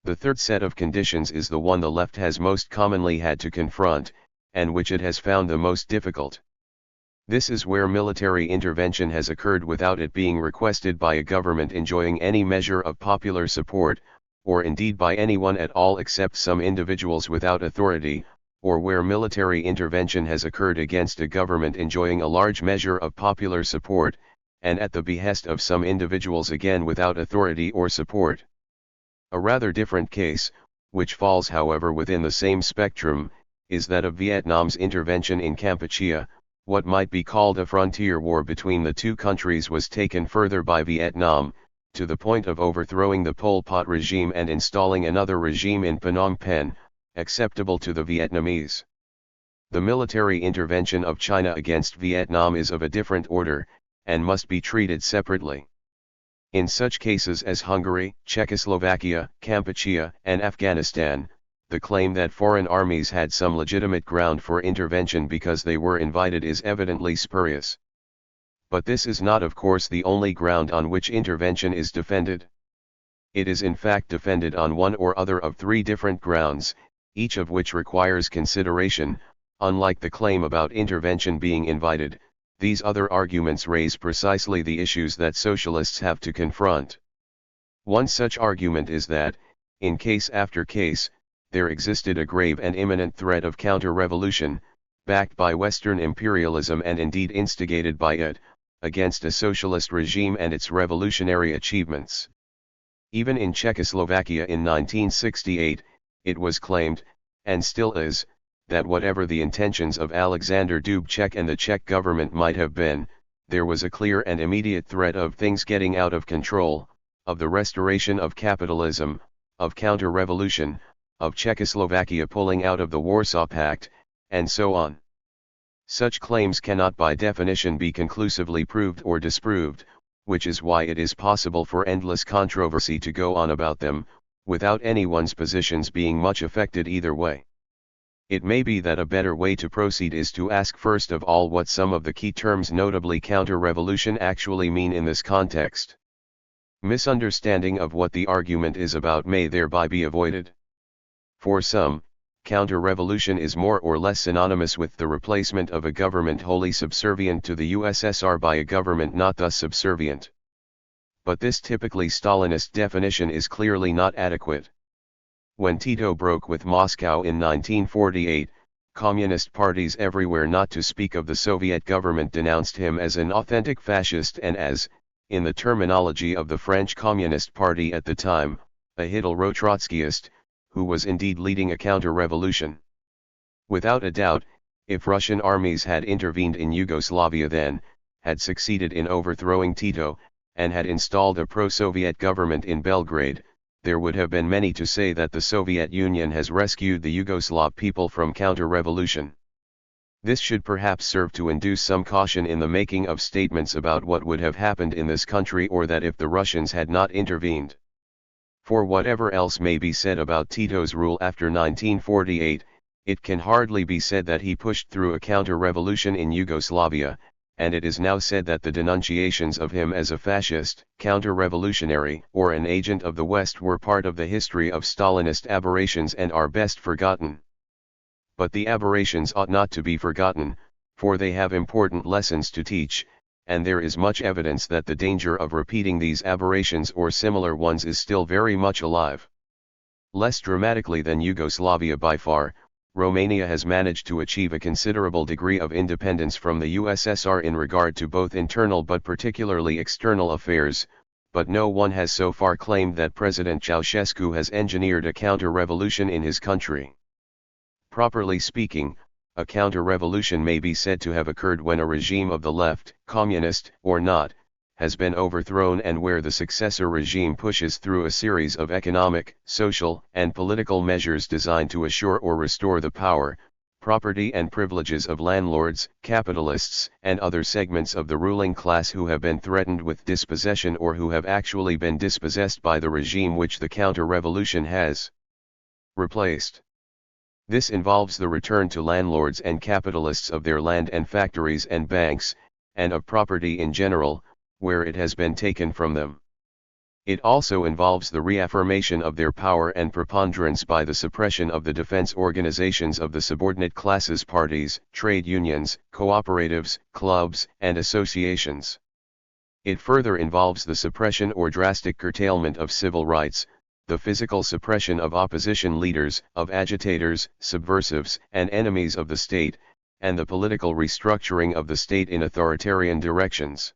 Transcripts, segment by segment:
The third set of conditions is the one the left has most commonly had to confront, and which it has found the most difficult. This is where military intervention has occurred without it being requested by a government enjoying any measure of popular support, or indeed by anyone at all except some individuals without authority, or where military intervention has occurred against a government enjoying a large measure of popular support, and at the behest of some individuals again without authority or support. A rather different case, which falls however within the same spectrum, is that of Vietnam's intervention in Kampuchea. What might be called a frontier war between the two countries was taken further by Vietnam, to the point of overthrowing the Pol Pot regime and installing another regime in Phnom Penh, acceptable to the Vietnamese. The military intervention of China against Vietnam is of a different order, and must be treated separately. In such cases as Hungary, Czechoslovakia, Kampuchea, and Afghanistan, the claim that foreign armies had some legitimate ground for intervention because they were invited is evidently spurious. But this is not of course the only ground on which intervention is defended. It is in fact defended on one or other of three different grounds, each of which requires consideration. Unlike the claim about intervention being invited, these other arguments raise precisely the issues that socialists have to confront. One such argument is that, in case after case, there existed a grave and imminent threat of counter-revolution, backed by Western imperialism and indeed instigated by it, against a socialist regime and its revolutionary achievements. Even in Czechoslovakia in 1968, it was claimed, and still is, that whatever the intentions of Alexander Dubček and the Czech government might have been, there was a clear and immediate threat of things getting out of control, of the restoration of capitalism, of counter-revolution, of Czechoslovakia pulling out of the Warsaw Pact, and so on. Such claims cannot by definition be conclusively proved or disproved, which is why it is possible for endless controversy to go on about them, without anyone's positions being much affected either way. It may be that a better way to proceed is to ask first of all what some of the key terms, notably counter-revolution, actually mean in this context. Misunderstanding of what the argument is about may thereby be avoided. For some, counter-revolution is more or less synonymous with the replacement of a government wholly subservient to the USSR by a government not thus subservient. But this typically Stalinist definition is clearly not adequate. When Tito broke with Moscow in 1948, communist parties everywhere, not to speak of the Soviet government, denounced him as an authentic fascist and as, in the terminology of the French Communist Party at the time, a Hitler-Trotskyist, who was indeed leading a counter-revolution. Without a doubt, if Russian armies had intervened in Yugoslavia then, had succeeded in overthrowing Tito, and had installed a pro-Soviet government in Belgrade, there would have been many to say that the Soviet Union has rescued the Yugoslav people from counter-revolution. This should perhaps serve to induce some caution in the making of statements about what would have happened in this country, or that if the Russians had not intervened. For whatever else may be said about Tito's rule after 1948, it can hardly be said that he pushed through a counter-revolution in Yugoslavia, and it is now said that the denunciations of him as a fascist, counter-revolutionary, or an agent of the West were part of the history of Stalinist aberrations and are best forgotten. But the aberrations ought not to be forgotten, for they have important lessons to teach, and there is much evidence that the danger of repeating these aberrations or similar ones is still very much alive. Less dramatically than Yugoslavia by far, Romania has managed to achieve a considerable degree of independence from the USSR in regard to both internal but particularly external affairs, but no one has so far claimed that President Ceausescu has engineered a counter-revolution in his country. Properly speaking, a counter-revolution may be said to have occurred when a regime of the left, communist or not, has been overthrown, and where the successor regime pushes through a series of economic, social, and political measures designed to assure or restore the power, property and privileges of landlords, capitalists, and other segments of the ruling class who have been threatened with dispossession or who have actually been dispossessed by the regime which the counter-revolution has replaced. This involves the return to landlords and capitalists of their land and factories and banks, and of property in general, where it has been taken from them. It also involves the reaffirmation of their power and preponderance by the suppression of the defense organizations of the subordinate classes, parties, trade unions, cooperatives, clubs, and associations. It further involves the suppression or drastic curtailment of civil rights, the physical suppression of opposition leaders, of agitators, subversives, and enemies of the state, and the political restructuring of the state in authoritarian directions.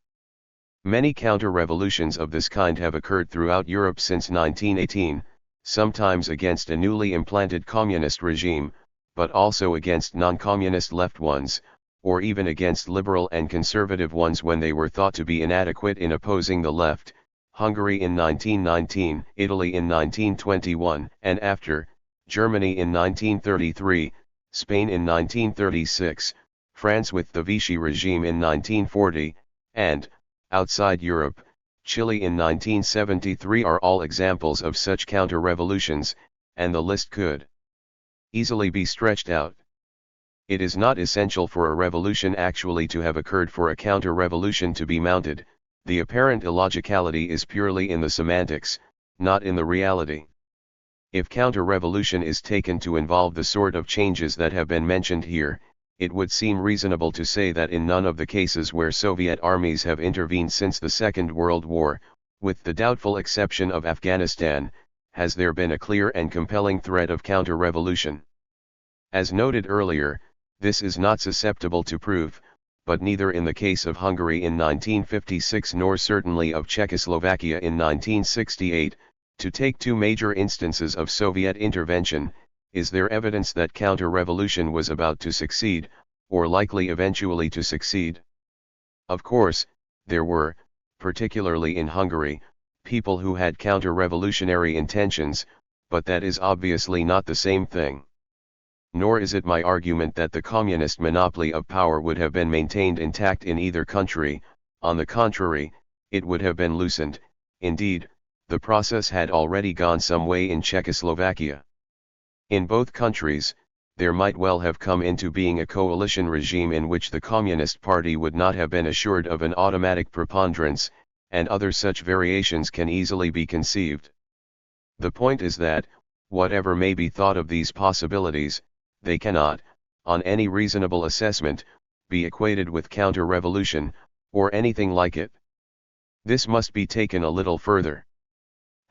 Many counter-revolutions of this kind have occurred throughout Europe since 1918, sometimes against a newly implanted communist regime, but also against non-communist left ones, or even against liberal and conservative ones when they were thought to be inadequate in opposing the left. Hungary in 1919, Italy in 1921 and after, Germany in 1933, Spain in 1936, France with the Vichy regime in 1940, and, outside Europe, Chile in 1973 are all examples of such counter-revolutions, and the list could easily be stretched out. It is not essential for a revolution actually to have occurred for a counter-revolution to be mounted. The apparent illogicality is purely in the semantics, not in the reality. If counter-revolution is taken to involve the sort of changes that have been mentioned here, it would seem reasonable to say that in none of the cases where Soviet armies have intervened since the Second World War, with the doubtful exception of Afghanistan, has there been a clear and compelling threat of counter-revolution. As noted earlier, this is not susceptible to proof, but neither in the case of Hungary in 1956 nor certainly of Czechoslovakia in 1968, to take two major instances of Soviet intervention, is there evidence that counter-revolution was about to succeed, or likely eventually to succeed. Of course, there were, particularly in Hungary, people who had counter-revolutionary intentions, but that is obviously not the same thing. Nor is it my argument that the communist monopoly of power would have been maintained intact in either country. On the contrary, it would have been loosened. Indeed, the process had already gone some way in Czechoslovakia. In both countries, there might well have come into being a coalition regime in which the Communist Party would not have been assured of an automatic preponderance, and other such variations can easily be conceived. The point is that, whatever may be thought of these possibilities, they cannot, on any reasonable assessment, be equated with counter-revolution, or anything like it. This must be taken a little further.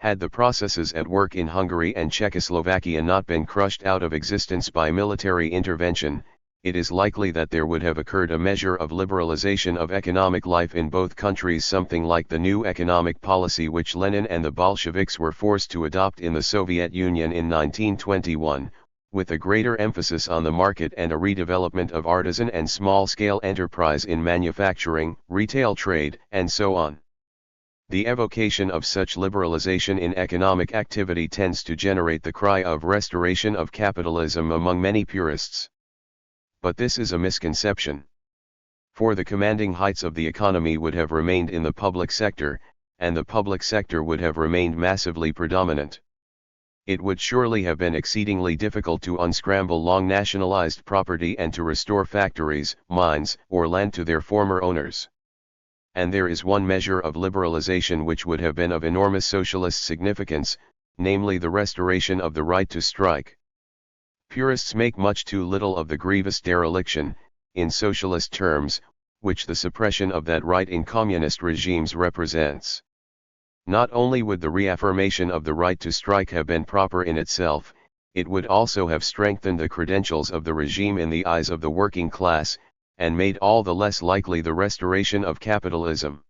Had the processes at work in Hungary and Czechoslovakia not been crushed out of existence by military intervention, it is likely that there would have occurred a measure of liberalization of economic life in both countries, something like the new economic policy which Lenin and the Bolsheviks were forced to adopt in the Soviet Union in 1921, with a greater emphasis on the market and a redevelopment of artisan and small-scale enterprise in manufacturing, retail trade, and so on. The evocation of such liberalization in economic activity tends to generate the cry of restoration of capitalism among many purists. But this is a misconception. For the commanding heights of the economy would have remained in the public sector, and the public sector would have remained massively predominant. It would surely have been exceedingly difficult to unscramble long nationalized property and to restore factories, mines, or land to their former owners. And there is one measure of liberalization which would have been of enormous socialist significance, namely the restoration of the right to strike. Purists make much too little of the grievous dereliction, in socialist terms, which the suppression of that right in communist regimes represents. Not only would the reaffirmation of the right to strike have been proper in itself, it would also have strengthened the credentials of the regime in the eyes of the working class, and made all the less likely the restoration of capitalism.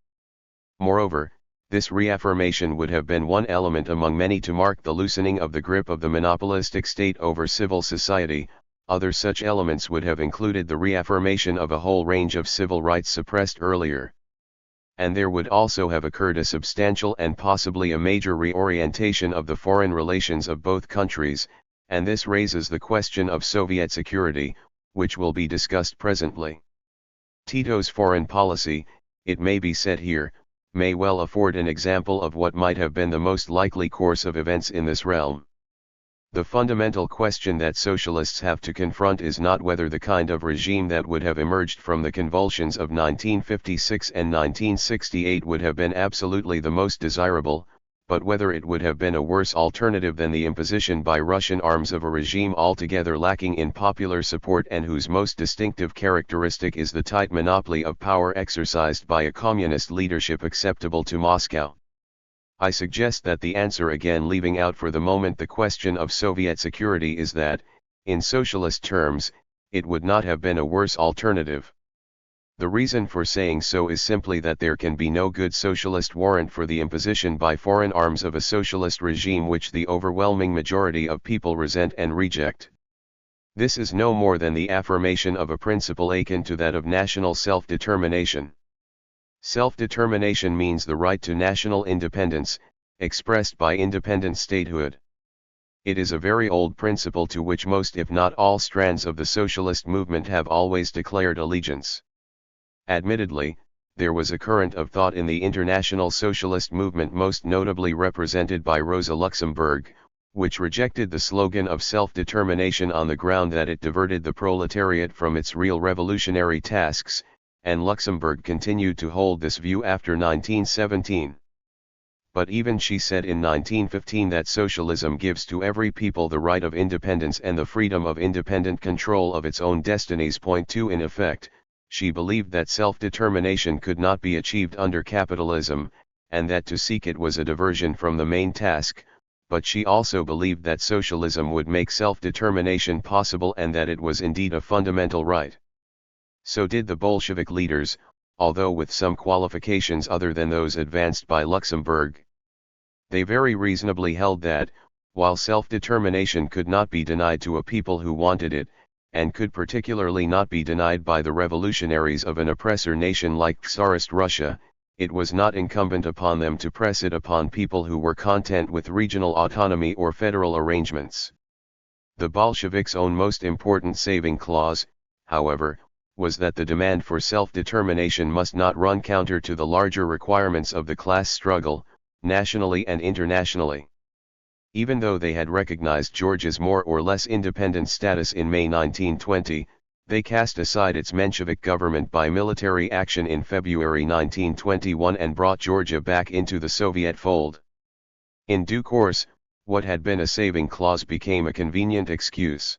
Moreover, this reaffirmation would have been one element among many to mark the loosening of the grip of the monopolistic state over civil society. Other such elements would have included the reaffirmation of a whole range of civil rights suppressed earlier. And there would also have occurred a substantial and possibly a major reorientation of the foreign relations of both countries, and this raises the question of Soviet security, which will be discussed presently. Tito's foreign policy, it may be said here, may well afford an example of what might have been the most likely course of events in this realm. The fundamental question that socialists have to confront is not whether the kind of regime that would have emerged from the convulsions of 1956 and 1968 would have been absolutely the most desirable, but whether it would have been a worse alternative than the imposition by Russian arms of a regime altogether lacking in popular support and whose most distinctive characteristic is the tight monopoly of power exercised by a communist leadership acceptable to Moscow. I suggest that the answer, again leaving out for the moment the question of Soviet security, is that, in socialist terms, it would not have been a worse alternative. The reason for saying so is simply that there can be no good socialist warrant for the imposition by foreign arms of a socialist regime which the overwhelming majority of people resent and reject. This is no more than the affirmation of a principle akin to that of national self-determination. Self-determination means the right to national independence, expressed by independent statehood. It is a very old principle to which most if not all strands of the socialist movement have always declared allegiance. Admittedly, there was a current of thought in the international socialist movement most notably represented by Rosa Luxemburg, which rejected the slogan of self-determination on the ground that it diverted the proletariat from its real revolutionary tasks, and Luxemburg continued to hold this view after 1917. But even she said in 1915 that socialism gives to every people the right of independence and the freedom of independent control of its own destinies. Point 2. In effect, she believed that self-determination could not be achieved under capitalism, and that to seek it was a diversion from the main task, but she also believed that socialism would make self-determination possible and that it was indeed a fundamental right. So did the Bolshevik leaders, although with some qualifications other than those advanced by Luxemburg. They very reasonably held that, while self-determination could not be denied to a people who wanted it, and could particularly not be denied by the revolutionaries of an oppressor nation like Tsarist Russia, it was not incumbent upon them to press it upon people who were content with regional autonomy or federal arrangements. The Bolsheviks' own most important saving clause, however, was that the demand for self-determination must not run counter to the larger requirements of the class struggle, nationally and internationally. Even though they had recognized Georgia's more or less independent status in May 1920, they cast aside its Menshevik government by military action in February 1921 and brought Georgia back into the Soviet fold. In due course, what had been a saving clause became a convenient excuse.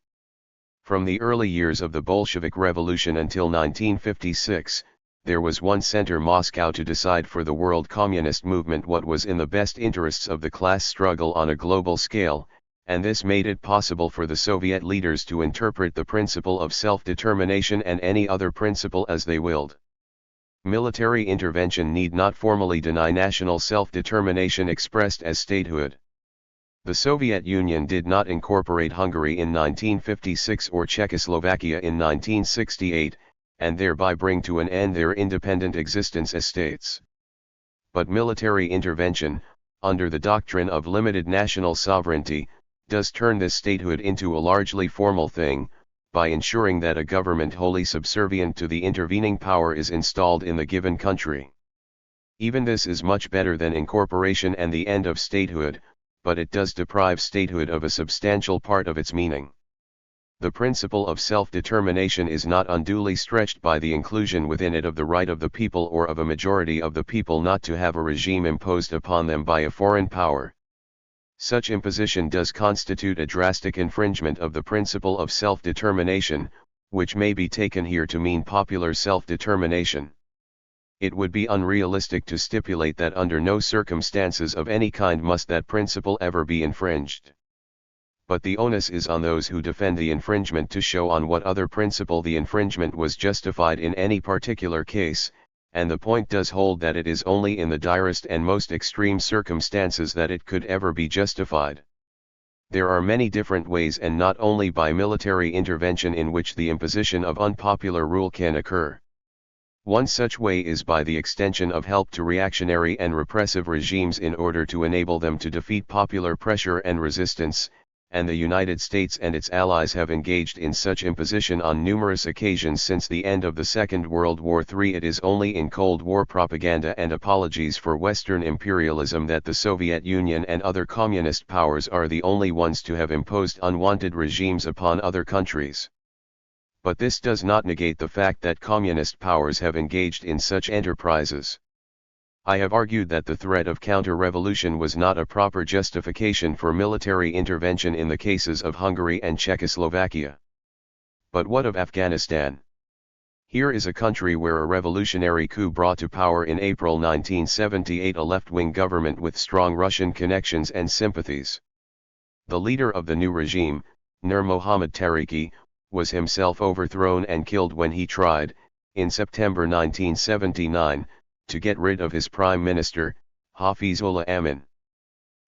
From the early years of the Bolshevik Revolution until 1956, there was one center, Moscow, to decide for the world communist movement what was in the best interests of the class struggle on a global scale, and this made it possible for the Soviet leaders to interpret the principle of self-determination and any other principle as they willed. Military intervention need not formally deny national self-determination expressed as statehood. The Soviet Union did not incorporate Hungary in 1956 or Czechoslovakia in 1968, and thereby bring to an end their independent existence as states. But military intervention, under the doctrine of limited national sovereignty, does turn this statehood into a largely formal thing, by ensuring that a government wholly subservient to the intervening power is installed in the given country. Even this is much better than incorporation and the end of statehood, but it does deprive statehood of a substantial part of its meaning. The principle of self-determination is not unduly stretched by the inclusion within it of the right of the people or of a majority of the people not to have a regime imposed upon them by a foreign power. Such imposition does constitute a drastic infringement of the principle of self-determination, which may be taken here to mean popular self-determination. It would be unrealistic to stipulate that under no circumstances of any kind must that principle ever be infringed. But the onus is on those who defend the infringement to show on what other principle the infringement was justified in any particular case, and the point does hold that it is only in the direst and most extreme circumstances that it could ever be justified. There are many different ways, and not only by military intervention, in which the imposition of unpopular rule can occur. One such way is by the extension of help to reactionary and repressive regimes in order to enable them to defeat popular pressure and resistance, and the United States and its allies have engaged in such imposition on numerous occasions since the end of the Second World War III. It is only in Cold War propaganda and apologies for Western imperialism that the Soviet Union and other communist powers are the only ones to have imposed unwanted regimes upon other countries. But this does not negate the fact that communist powers have engaged in such enterprises. I have argued that the threat of counter-revolution was not a proper justification for military intervention in the cases of Hungary and Czechoslovakia. But what of Afghanistan? Here is a country where a revolutionary coup brought to power in April 1978 a left-wing government with strong Russian connections and sympathies. The leader of the new regime, Nur Mohammad Tariqi, was himself overthrown and killed when he tried, in September 1979, to get rid of his prime minister, Hafizullah Amin.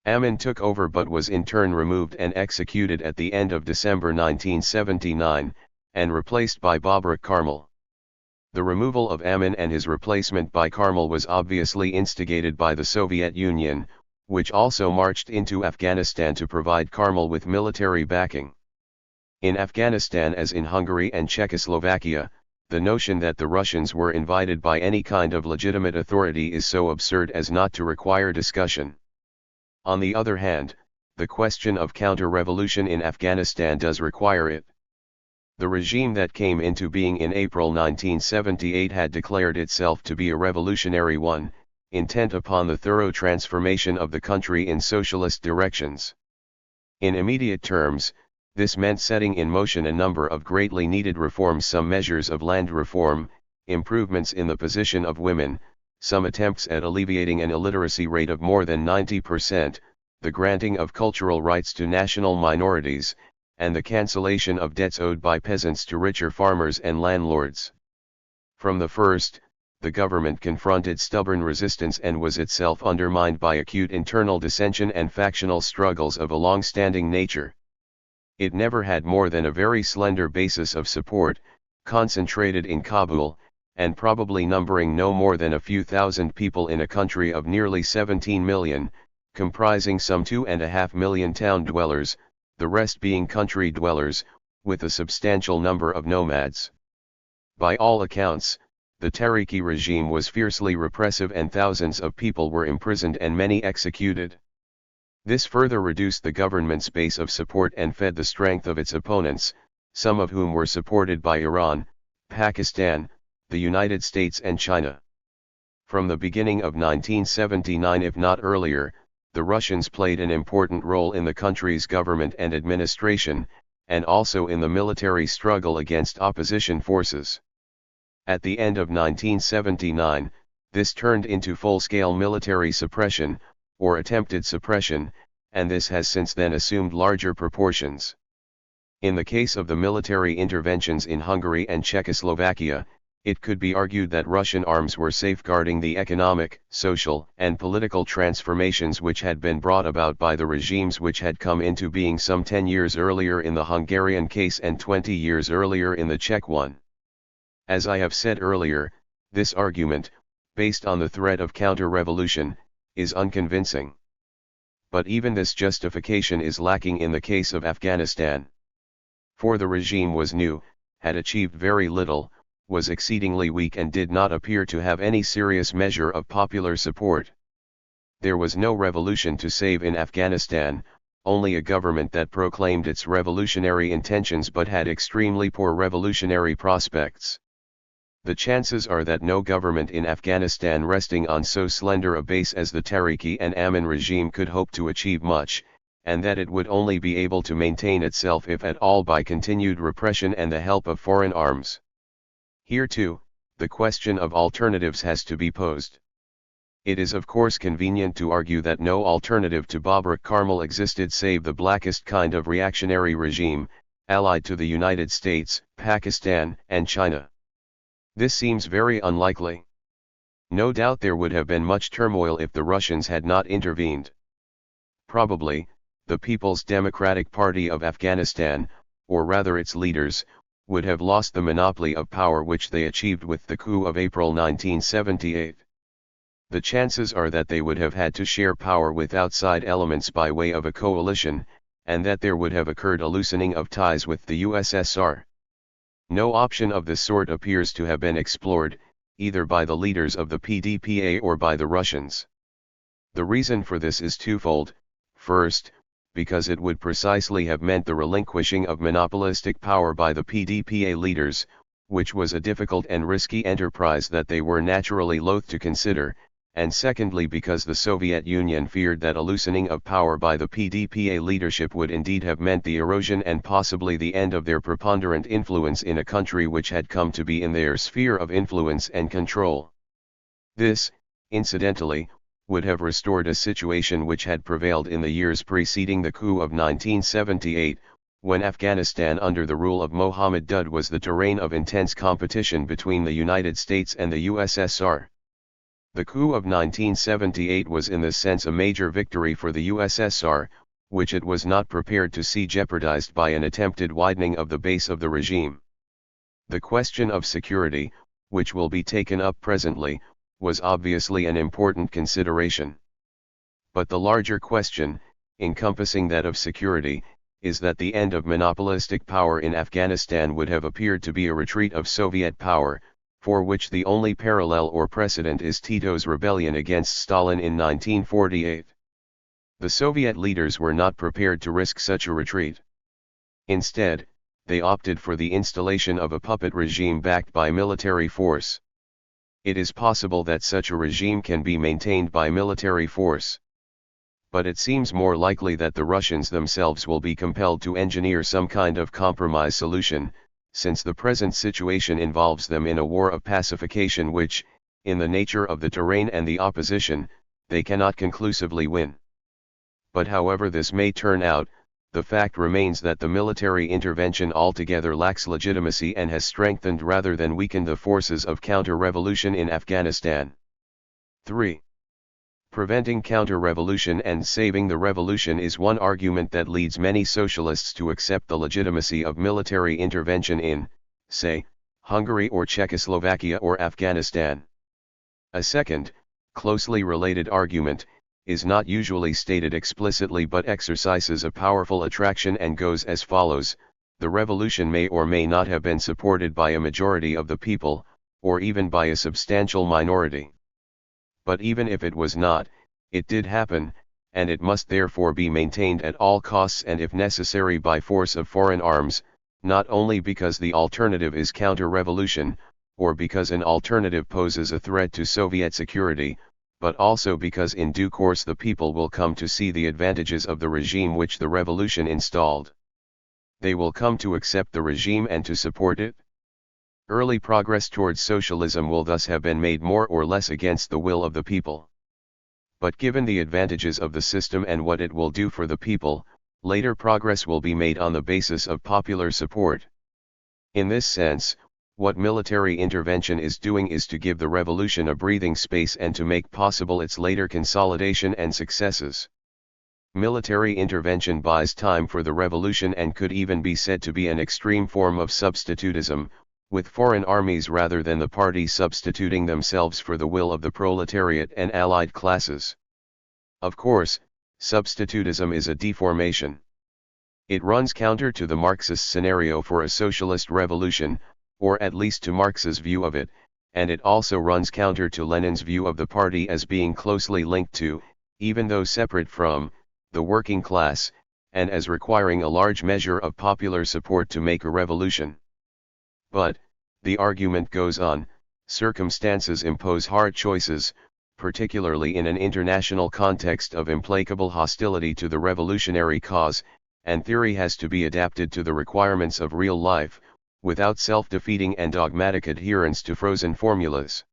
Amin took over but was in turn removed and executed at the end of December 1979, and replaced by Babrak Karmal. The removal of Amin and his replacement by Karmal was obviously instigated by the Soviet Union, which also marched into Afghanistan to provide Karmal with military backing. In Afghanistan as in Hungary and Czechoslovakia, the notion that the Russians were invited by any kind of legitimate authority is so absurd as not to require discussion. On the other hand, the question of counter-revolution in Afghanistan does require it. The regime that came into being in April 1978 had declared itself to be a revolutionary one, intent upon the thorough transformation of the country in socialist directions. In immediate terms, this meant setting in motion a number of greatly needed reforms, some measures of land reform, improvements in the position of women, some attempts at alleviating an illiteracy rate of more than 90%, the granting of cultural rights to national minorities, and the cancellation of debts owed by peasants to richer farmers and landlords. From the first, the government confronted stubborn resistance and was itself undermined by acute internal dissension and factional struggles of a long-standing nature. It never had more than a very slender basis of support, concentrated in Kabul, and probably numbering no more than a few thousand people in a country of nearly 17 million, comprising some 2.5 million town dwellers, the rest being country dwellers, with a substantial number of nomads. By all accounts, the Tariqi regime was fiercely repressive and thousands of people were imprisoned and many executed. This further reduced the government's base of support and fed the strength of its opponents, some of whom were supported by Iran, Pakistan, the United States and China. From the beginning of 1979 if not earlier, the Russians played an important role in the country's government and administration, and also in the military struggle against opposition forces. At the end of 1979, this turned into full-scale military suppression, or attempted suppression, and this has since then assumed larger proportions. In the case of the military interventions in Hungary and Czechoslovakia, it could be argued that Russian arms were safeguarding the economic, social, and political transformations which had been brought about by the regimes which had come into being some 10 years earlier in the Hungarian case and 20 years earlier in the Czech one. As I have said earlier, this argument, based on the threat of counter-revolution, is unconvincing. But even this justification is lacking in the case of Afghanistan. For the regime was new, had achieved very little, was exceedingly weak and did not appear to have any serious measure of popular support. There was no revolution to save in Afghanistan, only a government that proclaimed its revolutionary intentions but had extremely poor revolutionary prospects. The chances are that no government in Afghanistan resting on so slender a base as the Tariqi and Amin regime could hope to achieve much, and that it would only be able to maintain itself if at all by continued repression and the help of foreign arms. Here too, the question of alternatives has to be posed. It is of course convenient to argue that no alternative to Babrak Karmal existed save the blackest kind of reactionary regime, allied to the United States, Pakistan, and China. This seems very unlikely. No doubt there would have been much turmoil if the Russians had not intervened. Probably, the People's Democratic Party of Afghanistan, or rather its leaders, would have lost the monopoly of power which they achieved with the coup of April 1978. The chances are that they would have had to share power with outside elements by way of a coalition, and that there would have occurred a loosening of ties with the USSR. No option of this sort appears to have been explored, either by the leaders of the PDPA or by the Russians. The reason for this is twofold. First, because it would precisely have meant the relinquishing of monopolistic power by the PDPA leaders, which was a difficult and risky enterprise that they were naturally loath to consider, and secondly because the Soviet Union feared that a loosening of power by the PDPA leadership would indeed have meant the erosion and possibly the end of their preponderant influence in a country which had come to be in their sphere of influence and control. This, incidentally, would have restored a situation which had prevailed in the years preceding the coup of 1978, when Afghanistan under the rule of Mohammed Dud was the terrain of intense competition between the United States and the USSR. The coup of 1978 was in this sense a major victory for the USSR, which it was not prepared to see jeopardized by an attempted widening of the base of the regime. The question of security, which will be taken up presently, was obviously an important consideration. But the larger question, encompassing that of security, is that the end of monopolistic power in Afghanistan would have appeared to be a retreat of Soviet power, for which the only parallel or precedent is Tito's rebellion against Stalin in 1948. The Soviet leaders were not prepared to risk such a retreat. Instead, they opted for the installation of a puppet regime backed by military force. It is possible that such a regime can be maintained by military force. But it seems more likely that the Russians themselves will be compelled to engineer some kind of compromise solution, since the present situation involves them in a war of pacification which, in the nature of the terrain and the opposition, they cannot conclusively win. But however this may turn out, the fact remains that the military intervention altogether lacks legitimacy and has strengthened rather than weakened the forces of counter-revolution in Afghanistan. 3. Preventing counter-revolution and saving the revolution is one argument that leads many socialists to accept the legitimacy of military intervention in, say, Hungary or Czechoslovakia or Afghanistan. A second, closely related argument, is not usually stated explicitly but exercises a powerful attraction and goes as follows: the revolution may or may not have been supported by a majority of the people, or even by a substantial minority. But even if it was not, it did happen, and it must therefore be maintained at all costs and if necessary by force of foreign arms, not only because the alternative is counter-revolution, or because an alternative poses a threat to Soviet security, but also because in due course the people will come to see the advantages of the regime which the revolution installed. They will come to accept the regime and to support it. Early progress towards socialism will thus have been made more or less against the will of the people. But given the advantages of the system and what it will do for the people, later progress will be made on the basis of popular support. In this sense, what military intervention is doing is to give the revolution a breathing space and to make possible its later consolidation and successes. Military intervention buys time for the revolution and could even be said to be an extreme form of substitutism, with foreign armies rather than the party substituting themselves for the will of the proletariat and allied classes. Of course, substitutism is a deformation. It runs counter to the Marxist scenario for a socialist revolution, or at least to Marx's view of it, and it also runs counter to Lenin's view of the party as being closely linked to, even though separate from, the working class, and as requiring a large measure of popular support to make a revolution. But, the argument goes on, circumstances impose hard choices, particularly in an international context of implacable hostility to the revolutionary cause, and theory has to be adapted to the requirements of real life, without self-defeating and dogmatic adherence to frozen formulas.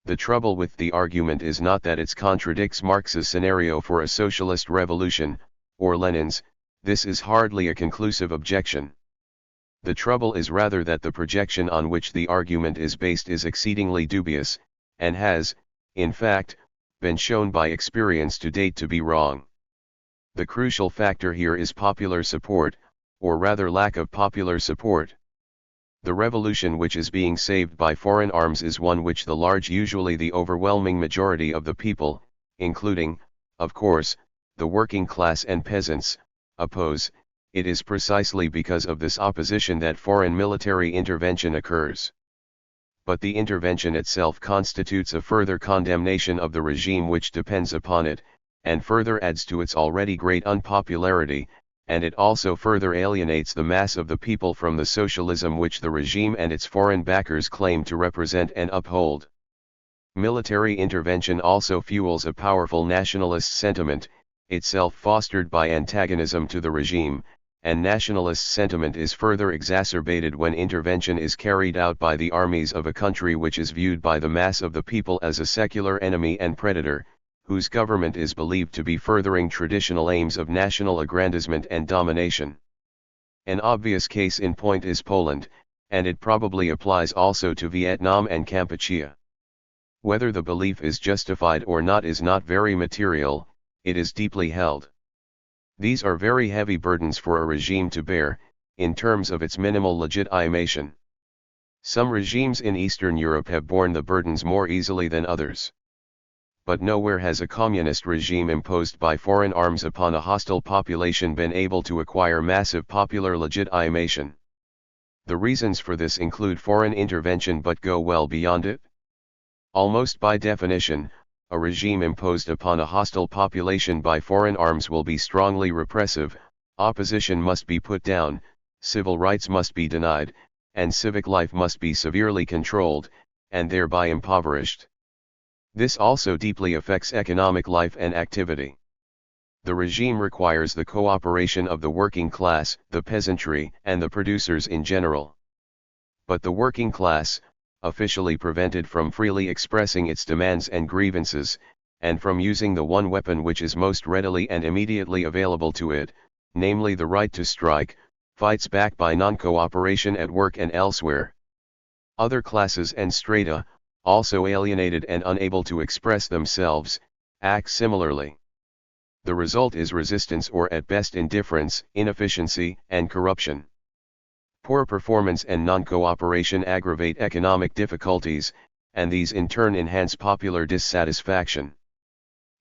The trouble with the argument is not that it contradicts Marx's scenario for a socialist revolution, or Lenin's. This is hardly a conclusive objection. The trouble is rather that the projection on which the argument is based is exceedingly dubious, and has, in fact, been shown by experience to date to be wrong. The crucial factor here is popular support, or rather lack of popular support. The revolution which is being saved by foreign arms is one which the large, usually the overwhelming majority of the people, including, of course, the working class and peasants, oppose. It is precisely because of this opposition that foreign military intervention occurs. But the intervention itself constitutes a further condemnation of the regime which depends upon it, and further adds to its already great unpopularity, and it also further alienates the mass of the people from the socialism which the regime and its foreign backers claim to represent and uphold. Military intervention also fuels a powerful nationalist sentiment, itself fostered by antagonism to the regime, and nationalist sentiment is further exacerbated when intervention is carried out by the armies of a country which is viewed by the mass of the people as a secular enemy and predator, whose government is believed to be furthering traditional aims of national aggrandizement and domination. An obvious case in point is Poland, and it probably applies also to Vietnam and Kampuchea. Whether the belief is justified or not is not very material, it is deeply held. These are very heavy burdens for a regime to bear, in terms of its minimal legitimation. Some regimes in Eastern Europe have borne the burdens more easily than others. But nowhere has a communist regime imposed by foreign arms upon a hostile population been able to acquire massive popular legitimation. The reasons for this include foreign intervention but go well beyond it. Almost by definition, a regime imposed upon a hostile population by foreign arms will be strongly repressive, opposition must be put down, civil rights must be denied, and civic life must be severely controlled, and thereby impoverished. This also deeply affects economic life and activity. The regime requires the cooperation of the working class, the peasantry, and the producers in general. But the working class, officially prevented from freely expressing its demands and grievances, and from using the one weapon which is most readily and immediately available to it, namely the right to strike, fights back by non-cooperation at work and elsewhere. Other classes and strata, also alienated and unable to express themselves, act similarly. The result is resistance or at best indifference, inefficiency, and corruption. Poor performance and non-cooperation aggravate economic difficulties, and these in turn enhance popular dissatisfaction.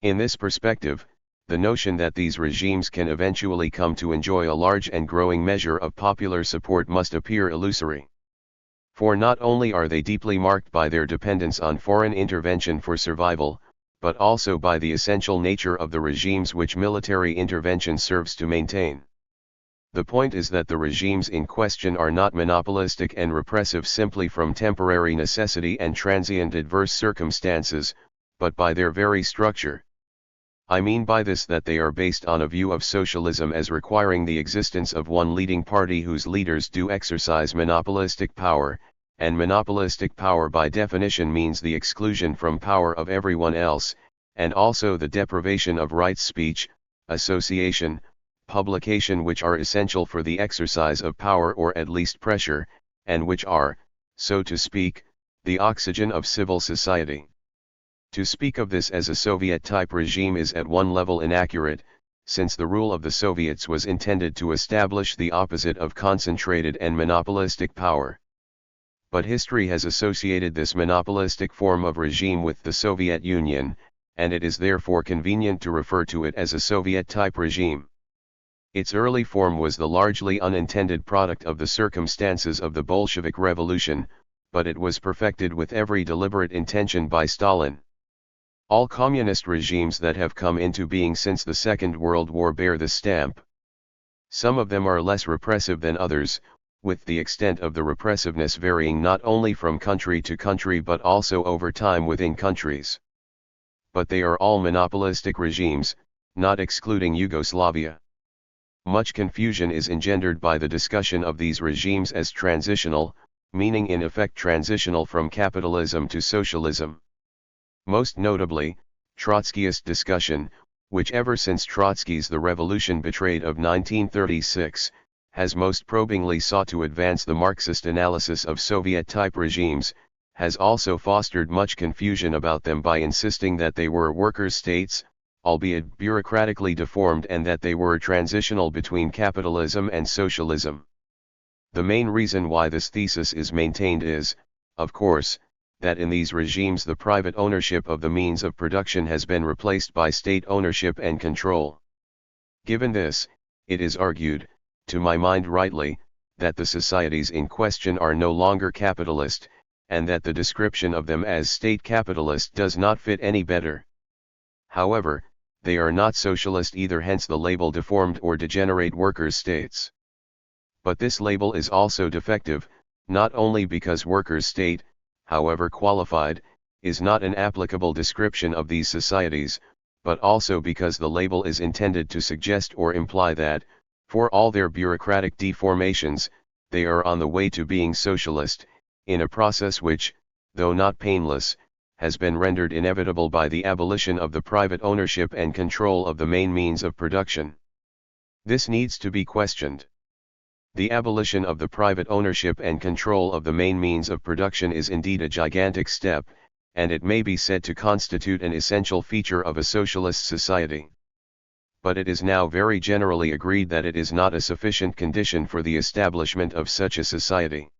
In this perspective, the notion that these regimes can eventually come to enjoy a large and growing measure of popular support must appear illusory. For not only are they deeply marked by their dependence on foreign intervention for survival, but also by the essential nature of the regimes which military intervention serves to maintain. The point is that the regimes in question are not monopolistic and repressive simply from temporary necessity and transient adverse circumstances, but by their very structure. I mean by this that they are based on a view of socialism as requiring the existence of one leading party whose leaders do exercise monopolistic power, and monopolistic power by definition means the exclusion from power of everyone else, and also the deprivation of rights speech, association, publication which are essential for the exercise of power or at least pressure, and which are, so to speak, the oxygen of civil society. To speak of this as a Soviet-type regime is at one level inaccurate, since the rule of the Soviets was intended to establish the opposite of concentrated and monopolistic power. But history has associated this monopolistic form of regime with the Soviet Union, and it is therefore convenient to refer to it as a Soviet-type regime. Its early form was the largely unintended product of the circumstances of the Bolshevik Revolution, but it was perfected with every deliberate intention by Stalin. All communist regimes that have come into being since the Second World War bear this stamp. Some of them are less repressive than others, with the extent of the repressiveness varying not only from country to country but also over time within countries. But they are all monopolistic regimes, not excluding Yugoslavia. Much confusion is engendered by the discussion of these regimes as transitional, meaning in effect transitional from capitalism to socialism. Most notably, Trotskyist discussion, which ever since Trotsky's The Revolution Betrayed of 1936, has most probingly sought to advance the Marxist analysis of Soviet-type regimes, has also fostered much confusion about them by insisting that they were workers' states, albeit bureaucratically deformed, and that they were transitional between capitalism and socialism. The main reason why this thesis is maintained is, of course, that in these regimes the private ownership of the means of production has been replaced by state ownership and control. Given this, it is argued, to my mind rightly, that the societies in question are no longer capitalist, and that the description of them as state capitalist does not fit any better. However, they are not socialist either, hence the label deformed or degenerate workers' states. But this label is also defective, not only because workers' state, however qualified, is not an applicable description of these societies, but also because the label is intended to suggest or imply that, for all their bureaucratic deformations, they are on the way to being socialist, in a process which, though not painless, has been rendered inevitable by the abolition of the private ownership and control of the main means of production. This needs to be questioned. The abolition of the private ownership and control of the main means of production is indeed a gigantic step, and it may be said to constitute an essential feature of a socialist society. But it is now very generally agreed that it is not a sufficient condition for the establishment of such a society.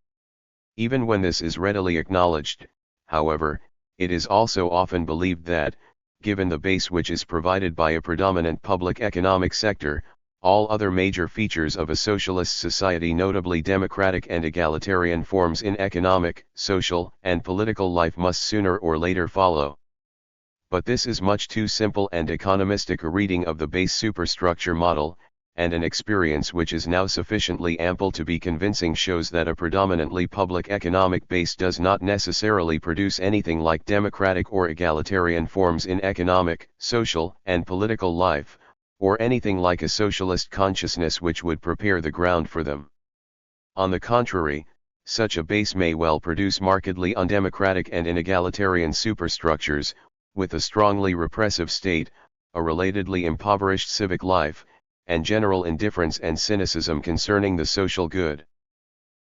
Even when this is readily acknowledged, however, it is also often believed that, given the base which is provided by a predominant public economic sector, all other major features of a socialist society, notably democratic and egalitarian forms in economic, social, and political life, must sooner or later follow. But this is much too simple and economistic a reading of the base superstructure model, and an experience which is now sufficiently ample to be convincing shows that a predominantly public economic base does not necessarily produce anything like democratic or egalitarian forms in economic, social, and political life, or anything like a socialist consciousness which would prepare the ground for them. On the contrary, such a base may well produce markedly undemocratic and inegalitarian superstructures, with a strongly repressive state, a relatedly impoverished civic life, and general indifference and cynicism concerning the social good.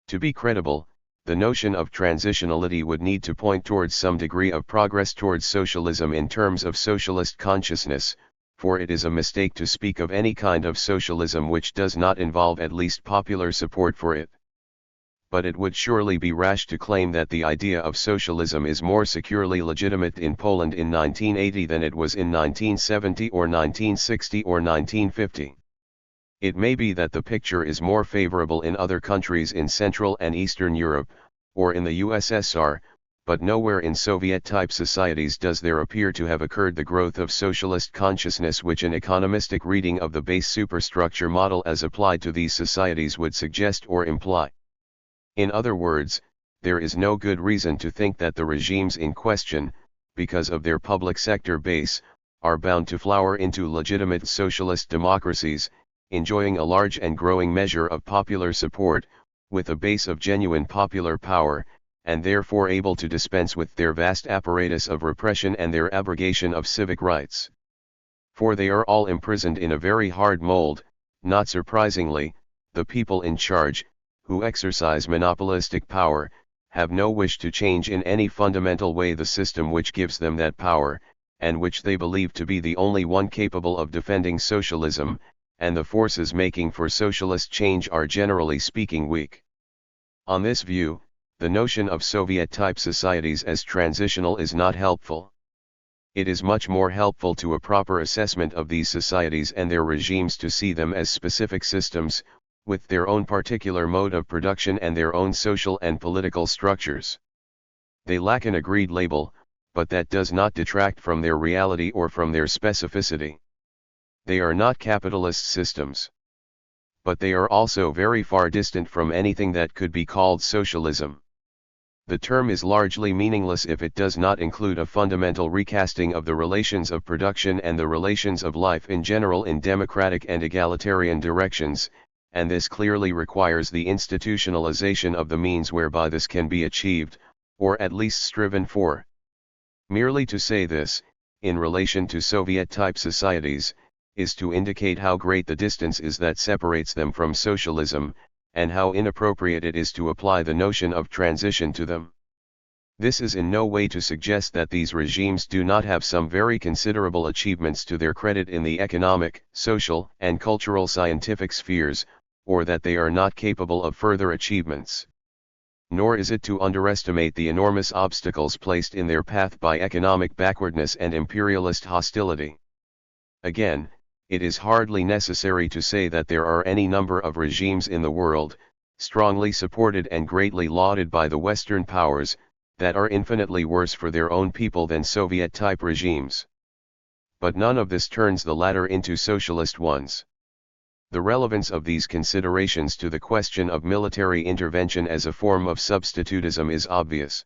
To be credible, the notion of transitionality would need to point towards some degree of progress towards socialism in terms of socialist consciousness, for it is a mistake to speak of any kind of socialism which does not involve at least popular support for it. But it would surely be rash to claim that the idea of socialism is more securely legitimate in Poland in 1980 than it was in 1970 or 1960 or 1950. It may be that the picture is more favorable in other countries in Central and Eastern Europe, or in the USSR, but nowhere in Soviet-type societies does there appear to have occurred the growth of socialist consciousness which an economistic reading of the base superstructure model as applied to these societies would suggest or imply. In other words, there is no good reason to think that the regimes in question, because of their public sector base, are bound to flower into legitimate socialist democracies, enjoying a large and growing measure of popular support, with a base of genuine popular power, and therefore able to dispense with their vast apparatus of repression and their abrogation of civic rights. For they are all imprisoned in a very hard mold. Not surprisingly, the people in charge, who exercise monopolistic power, have no wish to change in any fundamental way the system which gives them that power, and which they believe to be the only one capable of defending socialism, and the forces making for socialist change are generally speaking weak. On this view, the notion of Soviet-type societies as transitional is not helpful. It is much more helpful to a proper assessment of these societies and their regimes to see them as specific systems, with their own particular mode of production and their own social and political structures. They lack an agreed label, but that does not detract from their reality or from their specificity. They are not capitalist systems. But they are also very far distant from anything that could be called socialism. The term is largely meaningless if it does not include a fundamental recasting of the relations of production and the relations of life in general in democratic and egalitarian directions, and this clearly requires the institutionalization of the means whereby this can be achieved, or at least striven for. Merely to say this, in relation to Soviet-type societies, is to indicate how great the distance is that separates them from socialism, and how inappropriate it is to apply the notion of transition to them. This is in no way to suggest that these regimes do not have some very considerable achievements to their credit in the economic, social, and cultural scientific spheres, or that they are not capable of further achievements. Nor is it to underestimate the enormous obstacles placed in their path by economic backwardness and imperialist hostility. Again, it is hardly necessary to say that there are any number of regimes in the world, strongly supported and greatly lauded by the Western powers, that are infinitely worse for their own people than Soviet-type regimes. But none of this turns the latter into socialist ones. The relevance of these considerations to the question of military intervention as a form of substitutism is obvious.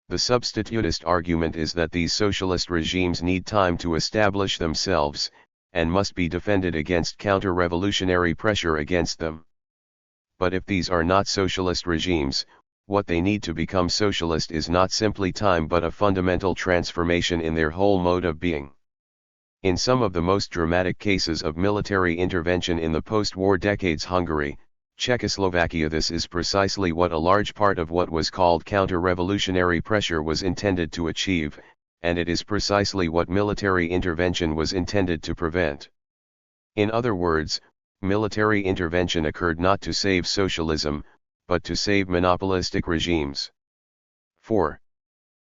The substitutist argument is that these socialist regimes need time to establish themselves, and must be defended against counter-revolutionary pressure against them. But if these are not socialist regimes, what they need to become socialist is not simply time but a fundamental transformation in their whole mode of being. In some of the most dramatic cases of military intervention in the post-war decades, Hungary, Czechoslovakia, this is precisely what a large part of what was called counter-revolutionary pressure was intended to achieve, and it is precisely what military intervention was intended to prevent. In other words, military intervention occurred not to save socialism, but to save monopolistic regimes. 4.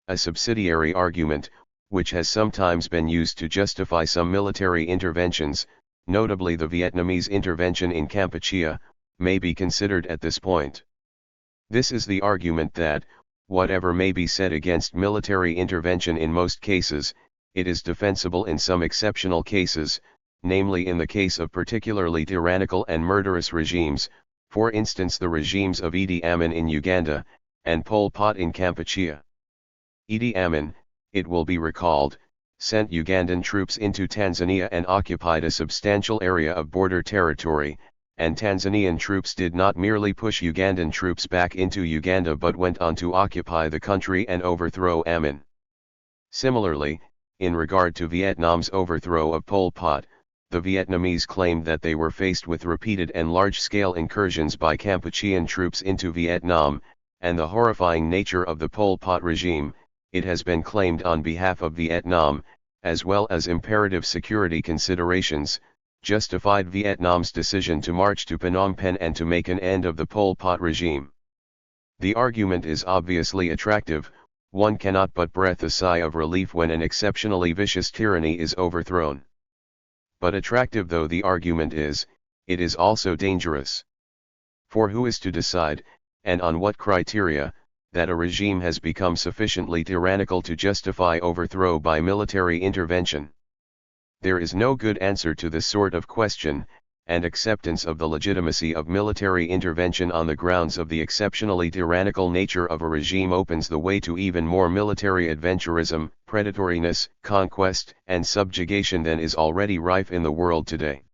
A subsidiary argument, which has sometimes been used to justify some military interventions, notably the Vietnamese intervention in Kampuchea, may be considered at this point. This is the argument that, whatever may be said against military intervention in most cases, it is defensible in some exceptional cases, namely in the case of particularly tyrannical and murderous regimes, for instance the regimes of Idi Amin in Uganda, and Pol Pot in Kampuchea. Idi Amin, it will be recalled, sent Ugandan troops into Tanzania and occupied a substantial area of border territory, and Tanzanian troops did not merely push Ugandan troops back into Uganda but went on to occupy the country and overthrow Amin. Similarly, in regard to Vietnam's overthrow of Pol Pot, the Vietnamese claimed that they were faced with repeated and large-scale incursions by Kampuchean troops into Vietnam, and the horrifying nature of the Pol Pot regime, it has been claimed on behalf of Vietnam, as well as imperative security considerations, justified Vietnam's decision to march to Phnom Penh and to make an end of the Pol Pot regime. The argument is obviously attractive. One cannot but breathe a sigh of relief when an exceptionally vicious tyranny is overthrown. But attractive though the argument is, it is also dangerous. For who is to decide, and on what criteria, that a regime has become sufficiently tyrannical to justify overthrow by military intervention? There is no good answer to this sort of question, and acceptance of the legitimacy of military intervention on the grounds of the exceptionally tyrannical nature of a regime opens the way to even more military adventurism, predatoriness, conquest, and subjugation than is already rife in the world today.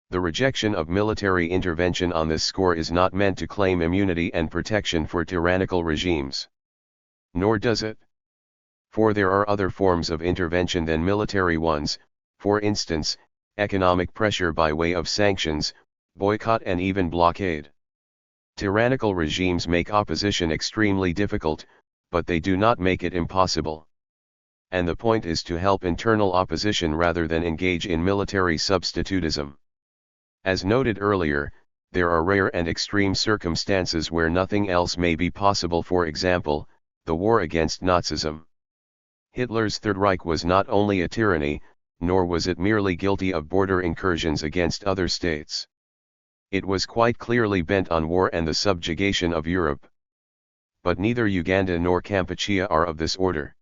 The rejection of military intervention on this score is not meant to claim immunity and protection for tyrannical regimes. Nor does it. For there are other forms of intervention than military ones, for instance, economic pressure by way of sanctions, boycott and even blockade. Tyrannical regimes make opposition extremely difficult, but they do not make it impossible. And the point is to help internal opposition rather than engage in military substitutism. As noted earlier, there are rare and extreme circumstances where nothing else may be possible, for example, the war against Nazism. Hitler's Third Reich was not only a tyranny, nor was it merely guilty of border incursions against other states. It was quite clearly bent on war and the subjugation of Europe. But neither Uganda nor Kampuchea are of this order.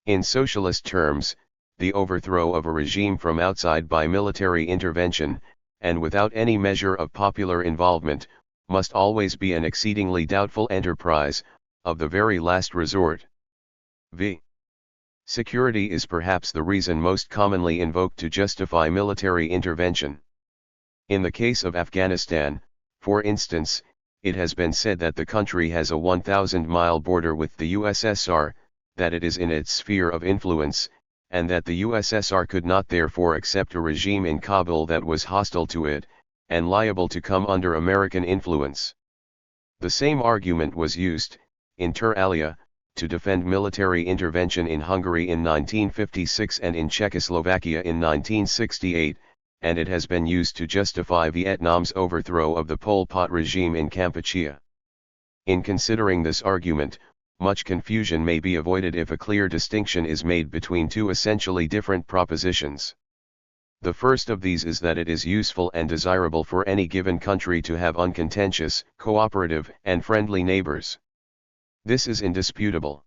In socialist terms, the overthrow of a regime from outside by military intervention, and without any measure of popular involvement, must always be an exceedingly doubtful enterprise, of the very last resort. V. Security is perhaps the reason most commonly invoked to justify military intervention. In the case of Afghanistan, for instance, it has been said that the country has a 1,000-mile border with the USSR, that it is in its sphere of influence, and that the USSR could not therefore accept a regime in Kabul that was hostile to it, and liable to come under American influence. The same argument was used, inter alia, to defend military intervention in Hungary in 1956 and in Czechoslovakia in 1968, and it has been used to justify Vietnam's overthrow of the Pol Pot regime in Kampuchea. In considering this argument, much confusion may be avoided if a clear distinction is made between two essentially different propositions. The first of these is that it is useful and desirable for any given country to have uncontentious, cooperative, and friendly neighbors. This is indisputable.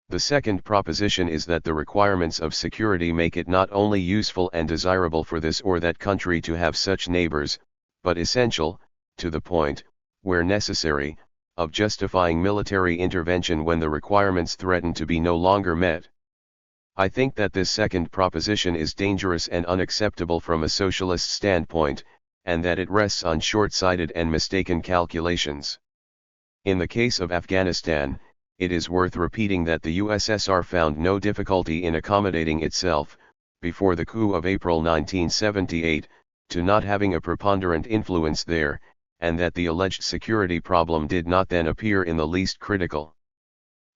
The second proposition is that the requirements of security make it not only useful and desirable for this or that country to have such neighbors, but essential, to the point, where necessary, of justifying military intervention when the requirements threaten to be no longer met. I think that this second proposition is dangerous and unacceptable from a socialist standpoint, and that it rests on short-sighted and mistaken calculations. In the case of Afghanistan, it is worth repeating that the USSR found no difficulty in accommodating itself, before the coup of April 1978, to not having a preponderant influence there, and that the alleged security problem did not then appear in the least critical.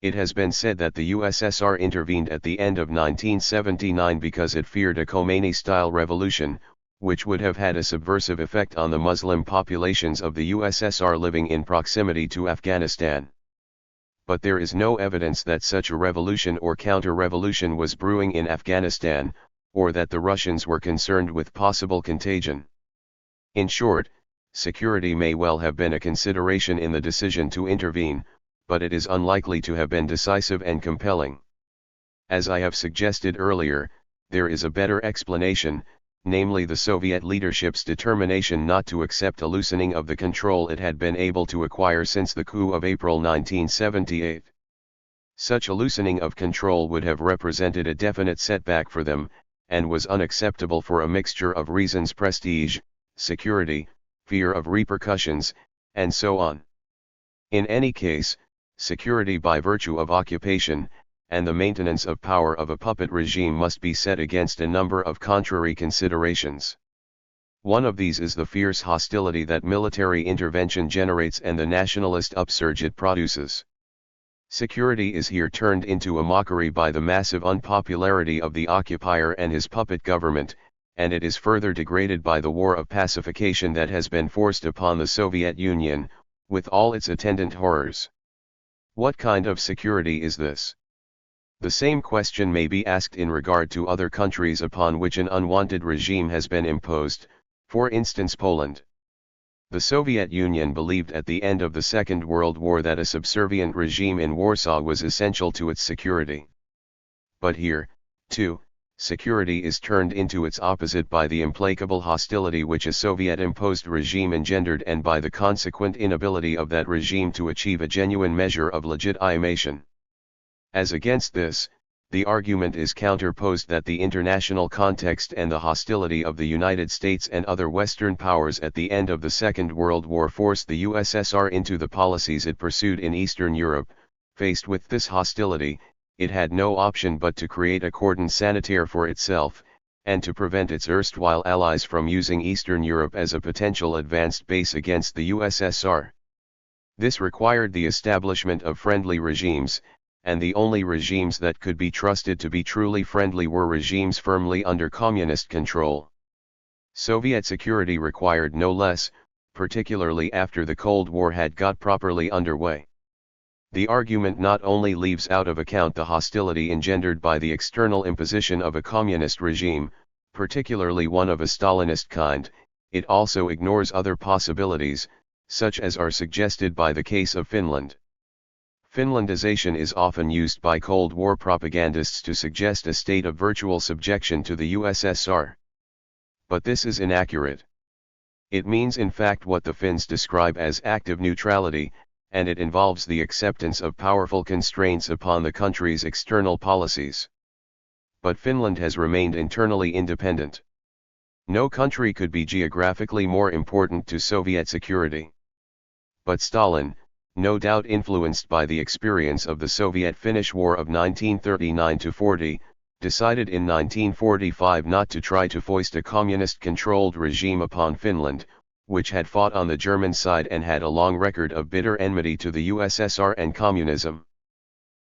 It has been said that the USSR intervened at the end of 1979 because it feared a Khomeini-style revolution, which would have had a subversive effect on the Muslim populations of the USSR living in proximity to Afghanistan. But there is no evidence that such a revolution or counter-revolution was brewing in Afghanistan, or that the Russians were concerned with possible contagion. In short, security may well have been a consideration in the decision to intervene, but it is unlikely to have been decisive and compelling. As I have suggested earlier, there is a better explanation, namely the Soviet leadership's determination not to accept a loosening of the control it had been able to acquire since the coup of April 1978. Such a loosening of control would have represented a definite setback for them, and was unacceptable for a mixture of reasons: prestige, security, fear of repercussions, and so on. In any case, security by virtue of occupation, and the maintenance of power of a puppet regime must be set against a number of contrary considerations. One of these is the fierce hostility that military intervention generates and the nationalist upsurge it produces. Security is here turned into a mockery by the massive unpopularity of the occupier and his puppet government, and it is further degraded by the war of pacification that has been forced upon the Soviet Union, with all its attendant horrors. What kind of security is this? The same question may be asked in regard to other countries upon which an unwanted regime has been imposed, for instance Poland. The Soviet Union believed at the end of the Second World War that a subservient regime in Warsaw was essential to its security. But here, too, security is turned into its opposite by the implacable hostility which a Soviet-imposed regime engendered and by the consequent inability of that regime to achieve a genuine measure of legitimation. As against this, the argument is counterposed that the international context and the hostility of the United States and other Western powers at the end of the Second World War forced the USSR into the policies it pursued in Eastern Europe. Faced with this hostility, it had no option but to create a cordon sanitaire for itself, and to prevent its erstwhile allies from using Eastern Europe as a potential advanced base against the USSR. This required the establishment of friendly regimes, and the only regimes that could be trusted to be truly friendly were regimes firmly under communist control. Soviet security required no less, particularly after the Cold War had got properly underway. The argument not only leaves out of account the hostility engendered by the external imposition of a communist regime, particularly one of a Stalinist kind, it also ignores other possibilities, such as are suggested by the case of Finland. Finlandization is often used by Cold War propagandists to suggest a state of virtual subjection to the USSR. But this is inaccurate. It means in fact what the Finns describe as active neutrality, and it involves the acceptance of powerful constraints upon the country's external policies. But Finland has remained internally independent. No country could be geographically more important to Soviet security. But Stalin, no doubt influenced by the experience of the Soviet-Finnish War of 1939–40, decided in 1945 not to try to foist a communist-controlled regime upon Finland, which had fought on the German side and had a long record of bitter enmity to the USSR and communism.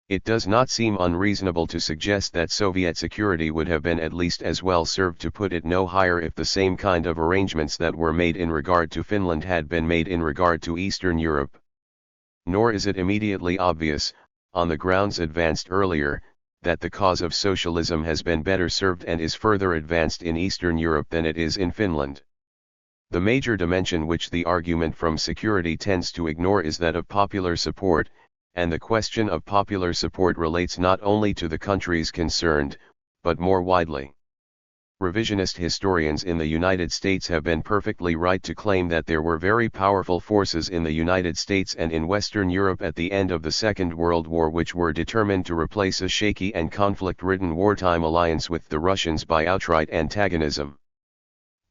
It does not seem unreasonable to suggest that Soviet security would have been at least as well served, to put it no higher, if the same kind of arrangements that were made in regard to Finland had been made in regard to Eastern Europe. Nor is it immediately obvious, on the grounds advanced earlier, that the cause of socialism has been better served and is further advanced in Eastern Europe than it is in Finland. The major dimension which the argument from security tends to ignore is that of popular support, and the question of popular support relates not only to the countries concerned, but more widely. Revisionist historians in the United States have been perfectly right to claim that there were very powerful forces in the United States and in Western Europe at the end of the Second World War which were determined to replace a shaky and conflict-ridden wartime alliance with the Russians by outright antagonism.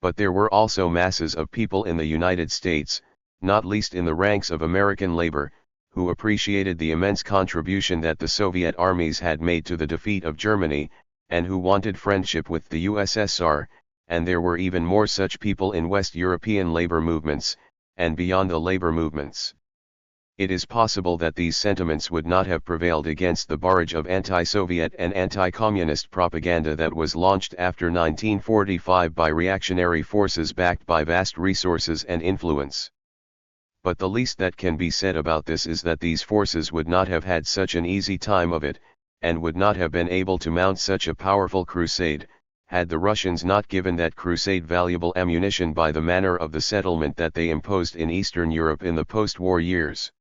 But there were also masses of people in the United States, not least in the ranks of American labor, who appreciated the immense contribution that the Soviet armies had made to the defeat of Germany, and who wanted friendship with the USSR, and there were even more such people in West European labor movements, and beyond the labor movements. It is possible that these sentiments would not have prevailed against the barrage of anti-Soviet and anti-communist propaganda that was launched after 1945 by reactionary forces backed by vast resources and influence. But the least that can be said about this is that these forces would not have had such an easy time of it, and would not have been able to mount such a powerful crusade, had the Russians not given that crusade valuable ammunition by the manner of the settlement that they imposed in Eastern Europe in the post-war years.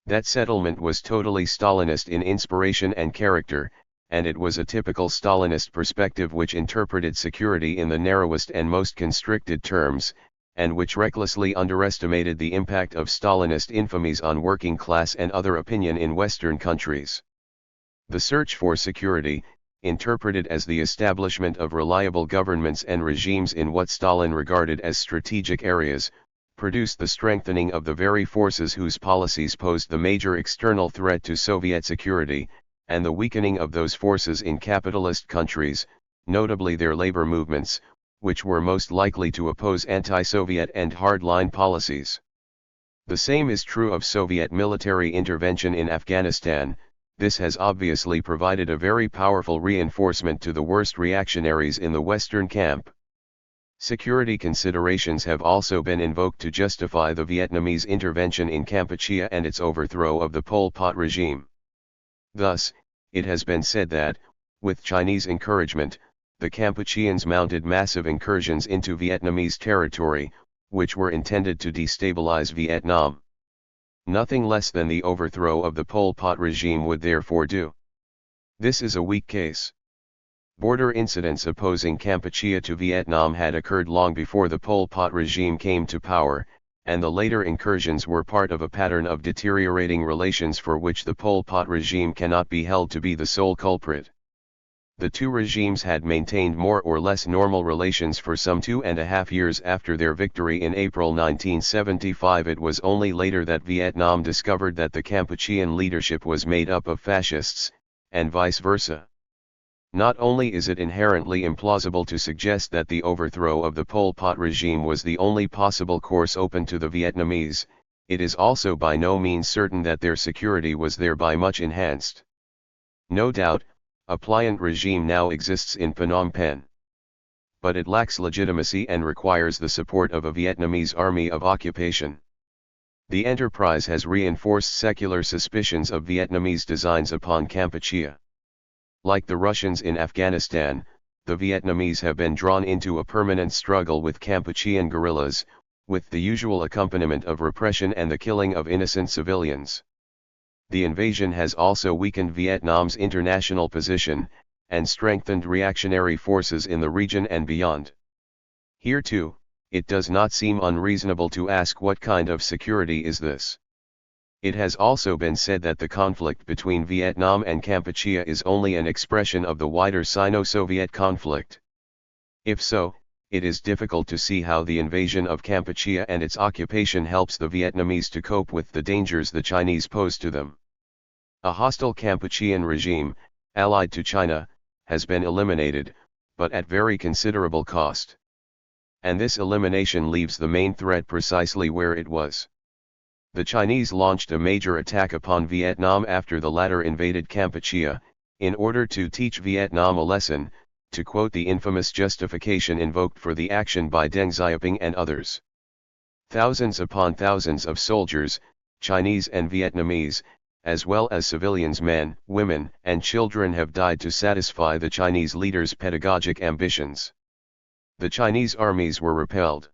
That settlement was totally Stalinist in inspiration and character, and it was a typical Stalinist perspective which interpreted security in the narrowest and most constricted terms, and which recklessly underestimated the impact of Stalinist infamies on working class and other opinion in Western countries. The search for security, interpreted as the establishment of reliable governments and regimes in what Stalin regarded as strategic areas, produced the strengthening of the very forces whose policies posed the major external threat to Soviet security, and the weakening of those forces in capitalist countries, notably their labor movements, which were most likely to oppose anti-Soviet and hardline policies. The same is true of Soviet military intervention in Afghanistan. This has obviously provided a very powerful reinforcement to the worst reactionaries in the Western camp. Security considerations have also been invoked to justify the Vietnamese intervention in Kampuchea and its overthrow of the Pol Pot regime. Thus, it has been said that, with Chinese encouragement, the Kampucheans mounted massive incursions into Vietnamese territory, which were intended to destabilize Vietnam. Nothing less than the overthrow of the Pol Pot regime would therefore do. This is a weak case. Border incidents opposing Kampuchea to Vietnam had occurred long before the Pol Pot regime came to power, and the later incursions were part of a pattern of deteriorating relations for which the Pol Pot regime cannot be held to be the sole culprit. The two regimes had maintained more or less normal relations for some 2.5 years after their victory in April 1975. It was only later that Vietnam discovered that the Kampuchean leadership was made up of fascists, and vice versa. Not only is it inherently implausible to suggest that the overthrow of the Pol Pot regime was the only possible course open to the Vietnamese, it is also by no means certain that their security was thereby much enhanced. No doubt, a pliant regime now exists in Phnom Penh. But it lacks legitimacy and requires the support of a Vietnamese army of occupation. The enterprise has reinforced secular suspicions of Vietnamese designs upon Kampuchea. Like the Russians in Afghanistan, the Vietnamese have been drawn into a permanent struggle with Kampuchean guerrillas, with the usual accompaniment of repression and the killing of innocent civilians. The invasion has also weakened Vietnam's international position, and strengthened reactionary forces in the region and beyond. Here too, it does not seem unreasonable to ask what kind of security is this. It has also been said that the conflict between Vietnam and Kampuchea is only an expression of the wider Sino-Soviet conflict. If so, it is difficult to see how the invasion of Kampuchea and its occupation helps the Vietnamese to cope with the dangers the Chinese pose to them. A hostile Kampuchean regime, allied to China, has been eliminated, but at very considerable cost. And this elimination leaves the main threat precisely where it was. The Chinese launched a major attack upon Vietnam after the latter invaded Kampuchea, in order to teach Vietnam a lesson, to quote the infamous justification invoked for the action by Deng Xiaoping and others. Thousands upon thousands of soldiers, Chinese and Vietnamese, as well as civilians, men, women, and children have died to satisfy the Chinese leaders' pedagogic ambitions. The Chinese armies were repelled.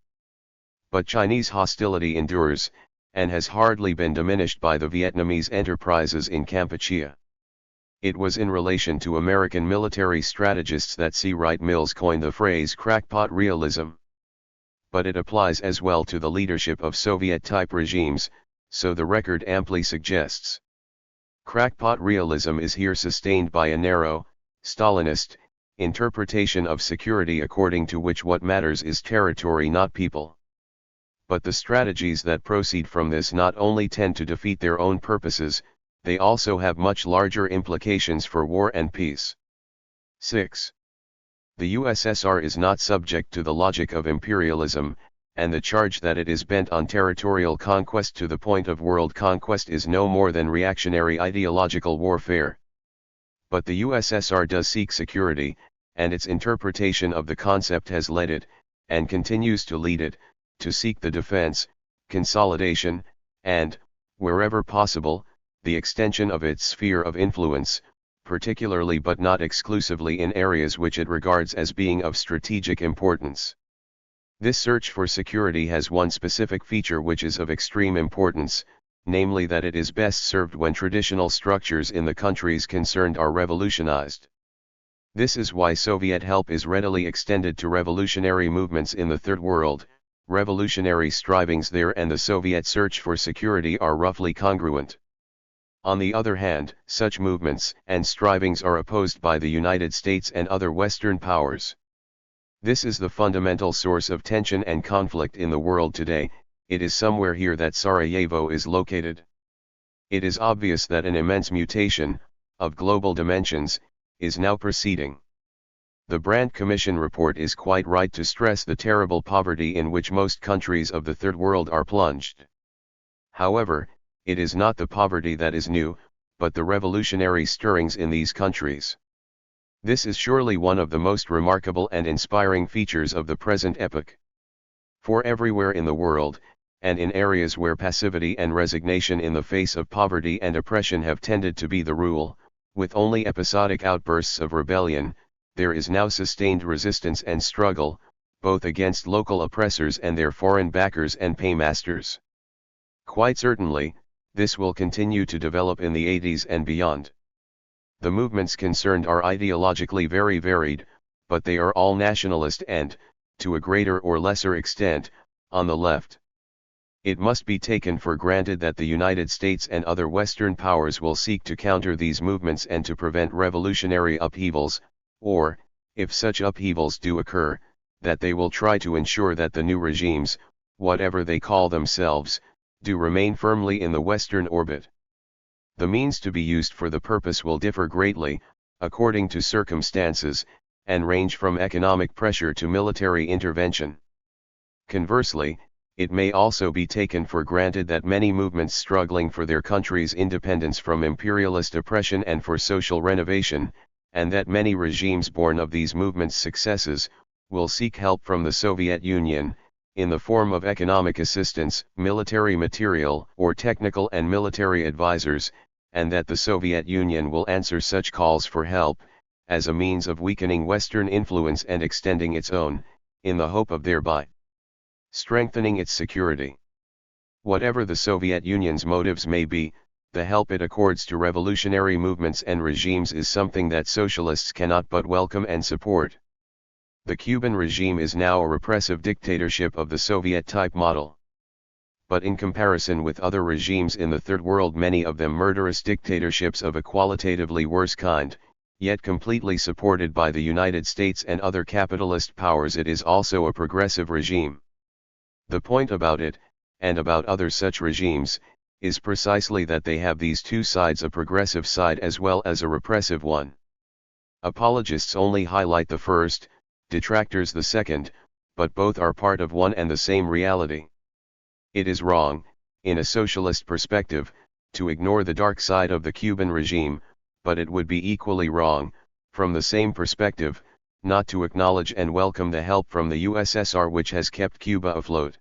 But Chinese hostility endures, and has hardly been diminished by the Vietnamese enterprises in Kampuchea. It was in relation to American military strategists that C. Wright Mills coined the phrase crackpot realism. But it applies as well to the leadership of Soviet-type regimes, so the record amply suggests. Crackpot realism is here sustained by a narrow, Stalinist, interpretation of security according to which what matters is territory not people. But the strategies that proceed from this not only tend to defeat their own purposes, they also have much larger implications for war and peace. 6. The USSR is not subject to the logic of imperialism, and the charge that it is bent on territorial conquest to the point of world conquest is no more than reactionary ideological warfare. But the USSR does seek security, and its interpretation of the concept has led it, and continues to lead it, to seek the defense, consolidation, and, wherever possible, the extension of its sphere of influence, particularly but not exclusively in areas which it regards as being of strategic importance. This search for security has one specific feature which is of extreme importance, namely that it is best served when traditional structures in the countries concerned are revolutionized. This is why Soviet help is readily extended to revolutionary movements in the Third World. Revolutionary strivings there and the Soviet search for security are roughly congruent. On the other hand, such movements and strivings are opposed by the United States and other Western powers. This is the fundamental source of tension and conflict in the world today. It is somewhere here that Sarajevo is located. It is obvious that an immense mutation, of global dimensions, is now proceeding. The Brandt Commission report is quite right to stress the terrible poverty in which most countries of the Third World are plunged. However, it is not the poverty that is new, but the revolutionary stirrings in these countries. This is surely one of the most remarkable and inspiring features of the present epoch. For everywhere in the world, and in areas where passivity and resignation in the face of poverty and oppression have tended to be the rule, with only episodic outbursts of rebellion, there is now sustained resistance and struggle, both against local oppressors and their foreign backers and paymasters. Quite certainly, this will continue to develop in the 80s and beyond. The movements concerned are ideologically very varied, but they are all nationalist and, to a greater or lesser extent, on the left. It must be taken for granted that the United States and other Western powers will seek to counter these movements and to prevent revolutionary upheavals, or, if such upheavals do occur, that they will try to ensure that the new regimes, whatever they call themselves, do remain firmly in the Western orbit. The means to be used for the purpose will differ greatly, according to circumstances, and range from economic pressure to military intervention. Conversely, it may also be taken for granted that many movements struggling for their country's independence from imperialist oppression and for social renovation, and that many regimes born of these movements' successes, will seek help from the Soviet Union, in the form of economic assistance, military material, or technical and military advisors, and that the Soviet Union will answer such calls for help, as a means of weakening Western influence and extending its own, in the hope of thereby strengthening its security. Whatever the Soviet Union's motives may be, the help it accords to revolutionary movements and regimes is something that socialists cannot but welcome and support. The Cuban regime is now a repressive dictatorship of the Soviet-type model. But in comparison with other regimes in the Third World, many of them murderous dictatorships of a qualitatively worse kind, yet completely supported by the United States and other capitalist powers, it is also a progressive regime. The point about it, and about other such regimes, is precisely that they have these two sides, a progressive side as well as a repressive one. Apologists only highlight the first, detractors the second, but both are part of one and the same reality. It is wrong, in a socialist perspective, to ignore the dark side of the Cuban regime, but it would be equally wrong, from the same perspective, not to acknowledge and welcome the help from the USSR which has kept Cuba afloat.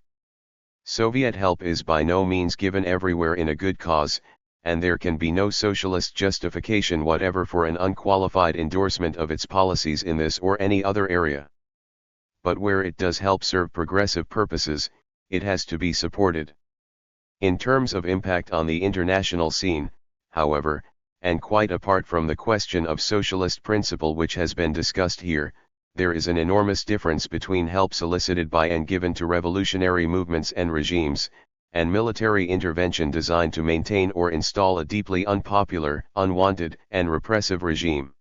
Soviet help is by no means given everywhere in a good cause, and there can be no socialist justification whatever for an unqualified endorsement of its policies in this or any other area. But where it does help serve progressive purposes, it has to be supported. In terms of impact on the international scene, however, and quite apart from the question of socialist principle which has been discussed here, there is an enormous difference between help solicited by and given to revolutionary movements and regimes, and military intervention designed to maintain or install a deeply unpopular, unwanted, and repressive regime.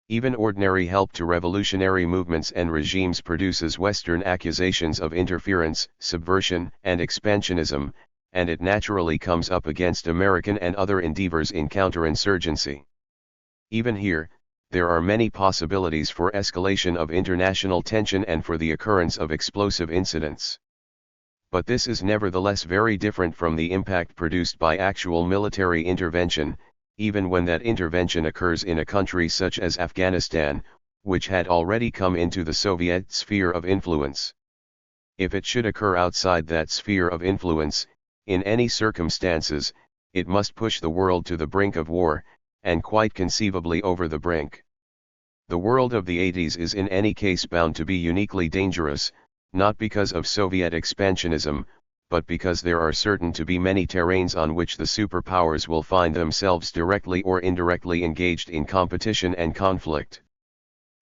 Even ordinary help to revolutionary movements and regimes produces Western accusations of interference, subversion, and expansionism, and it naturally comes up against American and other endeavors in counterinsurgency. Even here, there are many possibilities for escalation of international tension and for the occurrence of explosive incidents. But this is nevertheless very different from the impact produced by actual military intervention, even when that intervention occurs in a country such as Afghanistan, which had already come into the Soviet sphere of influence. If it should occur outside that sphere of influence, in any circumstances, it must push the world to the brink of war, and quite conceivably over the brink. The world of the 80s is in any case bound to be uniquely dangerous, not because of Soviet expansionism, but because there are certain to be many terrains on which the superpowers will find themselves directly or indirectly engaged in competition and conflict.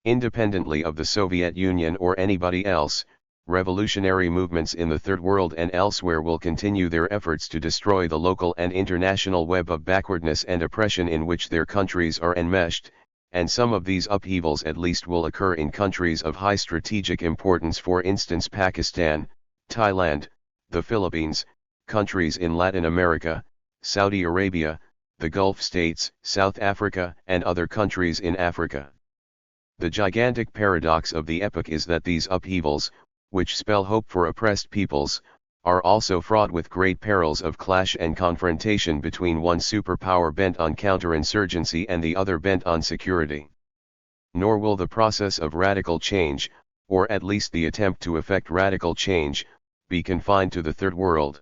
Independently of the Soviet Union or anybody else, revolutionary movements in the Third World and elsewhere will continue their efforts to destroy the local and international web of backwardness and oppression in which their countries are enmeshed, and some of these upheavals at least will occur in countries of high strategic importance, for instance Pakistan, Thailand, the Philippines, countries in Latin America, Saudi Arabia, the Gulf states, South Africa, and other countries in Africa. The gigantic paradox of the epoch is that these upheavals, which spell hope for oppressed peoples, are also fraught with great perils of clash and confrontation between one superpower bent on counterinsurgency and the other bent on security. Nor will the process of radical change, or at least the attempt to effect radical change, be confined to the Third World.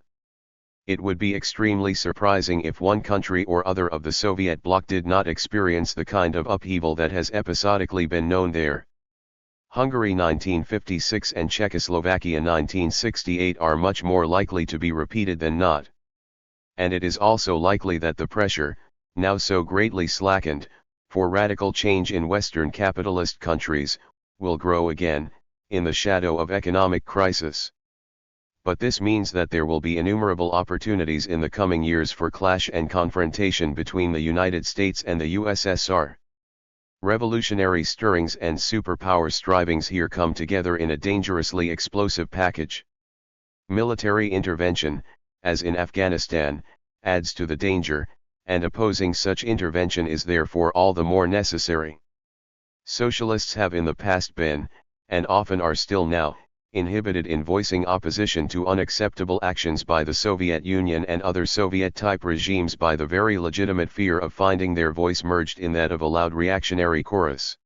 It would be extremely surprising if one country or other of the Soviet bloc did not experience the kind of upheaval that has episodically been known there. Hungary 1956 and Czechoslovakia 1968 are much more likely to be repeated than not. And it is also likely that the pressure, now so greatly slackened, for radical change in Western capitalist countries, will grow again, in the shadow of economic crisis. But this means that there will be innumerable opportunities in the coming years for clash and confrontation between the United States and the USSR. Revolutionary stirrings and superpower strivings here come together in a dangerously explosive package. Military intervention, as in Afghanistan, adds to the danger, and opposing such intervention is therefore all the more necessary. Socialists have in the past been, and often are still now, inhibited in voicing opposition to unacceptable actions by the Soviet Union and other Soviet-type regimes by the very legitimate fear of finding their voice merged in that of a loud reactionary chorus.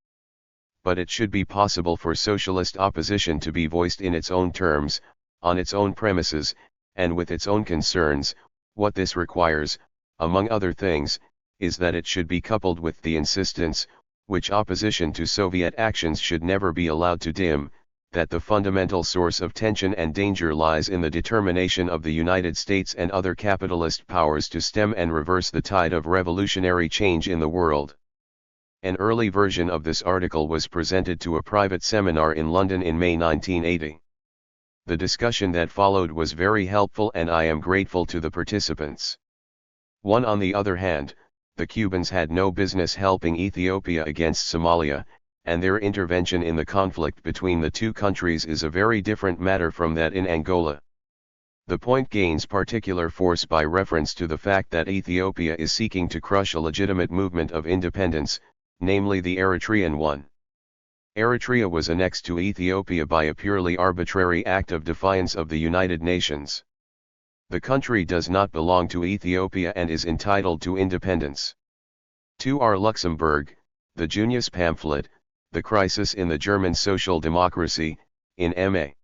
But it should be possible for socialist opposition to be voiced in its own terms, on its own premises, and with its own concerns. What this requires, among other things, is that it should be coupled with the insistence, which opposition to Soviet actions should never be allowed to dim, that the fundamental source of tension and danger lies in the determination of the United States and other capitalist powers to stem and reverse the tide of revolutionary change in the world. An early version of this article was presented to a private seminar in London in May 1980. The discussion that followed was very helpful and I am grateful to the participants. On the other hand, the Cubans had no business helping Ethiopia against Somalia, and their intervention in the conflict between the two countries is a very different matter from that in Angola. The point gains particular force by reference to the fact that Ethiopia is seeking to crush a legitimate movement of independence, namely the Eritrean one. Eritrea was annexed to Ethiopia by a purely arbitrary act of defiance of the United Nations. The country does not belong to Ethiopia and is entitled to independence. 2R Luxembourg, the Junius pamphlet, The Crisis in the German Social Democracy, in M.A.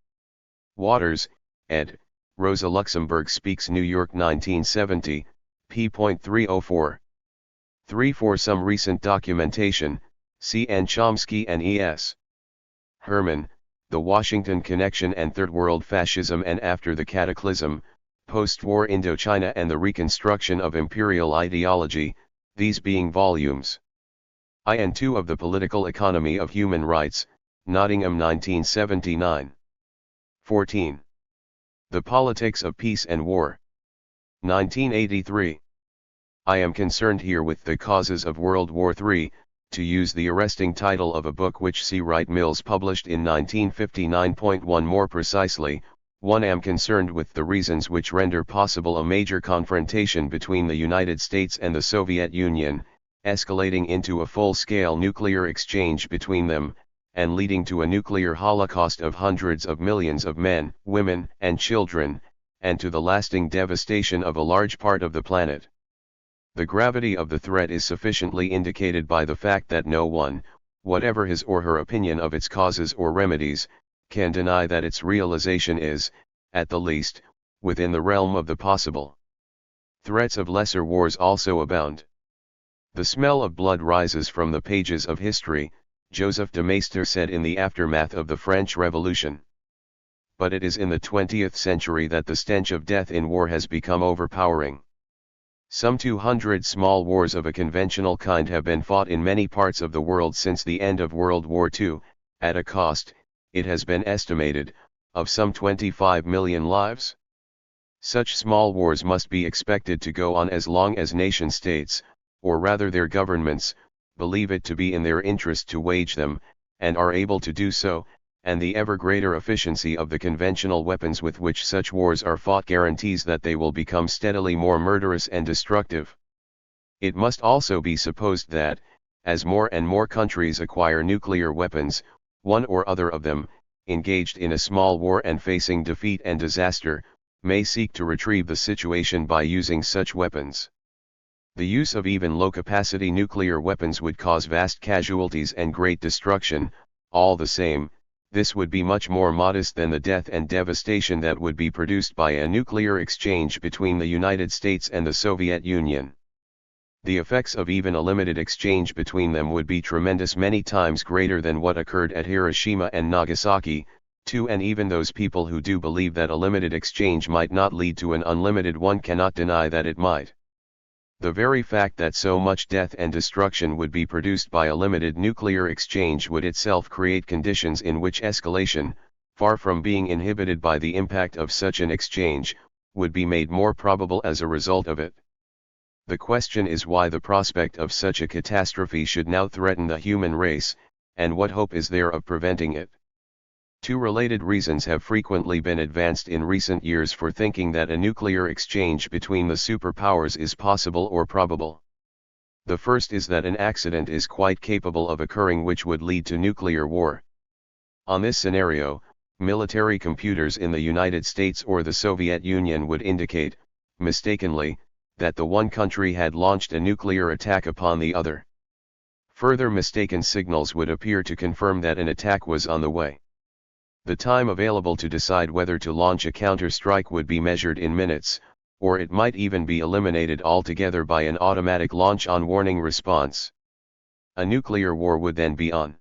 Waters, ed., Rosa Luxemburg Speaks New York 1970, p.304. 3. For some recent documentation, C. N. Chomsky and E.S. Herman, The Washington Connection and Third World Fascism and After the Cataclysm, Post-War Indochina and the Reconstruction of Imperial Ideology, these being volumes I and II of the Political Economy of Human Rights, Nottingham 1979. 14. The Politics of Peace and War. 1983. I am concerned here with the causes of World War III, to use the arresting title of a book which C. Wright Mills published in 1959.1 more precisely. 1. Am concerned with the reasons which render possible a major confrontation between the United States and the Soviet Union, escalating into a full-scale nuclear exchange between them, and leading to a nuclear holocaust of hundreds of millions of men, women, and children, and to the lasting devastation of a large part of the planet. The gravity of the threat is sufficiently indicated by the fact that no one, whatever his or her opinion of its causes or remedies, can deny that its realization is, at the least, within the realm of the possible. Threats of lesser wars also abound. The smell of blood rises from the pages of history, Joseph de Maistre said in the aftermath of the French Revolution. But it is in the 20th century that the stench of death in war has become overpowering. Some 200 small wars of a conventional kind have been fought in many parts of the world since the end of World War II, at a cost, it has been estimated, of some 25 million lives. Such small wars must be expected to go on as long as nation-states, or rather their governments, believe it to be in their interest to wage them, and are able to do so, and the ever greater efficiency of the conventional weapons with which such wars are fought guarantees that they will become steadily more murderous and destructive. It must also be supposed that, as more and more countries acquire nuclear weapons, one or other of them, engaged in a small war and facing defeat and disaster, may seek to retrieve the situation by using such weapons. The use of even low-capacity nuclear weapons would cause vast casualties and great destruction. All the same, this would be much more modest than the death and devastation that would be produced by a nuclear exchange between the United States and the Soviet Union. The effects of even a limited exchange between them would be tremendous, many times greater than what occurred at Hiroshima and Nagasaki, too, and even those people who do believe that a limited exchange might not lead to an unlimited one cannot deny that it might. The very fact that so much death and destruction would be produced by a limited nuclear exchange would itself create conditions in which escalation, far from being inhibited by the impact of such an exchange, would be made more probable as a result of it. The question is why the prospect of such a catastrophe should now threaten the human race, and what hope is there of preventing it? Two related reasons have frequently been advanced in recent years for thinking that a nuclear exchange between the superpowers is possible or probable. The first is that an accident is quite capable of occurring which would lead to nuclear war. On this scenario, military computers in the United States or the Soviet Union would indicate, mistakenly, that the one country had launched a nuclear attack upon the other. Further mistaken signals would appear to confirm that an attack was on the way. The time available to decide whether to launch a counter-strike would be measured in minutes, or it might even be eliminated altogether by an automatic launch-on warning response. A nuclear war would then be on.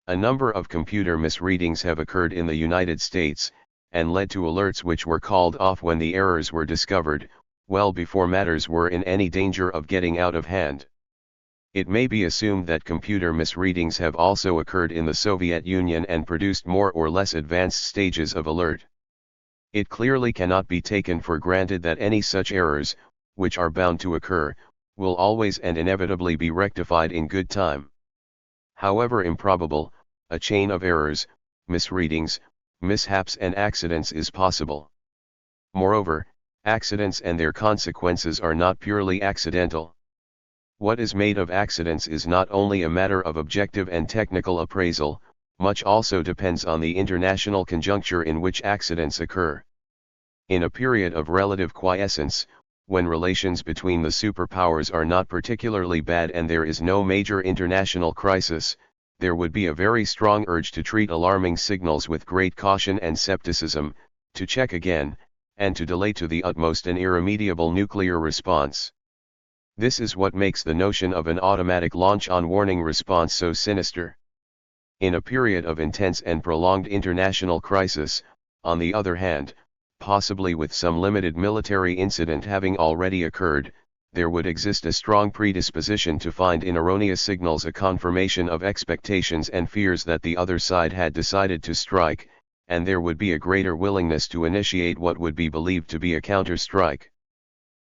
A number of computer misreadings have occurred in the United States, and led to alerts which were called off when the errors were discovered, well before matters were in any danger of getting out of hand. It may be assumed that computer misreadings have also occurred in the Soviet Union and produced more or less advanced stages of alert. It clearly cannot be taken for granted that any such errors, which are bound to occur, will always and inevitably be rectified in good time. However improbable, a chain of errors, misreadings, mishaps and accidents is possible. Moreover, accidents and their consequences are not purely accidental. What is made of accidents is not only a matter of objective and technical appraisal, much also depends on the international conjuncture in which accidents occur. In a period of relative quiescence, when relations between the superpowers are not particularly bad and there is no major international crisis, there would be a very strong urge to treat alarming signals with great caution and skepticism, to check again, and to delay to the utmost an irremediable nuclear response. This is what makes the notion of an automatic launch-on warning response so sinister. In a period of intense and prolonged international crisis, on the other hand, possibly with some limited military incident having already occurred, there would exist a strong predisposition to find in erroneous signals a confirmation of expectations and fears that the other side had decided to strike, and there would be a greater willingness to initiate what would be believed to be a counter-strike.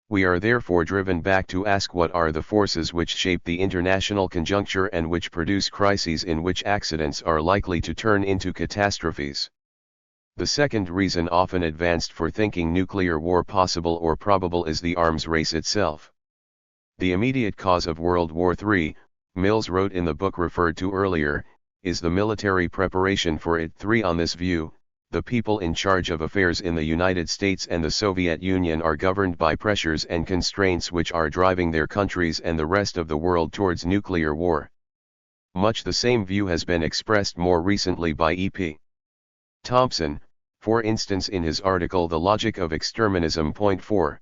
We are therefore driven back to ask what are the forces which shape the international conjuncture and which produce crises in which accidents are likely to turn into catastrophes. The second reason often advanced for thinking nuclear war possible or probable is the arms race itself. The immediate cause of World War III, Mills wrote in the book referred to earlier, is the military preparation for it. 3. On this view, the people in charge of affairs in the United States and the Soviet Union are governed by pressures and constraints which are driving their countries and the rest of the world towards nuclear war. Much the same view has been expressed more recently by E.P. Thompson, for instance in his article The Logic of Exterminism. Point 4.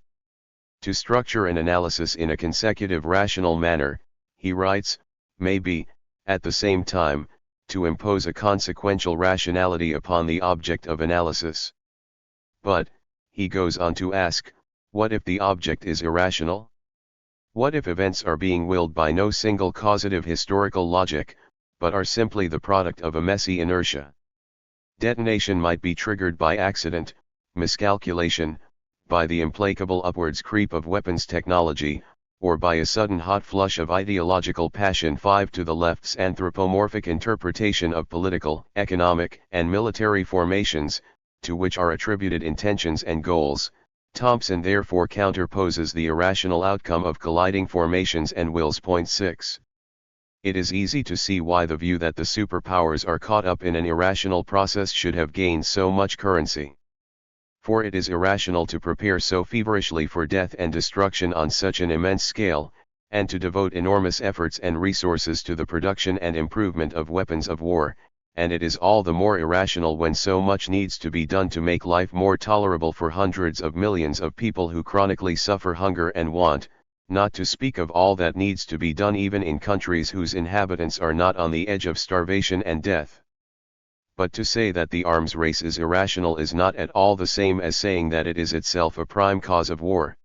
To structure an analysis in a consecutive rational manner, he writes, may be, at the same time, to impose a consequential rationality upon the object of analysis. But, he goes on to ask, what if the object is irrational? What if events are being willed by no single causative historical logic, but are simply the product of a messy inertia? Detonation might be triggered by accident, miscalculation, by the implacable upwards creep of weapons technology, or by a sudden hot flush of ideological passion. 5. To the left's anthropomorphic interpretation of political, economic, and military formations, to which are attributed intentions and goals, Thompson therefore counterposes the irrational outcome of colliding formations and wills. Point 6. It is easy to see why the view that the superpowers are caught up in an irrational process should have gained so much currency. For it is irrational to prepare so feverishly for death and destruction on such an immense scale, and to devote enormous efforts and resources to the production and improvement of weapons of war, and it is all the more irrational when so much needs to be done to make life more tolerable for hundreds of millions of people who chronically suffer hunger and want, not to speak of all that needs to be done even in countries whose inhabitants are not on the edge of starvation and death. But to say that the arms race is irrational is not at all the same as saying that it is itself a prime cause of war.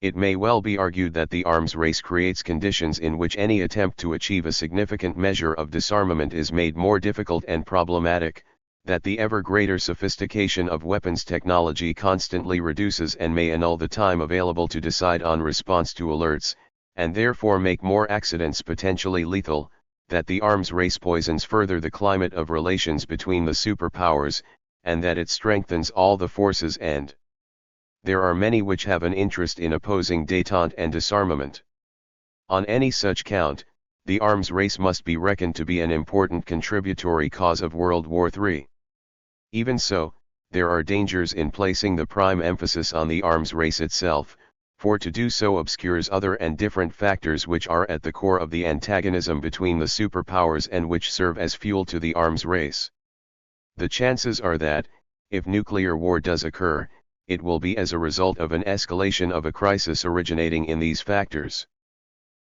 It may well be argued that the arms race creates conditions in which any attempt to achieve a significant measure of disarmament is made more difficult and problematic, that the ever greater sophistication of weapons technology constantly reduces and may annul the time available to decide on response to alerts, and therefore make more accidents potentially lethal, that the arms race poisons further the climate of relations between the superpowers, and that it strengthens all the forces and there are many which have an interest in opposing détente and disarmament. On any such count, the arms race must be reckoned to be an important contributory cause of World War III. Even so, there are dangers in placing the prime emphasis on the arms race itself, for to do so obscures other and different factors which are at the core of the antagonism between the superpowers and which serve as fuel to the arms race. The chances are that, if nuclear war does occur, it will be as a result of an escalation of a crisis originating in these factors.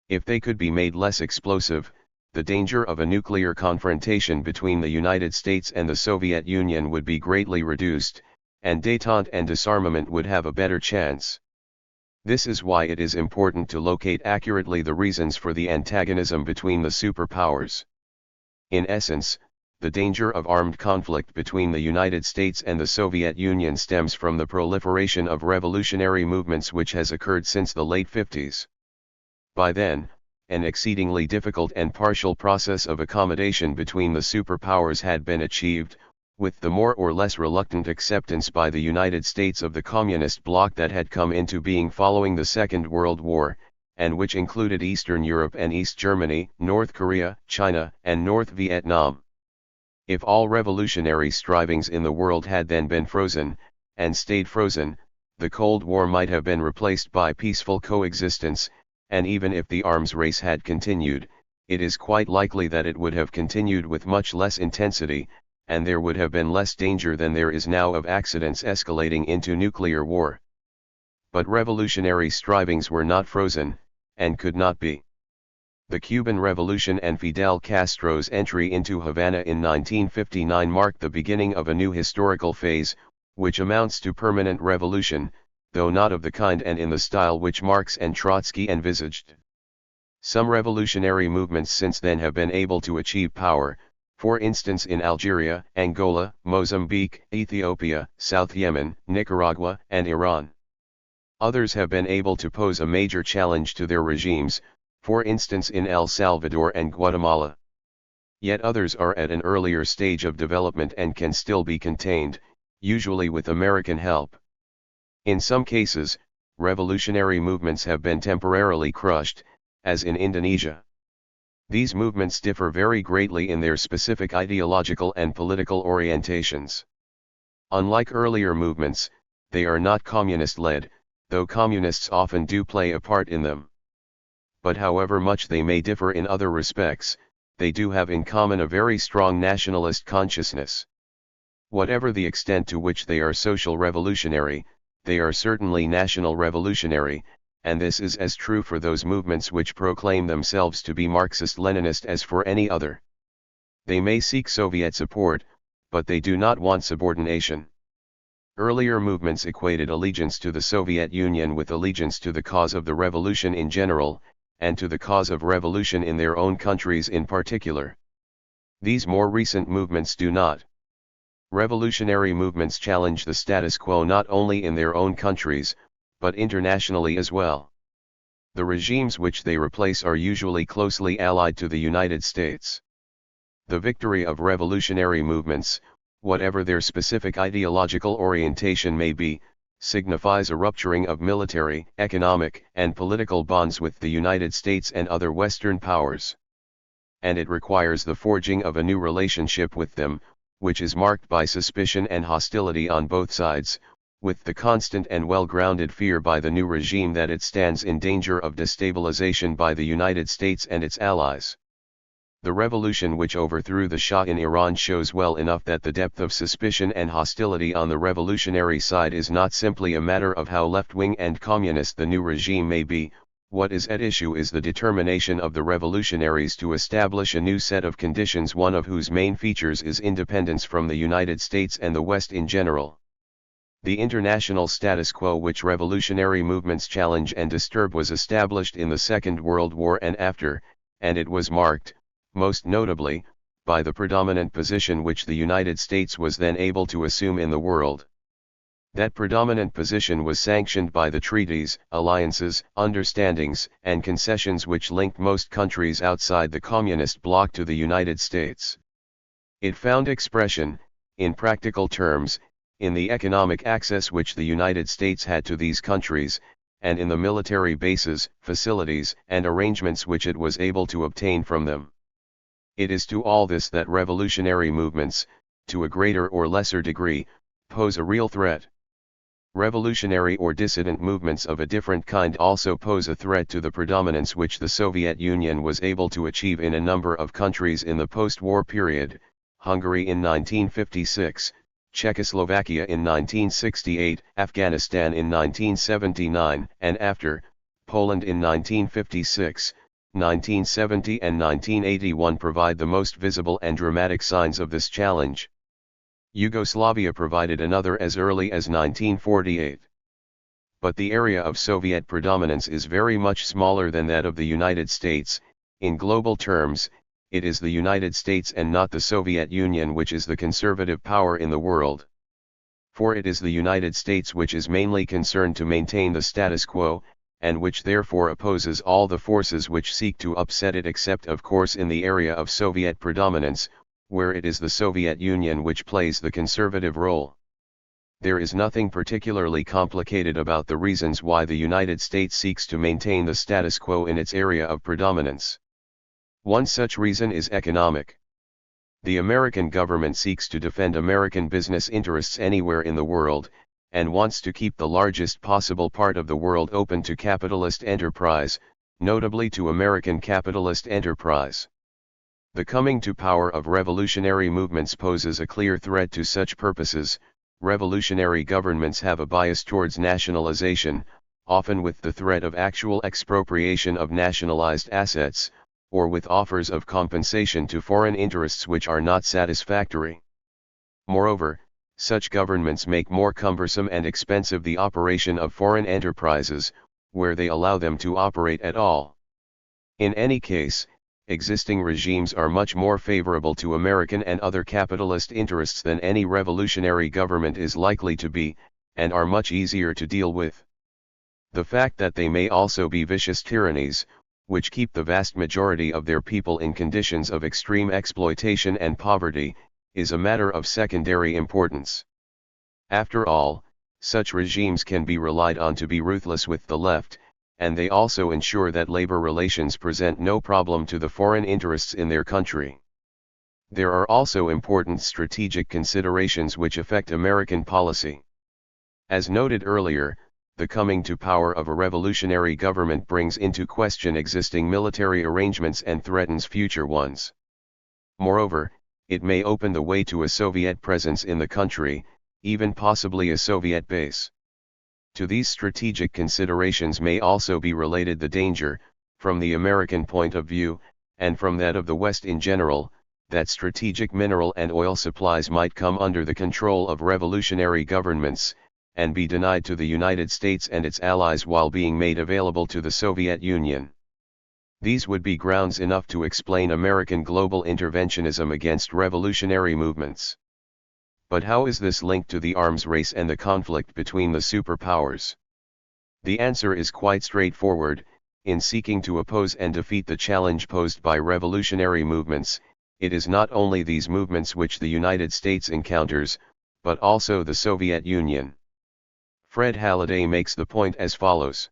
If they could be made less explosive, the danger of a nuclear confrontation between the United States and the Soviet Union would be greatly reduced, and détente and disarmament would have a better chance. This is why it is important to locate accurately the reasons for the antagonism between the superpowers. In essence, the danger of armed conflict between the United States and the Soviet Union stems from the proliferation of revolutionary movements which has occurred since the late 50s. By then, an exceedingly difficult and partial process of accommodation between the superpowers had been achieved, with the more or less reluctant acceptance by the United States of the communist bloc that had come into being following the Second World War, and which included Eastern Europe and East Germany, North Korea, China, and North Vietnam. If all revolutionary strivings in the world had then been frozen, and stayed frozen, the Cold War might have been replaced by peaceful coexistence, and even if the arms race had continued, it is quite likely that it would have continued with much less intensity, and there would have been less danger than there is now of accidents escalating into nuclear war. But revolutionary strivings were not frozen, and could not be. The Cuban Revolution and Fidel Castro's entry into Havana in 1959 marked the beginning of a new historical phase, which amounts to permanent revolution, though not of the kind and in the style which Marx and Trotsky envisaged. Some revolutionary movements since then have been able to achieve power, for instance in Algeria, Angola, Mozambique, Ethiopia, South Yemen, Nicaragua, and Iran. Others have been able to pose a major challenge to their regimes, for instance in El Salvador and Guatemala. Yet others are at an earlier stage of development and can still be contained, usually with American help. In some cases, revolutionary movements have been temporarily crushed, as in Indonesia. These movements differ very greatly in their specific ideological and political orientations. Unlike earlier movements, they are not communist-led, though communists often do play a part in them. But however much they may differ in other respects, they do have in common a very strong nationalist consciousness. Whatever the extent to which they are social revolutionary, they are certainly national revolutionary, and this is as true for those movements which proclaim themselves to be Marxist-Leninist as for any other. They may seek Soviet support, but they do not want subordination. Earlier movements equated allegiance to the Soviet Union with allegiance to the cause of the revolution in general, and to the cause of revolution in their own countries in particular. These more recent movements do not. Revolutionary movements challenge the status quo not only in their own countries, but internationally as well. The regimes which they replace are usually closely allied to the United States. The victory of revolutionary movements, whatever their specific ideological orientation may be, signifies a rupturing of military, economic, and political bonds with the United States and other Western powers. And it requires the forging of a new relationship with them, which is marked by suspicion and hostility on both sides, with the constant and well-grounded fear by the new regime that it stands in danger of destabilization by the United States and its allies. The revolution which overthrew the Shah in Iran shows well enough that the depth of suspicion and hostility on the revolutionary side is not simply a matter of how left-wing and communist the new regime may be. What is at issue is the determination of the revolutionaries to establish a new set of conditions, one of whose main features is independence from the United States and the West in general. The international status quo which revolutionary movements challenge and disturb was established in the Second World War and after, and it was marked, most notably, by the predominant position which the United States was then able to assume in the world. That predominant position was sanctioned by the treaties, alliances, understandings, and concessions which linked most countries outside the communist bloc to the United States. It found expression, in practical terms, in the economic access which the United States had to these countries, and in the military bases, facilities, and arrangements which it was able to obtain from them. It is to all this that revolutionary movements, to a greater or lesser degree, pose a real threat. Revolutionary or dissident movements of a different kind also pose a threat to the predominance which the Soviet Union was able to achieve in a number of countries in the post-war period: Hungary in 1956, Czechoslovakia in 1968, Afghanistan in 1979, and after, Poland in 1956, 1970 and 1981 provide the most visible and dramatic signs of this challenge. Yugoslavia provided another as early as 1948. But the area of Soviet predominance is very much smaller than that of the United States. In global terms, it is the United States and not the Soviet Union which is the conservative power in the world. For it is the United States which is mainly concerned to maintain the status quo, and which therefore opposes all the forces which seek to upset it, except of course in the area of Soviet predominance, where it is the Soviet Union which plays the conservative role. There is nothing particularly complicated about the reasons why the United States seeks to maintain the status quo in its area of predominance. One such reason is economic. The American government seeks to defend American business interests anywhere in the world, and wants to keep the largest possible part of the world open to capitalist enterprise, notably to American capitalist enterprise. The coming to power of revolutionary movements poses a clear threat to such purposes. Revolutionary governments have a bias towards nationalization, often with the threat of actual expropriation of nationalized assets, or with offers of compensation to foreign interests which are not satisfactory. Moreover, Such governments make more cumbersome and expensive the operation of foreign enterprises, where they allow them to operate at all. In any case, existing regimes are much more favorable to American and other capitalist interests than any revolutionary government is likely to be, and are much easier to deal with. The fact that they may also be vicious tyrannies, which keep the vast majority of their people in conditions of extreme exploitation and poverty, is a matter of secondary importance. After all, such regimes can be relied on to be ruthless with the left, and they also ensure that labor relations present no problem to the foreign interests in their country. There are also important strategic considerations which affect American policy. As noted earlier, the coming to power of a revolutionary government brings into question existing military arrangements and threatens future ones. Moreover, it may open the way to a Soviet presence in the country, even possibly a Soviet base. To these strategic considerations may also be related the danger, from the American point of view, and from that of the West in general, that strategic mineral and oil supplies might come under the control of revolutionary governments, and be denied to the United States and its allies while being made available to the Soviet Union. These would be grounds enough to explain American global interventionism against revolutionary movements. But how is this linked to the arms race and the conflict between the superpowers? The answer is quite straightforward. In seeking to oppose and defeat the challenge posed by revolutionary movements, it is not only these movements which the United States encounters, but also the Soviet Union. Fred Halliday makes the point as follows.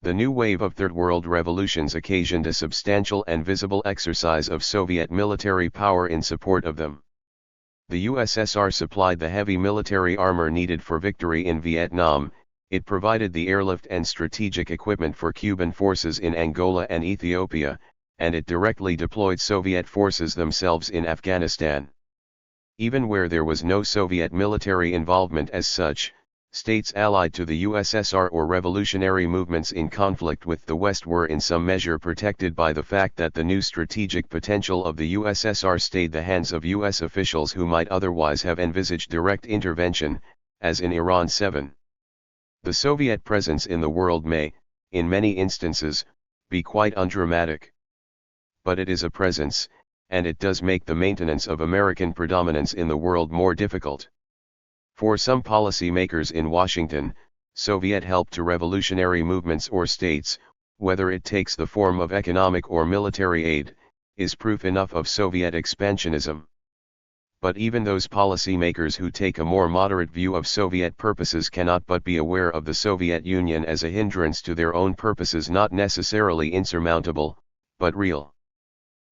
The new wave of Third World revolutions occasioned a substantial and visible exercise of Soviet military power in support of them. The USSR supplied the heavy military armor needed for victory in Vietnam, it provided the airlift and strategic equipment for Cuban forces in Angola and Ethiopia, and it directly deployed Soviet forces themselves in Afghanistan. Even where there was no Soviet military involvement as such, states allied to the USSR or revolutionary movements in conflict with the West were in some measure protected by the fact that the new strategic potential of the USSR stayed the hands of US officials who might otherwise have envisaged direct intervention, as in Iran 7. The Soviet presence in the world may, in many instances, be quite undramatic. But it is a presence, and it does make the maintenance of American predominance in the world more difficult. For some policy makers in Washington, Soviet help to revolutionary movements or states, whether it takes the form of economic or military aid, is proof enough of Soviet expansionism. But even those policy makers who take a more moderate view of Soviet purposes cannot but be aware of the Soviet Union as a hindrance to their own purposes, not necessarily insurmountable, but real.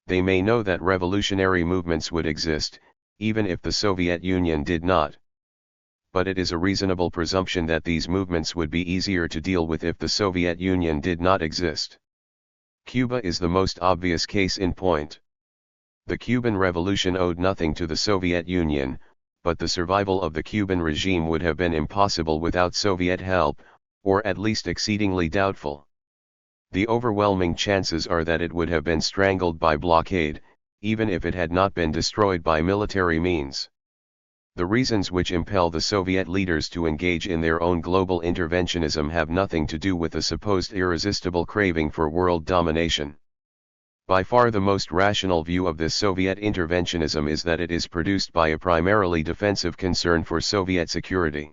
They may know that revolutionary movements would exist, even if the Soviet Union did not. But it is a reasonable presumption that these movements would be easier to deal with if the Soviet Union did not exist. Cuba is the most obvious case in point. The Cuban Revolution owed nothing to the Soviet Union, but the survival of the Cuban regime would have been impossible without Soviet help, or at least exceedingly doubtful. The overwhelming chances are that it would have been strangled by blockade, even if it had not been destroyed by military means. The reasons which impel the Soviet leaders to engage in their own global interventionism have nothing to do with the supposed irresistible craving for world domination. By far the most rational view of this Soviet interventionism is that it is produced by a primarily defensive concern for Soviet security.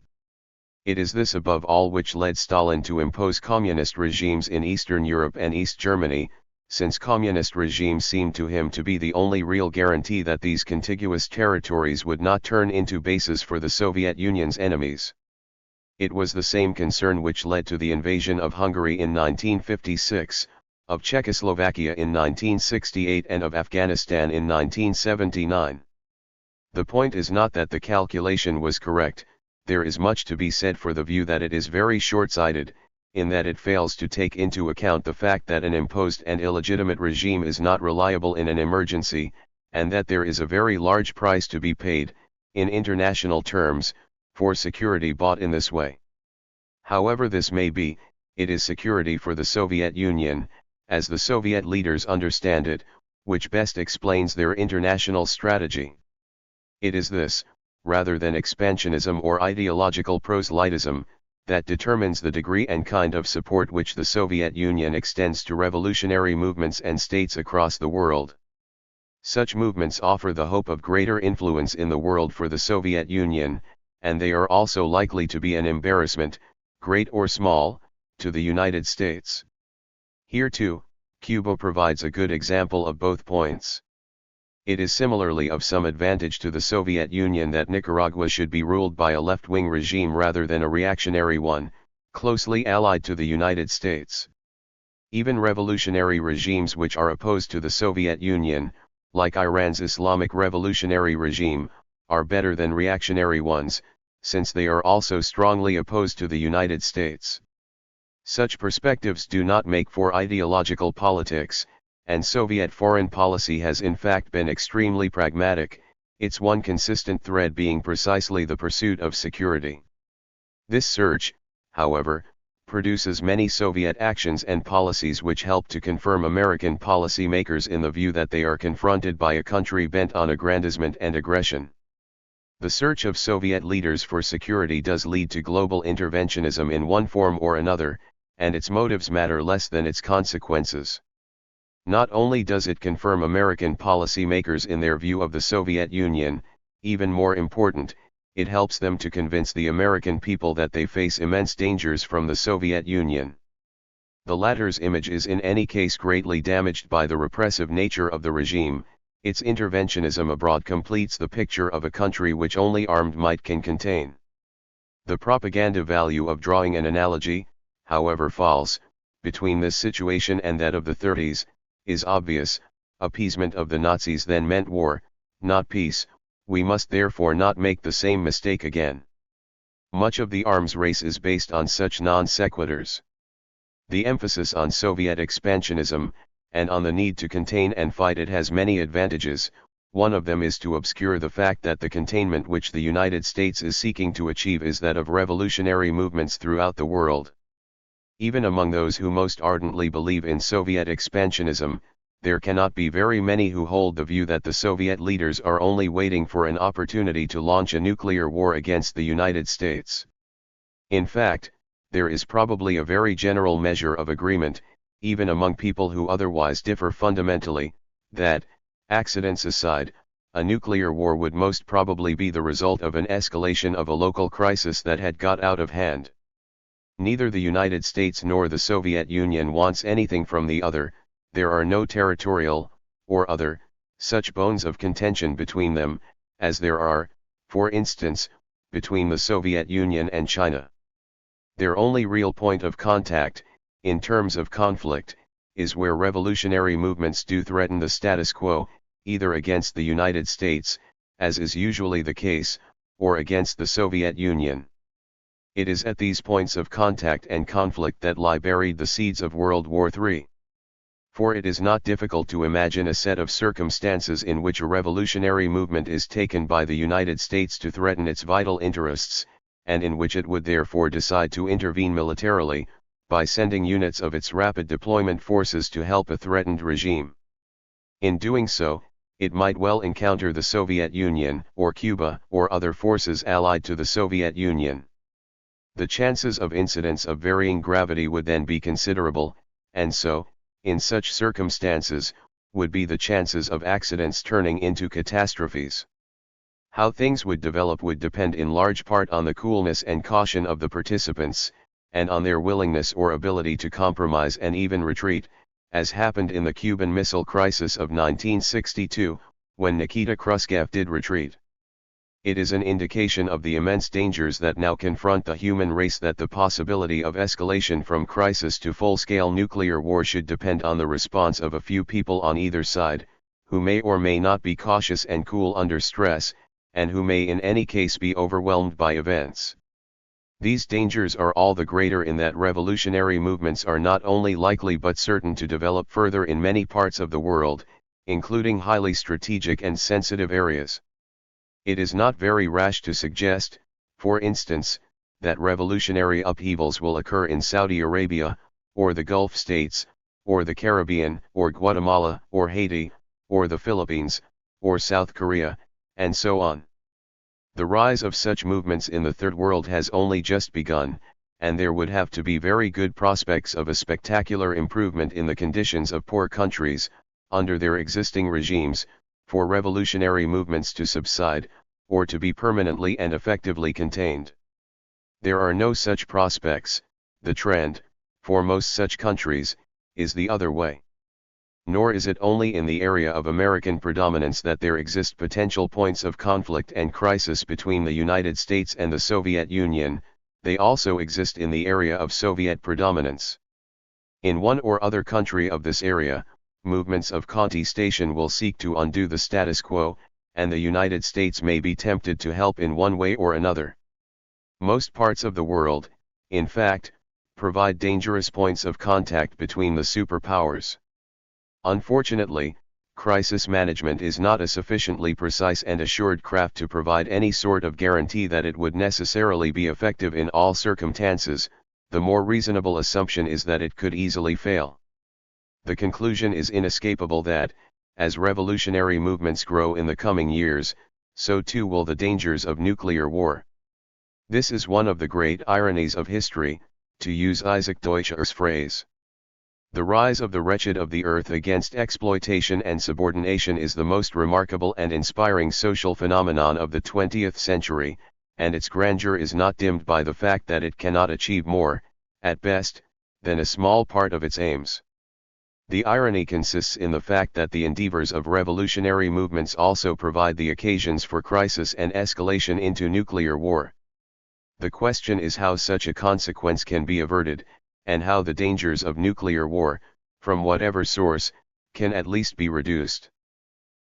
It is this above all which led Stalin to impose communist regimes in Eastern Europe and East Germany, since communist regimes seemed to him to be the only real guarantee that these contiguous territories would not turn into bases for the Soviet Union's enemies. It was the same concern which led to the invasion of Hungary in 1956, of Czechoslovakia in 1968 and of Afghanistan in 1979. The point is not that the calculation was correct. There is much to be said for the view that it is very short-sighted, in that it fails to take into account the fact that an imposed and illegitimate regime is not reliable in an emergency, and that there is a very large price to be paid, in international terms, for security bought in this way. However this may be, it is security for the Soviet Union, as the Soviet leaders understand it, which best explains their international strategy. It is this, rather than expansionism or ideological proselytism, that determines the degree and kind of support which the Soviet Union extends to revolutionary movements and states across the world. Such movements offer the hope of greater influence in the world for the Soviet Union, and they are also likely to be an embarrassment, great or small, to the United States. Here too, Cuba provides a good example of both points. It is similarly of some advantage to the Soviet Union that Nicaragua should be ruled by a left-wing regime rather than a reactionary one, closely allied to the United States. Even revolutionary regimes which are opposed to the Soviet Union, like Iran's Islamic revolutionary regime, are better than reactionary ones, since they are also strongly opposed to the United States. Such perspectives do not make for ideological politics, and Soviet foreign policy has in fact been extremely pragmatic, its one consistent thread being precisely the pursuit of security. This search, however, produces many Soviet actions and policies which help to confirm American policymakers in the view that they are confronted by a country bent on aggrandizement and aggression. The search of Soviet leaders for security does lead to global interventionism in one form or another, and its motives matter less than its consequences. Not only does it confirm American policymakers in their view of the Soviet Union, even more important, it helps them to convince the American people that they face immense dangers from the Soviet Union. The latter's image is in any case greatly damaged by the repressive nature of the regime. Its interventionism abroad completes the picture of a country which only armed might can contain. The propaganda value of drawing an analogy, however false, between this situation and that of the 30s, is obvious. Appeasement of the Nazis then meant war, not peace. We must therefore not make the same mistake again. Much of the arms race is based on such non sequiturs. The emphasis on Soviet expansionism, and on the need to contain and fight it has many advantages. One of them is to obscure the fact that the containment which the United States is seeking to achieve is that of revolutionary movements throughout the world. Even among those who most ardently believe in Soviet expansionism, there cannot be very many who hold the view that the Soviet leaders are only waiting for an opportunity to launch a nuclear war against the United States. In fact, there is probably a very general measure of agreement, even among people who otherwise differ fundamentally, that, accidents aside, a nuclear war would most probably be the result of an escalation of a local crisis that had got out of hand. Neither the United States nor the Soviet Union wants anything from the other. There are no territorial, or other, such bones of contention between them, as there are, for instance, between the Soviet Union and China. Their only real point of contact, in terms of conflict, is where revolutionary movements do threaten the status quo, either against the United States, as is usually the case, or against the Soviet Union. It is at these points of contact and conflict that lie buried the seeds of World War III. For it is not difficult to imagine a set of circumstances in which a revolutionary movement is taken by the United States to threaten its vital interests, and in which it would therefore decide to intervene militarily, by sending units of its rapid deployment forces to help a threatened regime. In doing so, it might well encounter the Soviet Union, or Cuba, or other forces allied to the Soviet Union. The chances of incidents of varying gravity would then be considerable, and so, in such circumstances, would be the chances of accidents turning into catastrophes. How things would develop would depend in large part on the coolness and caution of the participants, and on their willingness or ability to compromise and even retreat, as happened in the Cuban Missile Crisis of 1962, when Nikita Khrushchev did retreat. It is an indication of the immense dangers that now confront the human race that the possibility of escalation from crisis to full-scale nuclear war should depend on the response of a few people on either side, who may or may not be cautious and cool under stress, and who may in any case be overwhelmed by events. These dangers are all the greater in that revolutionary movements are not only likely but certain to develop further in many parts of the world, including highly strategic and sensitive areas. It is not very rash to suggest, for instance, that revolutionary upheavals will occur in Saudi Arabia, or the Gulf states, or the Caribbean, or Guatemala, or Haiti, or the Philippines, or South Korea, and so on. The rise of such movements in the Third World has only just begun, and there would have to be very good prospects of a spectacular improvement in the conditions of poor countries, under their existing regimes, for revolutionary movements to subside, or to be permanently and effectively contained. There are no such prospects. The trend, for most such countries, is the other way. Nor is it only in the area of American predominance that there exist potential points of conflict and crisis between the United States and the Soviet Union, they also exist in the area of Soviet predominance. In one or other country of this area, movements of contestation will seek to undo the status quo, and the United States may be tempted to help in one way or another. Most parts of the world, in fact, provide dangerous points of contact between the superpowers. Unfortunately, crisis management is not a sufficiently precise and assured craft to provide any sort of guarantee that it would necessarily be effective in all circumstances. The more reasonable assumption is that it could easily fail. The conclusion is inescapable that, as revolutionary movements grow in the coming years, so too will the dangers of nuclear war. This is one of the great ironies of history, to use Isaac Deutscher's phrase. The rise of the wretched of the earth against exploitation and subordination is the most remarkable and inspiring social phenomenon of the 20th century, and its grandeur is not dimmed by the fact that it cannot achieve more, at best, than a small part of its aims. The irony consists in the fact that the endeavors of revolutionary movements also provide the occasions for crisis and escalation into nuclear war. The question is how such a consequence can be averted, and how the dangers of nuclear war, from whatever source, can at least be reduced.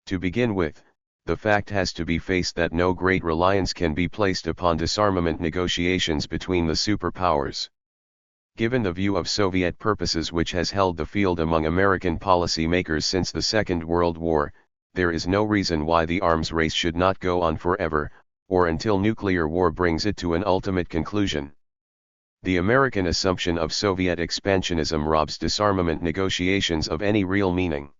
To begin with, the fact has to be faced that no great reliance can be placed upon disarmament negotiations between the superpowers. Given the view of Soviet purposes which has held the field among American policy makers since the Second World War, there is no reason why the arms race should not go on forever, or until nuclear war brings it to an ultimate conclusion. The American assumption of Soviet expansionism robs disarmament negotiations of any real meaning.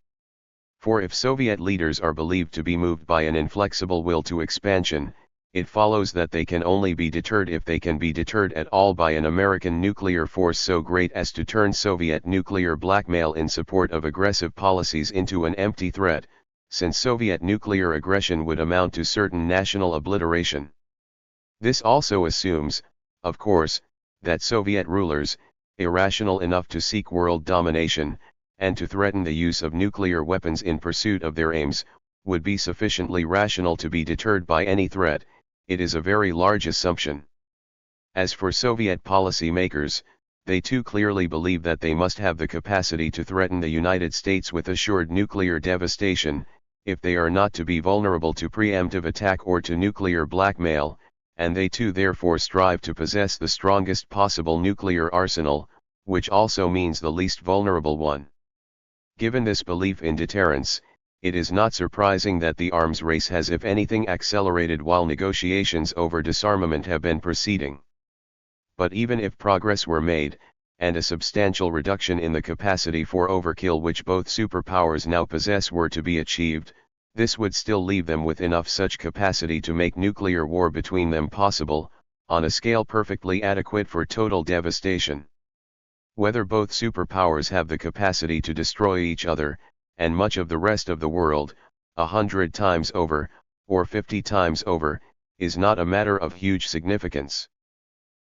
For if Soviet leaders are believed to be moved by an inflexible will to expansion, it follows that they can only be deterred if they can be deterred at all by an American nuclear force so great as to turn Soviet nuclear blackmail in support of aggressive policies into an empty threat, since Soviet nuclear aggression would amount to certain national obliteration. This also assumes, of course, that Soviet rulers, irrational enough to seek world domination, and to threaten the use of nuclear weapons in pursuit of their aims, would be sufficiently rational to be deterred by any threat. It is a very large assumption. As for Soviet policy makers, they too clearly believe that they must have the capacity to threaten the United States with assured nuclear devastation, if they are not to be vulnerable to preemptive attack or to nuclear blackmail, and they too therefore strive to possess the strongest possible nuclear arsenal, which also means the least vulnerable one. Given this belief in deterrence, it is not surprising that the arms race has if anything accelerated while negotiations over disarmament have been proceeding. But even if progress were made, and a substantial reduction in the capacity for overkill which both superpowers now possess were to be achieved, this would still leave them with enough such capacity to make nuclear war between them possible, on a scale perfectly adequate for total devastation. Whether both superpowers have the capacity to destroy each other, and much of the rest of the world, 100 times over, or 50 times over, is not a matter of huge significance.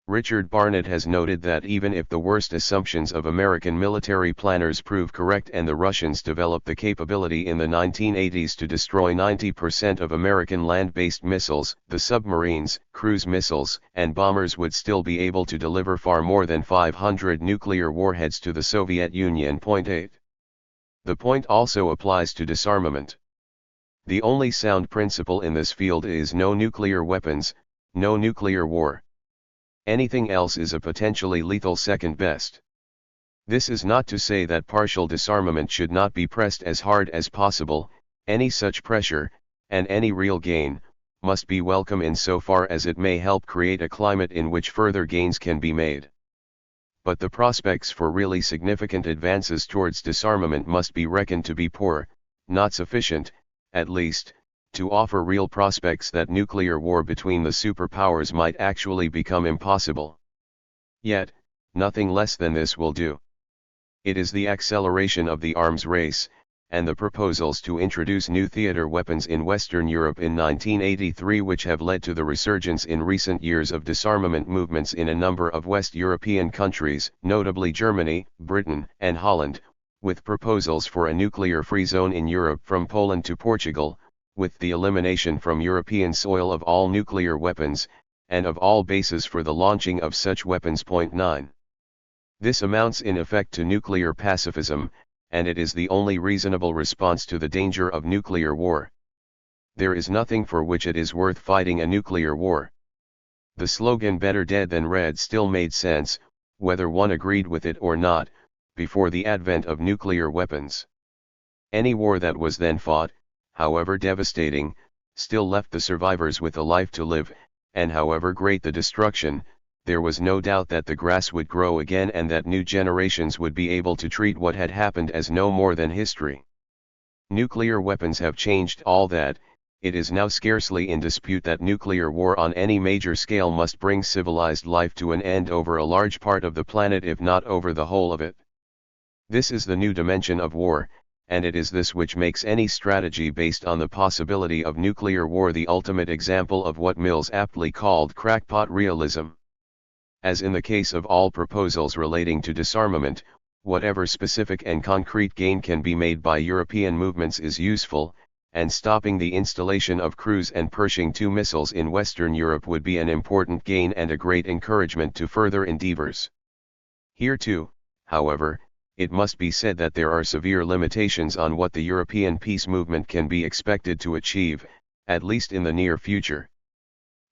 Richard Barnett has noted that even if the worst assumptions of American military planners prove correct and the Russians develop the capability in the 1980s to destroy 90% of American land-based missiles, the submarines, cruise missiles, and bombers would still be able to deliver far more than 500 nuclear warheads to the Soviet Union. Point 8. The point also applies to disarmament. The only sound principle in this field is no nuclear weapons, no nuclear war. Anything else is a potentially lethal second best. This is not to say that partial disarmament should not be pressed as hard as possible. Any such pressure, and any real gain, must be welcome insofar as it may help create a climate in which further gains can be made. But the prospects for really significant advances towards disarmament must be reckoned to be poor, not sufficient, at least, to offer real prospects that nuclear war between the superpowers might actually become impossible. Yet, nothing less than this will do. It is the acceleration of the arms race, and the proposals to introduce new theater weapons in Western Europe in 1983 which have led to the resurgence in recent years of disarmament movements in a number of West European countries, notably Germany, Britain, and Holland, with proposals for a nuclear-free zone in Europe from Poland to Portugal, with the elimination from European soil of all nuclear weapons, and of all bases for the launching of such weapons. 9. This amounts in effect to nuclear pacifism, and it is the only reasonable response to the danger of nuclear war. There is nothing for which it is worth fighting a nuclear war. The slogan "better dead than red" still made sense, whether one agreed with it or not, before the advent of nuclear weapons. Any war that was then fought, however devastating, still left the survivors with a life to live, and however great the destruction, there was no doubt that the grass would grow again and that new generations would be able to treat what had happened as no more than history. Nuclear weapons have changed all that. It is now scarcely in dispute that nuclear war on any major scale must bring civilized life to an end over a large part of the planet, if not over the whole of it. This is the new dimension of war, and it is this which makes any strategy based on the possibility of nuclear war the ultimate example of what Mills aptly called crackpot realism. As in the case of all proposals relating to disarmament, whatever specific and concrete gain can be made by European movements is useful, and stopping the installation of Cruise and Pershing II missiles in Western Europe would be an important gain and a great encouragement to further endeavors. Here too, however, it must be said that there are severe limitations on what the European peace movement can be expected to achieve, at least in the near future.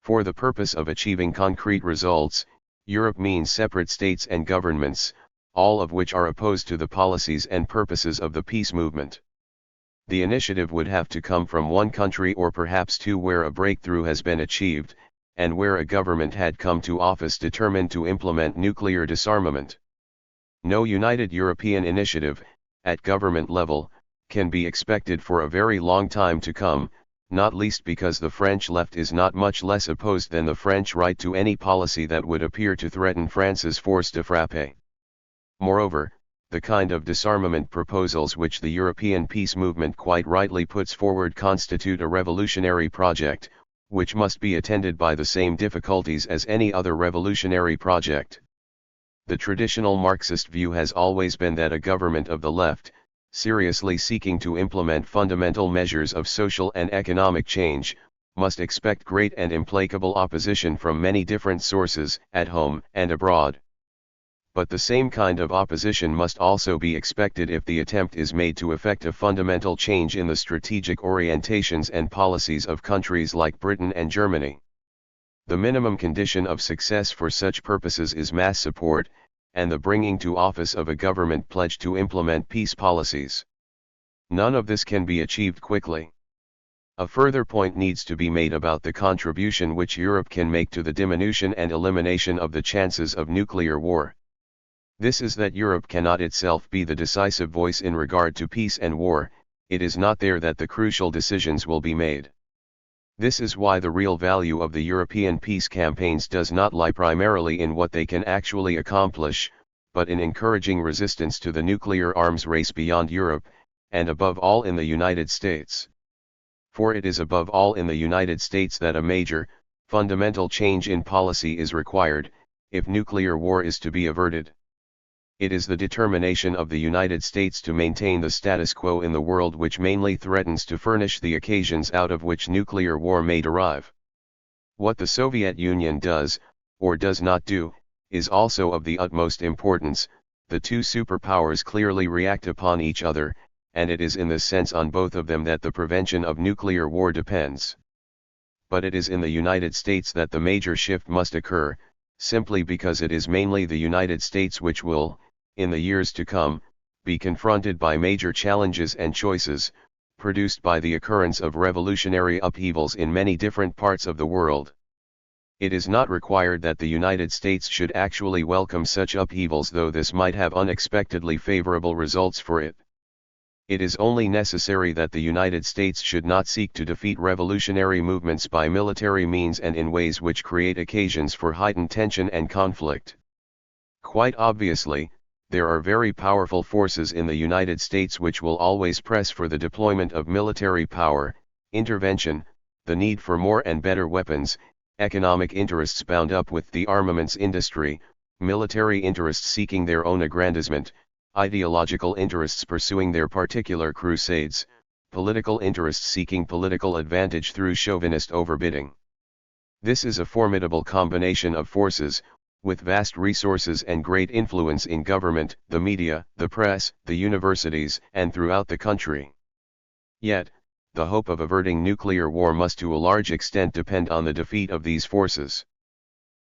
For the purpose of achieving concrete results, Europe means separate states and governments, all of which are opposed to the policies and purposes of the peace movement. The initiative would have to come from one country or perhaps two where a breakthrough has been achieved, and where a government had come to office determined to implement nuclear disarmament. No united European initiative, at government level, can be expected for a very long time to come, not least because the French left is not much less opposed than the French right to any policy that would appear to threaten France's force de frappe. Moreover, the kind of disarmament proposals which the European peace movement quite rightly puts forward constitute a revolutionary project, which must be attended by the same difficulties as any other revolutionary project. The traditional Marxist view has always been that a government of the left, seriously seeking to implement fundamental measures of social and economic change, must expect great and implacable opposition from many different sources, at home and abroad. But the same kind of opposition must also be expected if the attempt is made to effect a fundamental change in the strategic orientations and policies of countries like Britain and Germany. The minimum condition of success for such purposes is mass support, and the bringing to office of a government pledged to implement peace policies. None of this can be achieved quickly. A further point needs to be made about the contribution which Europe can make to the diminution and elimination of the chances of nuclear war. This is that Europe cannot itself be the decisive voice in regard to peace and war. It is not there that the crucial decisions will be made. This is why the real value of the European peace campaigns does not lie primarily in what they can actually accomplish, but in encouraging resistance to the nuclear arms race beyond Europe, and above all in the United States. For it is above all in the United States that a major, fundamental change in policy is required, if nuclear war is to be averted. It is the determination of the United States to maintain the status quo in the world which mainly threatens to furnish the occasions out of which nuclear war may derive. What the Soviet Union does, or does not do, is also of the utmost importance. The two superpowers clearly react upon each other, and it is in this sense on both of them that the prevention of nuclear war depends. But it is in the United States that the major shift must occur, simply because it is mainly the United States which will, in the years to come, be confronted by major challenges and choices, produced by the occurrence of revolutionary upheavals in many different parts of the world. It is not required that the United States should actually welcome such upheavals, though this might have unexpectedly favorable results for it. It is only necessary that the United States should not seek to defeat revolutionary movements by military means and in ways which create occasions for heightened tension and conflict. Quite obviously, there are very powerful forces in the United States which will always press for the deployment of military power, intervention, the need for more and better weapons, economic interests bound up with the armaments industry, military interests seeking their own aggrandizement, ideological interests pursuing their particular crusades, political interests seeking political advantage through chauvinist overbidding. This is a formidable combination of forces, with vast resources and great influence in government, the media, the press, the universities, and throughout the country. Yet, the hope of averting nuclear war must to a large extent depend on the defeat of these forces.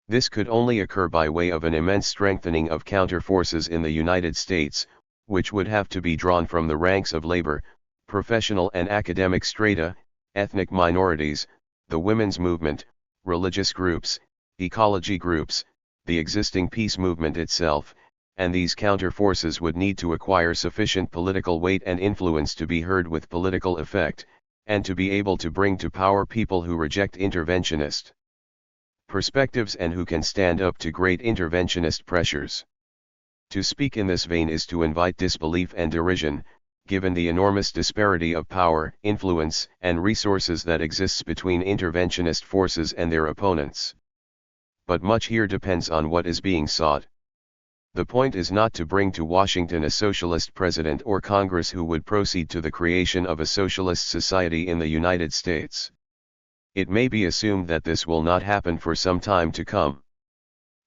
This could only occur by way of an immense strengthening of counter-forces in the United States, which would have to be drawn from the ranks of labor, professional and academic strata, ethnic minorities, the women's movement, religious groups, ecology groups, the existing peace movement itself, and these counter-forces would need to acquire sufficient political weight and influence to be heard with political effect, and to be able to bring to power people who reject interventionist perspectives and who can stand up to great interventionist pressures. To speak in this vein is to invite disbelief and derision, given the enormous disparity of power, influence, and resources that exists between interventionist forces and their opponents. But much here depends on what is being sought. The point is not to bring to Washington a socialist president or Congress who would proceed to the creation of a socialist society in the United States. It may be assumed that this will not happen for some time to come.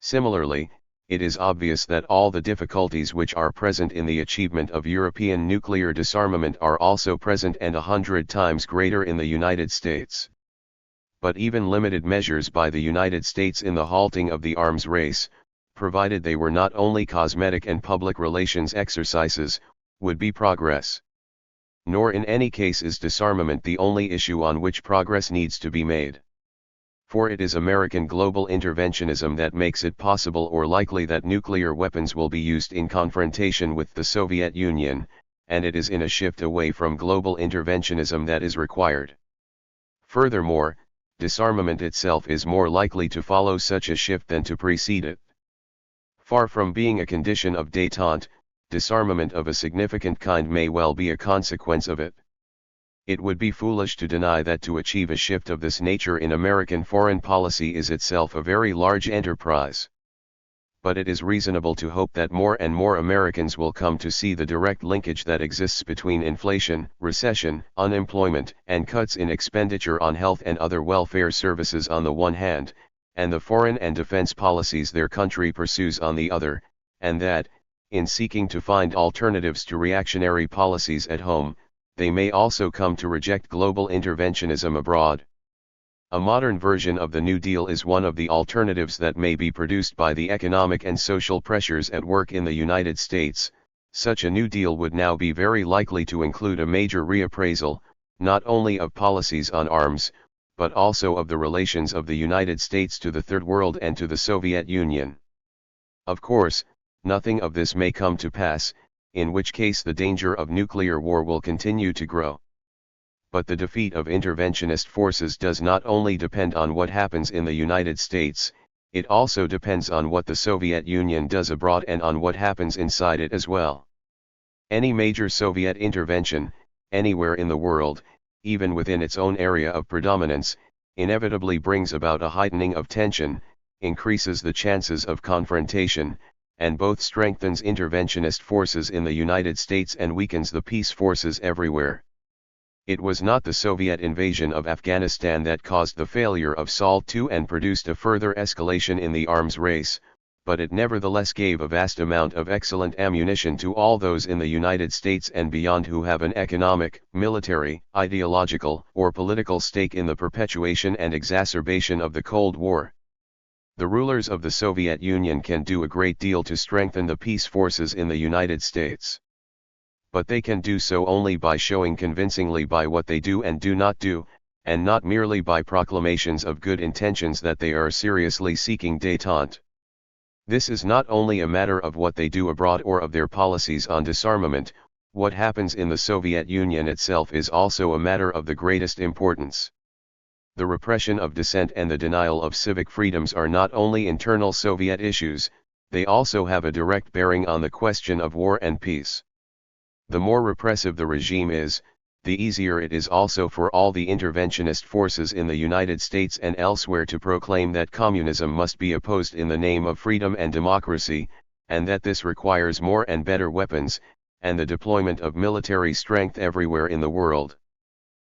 Similarly, it is obvious that all the difficulties which are present in the achievement of European nuclear disarmament are also present and 100 times greater in the United States. But even limited measures by the United States in the halting of the arms race, provided they were not only cosmetic and public relations exercises, would be progress. Nor in any case is disarmament the only issue on which progress needs to be made. For it is American global interventionism that makes it possible or likely that nuclear weapons will be used in confrontation with the Soviet Union, and it is in a shift away from global interventionism that is required. Furthermore, disarmament itself is more likely to follow such a shift than to precede it. Far from being a condition of détente, disarmament of a significant kind may well be a consequence of it. It would be foolish to deny that to achieve a shift of this nature in American foreign policy is itself a very large enterprise. But it is reasonable to hope that more and more Americans will come to see the direct linkage that exists between inflation, recession, unemployment, and cuts in expenditure on health and other welfare services on the one hand, and the foreign and defense policies their country pursues on the other, and that, in seeking to find alternatives to reactionary policies at home, they may also come to reject global interventionism abroad. A modern version of the New Deal is one of the alternatives that may be produced by the economic and social pressures at work in the United States. Such a New Deal would now be very likely to include a major reappraisal, not only of policies on arms, but also of the relations of the United States to the Third World and to the Soviet Union. Of course, nothing of this may come to pass, in which case the danger of nuclear war will continue to grow. But the defeat of interventionist forces does not only depend on what happens in the United States, it also depends on what the Soviet Union does abroad and on what happens inside it as well. Any major Soviet intervention, anywhere in the world, even within its own area of predominance, inevitably brings about a heightening of tension, increases the chances of confrontation, and both strengthens interventionist forces in the United States and weakens the peace forces everywhere. It was not the Soviet invasion of Afghanistan that caused the failure of SALT II and produced a further escalation in the arms race, but it nevertheless gave a vast amount of excellent ammunition to all those in the United States and beyond who have an economic, military, ideological, or political stake in the perpetuation and exacerbation of the Cold War. The rulers of the Soviet Union can do a great deal to strengthen the peace forces in the United States. But they can do so only by showing convincingly by what they do and do not do, and not merely by proclamations of good intentions that they are seriously seeking détente. This is not only a matter of what they do abroad or of their policies on disarmament, What happens in the Soviet Union itself is also a matter of the greatest importance. The repression of dissent and the denial of civic freedoms are not only internal Soviet issues, they also have a direct bearing on the question of war and peace. The more repressive the regime is, the easier it is also for all the interventionist forces in the United States and elsewhere to proclaim that communism must be opposed in the name of freedom and democracy, and that this requires more and better weapons, and the deployment of military strength everywhere in the world.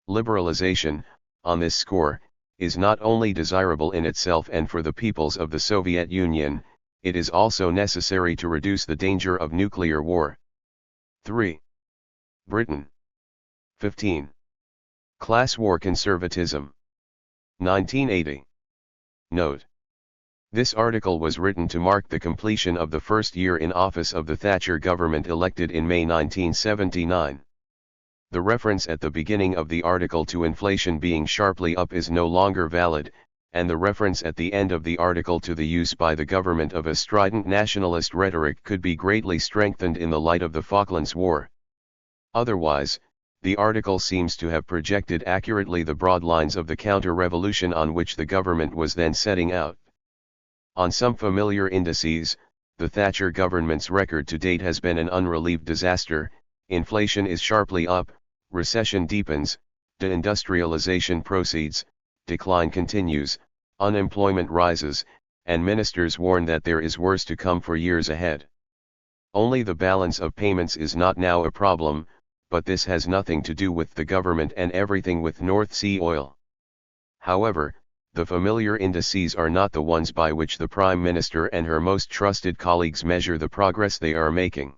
Liberalization, on this score, is not only desirable in itself and for the peoples of the Soviet Union, it is also necessary to reduce the danger of nuclear war. 3. Britain. 15. Class war conservatism. 1980. Note: this article was written to mark the completion of the first year in office of the Thatcher government elected in May 1979. The reference at the beginning of the article to inflation being sharply up is no longer valid, and the reference at the end of the article to the use by the government of a strident nationalist rhetoric could be greatly strengthened in the light of the Falklands War. Otherwise, the article seems to have projected accurately the broad lines of the counter-revolution on which the government was then setting out. On some familiar indices, the Thatcher government's record to date has been an unrelieved disaster. Inflation is sharply up, recession deepens, deindustrialization proceeds, decline continues, unemployment rises, and ministers warn that there is worse to come for years ahead. Only the balance of payments is not now a problem, but this has nothing to do with the government and everything with North Sea oil. However, the familiar indices are not the ones by which the Prime Minister and her most trusted colleagues measure the progress they are making.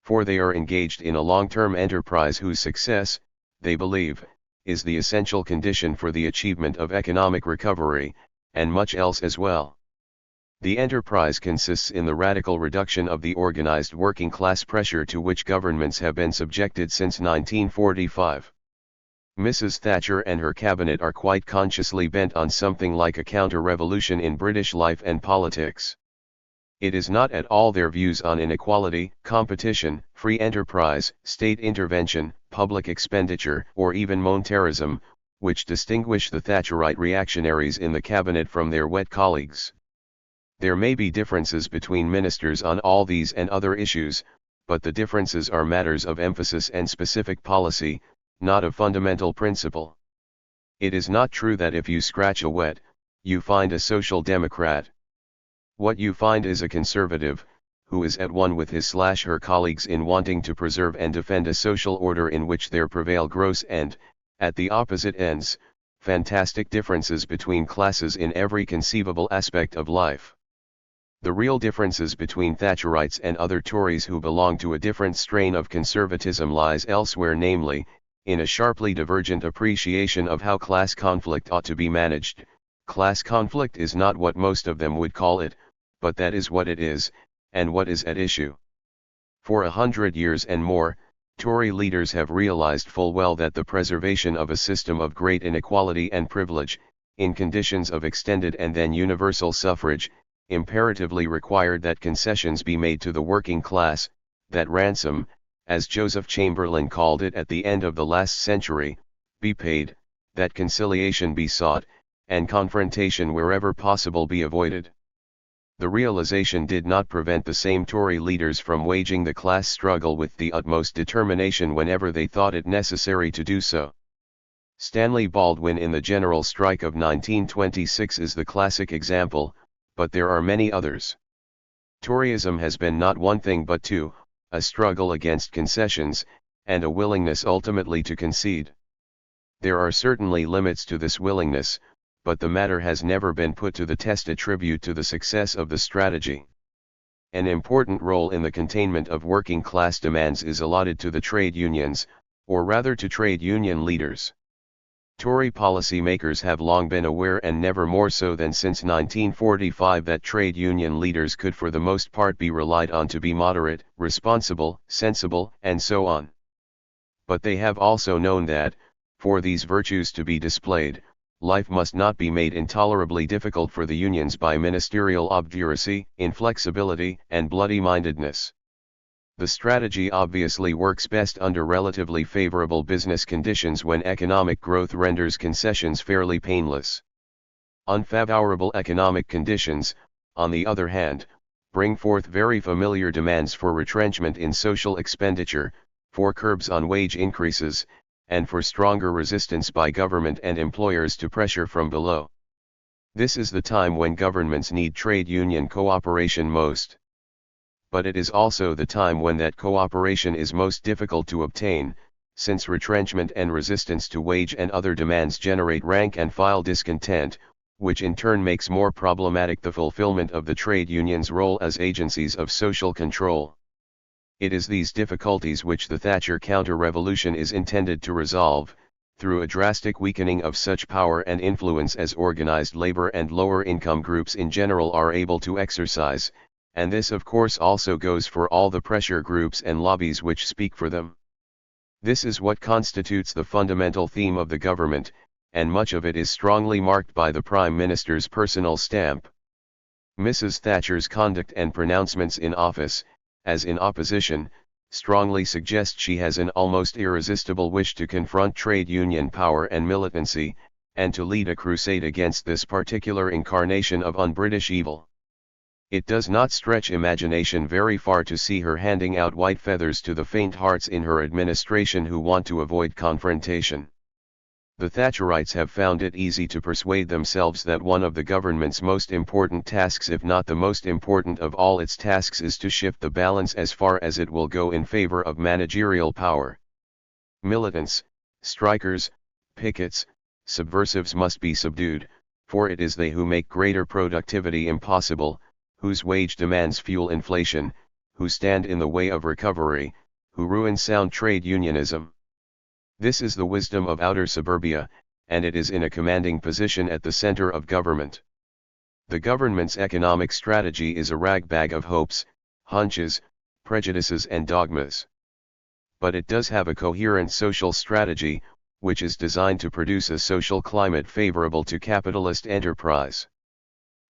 For they are engaged in a long-term enterprise whose success, they believe, is the essential condition for the achievement of economic recovery, and much else as well. The enterprise consists in the radical reduction of the organized working class pressure to which governments have been subjected since 1945. Mrs. Thatcher and her cabinet are quite consciously bent on something like a counter-revolution in British life and politics. It is not at all their views on inequality, competition, free enterprise, state intervention, public expenditure, or even monetarism, which distinguish the Thatcherite reactionaries in the cabinet from their wet colleagues. There may be differences between ministers on all these and other issues, but the differences are matters of emphasis and specific policy, not of fundamental principle. It is not true that if you scratch a wet, you find a social democrat. What you find is a conservative, who is at one with his/her colleagues in wanting to preserve and defend a social order in which there prevail gross and, at the opposite ends, fantastic differences between classes in every conceivable aspect of life. The real differences between Thatcherites and other Tories who belong to a different strain of conservatism lies elsewhere, namely, in a sharply divergent appreciation of how class conflict ought to be managed. Class conflict is not what most of them would call it, but that is what it is, and what is at issue. For 100 years and more, Tory leaders have realized full well that the preservation of a system of great inequality and privilege, in conditions of extended and then universal suffrage, imperatively required that concessions be made to the working class, that ransom, as Joseph Chamberlain called it at the end of the last century, be paid, that conciliation be sought, and confrontation wherever possible be avoided. The realization did not prevent the same Tory leaders from waging the class struggle with the utmost determination whenever they thought it necessary to do so. Stanley Baldwin in the General Strike of 1926 is the classic example, but there are many others. Toryism has been not one thing but two, a struggle against concessions, and a willingness ultimately to concede. There are certainly limits to this willingness, but the matter has never been put to the test attribute to the success of the strategy. An important role in the containment of working class demands is allotted to the trade unions, or rather to trade union leaders. Tory policymakers have long been aware, and never more so than since 1945, that trade union leaders could for the most part be relied on to be moderate, responsible, sensible, and so on. But they have also known that, for these virtues to be displayed, life must not be made intolerably difficult for the unions by ministerial obduracy, inflexibility, and bloody-mindedness. The strategy obviously works best under relatively favorable business conditions when economic growth renders concessions fairly painless. Unfavorable economic conditions, on the other hand, bring forth very familiar demands for retrenchment in social expenditure, for curbs on wage increases, and for stronger resistance by government and employers to pressure from below. This is the time when governments need trade union cooperation most. But it is also the time when that cooperation is most difficult to obtain, since retrenchment and resistance to wage and other demands generate rank and file discontent, which in turn makes more problematic the fulfillment of the trade unions' role as agencies of social control. It is these difficulties which the Thatcher counter-revolution is intended to resolve, through a drastic weakening of such power and influence as organized labor and lower-income groups in general are able to exercise, and this of course also goes for all the pressure groups and lobbies which speak for them. This is what constitutes the fundamental theme of the government, and much of it is strongly marked by the Prime Minister's personal stamp. Mrs. Thatcher's conduct and pronouncements in office, as in opposition, strongly suggest she has an almost irresistible wish to confront trade union power and militancy, and to lead a crusade against this particular incarnation of un-British evil. It does not stretch imagination very far to see her handing out white feathers to the faint hearts in her administration who want to avoid confrontation. The Thatcherites have found it easy to persuade themselves that one of the government's most important tasks, if not the most important of all its tasks, is to shift the balance as far as it will go in favor of managerial power. Militants, strikers, pickets, subversives must be subdued, for it is they who make greater productivity impossible, whose wage demands fuel inflation, who stand in the way of recovery, who ruin sound trade unionism. This is the wisdom of outer suburbia, and it is in a commanding position at the center of government. The government's economic strategy is a ragbag of hopes, hunches, prejudices and dogmas. But it does have a coherent social strategy, which is designed to produce a social climate favorable to capitalist enterprise.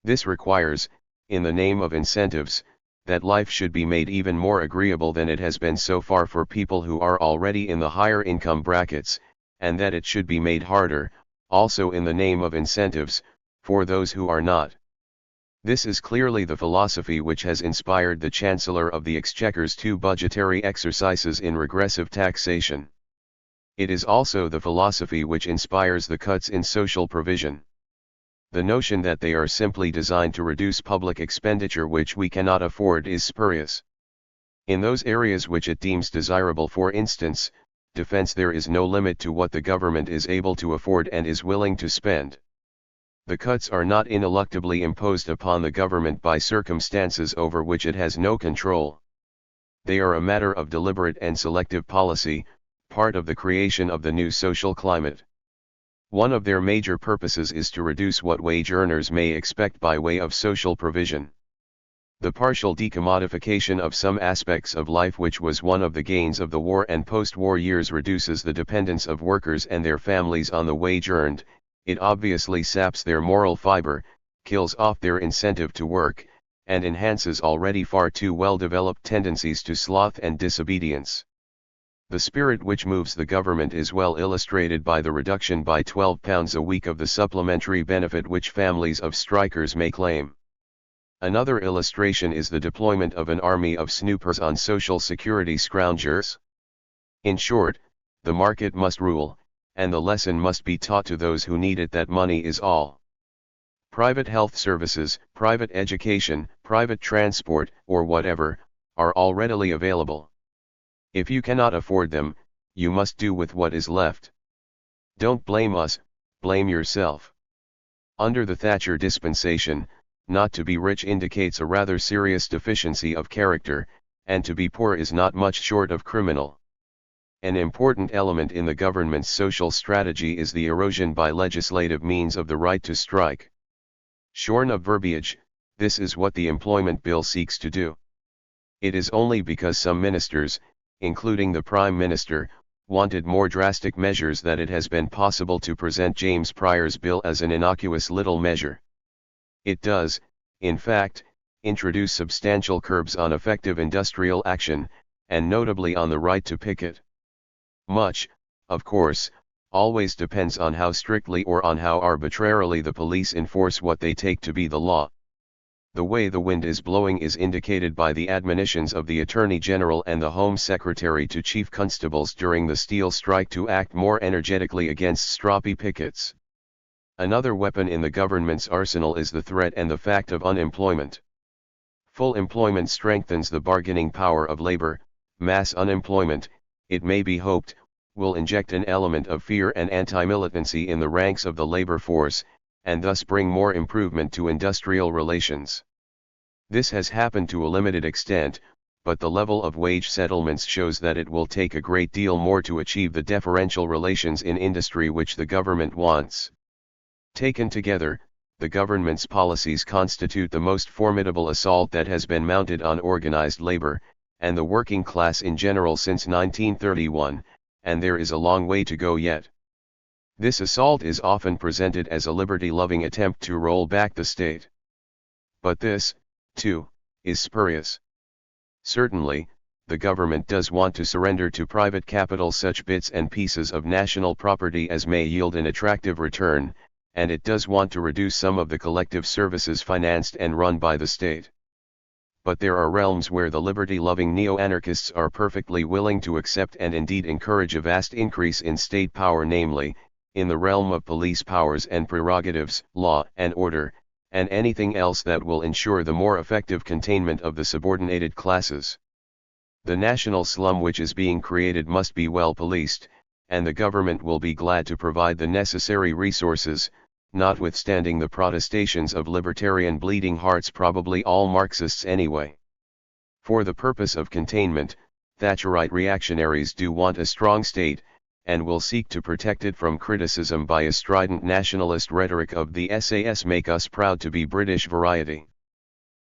This requires, in the name of incentives, that life should be made even more agreeable than it has been so far for people who are already in the higher income brackets, and that it should be made harder, also in the name of incentives, for those who are not. This is clearly the philosophy which has inspired the Chancellor of the Exchequer's 2 budgetary exercises in regressive taxation. It is also the philosophy which inspires the cuts in social provision. The notion that they are simply designed to reduce public expenditure which we cannot afford is spurious. In those areas which it deems desirable, for instance, defense, there is no limit to what the government is able to afford and is willing to spend. The cuts are not ineluctably imposed upon the government by circumstances over which it has no control. They are a matter of deliberate and selective policy, part of the creation of the new social climate. One of their major purposes is to reduce what wage earners may expect by way of social provision. The partial decommodification of some aspects of life, which was one of the gains of the war and post-war years, reduces the dependence of workers and their families on the wage earned. It obviously saps their moral fiber, kills off their incentive to work, and enhances already far too well-developed tendencies to sloth and disobedience. The spirit which moves the government is well illustrated by the reduction by £12 a week of the supplementary benefit which families of strikers may claim. Another illustration is the deployment of an army of snoopers on social security scroungers. In short, the market must rule, and the lesson must be taught to those who need it that money is all. Private health services, private education, private transport, or whatever, are all readily available. If you cannot afford them, you must do with what is left. Don't blame us, blame yourself. Under the Thatcher dispensation, not to be rich indicates a rather serious deficiency of character, and to be poor is not much short of criminal. An important element in the government's social strategy is the erosion by legislative means of the right to strike. Shorn of verbiage, this is what the employment bill seeks to do. It is only because some ministers, including the Prime Minister, wanted more drastic measures that it has been possible to present James Pryor's bill as an innocuous little measure. It does, in fact, introduce substantial curbs on effective industrial action, and notably on the right to picket. Much, of course, always depends on how strictly or on how arbitrarily the police enforce what they take to be the law. The way the wind is blowing is indicated by the admonitions of the Attorney General and the Home Secretary to Chief Constables during the steel strike to act more energetically against stroppy pickets. Another weapon in the government's arsenal is the threat and the fact of unemployment. Full employment strengthens the bargaining power of labor. Mass unemployment, it may be hoped, will inject an element of fear and anti-militancy in the ranks of the labor force, and thus bring more improvement to industrial relations. This has happened to a limited extent, but the level of wage settlements shows that it will take a great deal more to achieve the deferential relations in industry which the government wants. Taken together, the government's policies constitute the most formidable assault that has been mounted on organized labor, and the working class in general since 1931, and there is a long way to go yet. This assault is often presented as a liberty-loving attempt to roll back the state. But this, too, is spurious. Certainly, the government does want to surrender to private capital such bits and pieces of national property as may yield an attractive return, and it does want to reduce some of the collective services financed and run by the state. But there are realms where the liberty-loving neo-anarchists are perfectly willing to accept and indeed encourage a vast increase in state power, namely, in the realm of police powers and prerogatives, law and order, and anything else that will ensure the more effective containment of the subordinated classes. The national slum which is being created must be well policed, and the government will be glad to provide the necessary resources, notwithstanding the protestations of libertarian bleeding hearts, probably all Marxists anyway. For the purpose of containment, Thatcherite reactionaries do want a strong state, and will seek to protect it from criticism by a strident nationalist rhetoric of the SAS make us proud to be British variety.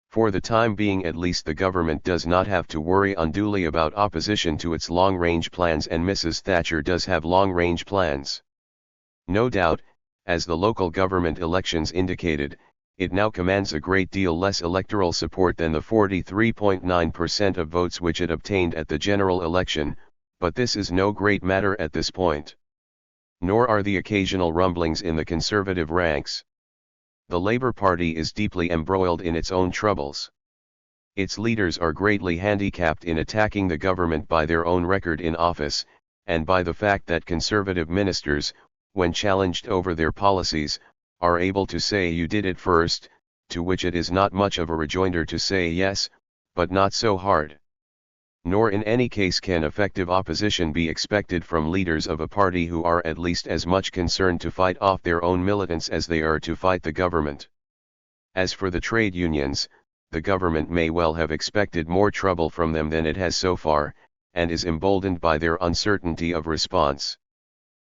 For the time being at least the government does not have to worry unduly about opposition to its long-range plans, and Mrs. Thatcher does have long-range plans. No doubt, as the local government elections indicated, it now commands a great deal less electoral support than the 43.9% of votes which it obtained at the general election, but this is no great matter at this point. Nor are the occasional rumblings in the conservative ranks. The Labour Party is deeply embroiled in its own troubles. Its leaders are greatly handicapped in attacking the government by their own record in office, and by the fact that conservative ministers, when challenged over their policies, are able to say "you did it first," to which it is not much of a rejoinder to say "yes, but not so hard." Nor in any case can effective opposition be expected from leaders of a party who are at least as much concerned to fight off their own militants as they are to fight the government. As for the trade unions, the government may well have expected more trouble from them than it has so far, and is emboldened by their uncertainty of response.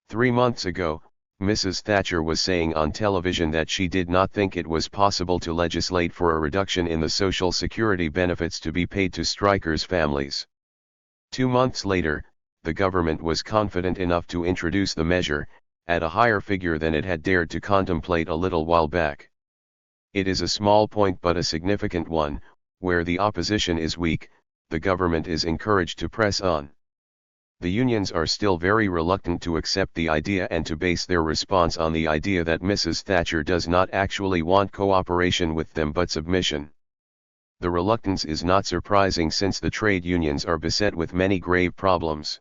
3 months ago, Mrs. Thatcher was saying on television that she did not think it was possible to legislate for a reduction in the Social Security benefits to be paid to strikers' families. 2 months later, the government was confident enough to introduce the measure, at a higher figure than it had dared to contemplate a little while back. It is a small point but a significant one. Where the opposition is weak, the government is encouraged to press on. The unions are still very reluctant to accept the idea and to base their response on the idea that Mrs. Thatcher does not actually want cooperation with them but submission. The reluctance is not surprising since the trade unions are beset with many grave problems.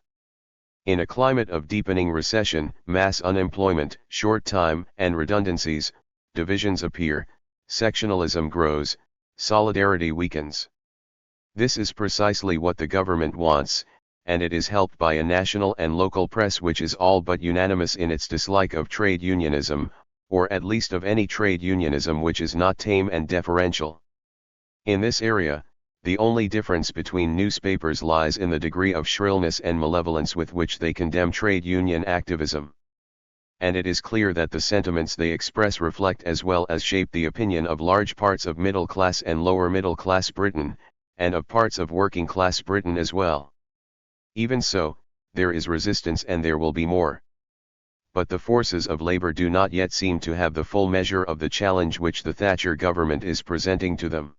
In a climate of deepening recession, mass unemployment, short time and redundancies, divisions appear, sectionalism grows, solidarity weakens. This is precisely what the government wants, and it is helped by a national and local press which is all but unanimous in its dislike of trade unionism, or at least of any trade unionism which is not tame and deferential. In this area, the only difference between newspapers lies in the degree of shrillness and malevolence with which they condemn trade union activism. And it is clear that the sentiments they express reflect as well as shape the opinion of large parts of middle-class and lower-middle-class Britain, and of parts of working-class Britain as well. Even so, there is resistance and there will be more. But the forces of labor do not yet seem to have the full measure of the challenge which the Thatcher government is presenting to them.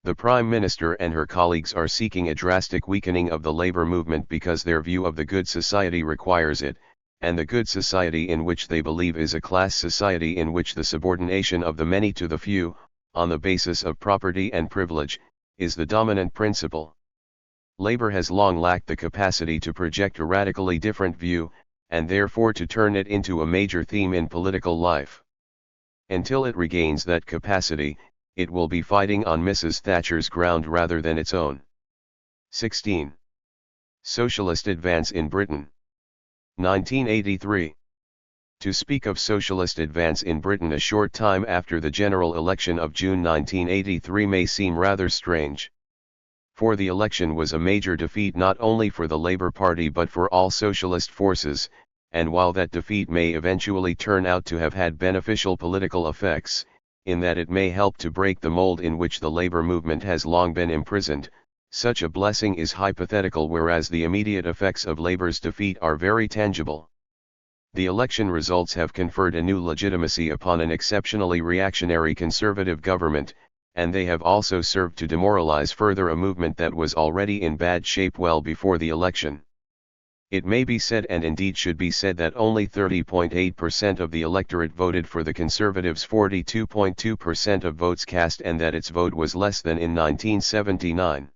The Prime Minister and her colleagues are seeking a drastic weakening of the labor movement because their view of the good society requires it, and the good society in which they believe is a class society in which the subordination of the many to the few, on the basis of property and privilege, is the dominant principle. Labor has long lacked the capacity to project a radically different view, and therefore to turn it into a major theme in political life. Until it regains that capacity, it will be fighting on Mrs. Thatcher's ground rather than its own. 16. Socialist advance in Britain. 1983. To speak of socialist advance in Britain a short time after the general election of June 1983 may seem rather strange. For the election was a major defeat not only for the Labour Party but for all socialist forces, and while that defeat may eventually turn out to have had beneficial political effects, in that it may help to break the mold in which the labor movement has long been imprisoned, such a blessing is hypothetical, whereas the immediate effects of Labour's defeat are very tangible. The election results have conferred a new legitimacy upon an exceptionally reactionary conservative government, and they have also served to demoralize further a movement that was already in bad shape well before the election. It may be said, and indeed should be said, that only 30.8% of the electorate voted for the Conservatives' 42.2% of votes cast, and that its vote was less than in 1979.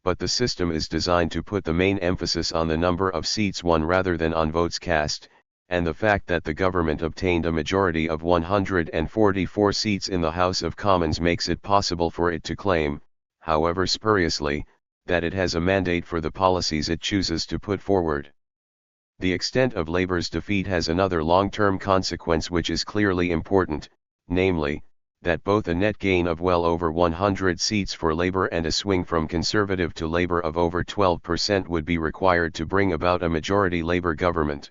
But the system is designed to put the main emphasis on the number of seats won rather than on votes cast, and the fact that the government obtained a majority of 144 seats in the House of Commons makes it possible for it to claim, however spuriously, that it has a mandate for the policies it chooses to put forward. The extent of Labour's defeat has another long-term consequence which is clearly important, namely, that both a net gain of well over 100 seats for Labour and a swing from Conservative to Labour of over 12% would be required to bring about a majority Labour government.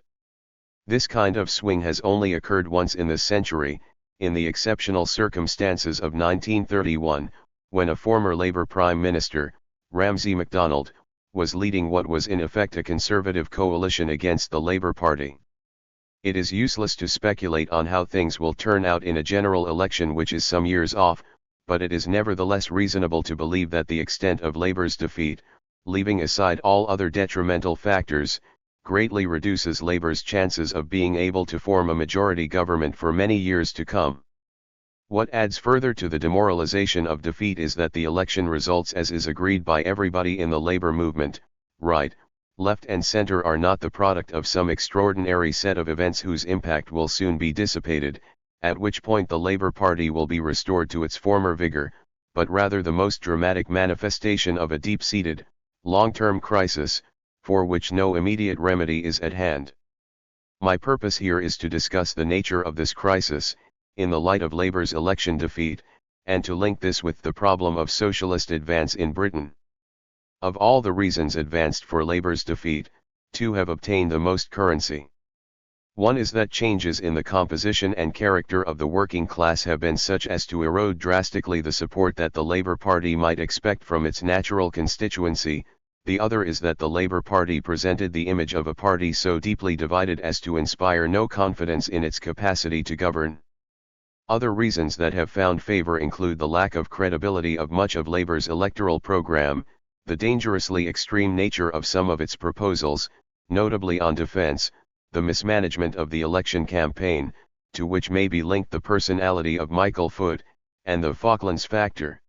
This kind of swing has only occurred once in the century, in the exceptional circumstances of 1931, when a former Labour Prime Minister, Ramsay MacDonald, was leading what was in effect a Conservative coalition against the Labour Party. It is useless to speculate on how things will turn out in a general election which is some years off, but it is nevertheless reasonable to believe that the extent of Labour's defeat, leaving aside all other detrimental factors, greatly reduces Labour's chances of being able to form a majority government for many years to come. What adds further to the demoralization of defeat is that the election results, as is agreed by everybody in the Labour movement, right, left and centre, are not the product of some extraordinary set of events whose impact will soon be dissipated, at which point the Labour Party will be restored to its former vigour, but rather the most dramatic manifestation of a deep-seated, long-term crisis, for which no immediate remedy is at hand. My purpose here is to discuss the nature of this crisis, in the light of Labour's election defeat, and to link this with the problem of socialist advance in Britain. Of all the reasons advanced for Labour's defeat, two have obtained the most currency. One is that changes in the composition and character of the working class have been such as to erode drastically the support that the Labour Party might expect from its natural constituency. The other is that the Labour Party presented the image of a party so deeply divided as to inspire no confidence in its capacity to govern. Other reasons that have found favour include the lack of credibility of much of Labour's electoral programme, the dangerously extreme nature of some of its proposals, notably on defence, the mismanagement of the election campaign, to which may be linked the personality of Michael Foot, and the Falklands factor.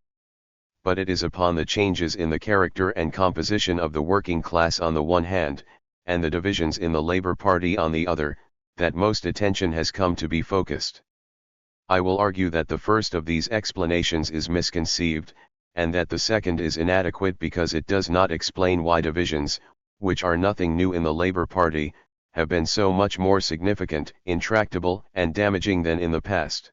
But it is upon the changes in the character and composition of the working class on the one hand, and the divisions in the Labour Party on the other, that most attention has come to be focused. I will argue that the first of these explanations is misconceived, and that the second is inadequate because it does not explain why divisions, which are nothing new in the Labour Party, have been so much more significant, intractable, and damaging than in the past.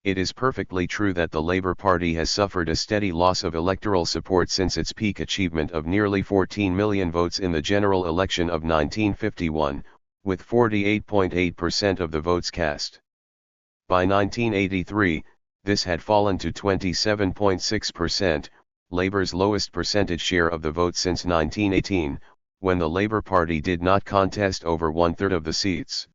It is perfectly true that the Labour Party has suffered a steady loss of electoral support since its peak achievement of nearly 14 million votes in the general election of 1951, with 48.8% of the votes cast. By 1983, this had fallen to 27.6%, Labour's lowest percentage share of the vote since 1918, when the Labour Party did not contest over one-third of the seats.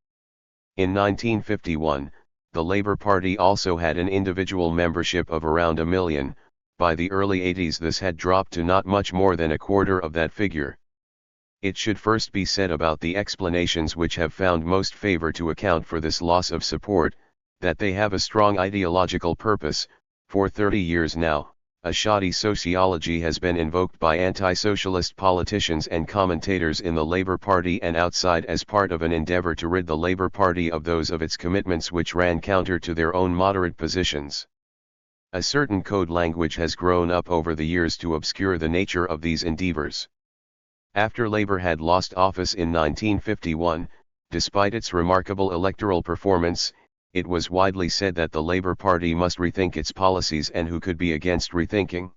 In 1951, the Labour Party also had an individual membership of around 1 million, by the early 80s this had dropped to not much more than a quarter of that figure. It should first be said about the explanations which have found most favor to account for this loss of support, that they have a strong ideological purpose. For 30 years now, a shoddy sociology has been invoked by anti-socialist politicians and commentators in the Labour Party and outside as part of an endeavour to rid the Labour Party of those of its commitments which ran counter to their own moderate positions. A certain code language has grown up over the years to obscure the nature of these endeavours. After Labour had lost office in 1951, despite its remarkable electoral performance, it was widely said that the Labour Party must rethink its policies, and who could be against rethinking?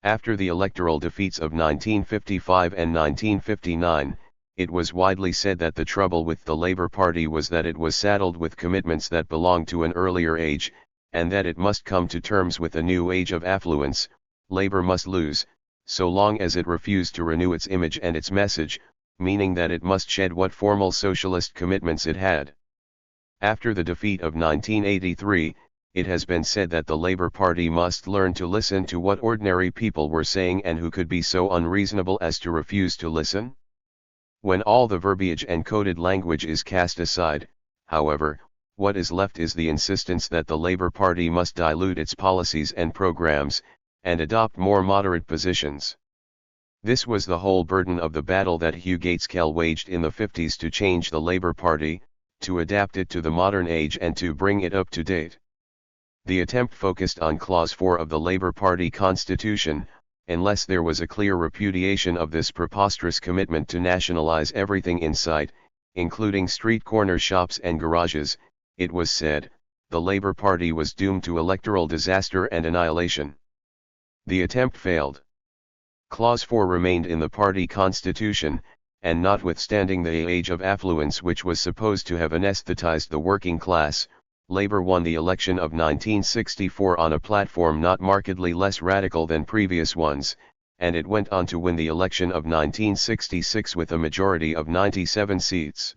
After the electoral defeats of 1955 and 1959, it was widely said that the trouble with the Labour Party was that it was saddled with commitments that belonged to an earlier age, and that it must come to terms with a new age of affluence. Labour must lose, so long as it refused to renew its image and its message, meaning that it must shed what formal socialist commitments it had. After the defeat of 1983, it has been said that the Labour Party must learn to listen to what ordinary people were saying, and who could be so unreasonable as to refuse to listen? When all the verbiage and coded language is cast aside, however, what is left is the insistence that the Labour Party must dilute its policies and programs, and adopt more moderate positions. This was the whole burden of the battle that Hugh Gaitskell waged in the 50s to change the Labour Party, to adapt it to the modern age and to bring it up to date. The attempt focused on Clause 4 of the Labour Party constitution. Unless there was a clear repudiation of this preposterous commitment to nationalise everything in sight, including street corner shops and garages, it was said, the Labour Party was doomed to electoral disaster and annihilation. The attempt failed. Clause 4 remained in the party constitution, and notwithstanding the age of affluence which was supposed to have anaesthetised the working class, Labour won the election of 1964 on a platform not markedly less radical than previous ones, and it went on to win the election of 1966 with a majority of 97 seats.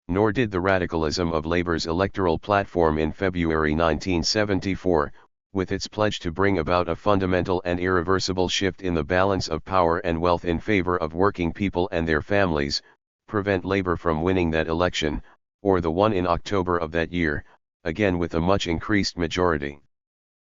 Nor did the radicalism of Labour's electoral platform in February 1974, with its pledge to bring about a fundamental and irreversible shift in the balance of power and wealth in favour of working people and their families, prevent Labour from winning that election, or the one in October of that year, again with a much increased majority.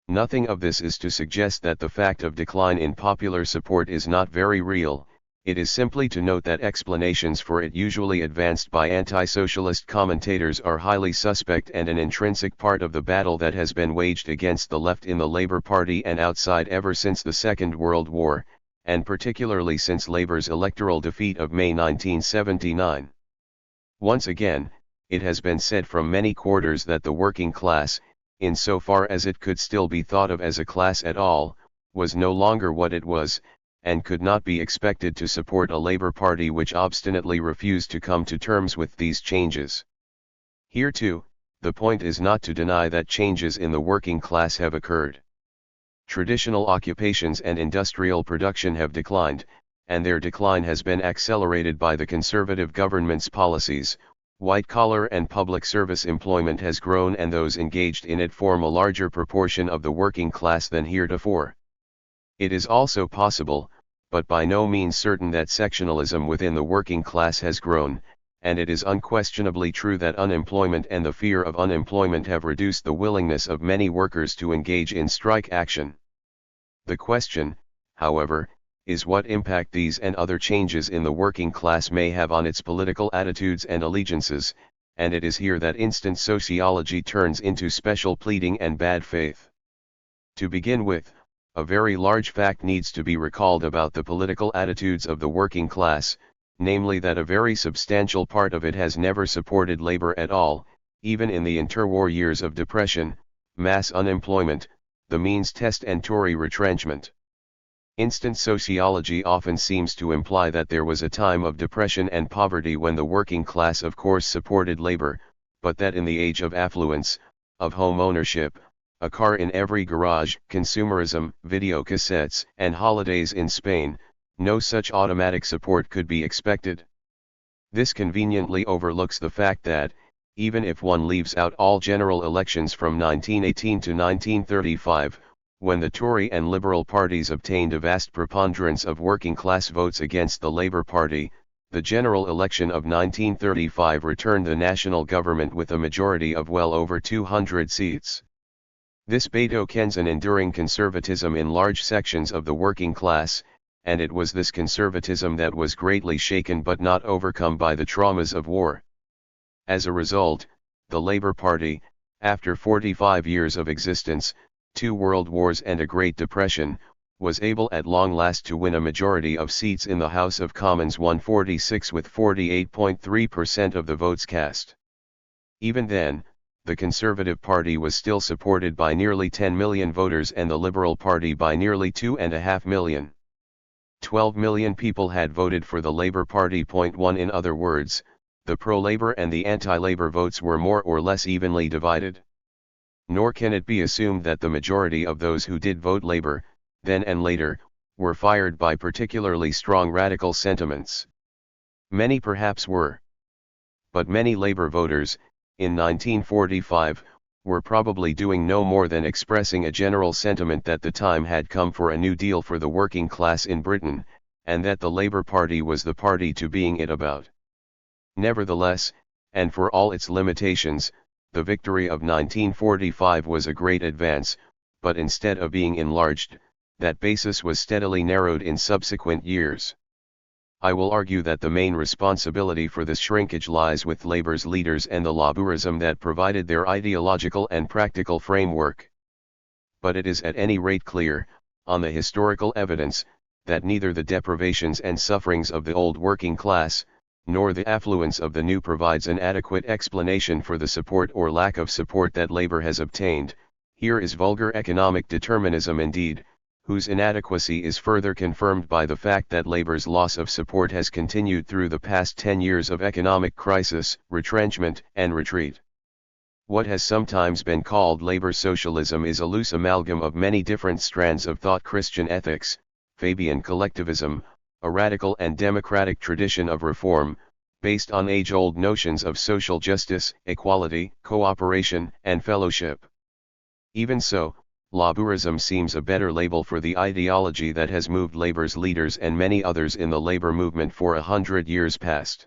Nothing of this is to suggest that the fact of decline in popular support is not very real. It is simply to note that explanations for it usually advanced by anti-socialist commentators are highly suspect and an intrinsic part of the battle that has been waged against the left in the Labour Party and outside ever since the Second World War, and particularly since Labour's electoral defeat of May 1979. Once again, it has been said from many quarters that the working class, insofar as it could still be thought of as a class at all, was no longer what it was, and could not be expected to support a Labour Party which obstinately refused to come to terms with these changes. Here too, the point is not to deny that changes in the working class have occurred. Traditional occupations and industrial production have declined, and their decline has been accelerated by the Conservative government's policies. White-collar and public service employment has grown, and those engaged in it form a larger proportion of the working class than heretofore. It is also possible, but by no means certain, that sectionalism within the working class has grown, and it is unquestionably true that unemployment and the fear of unemployment have reduced the willingness of many workers to engage in strike action. The question, however, is what impact these and other changes in the working class may have on its political attitudes and allegiances, and it is here that instant sociology turns into special pleading and bad faith. To begin with, a very large fact needs to be recalled about the political attitudes of the working class, namely that a very substantial part of it has never supported Labour at all, even in the interwar years of depression, mass unemployment, the means test and Tory retrenchment. Instant sociology often seems to imply that there was a time of depression and poverty when the working class of course supported Labour, but that in the age of affluence, of home ownership, a car in every garage, consumerism, videocassettes, and holidays in Spain, no such automatic support could be expected. This conveniently overlooks the fact that, even if one leaves out all general elections from 1918 to 1935, when the Tory and Liberal parties obtained a vast preponderance of working-class votes against the Labour Party, the general election of 1935 returned the national government with a majority of well over 200 seats. This betokens an enduring conservatism in large sections of the working class, and it was this conservatism that was greatly shaken but not overcome by the traumas of war. As a result, the Labour Party, after 45 years of existence, 2 world wars and a Great Depression, was able at long last to win a majority of seats in the House of Commons 146 with 48.3% of the votes cast. Even then, the Conservative Party was still supported by nearly 10 million voters and the Liberal Party by nearly 2.5 million. 12 million people had voted for the Labour Party. 1 In other words, the pro-Labour and the anti-Labour votes were more or less evenly divided. Nor can it be assumed that the majority of those who did vote Labour, then and later, were fired by particularly strong radical sentiments. Many perhaps were. But many Labour voters, in 1945, were probably doing no more than expressing a general sentiment that the time had come for a new deal for the working class in Britain, and that the Labour Party was the party to bring it about. Nevertheless, and for all its limitations, the victory of 1945 was a great advance, but instead of being enlarged, that basis was steadily narrowed in subsequent years. I will argue that the main responsibility for this shrinkage lies with Labour's leaders and the Labourism that provided their ideological and practical framework. But it is at any rate clear, on the historical evidence, that neither the deprivations and sufferings of the old working class, nor the affluence of the new provides an adequate explanation for the support or lack of support that Labour has obtained. Here is vulgar economic determinism indeed, whose inadequacy is further confirmed by the fact that Labour's loss of support has continued through the past 10 years of economic crisis, retrenchment, and retreat. What has sometimes been called Labour socialism is a loose amalgam of many different strands of thought: Christian ethics, Fabian collectivism, a radical and democratic tradition of reform, based on age-old notions of social justice, equality, cooperation, and fellowship. Even so, Labourism seems a better label for the ideology that has moved Labour's leaders and many others in the Labour movement for 100 years past.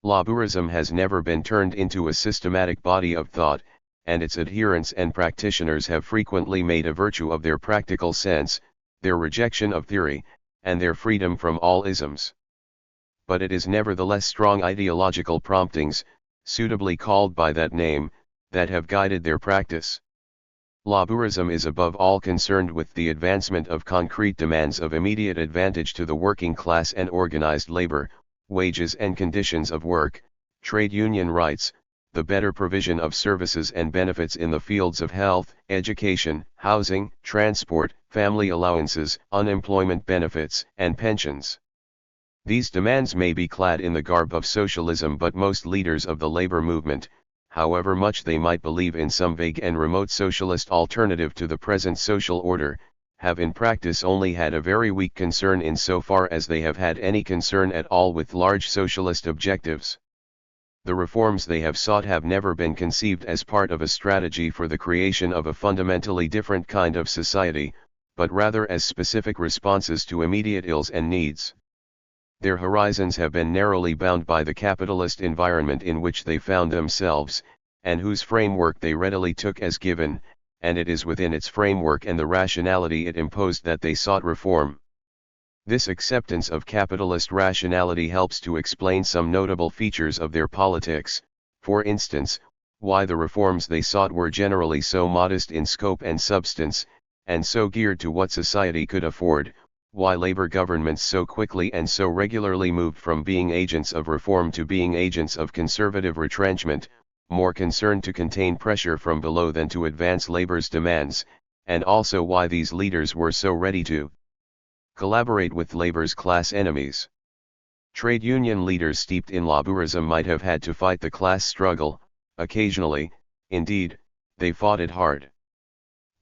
Labourism has never been turned into a systematic body of thought, and its adherents and practitioners have frequently made a virtue of their practical sense, their rejection of theory, and their freedom from all isms. But it is nevertheless strong ideological promptings, suitably called by that name, that have guided their practice. Labourism is above all concerned with the advancement of concrete demands of immediate advantage to the working class and organized labor, wages and conditions of work, trade union rights, the better provision of services and benefits in the fields of health, education, housing, transport, family allowances, unemployment benefits, and pensions. These demands may be clad in the garb of socialism, but most leaders of the labor movement, however much they might believe in some vague and remote socialist alternative to the present social order, have in practice only had a very weak concern in so far as they have had any concern at all with large socialist objectives. The reforms they have sought have never been conceived as part of a strategy for the creation of a fundamentally different kind of society, but rather as specific responses to immediate ills and needs. Their horizons have been narrowly bound by the capitalist environment in which they found themselves, and whose framework they readily took as given, and it is within its framework and the rationality it imposed that they sought reform. This acceptance of capitalist rationality helps to explain some notable features of their politics, for instance, why the reforms they sought were generally so modest in scope and substance, and so geared to what society could afford, why labor governments so quickly and so regularly moved from being agents of reform to being agents of conservative retrenchment, more concerned to contain pressure from below than to advance labor's demands, and also why these leaders were so ready to collaborate with labor's class enemies. Trade union leaders steeped in Labourism might have had to fight the class struggle, occasionally, indeed, they fought it hard.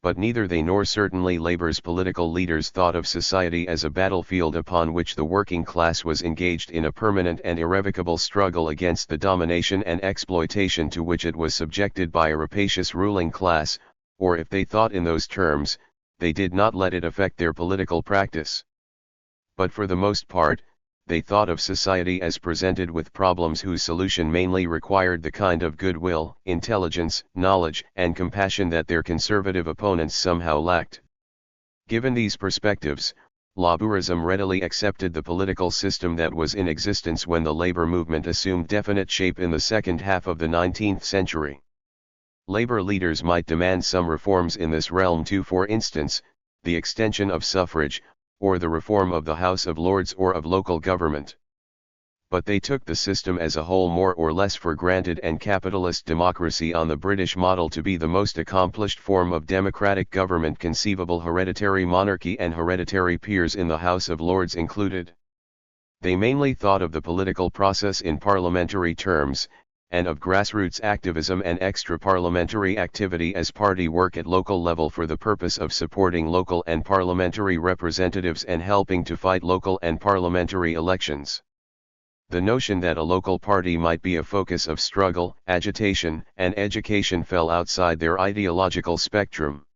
But neither they nor certainly labor's political leaders thought of society as a battlefield upon which the working class was engaged in a permanent and irrevocable struggle against the domination and exploitation to which it was subjected by a rapacious ruling class, or if they thought in those terms, they did not let it affect their political practice. But for the most part, they thought of society as presented with problems whose solution mainly required the kind of goodwill, intelligence, knowledge, and compassion that their conservative opponents somehow lacked. Given these perspectives, Labourism readily accepted the political system that was in existence when the labor movement assumed definite shape in the second half of the 19th century. Labor leaders might demand some reforms in this realm too, for instance, the extension of suffrage, or the reform of the House of Lords or of local government. But they took the system as a whole more or less for granted, and capitalist democracy on the British model to be the most accomplished form of democratic government conceivable, hereditary monarchy and hereditary peers in the House of Lords included. They mainly thought of the political process in parliamentary terms, and of grassroots activism and extra-parliamentary activity as party work at local level for the purpose of supporting local and parliamentary representatives and helping to fight local and parliamentary elections. The notion that a local party might be a focus of struggle, agitation, and education fell outside their ideological spectrum.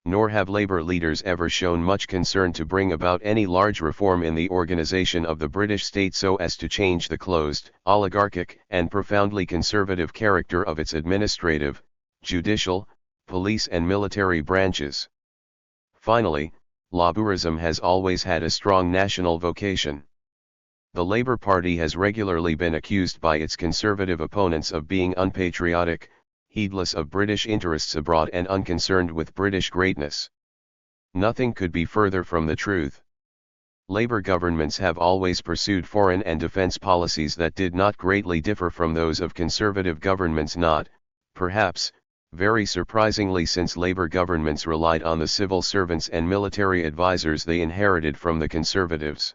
Nor have labor leaders ever shown much concern to bring about any large reform in the organization of the British state so as to change the closed, oligarchic, and profoundly conservative character of its administrative, judicial, police and military branches. Finally, Labourism has always had a strong national vocation. The Labour Party has regularly been accused by its conservative opponents of being unpatriotic, heedless of British interests abroad, and unconcerned with British greatness. Nothing could be further from the truth. Labour governments have always pursued foreign and defence policies that did not greatly differ from those of conservative governments, not, perhaps, very surprisingly, since Labour governments relied on the civil servants and military advisers they inherited from the Conservatives.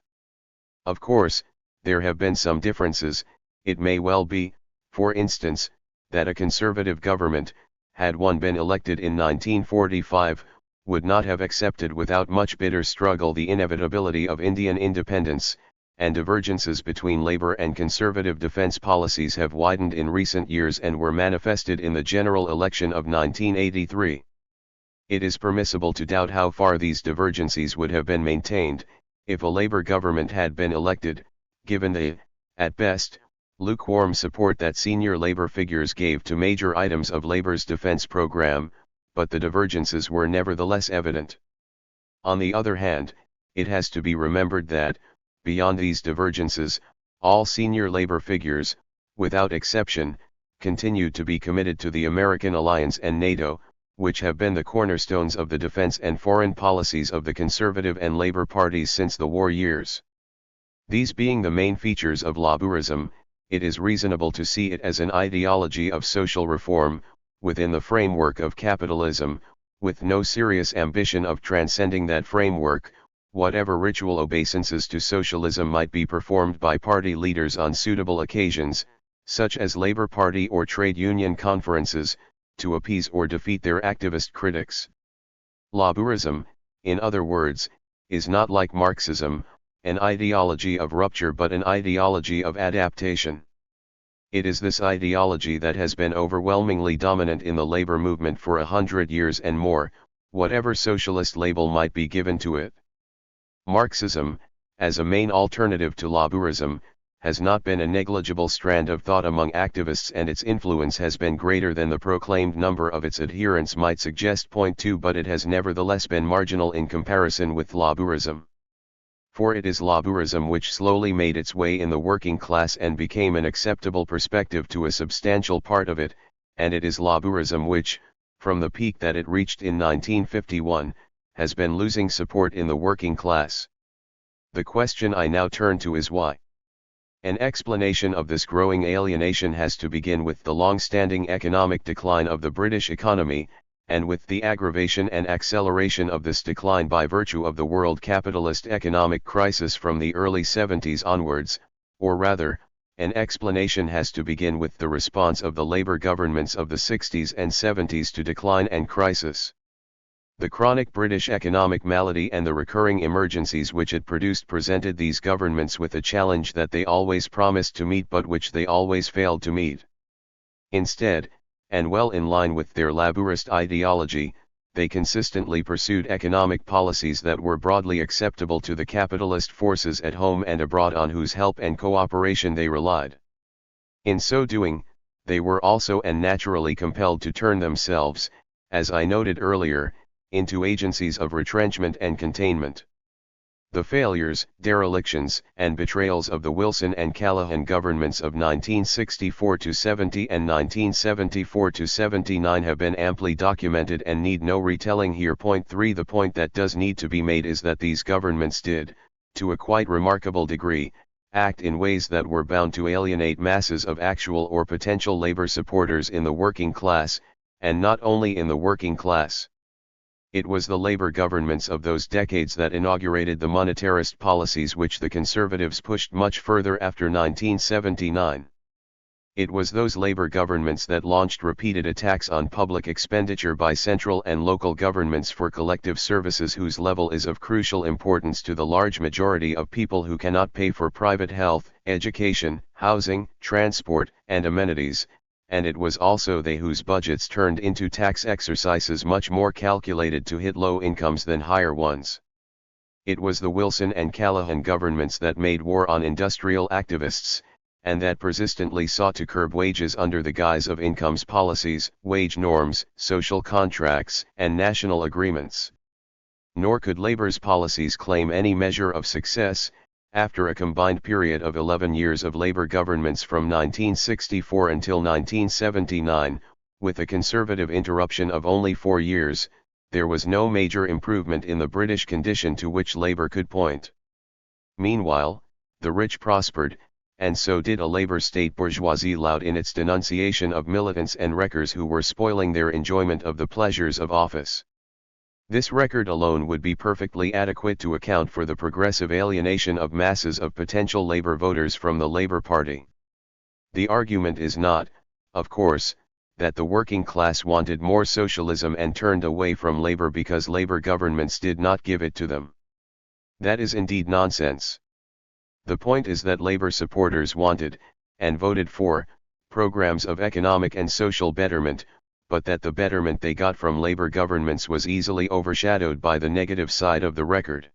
Of course, there have been some differences. It may well be, for instance, that a Conservative government, had one been elected in 1945, would not have accepted without much bitter struggle the inevitability of Indian independence, and divergences between Labour and Conservative defence policies have widened in recent years and were manifested in the general election of 1983. It is permissible to doubt how far these divergencies would have been maintained, if a Labour government had been elected, given the, at best, lukewarm support that senior Labour figures gave to major items of Labour's defence programme, but the divergences were nevertheless evident. On the other hand, it has to be remembered that, beyond these divergences, all senior Labour figures, without exception, continued to be committed to the American alliance and NATO, which have been the cornerstones of the defence and foreign policies of the Conservative and Labour parties since the war years. These being the main features of Labourism, it is reasonable to see it as an ideology of social reform, within the framework of capitalism, with no serious ambition of transcending that framework, whatever ritual obeisances to socialism might be performed by party leaders on suitable occasions, such as Labour Party or trade union conferences, to appease or defeat their activist critics. Labourism, in other words, is not like Marxism, an ideology of rupture, but an ideology of adaptation. It is this ideology that has been overwhelmingly dominant in the labor movement for 100 years and more, whatever socialist label might be given to it. Marxism, as a main alternative to Labourism, has not been a negligible strand of thought among activists, and its influence has been greater than the proclaimed number of its adherents might suggest. Point 2. But it has nevertheless been marginal in comparison with Labourism. For it is Labourism which slowly made its way in the working class and became an acceptable perspective to a substantial part of it, and it is Labourism which, from the peak that it reached in 1951, has been losing support in the working class. The question I now turn to is why. An explanation of this growing alienation has to begin with the long-standing economic decline of the British economy, and with the aggravation and acceleration of this decline by virtue of the world capitalist economic crisis from the early 70s onwards, or rather, an explanation has to begin with the response of the Labour governments of the 60s and 70s to decline and crisis. The chronic British economic malady and the recurring emergencies which it produced presented these governments with a challenge that they always promised to meet but which they always failed to meet. Instead, and well in line with their Labourist ideology, they consistently pursued economic policies that were broadly acceptable to the capitalist forces at home and abroad on whose help and cooperation they relied. In so doing, they were also and naturally compelled to turn themselves, as I noted earlier, into agencies of retrenchment and containment. The failures, derelictions, and betrayals of the Wilson and Callahan governments of 1964-70 and 1974-79 have been amply documented and need no retelling here. Point 3. The point that does need to be made is that these governments did, to a quite remarkable degree, act in ways that were bound to alienate masses of actual or potential labor supporters in the working class, and not only in the working class. It was the labor governments of those decades that inaugurated the monetarist policies which the conservatives pushed much further after 1979. It was those labor governments that launched repeated attacks on public expenditure by central and local governments for collective services whose level is of crucial importance to the large majority of people who cannot pay for private health, education, housing, transport, and amenities, and it was also they whose budgets turned into tax exercises much more calculated to hit low incomes than higher ones. It was the Wilson and Callahan governments that made war on industrial activists, and that persistently sought to curb wages under the guise of incomes policies, wage norms, social contracts, and national agreements. Nor could labor's policies claim any measure of success, after a combined period of 11 years of labor governments from 1964 until 1979, with a conservative interruption of only 4 years, there was no major improvement in the British condition to which labor could point. Meanwhile, the rich prospered, and so did a labor state bourgeoisie loud in its denunciation of militants and wreckers who were spoiling their enjoyment of the pleasures of office. This record alone would be perfectly adequate to account for the progressive alienation of masses of potential labor voters from the Labor Party. The argument is not, of course, that the working class wanted more socialism and turned away from labor because labor governments did not give it to them. That is indeed nonsense. The point is that labor supporters wanted, and voted for, programs of economic and social betterment, but that the betterment they got from labor governments was easily overshadowed by the negative side of the record.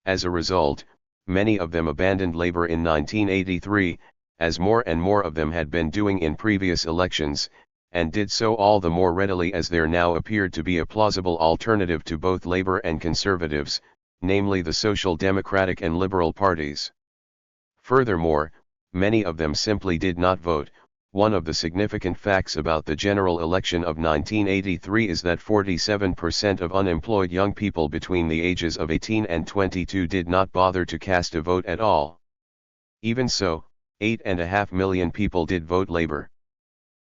As a result, many of them abandoned labor in 1983, as more and more of them had been doing in previous elections, and did so all the more readily as there now appeared to be a plausible alternative to both labor and conservatives, namely the Social Democratic and Liberal parties. Furthermore, many of them simply did not vote. One of the significant facts about the general election of 1983 is that 47% of unemployed young people between the ages of 18 and 22 did not bother to cast a vote at all. Even so, 8.5 million people did vote Labor.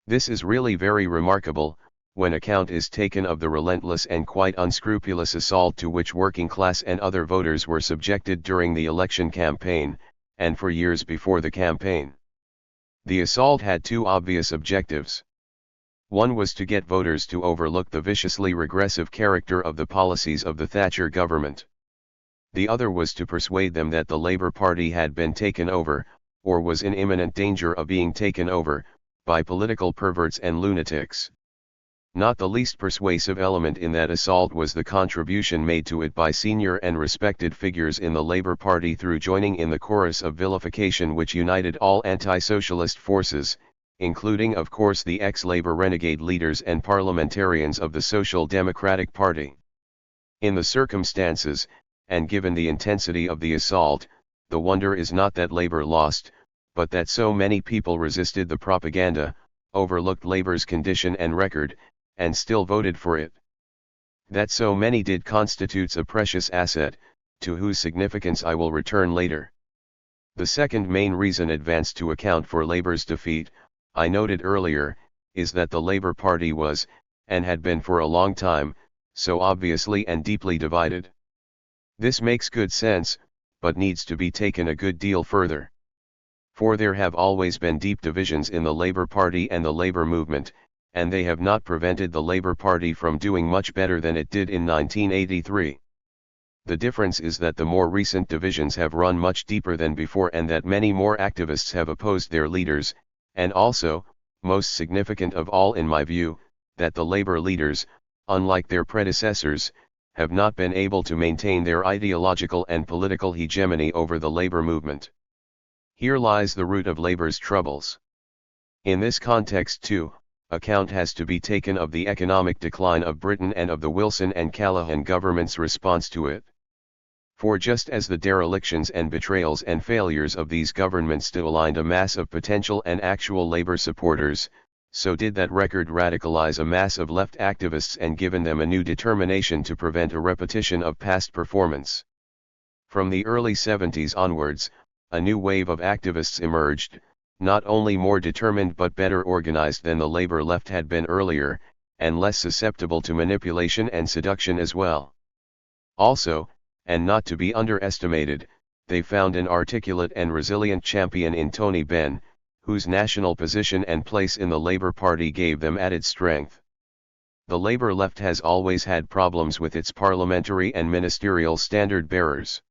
This is really very remarkable, when account is taken of the relentless and quite unscrupulous assault to which working class and other voters were subjected during the election campaign, and for years before the campaign. The assault had two obvious objectives. One was to get voters to overlook the viciously regressive character of the policies of the Thatcher government. The other was to persuade them that the Labour Party had been taken over, or was in imminent danger of being taken over, by political perverts and lunatics. Not the least persuasive element in that assault was the contribution made to it by senior and respected figures in the Labour Party through joining in the chorus of vilification which united all anti-socialist forces, including of course the ex-Labour renegade leaders and parliamentarians of the Social Democratic Party. In the circumstances, and given the intensity of the assault, the wonder is not that Labour lost, but that so many people resisted the propaganda, overlooked Labour's condition and record, and still voted for it. That so many did constitutes a precious asset, to whose significance I will return later. The second main reason advanced to account for Labour's defeat, I noted earlier, is that the Labour Party was, and had been for a long time, so obviously and deeply divided. This makes good sense, but needs to be taken a good deal further. For there have always been deep divisions in the Labour Party and the Labour movement, and they have not prevented the Labour Party from doing much better than it did in 1983. The difference is that the more recent divisions have run much deeper than before and that many more activists have opposed their leaders, and also, most significant of all in my view, that the Labour leaders, unlike their predecessors, have not been able to maintain their ideological and political hegemony over the labor movement. Here lies the root of labor's troubles. In this context too, account has to be taken of the economic decline of Britain and of the Wilson and Callaghan government's response to it. For just as the derelictions and betrayals and failures of these governments aligned a mass of potential and actual labor supporters, so did that record radicalize a mass of left activists and given them a new determination to prevent a repetition of past performance. From the early 70s onwards, a new wave of activists emerged, not only more determined but better organized than the labor left had been earlier, and less susceptible to manipulation and seduction as well. Also, and not to be underestimated, they found an articulate and resilient champion in Tony Benn, whose national position and place in the Labour Party gave them added strength. The Labour left has always had problems with its parliamentary and ministerial standard-bearers.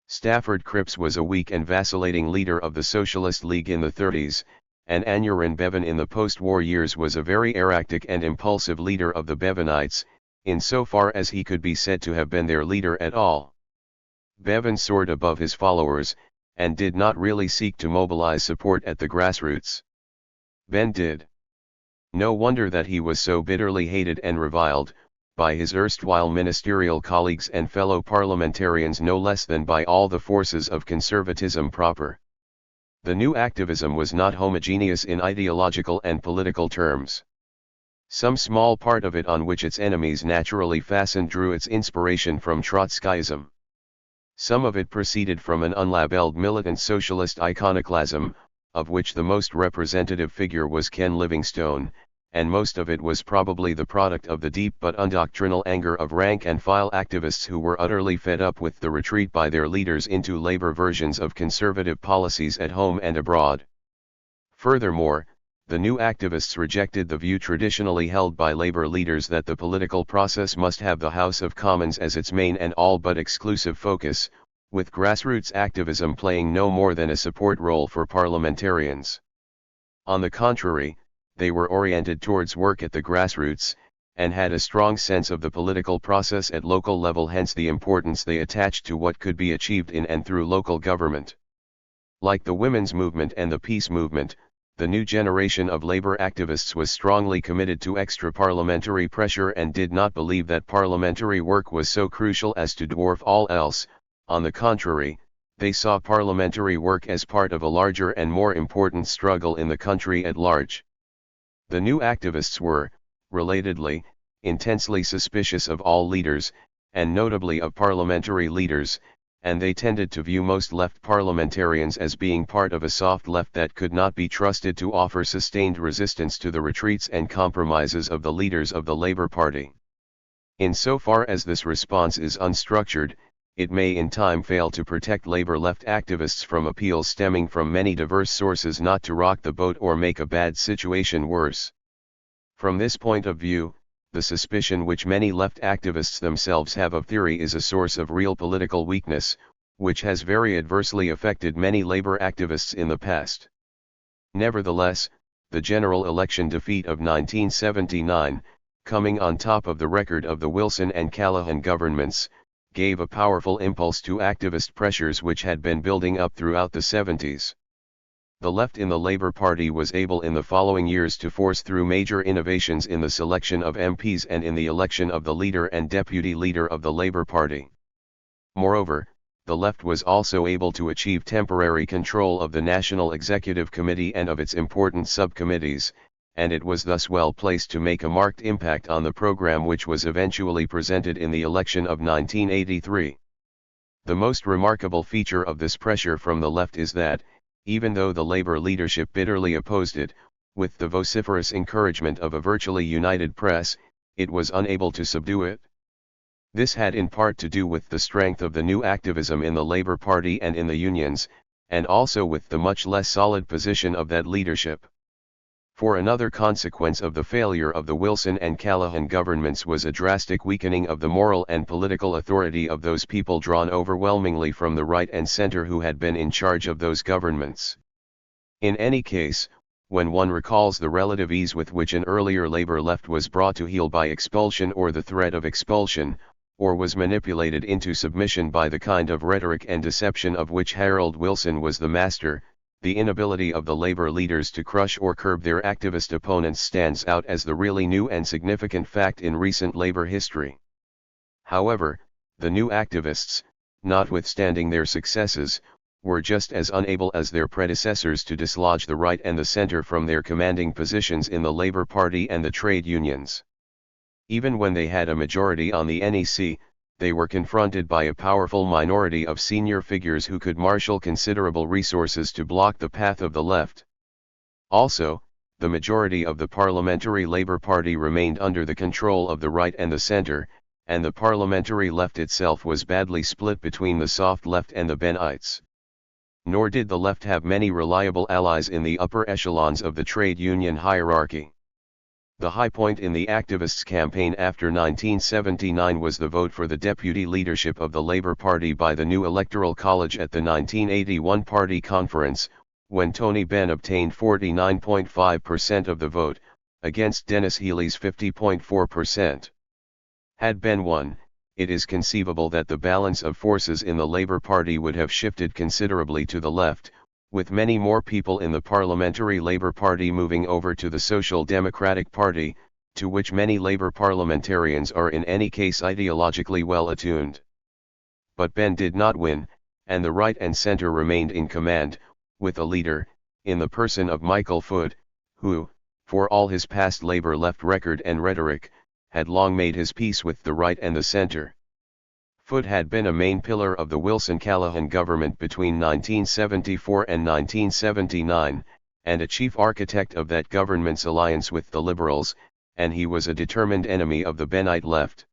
Stafford Cripps was a weak and vacillating leader of the Socialist League in the 30s, and Aneurin Bevan in the post-war years was a very erratic and impulsive leader of the Bevanites, insofar as he could be said to have been their leader at all. Bevan soared above his followers, and did not really seek to mobilize support at the grassroots. Benn did. No wonder that he was so bitterly hated and reviled, by his erstwhile ministerial colleagues and fellow parliamentarians no less than by all the forces of conservatism proper. The new activism was not homogeneous in ideological and political terms. Some small part of it on which its enemies naturally fastened drew its inspiration from Trotskyism. Some of it proceeded from an unlabeled militant socialist iconoclasm, of which the most representative figure was Ken Livingstone, and most of it was probably the product of the deep but undoctrinal anger of rank-and-file activists who were utterly fed up with the retreat by their leaders into labor versions of conservative policies at home and abroad. Furthermore, the new activists rejected the view traditionally held by labor leaders that the political process must have the House of Commons as its main and all but exclusive focus, with grassroots activism playing no more than a support role for parliamentarians. On the contrary, they were oriented towards work at the grassroots, and had a strong sense of the political process at local level, hence the importance they attached to what could be achieved in and through local government. Like the women's movement and the peace movement, the new generation of labor activists was strongly committed to extra-parliamentary pressure and did not believe that parliamentary work was so crucial as to dwarf all else. On the contrary, they saw parliamentary work as part of a larger and more important struggle in the country at large. The new activists were, relatedly, intensely suspicious of all leaders, and notably of parliamentary leaders, and they tended to view most left parliamentarians as being part of a soft left that could not be trusted to offer sustained resistance to the retreats and compromises of the leaders of the Labour Party. Insofar as this response is unstructured, it may in time fail to protect Labour left activists from appeals stemming from many diverse sources not to rock the boat or make a bad situation worse. From this point of view, the suspicion which many left activists themselves have of theory is a source of real political weakness, which has very adversely affected many labor activists in the past. Nevertheless, the general election defeat of 1979, coming on top of the record of the Wilson and Callaghan governments, gave a powerful impulse to activist pressures which had been building up throughout the 70s. The left in the Labour Party was able in the following years to force through major innovations in the selection of MPs and in the election of the leader and deputy leader of the Labour Party. Moreover, the left was also able to achieve temporary control of the National Executive Committee and of its important subcommittees, and it was thus well placed to make a marked impact on the programme which was eventually presented in the election of 1983. The most remarkable feature of this pressure from the left is that, even though the Labour leadership bitterly opposed it, with the vociferous encouragement of a virtually united press, it was unable to subdue it. This had in part to do with the strength of the new activism in the Labour Party and in the unions, and also with the much less solid position of that leadership. For another consequence of the failure of the Wilson and Callaghan governments was a drastic weakening of the moral and political authority of those people drawn overwhelmingly from the right and center who had been in charge of those governments. In any case, when one recalls the relative ease with which an earlier Labour left was brought to heel by expulsion or the threat of expulsion, or was manipulated into submission by the kind of rhetoric and deception of which Harold Wilson was the master, the inability of the Labour leaders to crush or curb their activist opponents stands out as the really new and significant fact in recent Labour history. However, the new activists, notwithstanding their successes, were just as unable as their predecessors to dislodge the right and the centre from their commanding positions in the Labour Party and the trade unions. Even when they had a majority on the NEC, they were confronted by a powerful minority of senior figures who could marshal considerable resources to block the path of the left. Also, the majority of the parliamentary Labour Party remained under the control of the right and the centre, and the parliamentary left itself was badly split between the soft left and the Benites. Nor did the left have many reliable allies in the upper echelons of the trade union hierarchy. The high point in the activists' campaign after 1979 was the vote for the deputy leadership of the Labour Party by the new Electoral College at the 1981 Party Conference, when Tony Benn obtained 49.5% of the vote, against Dennis Healey's 50.4%. Had Benn won, it is conceivable that the balance of forces in the Labour Party would have shifted considerably to the left, with many more people in the parliamentary Labour Party moving over to the Social Democratic Party, to which many Labour parliamentarians are in any case ideologically well attuned. But Benn did not win, and the right and centre remained in command, with a leader, in the person of Michael Foot, who, for all his past Labour left record and rhetoric, had long made his peace with the right and the centre. Foot had been a main pillar of the Wilson-Callaghan government between 1974 and 1979, and a chief architect of that government's alliance with the Liberals, and he was a determined enemy of the Bennite left.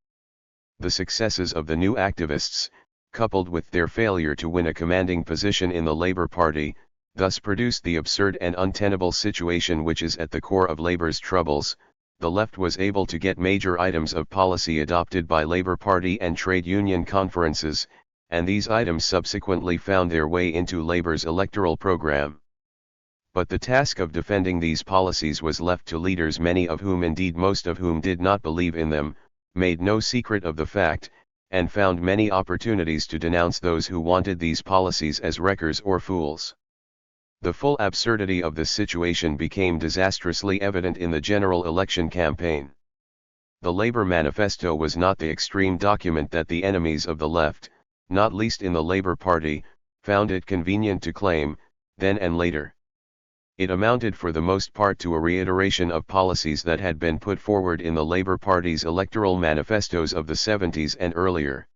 The successes of the new activists, coupled with their failure to win a commanding position in the Labour Party, thus produced the absurd and untenable situation which is at the core of Labour's troubles. The left was able to get major items of policy adopted by Labour Party and trade union conferences, and these items subsequently found their way into Labour's electoral programme. But the task of defending these policies was left to leaders, many of whom, indeed most of whom, did not believe in them, made no secret of the fact, and found many opportunities to denounce those who wanted these policies as wreckers or fools. The full absurdity of this situation became disastrously evident in the general election campaign. The Labour manifesto was not the extreme document that the enemies of the left, not least in the Labour Party, found it convenient to claim, then and later. It amounted for the most part to a reiteration of policies that had been put forward in the Labour Party's electoral manifestos of the 70s and earlier.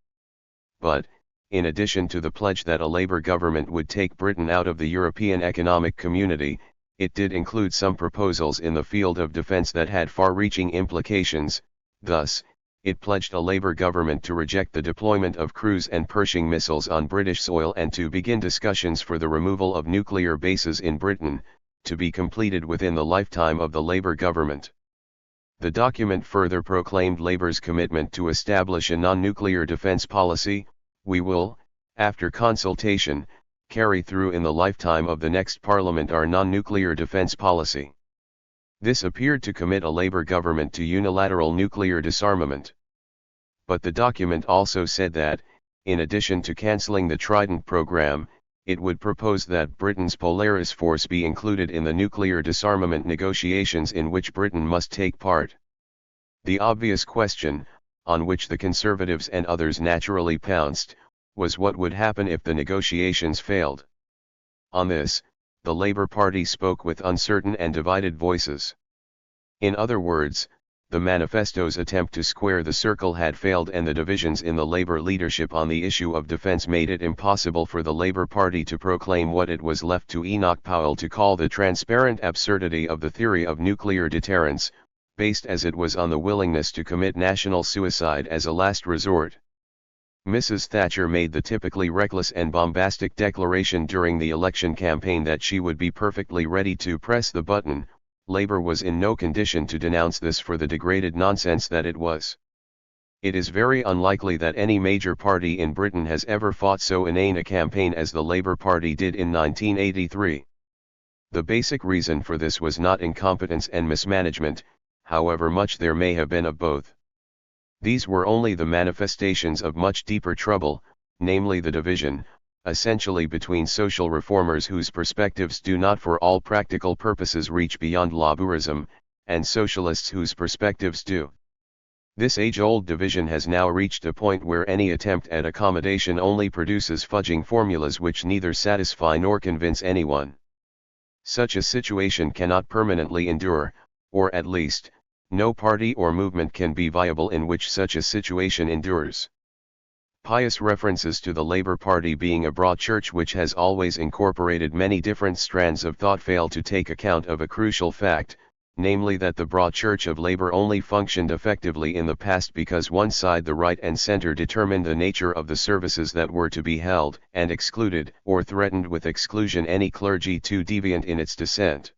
But, in addition to the pledge that a Labour government would take Britain out of the European Economic Community, it did include some proposals in the field of defence that had far-reaching implications. Thus, it pledged a Labour government to reject the deployment of cruise and Pershing missiles on British soil and to begin discussions for the removal of nuclear bases in Britain, to be completed within the lifetime of the Labour government. The document further proclaimed Labour's commitment to establish a non-nuclear defence policy. We will, after consultation, carry through in the lifetime of the next Parliament our non-nuclear defence policy. This appeared to commit a Labour government to unilateral nuclear disarmament. But the document also said that, in addition to cancelling the Trident programme, it would propose that Britain's Polaris force be included in the nuclear disarmament negotiations in which Britain must take part. The obvious question, on which the Conservatives and others naturally pounced, was what would happen if the negotiations failed. On this, the Labour Party spoke with uncertain and divided voices. In other words, the manifesto's attempt to square the circle had failed, and the divisions in the Labour leadership on the issue of defence made it impossible for the Labour Party to proclaim what it was left to Enoch Powell to call the transparent absurdity of the theory of nuclear deterrence, based as it was on the willingness to commit national suicide as a last resort. Mrs. Thatcher made the typically reckless and bombastic declaration during the election campaign that she would be perfectly ready to press the button. Labour was in no condition to denounce this for the degraded nonsense that it was. It is very unlikely that any major party in Britain has ever fought so inane a campaign as the Labour Party did in 1983. The basic reason for this was not incompetence and mismanagement, however much there may have been of both. These were only the manifestations of much deeper trouble, namely the division, essentially between social reformers whose perspectives do not for all practical purposes reach beyond labourism, and socialists whose perspectives do. This age-old division has now reached a point where any attempt at accommodation only produces fudging formulas which neither satisfy nor convince anyone. Such a situation cannot permanently endure, or at least, no party or movement can be viable in which such a situation endures. Pious references to the Labour Party being a broad church which has always incorporated many different strands of thought fail to take account of a crucial fact, namely that the broad church of Labour only functioned effectively in the past because one side, the right and centre, determined the nature of the services that were to be held, and excluded or threatened with exclusion any clergy too deviant in its dissent.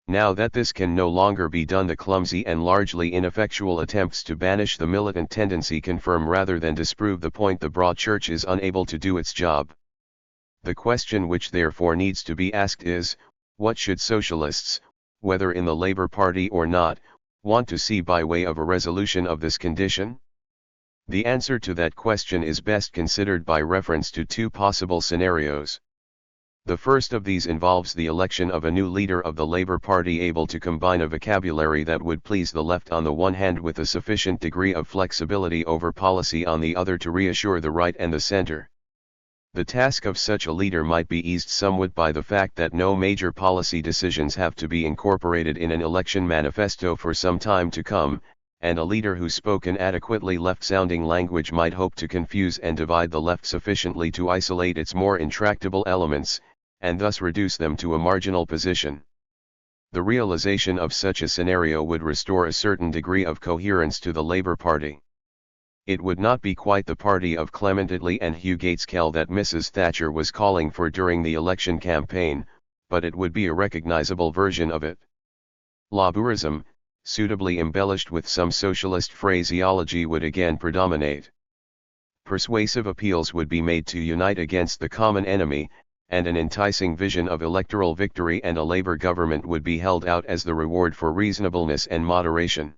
Now that this can no longer be done, the clumsy and largely ineffectual attempts to banish the militant tendency confirm rather than disprove the point: the broad church is unable to do its job. The question which therefore needs to be asked is, what should socialists, whether in the Labour Party or not, want to see by way of a resolution of this condition? The answer to that question is best considered by reference to two possible scenarios. The first of these involves the election of a new leader of the Labour Party able to combine a vocabulary that would please the left on the one hand with a sufficient degree of flexibility over policy on the other to reassure the right and the centre. The task of such a leader might be eased somewhat by the fact that no major policy decisions have to be incorporated in an election manifesto for some time to come, and a leader who spoke an adequately left-sounding language might hope to confuse and divide the left sufficiently to isolate its more intractable elements, and thus reduce them to a marginal position. The realization of such a scenario would restore a certain degree of coherence to the Labour Party. It would not be quite the party of Clement Attlee and Hugh Gaitskell that Mrs. Thatcher was calling for during the election campaign, but it would be a recognizable version of it. Labourism, suitably embellished with some socialist phraseology, would again predominate. Persuasive appeals would be made to unite against the common enemy, and an enticing vision of electoral victory and a Labour government would be held out as the reward for reasonableness and moderation.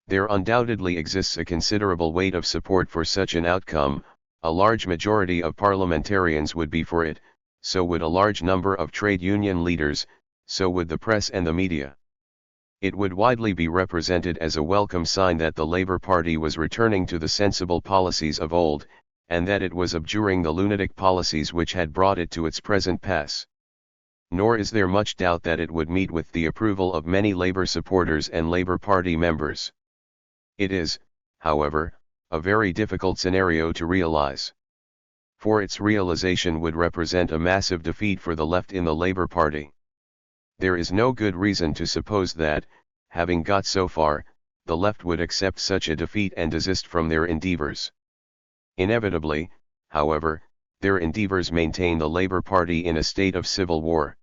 There undoubtedly exists a considerable weight of support for such an outcome. A large majority of parliamentarians would be for it, so would a large number of trade union leaders, so would the press and the media. It would widely be represented as a welcome sign that the Labour Party was returning to the sensible policies of old, and that it was abjuring the lunatic policies which had brought it to its present pass. Nor is there much doubt that it would meet with the approval of many Labour supporters and Labour Party members. It is, however, a very difficult scenario to realize. For its realization would represent a massive defeat for the left in the Labour Party. There is no good reason to suppose that, having got so far, the left would accept such a defeat and desist from their endeavours. Inevitably, however, their endeavours maintain the Labour Party in a state of civil war.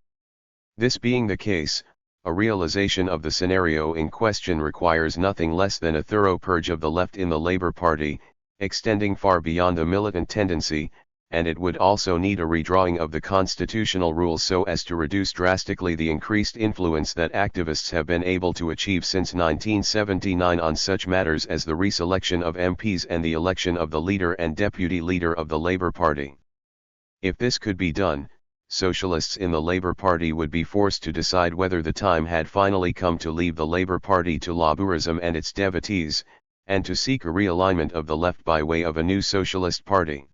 This being the case, a realization of the scenario in question requires nothing less than a thorough purge of the left in the Labour Party, extending far beyond the militant tendency, and it would also need a redrawing of the constitutional rules so as to reduce drastically the increased influence that activists have been able to achieve since 1979 on such matters as the reselection of MPs and the election of the leader and deputy leader of the Labour Party. If this could be done, socialists in the Labour Party would be forced to decide whether the time had finally come to leave the Labour Party to labourism and its devotees, and to seek a realignment of the left by way of a new socialist party.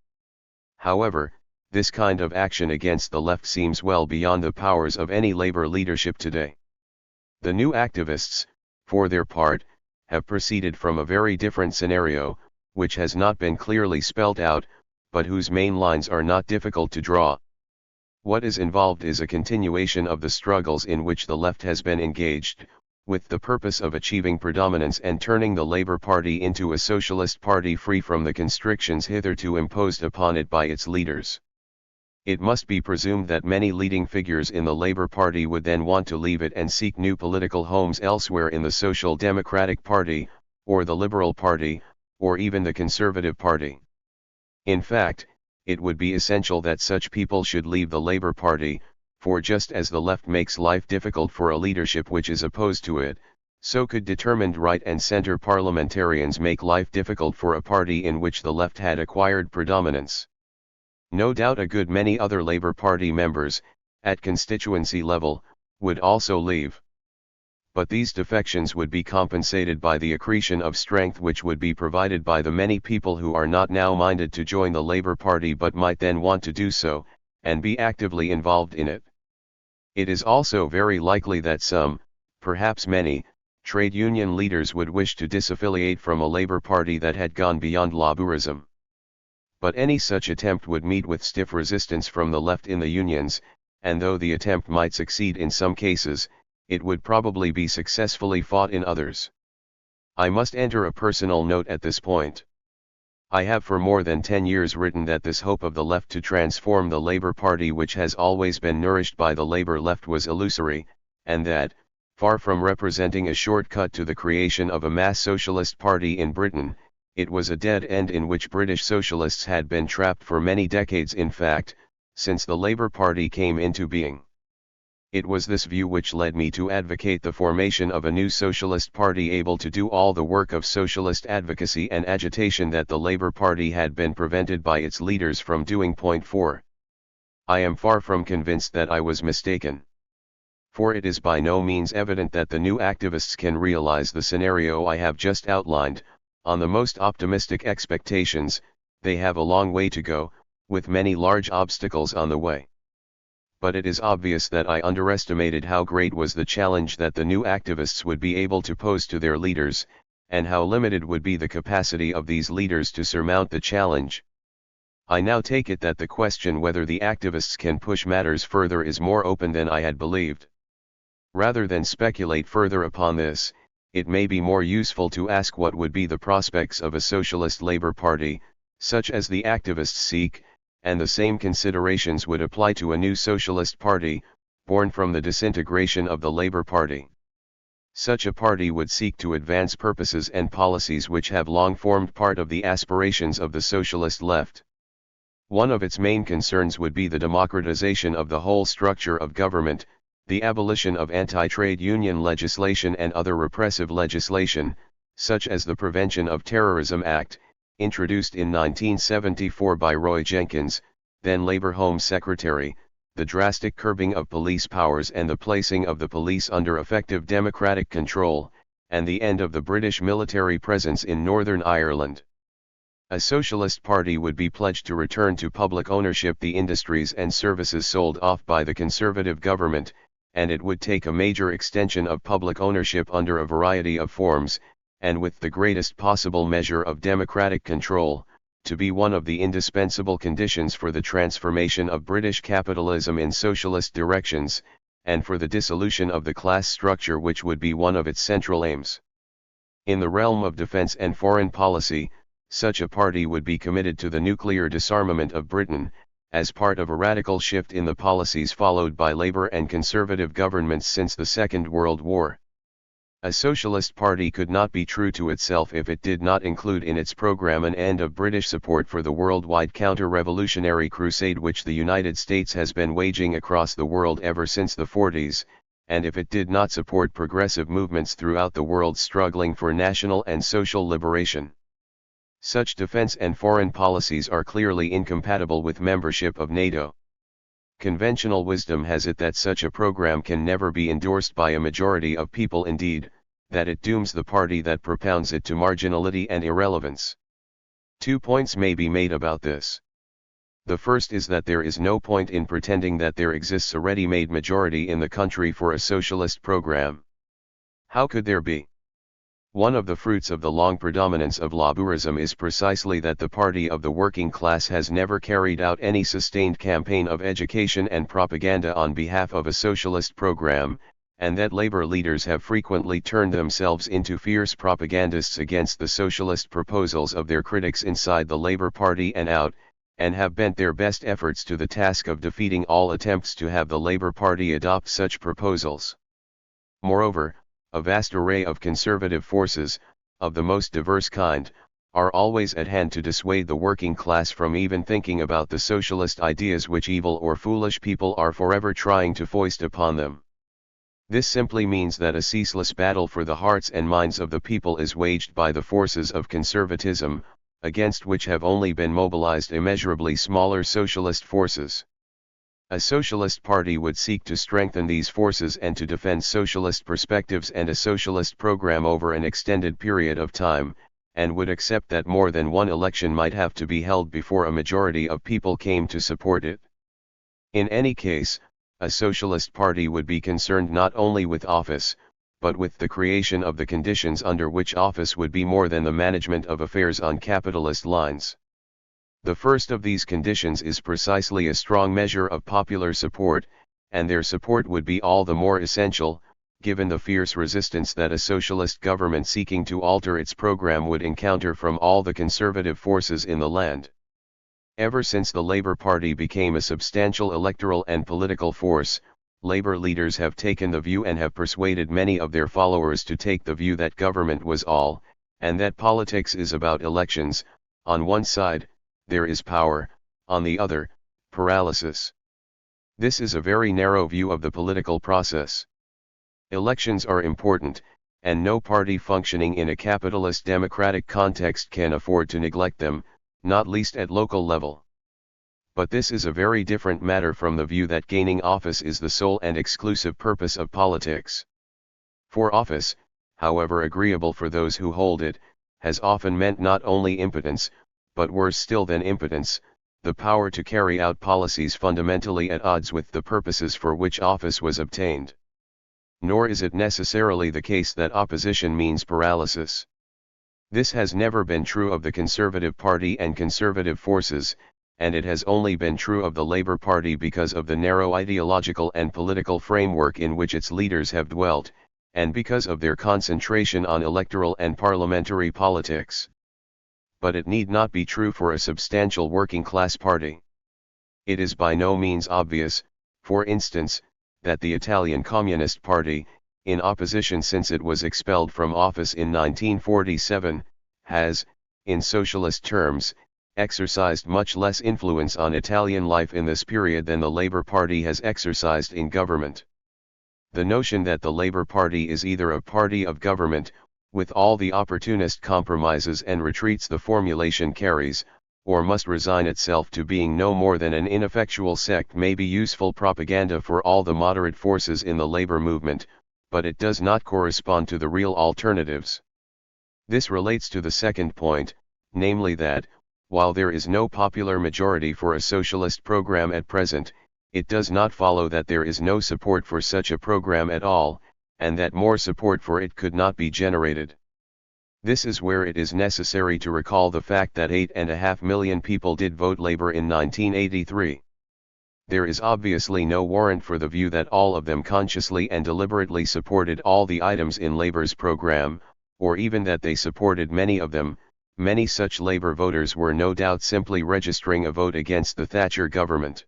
However, this kind of action against the left seems well beyond the powers of any Labour leadership today. The new activists, for their part, have proceeded from a very different scenario, which has not been clearly spelt out, but whose main lines are not difficult to draw. What is involved is a continuation of the struggles in which the left has been engaged, with the purpose of achieving predominance and turning the Labour Party into a socialist party free from the constrictions hitherto imposed upon it by its leaders. It must be presumed that many leading figures in the Labour Party would then want to leave it and seek new political homes elsewhere in the Social Democratic Party, or the Liberal Party, or even the Conservative Party. In fact, it would be essential that such people should leave the Labour Party, for just as the left makes life difficult for a leadership which is opposed to it, so could determined right and center parliamentarians make life difficult for a party in which the left had acquired predominance. No doubt a good many other Labour Party members, at constituency level, would also leave. But these defections would be compensated by the accretion of strength which would be provided by the many people who are not now minded to join the Labour Party but might then want to do so, and be actively involved in it. It is also very likely that some, perhaps many, trade union leaders would wish to disaffiliate from a Labour Party that had gone beyond Labourism. But any such attempt would meet with stiff resistance from the left in the unions, and though the attempt might succeed in some cases, it would probably be successfully fought in others. I must enter a personal note at this point. I have for more than 10 years written that this hope of the left to transform the Labour Party which has always been nourished by the Labour left was illusory, and that, far from representing a shortcut to the creation of a mass socialist party in Britain, it was a dead end in which British socialists had been trapped for many decades, in fact, since the Labour Party came into being. It was this view which led me to advocate the formation of a new socialist party able to do all the work of socialist advocacy and agitation that the Labour Party had been prevented by its leaders from doing. 4. I am far from convinced that I was mistaken. For it is by no means evident that the new activists can realize the scenario I have just outlined. On the most optimistic expectations, they have a long way to go, with many large obstacles on the way. But it is obvious that I underestimated how great was the challenge that the new activists would be able to pose to their leaders, and how limited would be the capacity of these leaders to surmount the challenge. I now take it that the question whether the activists can push matters further is more open than I had believed. Rather than speculate further upon this, it may be more useful to ask what would be the prospects of a socialist Labour Party, such as the activists seek, and the same considerations would apply to a new socialist party, born from the disintegration of the Labour Party. Such a party would seek to advance purposes and policies which have long formed part of the aspirations of the socialist left. One of its main concerns would be the democratization of the whole structure of government, the abolition of anti-trade union legislation and other repressive legislation, such as the Prevention of Terrorism Act, introduced in 1974 by Roy Jenkins, then Labour Home Secretary, the drastic curbing of police powers and the placing of the police under effective democratic control, and the end of the British military presence in Northern Ireland. A socialist party would be pledged to return to public ownership the industries and services sold off by the Conservative government, and it would take a major extension of public ownership under a variety of forms, and with the greatest possible measure of democratic control, to be one of the indispensable conditions for the transformation of British capitalism in socialist directions, and for the dissolution of the class structure which would be one of its central aims. In the realm of defence and foreign policy, such a party would be committed to the nuclear disarmament of Britain, as part of a radical shift in the policies followed by Labour and Conservative governments since the Second World War. A socialist party could not be true to itself if it did not include in its program an end of British support for the worldwide counter-revolutionary crusade which the United States has been waging across the world ever since the 40s, and if it did not support progressive movements throughout the world struggling for national and social liberation. Such defense and foreign policies are clearly incompatible with membership of NATO. Conventional wisdom has it that such a program can never be endorsed by a majority of people, indeed, that it dooms the party that propounds it to marginality and irrelevance. 2 points may be made about this. The first is that there is no point in pretending that there exists a ready-made majority in the country for a socialist program. How could there be? One of the fruits of the long predominance of Labourism is precisely that the party of the working class has never carried out any sustained campaign of education and propaganda on behalf of a socialist program, and that Labour leaders have frequently turned themselves into fierce propagandists against the socialist proposals of their critics inside the Labour Party and out, and have bent their best efforts to the task of defeating all attempts to have the Labour Party adopt such proposals. Moreover, a vast array of conservative forces, of the most diverse kind, are always at hand to dissuade the working class from even thinking about the socialist ideas which evil or foolish people are forever trying to foist upon them. This simply means that a ceaseless battle for the hearts and minds of the people is waged by the forces of conservatism, against which have only been mobilized immeasurably smaller socialist forces. A socialist party would seek to strengthen these forces and to defend socialist perspectives and a socialist program over an extended period of time, and would accept that more than one election might have to be held before a majority of people came to support it. In any case, a socialist party would be concerned not only with office, but with the creation of the conditions under which office would be more than the management of affairs on capitalist lines. The first of these conditions is precisely a strong measure of popular support, and their support would be all the more essential, given the fierce resistance that a socialist government seeking to alter its program would encounter from all the conservative forces in the land. Ever since the Labour Party became a substantial electoral and political force, Labour leaders have taken the view and have persuaded many of their followers to take the view that government was all, and that politics is about elections. On one side, there is power, on the other, paralysis. This is a very narrow view of the political process. Elections are important, and no party functioning in a capitalist democratic context can afford to neglect them, not least at local level. But this is a very different matter from the view that gaining office is the sole and exclusive purpose of politics. For office, however agreeable for those who hold it, has often meant not only impotence, but worse still than impotence, the power to carry out policies fundamentally at odds with the purposes for which office was obtained. Nor is it necessarily the case that opposition means paralysis. This has never been true of the Conservative Party and conservative forces, and it has only been true of the Labour Party because of the narrow ideological and political framework in which its leaders have dwelt, and because of their concentration on electoral and parliamentary politics. But it need not be true for a substantial working-class party. It is by no means obvious, for instance, that the Italian Communist Party, in opposition since it was expelled from office in 1947, has, in socialist terms, exercised much less influence on Italian life in this period than the Labour Party has exercised in government. The notion that the Labour Party is either a party of government, with all the opportunist compromises and retreats the formulation carries, or must resign itself to being no more than an ineffectual sect may be useful propaganda for all the moderate forces in the labor movement, but it does not correspond to the real alternatives. This relates to the second point, namely that, while there is no popular majority for a socialist program at present, it does not follow that there is no support for such a program at all, and that more support for it could not be generated. This is where it is necessary to recall the fact that 8.5 million people did vote Labour in 1983. There is obviously no warrant for the view that all of them consciously and deliberately supported all the items in Labour's program, or even that they supported many of them. Many such Labour voters were no doubt simply registering a vote against the Thatcher government.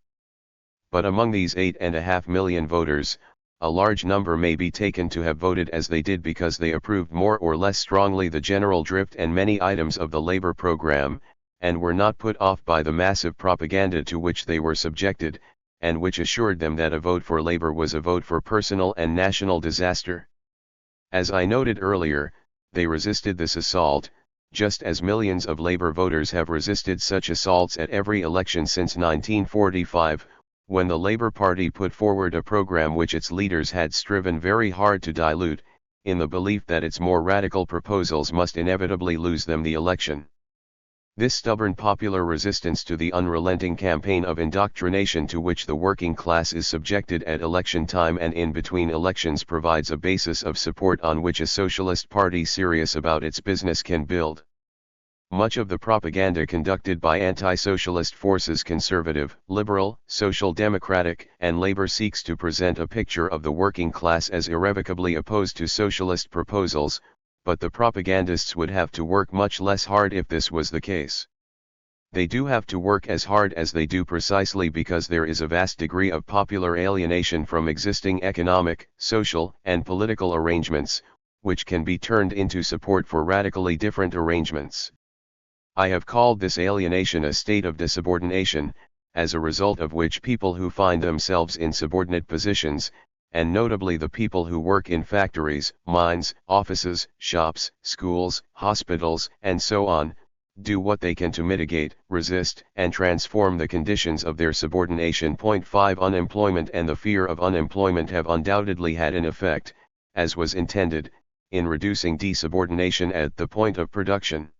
But among these 8.5 million voters, a large number may be taken to have voted as they did because they approved more or less strongly the general drift and many items of the Labour program, and were not put off by the massive propaganda to which they were subjected, and which assured them that a vote for Labour was a vote for personal and national disaster. As I noted earlier, they resisted this assault, just as millions of Labour voters have resisted such assaults at every election since 1945, when the Labour Party put forward a program which its leaders had striven very hard to dilute, in the belief that its more radical proposals must inevitably lose them the election. This stubborn popular resistance to the unrelenting campaign of indoctrination to which the working class is subjected at election time and in between elections provides a basis of support on which a socialist party serious about its business can build. Much of the propaganda conducted by anti-socialist forces, conservative, liberal, social democratic, and labor, seeks to present a picture of the working class as irrevocably opposed to socialist proposals, but the propagandists would have to work much less hard if this was the case. They do have to work as hard as they do precisely because there is a vast degree of popular alienation from existing economic, social, and political arrangements, which can be turned into support for radically different arrangements. I have called this alienation a state of disubordination, as a result of which people who find themselves in subordinate positions, and notably the people who work in factories, mines, offices, shops, schools, hospitals, and so on, do what they can to mitigate, resist, and transform the conditions of their subordination. 5 Unemployment and the fear of unemployment have undoubtedly had an effect, as was intended, in reducing desubordination at the point of production.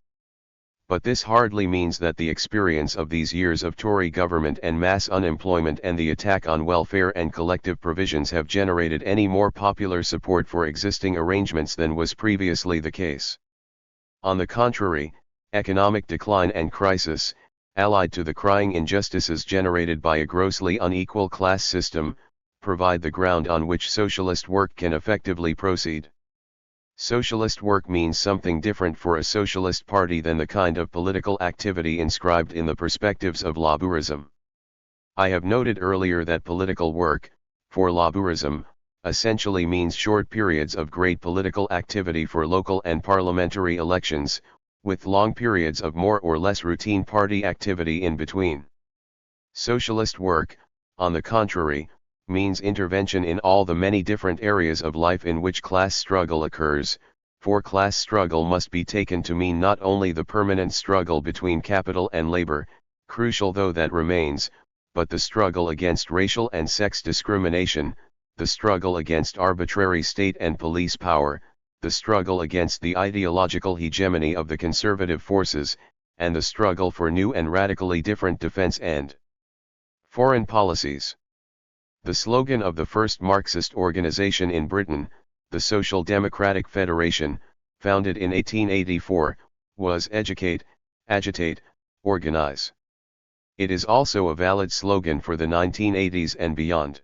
But this hardly means that the experience of these years of Tory government and mass unemployment and the attack on welfare and collective provisions have generated any more popular support for existing arrangements than was previously the case. On the contrary, economic decline and crisis, allied to the crying injustices generated by a grossly unequal class system, provide the ground on which socialist work can effectively proceed. Socialist work means something different for a socialist party than the kind of political activity inscribed in the perspectives of Labourism. I have noted earlier that political work, for Labourism, essentially means short periods of great political activity for local and parliamentary elections, with long periods of more or less routine party activity in between. Socialist work, on the contrary, means intervention in all the many different areas of life in which class struggle occurs, for class struggle must be taken to mean not only the permanent struggle between capital and labor, crucial though that remains, but the struggle against racial and sex discrimination, the struggle against arbitrary state and police power, the struggle against the ideological hegemony of the conservative forces, and the struggle for new and radically different defense and foreign policies. The slogan of the first Marxist organization in Britain, the Social Democratic Federation, founded in 1884, was educate, agitate, organize. It is also a valid slogan for the 1980s and beyond.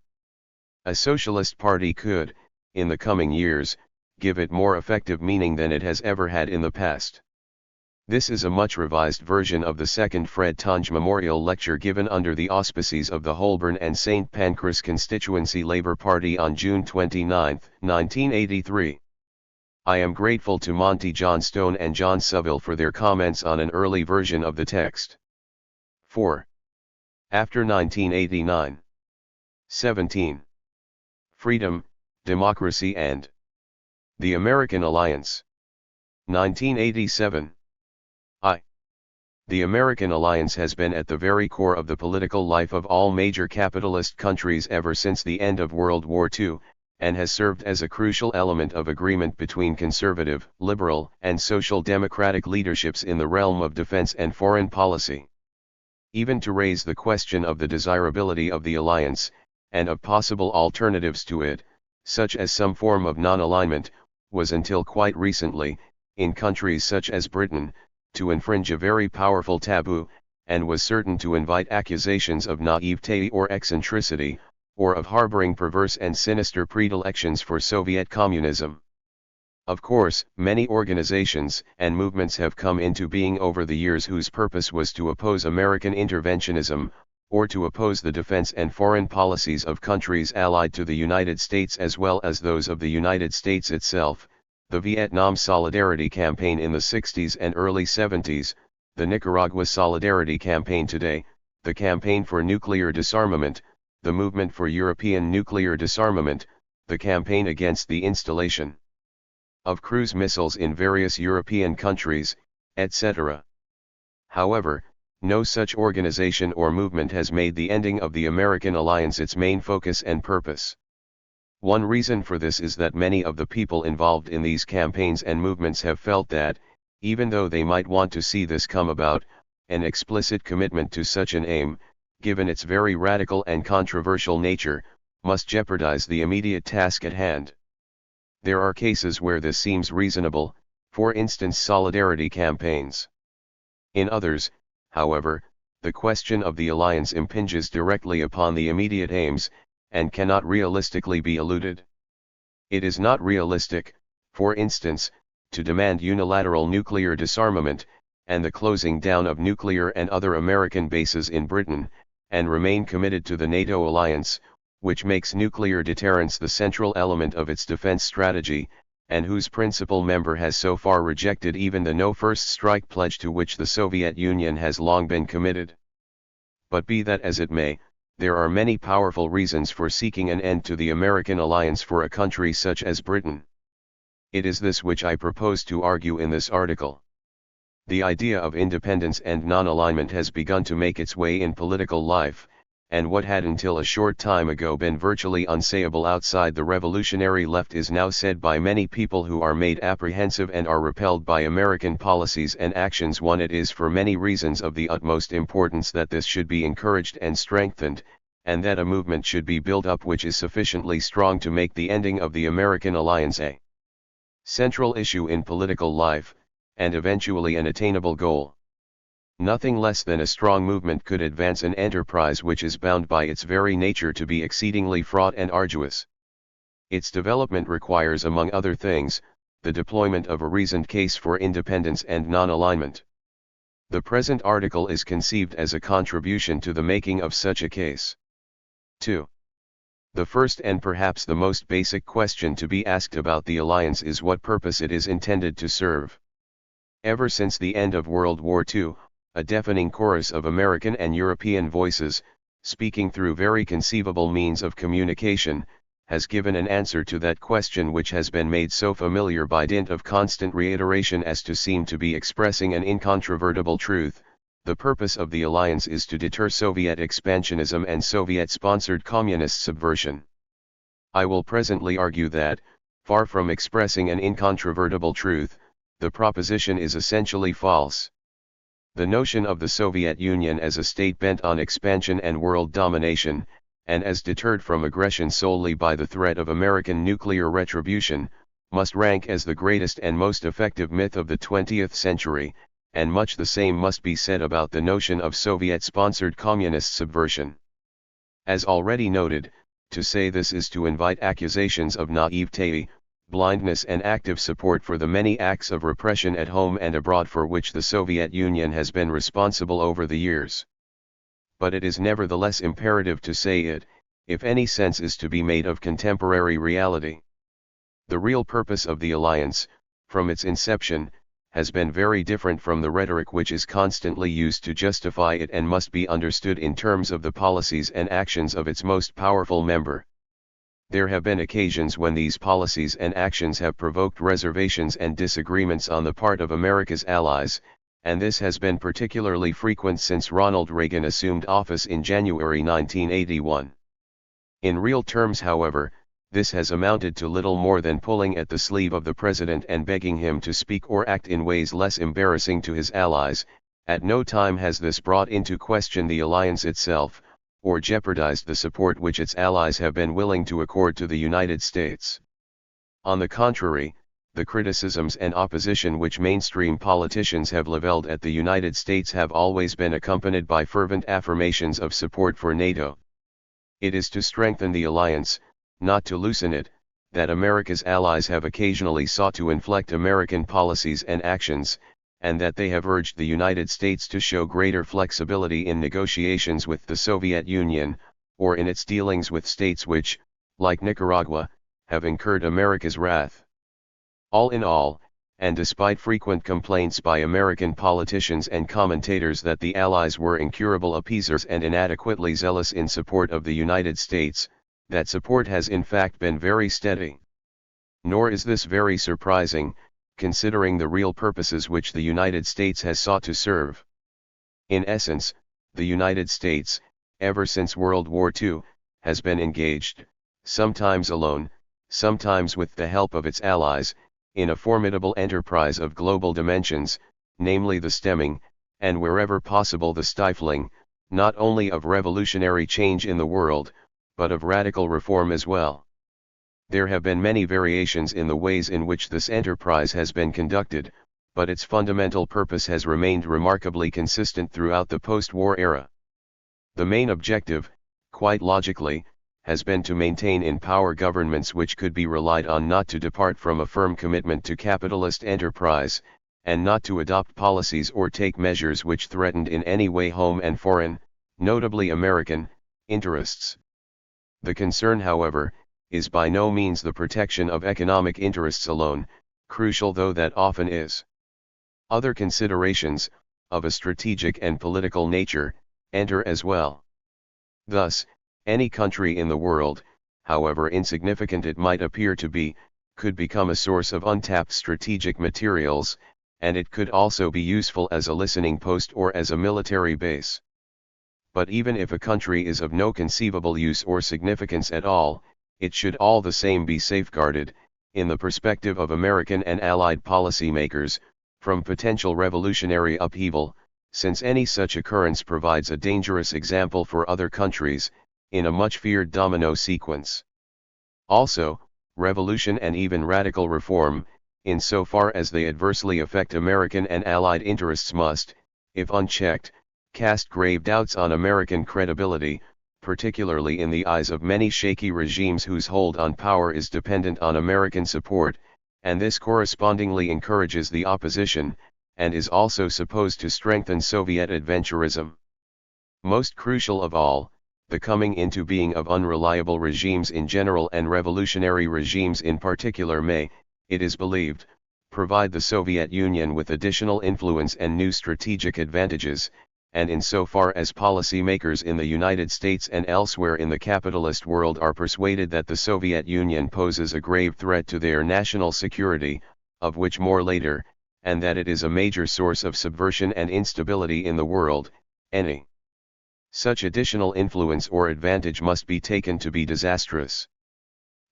A socialist party could, in the coming years, give it more effective meaning than it has ever had in the past. This is a much revised version of the second Fred Tonge Memorial Lecture given under the auspices of the Holborn and St. Pancras Constituency Labour Party on June 29, 1983. I am grateful to Monty Johnstone and John Saville for their comments on an early version of the text. 4. After 1989. 17. Freedom, Democracy and the American Alliance. 1987. The American alliance has been at the very core of the political life of all major capitalist countries ever since the end of World War II, and has served as a crucial element of agreement between conservative, liberal, and social democratic leaderships in the realm of defense and foreign policy. Even to raise the question of the desirability of the alliance, and of possible alternatives to it, such as some form of non-alignment, was until quite recently, in countries such as Britain, to infringe a very powerful taboo, and was certain to invite accusations of naivete or eccentricity, or of harboring perverse and sinister predilections for Soviet communism. Of course, many organizations and movements have come into being over the years whose purpose was to oppose American interventionism, or to oppose the defense and foreign policies of countries allied to the United States as well as those of the United States itself. The Vietnam Solidarity Campaign in the 60s and early 70s, the Nicaragua Solidarity Campaign today, the Campaign for Nuclear Disarmament, the Movement for European Nuclear Disarmament, the campaign against the installation of cruise missiles in various European countries, etc. However, no such organization or movement has made the ending of the American alliance its main focus and purpose. One reason for this is that many of the people involved in these campaigns and movements have felt that, even though they might want to see this come about, an explicit commitment to such an aim, given its very radical and controversial nature, must jeopardize the immediate task at hand. There are cases where this seems reasonable, for instance solidarity campaigns. In others, however, the question of the alliance impinges directly upon the immediate aims, and cannot realistically be eluded. It is not realistic, for instance, to demand unilateral nuclear disarmament, and the closing down of nuclear and other American bases in Britain, and remain committed to the NATO alliance, which makes nuclear deterrence the central element of its defense strategy, and whose principal member has so far rejected even the no first strike pledge to which the Soviet Union has long been committed. But be that as it may, there are many powerful reasons for seeking an end to the American alliance for a country such as Britain. It is this which I propose to argue in this article. The idea of independence and non-alignment has begun to make its way in political life, and what had until a short time ago been virtually unsayable outside the revolutionary left is now said by many people who are made apprehensive and are repelled by American policies and actions. One, it is for many reasons of the utmost importance that this should be encouraged and strengthened, and that a movement should be built up which is sufficiently strong to make the ending of the American alliance a central issue in political life, and eventually an attainable goal. Nothing less than a strong movement could advance an enterprise which is bound by its very nature to be exceedingly fraught and arduous. Its development requires, among other things, the deployment of a reasoned case for independence and non-alignment. The present article is conceived as a contribution to the making of such a case. 2. The first and perhaps the most basic question to be asked about the alliance is what purpose it is intended to serve. Ever since the end of World War II, a deafening chorus of American and European voices, speaking through very conceivable means of communication, has given an answer to that question which has been made so familiar by dint of constant reiteration as to seem to be expressing an incontrovertible truth. The purpose of the alliance is to deter Soviet expansionism and Soviet-sponsored communist subversion. I will presently argue that, far from expressing an incontrovertible truth, the proposition is essentially false. The notion of the Soviet Union as a state bent on expansion and world domination, and as deterred from aggression solely by the threat of American nuclear retribution, must rank as the greatest and most effective myth of the 20th century, and much the same must be said about the notion of Soviet-sponsored communist subversion. As already noted, to say this is to invite accusations of naivete, blindness and active support for the many acts of repression at home and abroad for which the Soviet Union has been responsible over the years. But it is nevertheless imperative to say it, if any sense is to be made of contemporary reality. The real purpose of the alliance, from its inception, has been very different from the rhetoric which is constantly used to justify it and must be understood in terms of the policies and actions of its most powerful member. There have been occasions when these policies and actions have provoked reservations and disagreements on the part of America's allies, and this has been particularly frequent since Ronald Reagan assumed office in January 1981. In real terms, however, this has amounted to little more than pulling at the sleeve of the president and begging him to speak or act in ways less embarrassing to his allies. At no time has this brought into question the alliance itself, or jeopardized the support which its allies have been willing to accord to the United States. On the contrary, the criticisms and opposition which mainstream politicians have leveled at the United States have always been accompanied by fervent affirmations of support for NATO. It is to strengthen the alliance, not to loosen it, that America's allies have occasionally sought to inflect American policies and actions, and that they have urged the United States to show greater flexibility in negotiations with the Soviet Union, or in its dealings with states which, like Nicaragua, have incurred America's wrath. All in all, and despite frequent complaints by American politicians and commentators that the Allies were incurable appeasers and inadequately zealous in support of the United States, that support has in fact been very steady. Nor is this very surprising, considering the real purposes which the United States has sought to serve. In essence, the United States, ever since World War II, has been engaged, sometimes alone, sometimes with the help of its allies, in a formidable enterprise of global dimensions, namely the stemming, and wherever possible the stifling, not only of revolutionary change in the world, but of radical reform as well. There have been many variations in the ways in which this enterprise has been conducted, but its fundamental purpose has remained remarkably consistent throughout the post-war era. The main objective, quite logically, has been to maintain in power governments which could be relied on not to depart from a firm commitment to capitalist enterprise, and not to adopt policies or take measures which threatened in any way home and foreign, notably American, interests. The concern, however, is by no means the protection of economic interests alone, crucial though that often is. Other considerations, of a strategic and political nature, enter as well. Thus, any country in the world, however insignificant it might appear to be, could become a source of untapped strategic materials, and it could also be useful as a listening post or as a military base. But even if a country is of no conceivable use or significance at all, it should all the same be safeguarded, in the perspective of American and Allied policymakers, from potential revolutionary upheaval, since any such occurrence provides a dangerous example for other countries, in a much feared domino sequence. Also, revolution and even radical reform, insofar as they adversely affect American and Allied interests must, if unchecked, cast grave doubts on American credibility, particularly in the eyes of many shaky regimes whose hold on power is dependent on American support, and this correspondingly encourages the opposition, and is also supposed to strengthen Soviet adventurism. Most crucial of all, the coming into being of unreliable regimes in general and revolutionary regimes in particular may, it is believed, provide the Soviet Union with additional influence and new strategic advantages, and insofar as policy makers in the United States and elsewhere in the capitalist world are persuaded that the Soviet Union poses a grave threat to their national security, of which more later, and that it is a major source of subversion and instability in the world, any such additional influence or advantage must be taken to be disastrous.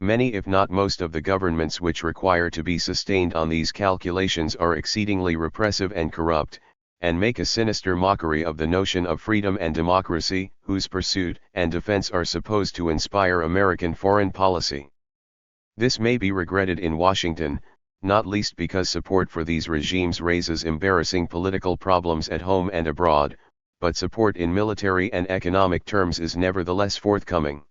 Many if not most of the governments which require to be sustained on these calculations are exceedingly repressive and corrupt, and make a sinister mockery of the notion of freedom and democracy, whose pursuit and defense are supposed to inspire American foreign policy. This may be regretted in Washington, not least because support for these regimes raises embarrassing political problems at home and abroad, but support in military and economic terms is nevertheless forthcoming.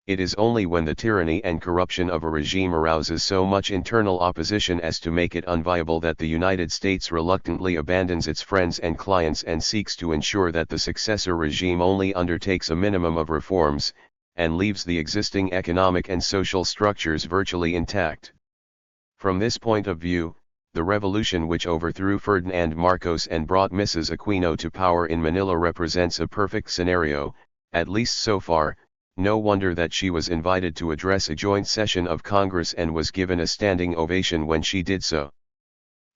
It is only when the tyranny and corruption of a regime arouses so much internal opposition as to make it unviable that the United States reluctantly abandons its friends and clients and seeks to ensure that the successor regime only undertakes a minimum of reforms, and leaves the existing economic and social structures virtually intact. From this point of view, the revolution which overthrew Ferdinand Marcos and brought Mrs. Aquino to power in Manila represents a perfect scenario, at least so far. No wonder that she was invited to address a joint session of Congress and was given a standing ovation when she did so.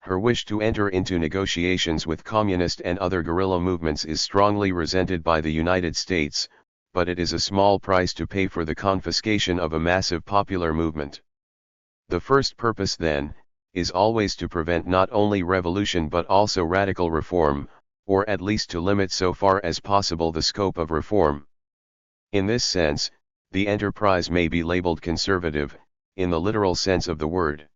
Her wish to enter into negotiations with communist and other guerrilla movements is strongly resented by the United States, but it is a small price to pay for the confiscation of a massive popular movement. The first purpose, then, is always to prevent not only revolution but also radical reform, or at least to limit so far as possible the scope of reform. In this sense, the enterprise may be labeled conservative, in the literal sense of the word.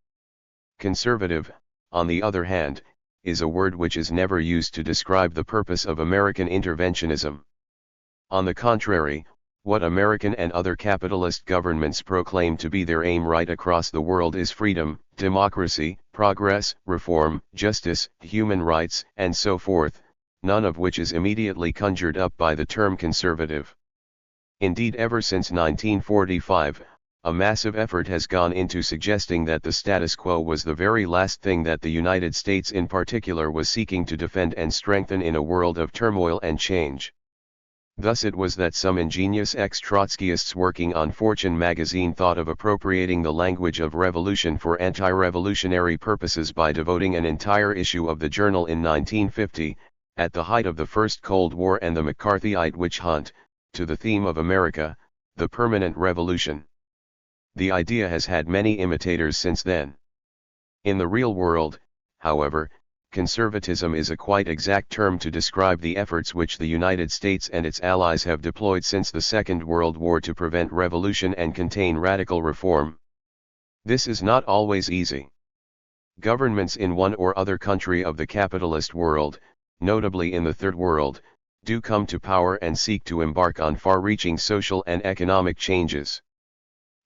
Conservative, on the other hand, is a word which is never used to describe the purpose of American interventionism. On the contrary, what American and other capitalist governments proclaim to be their aim right across the world is freedom, democracy, progress, reform, justice, human rights, and so forth, none of which is immediately conjured up by the term conservative. Indeed, ever since 1945, a massive effort has gone into suggesting that the status quo was the very last thing that the United States in particular was seeking to defend and strengthen in a world of turmoil and change. Thus it was that some ingenious ex-Trotskyists working on Fortune magazine thought of appropriating the language of revolution for anti-revolutionary purposes by devoting an entire issue of the journal in 1950, at the height of the First Cold War and the McCarthyite witch hunt, to the theme of America, the permanent revolution. The idea has had many imitators since then. In the real world, however, conservatism is a quite exact term to describe the efforts which the United States and its allies have deployed since the Second World War to prevent revolution and contain radical reform. This is not always easy. Governments in one or other country of the capitalist world, notably in the Third World, do come to power and seek to embark on far-reaching social and economic changes.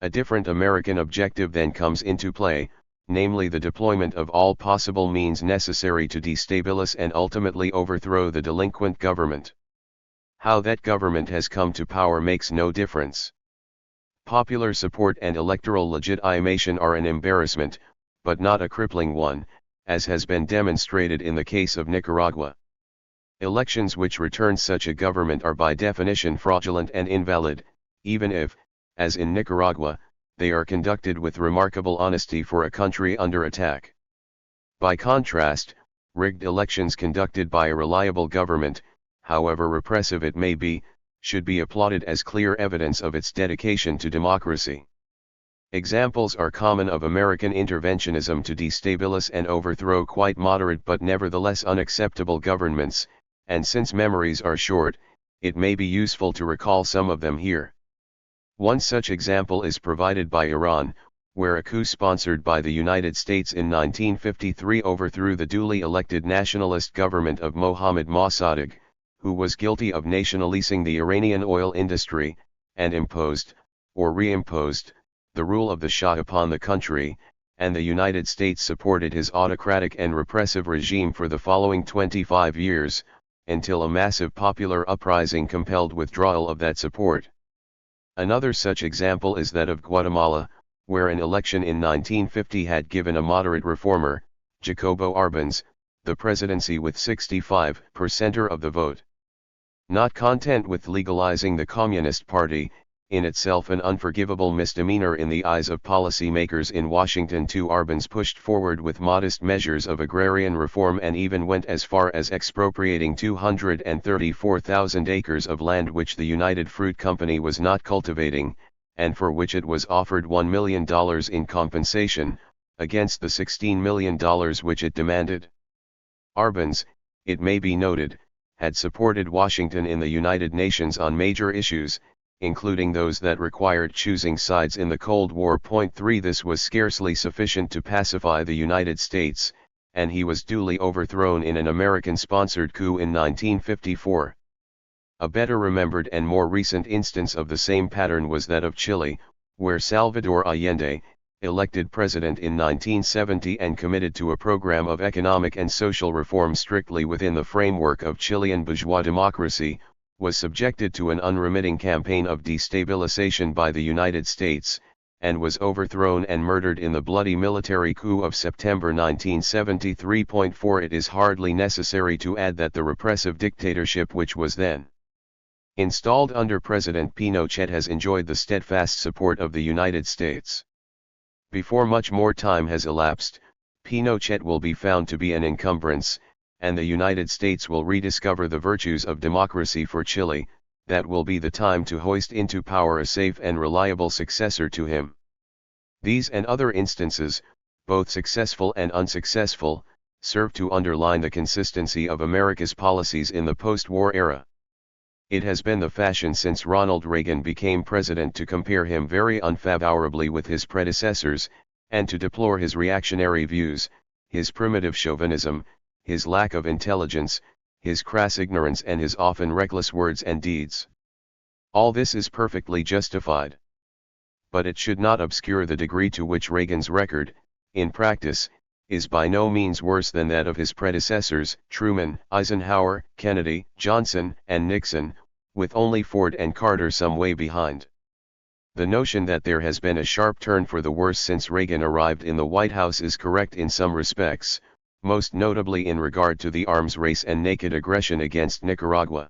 A different American objective then comes into play, namely the deployment of all possible means necessary to destabilize and ultimately overthrow the delinquent government. How that government has come to power makes no difference. Popular support and electoral legitimation are an embarrassment, but not a crippling one, as has been demonstrated in the case of Nicaragua. Elections which return such a government are by definition fraudulent and invalid, even if, as in Nicaragua, they are conducted with remarkable honesty for a country under attack. By contrast, rigged elections conducted by a reliable government, however repressive it may be, should be applauded as clear evidence of its dedication to democracy. Examples are common of American interventionism to destabilize and overthrow quite moderate but nevertheless unacceptable governments, and since memories are short, it may be useful to recall some of them here. One such example is provided by Iran, where a coup sponsored by the United States in 1953 overthrew the duly elected nationalist government of Mohammad Mossadegh, who was guilty of nationalizing the Iranian oil industry, and imposed, or reimposed, the rule of the Shah upon the country, and the United States supported his autocratic and repressive regime for the following 25 years, until a massive popular uprising compelled withdrawal of that support. Another such example is that of Guatemala, where an election in 1950 had given a moderate reformer, Jacobo Arbenz, the presidency with 65% of the vote. Not content with legalizing the Communist Party, in itself an unforgivable misdemeanor in the eyes of policymakers in Washington, Arbenz pushed forward with modest measures of agrarian reform and even went as far as expropriating 234,000 acres of land which the United Fruit Company was not cultivating, and for which it was offered $1 million in compensation, against the $16 million which it demanded. Arbenz, it may be noted, had supported Washington in the United Nations on major issues, including those that required choosing sides in the Cold War. 3 This was scarcely sufficient to pacify the United States, and he was duly overthrown in an American-sponsored coup in 1954. A better remembered and more recent instance of the same pattern was that of Chile, where Salvador Allende, elected president in 1970 and committed to a program of economic and social reform strictly within the framework of Chilean bourgeois democracy, was subjected to an unremitting campaign of destabilization by the United States, and was overthrown and murdered in the bloody military coup of September 1973. 4 It is hardly necessary to add that the repressive dictatorship which was then installed under President Pinochet has enjoyed the steadfast support of the United States. Before much more time has elapsed, Pinochet will be found to be an encumbrance, and the United States will rediscover the virtues of democracy for Chile. That will be the time to hoist into power a safe and reliable successor to him. These and other instances, both successful and unsuccessful, serve to underline the consistency of America's policies in the post-war era. It has been the fashion since Ronald Reagan became president to compare him very unfavorably with his predecessors, and to deplore his reactionary views, his primitive chauvinism, his lack of intelligence, his crass ignorance and his often reckless words and deeds. All this is perfectly justified. But it should not obscure the degree to which Reagan's record, in practice, is by no means worse than that of his predecessors, Truman, Eisenhower, Kennedy, Johnson, and Nixon, with only Ford and Carter some way behind. The notion that there has been a sharp turn for the worse since Reagan arrived in the White House is correct in some respects, most notably in regard to the arms race and naked aggression against Nicaragua.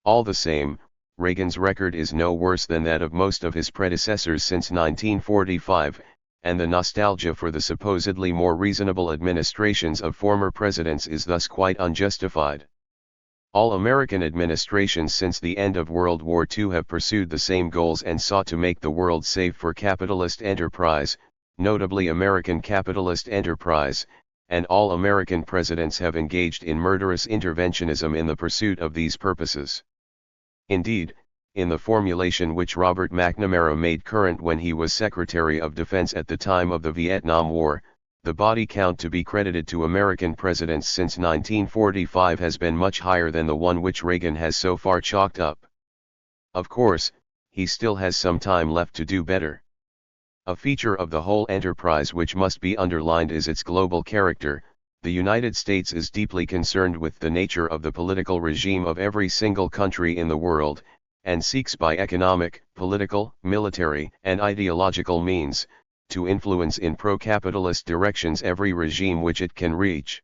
All the same, Reagan's record is no worse than that of most of his predecessors since 1945, and the nostalgia for the supposedly more reasonable administrations of former presidents is thus quite unjustified. All American administrations since the end of World War II have pursued the same goals and sought to make the world safe for capitalist enterprise, notably American capitalist enterprise, and all American presidents have engaged in murderous interventionism in the pursuit of these purposes. Indeed, in the formulation which Robert McNamara made current when he was Secretary of Defense at the time of the Vietnam War, the body count to be credited to American presidents since 1945 has been much higher than the one which Reagan has so far chalked up. Of course, he still has some time left to do better. A feature of the whole enterprise which must be underlined is its global character. The United States is deeply concerned with the nature of the political regime of every single country in the world, and seeks by economic, political, military, and ideological means, to influence in pro-capitalist directions every regime which it can reach.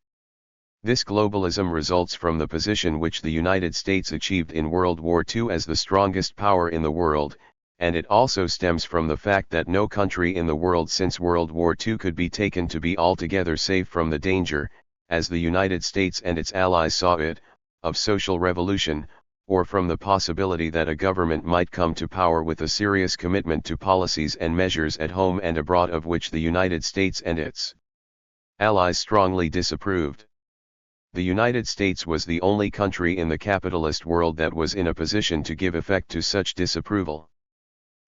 This globalism results from the position which the United States achieved in World War II as the strongest power in the world, and it also stems from the fact that no country in the world since World War II could be taken to be altogether safe from the danger, as the United States and its allies saw it, of social revolution, or from the possibility that a government might come to power with a serious commitment to policies and measures at home and abroad of which the United States and its allies strongly disapproved. The United States was the only country in the capitalist world that was in a position to give effect to such disapproval.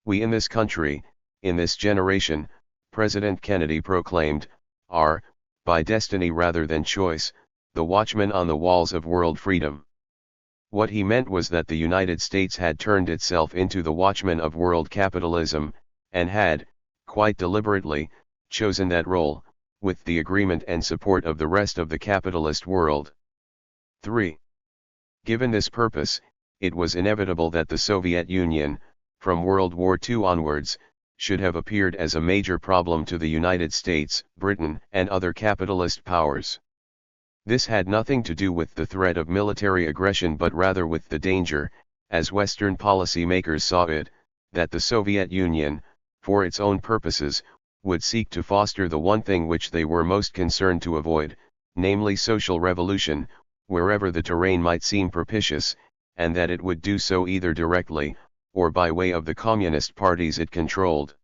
We in this country, in this generation, President Kennedy proclaimed, are, by destiny rather than choice, the watchmen on the walls of world freedom. What he meant was that the United States had turned itself into the watchman of world capitalism, and had, quite deliberately, chosen that role, with the agreement and support of the rest of the capitalist world. 3. Given this purpose, it was inevitable that the Soviet Union, from World War II onwards, should have appeared as a major problem to the United States, Britain, and other capitalist powers. This had nothing to do with the threat of military aggression but rather with the danger, as Western policy makers saw it, that the Soviet Union, for its own purposes, would seek to foster the one thing which they were most concerned to avoid, namely social revolution, wherever the terrain might seem propitious, and that it would do so either directly, or by way of the communist parties it controlled.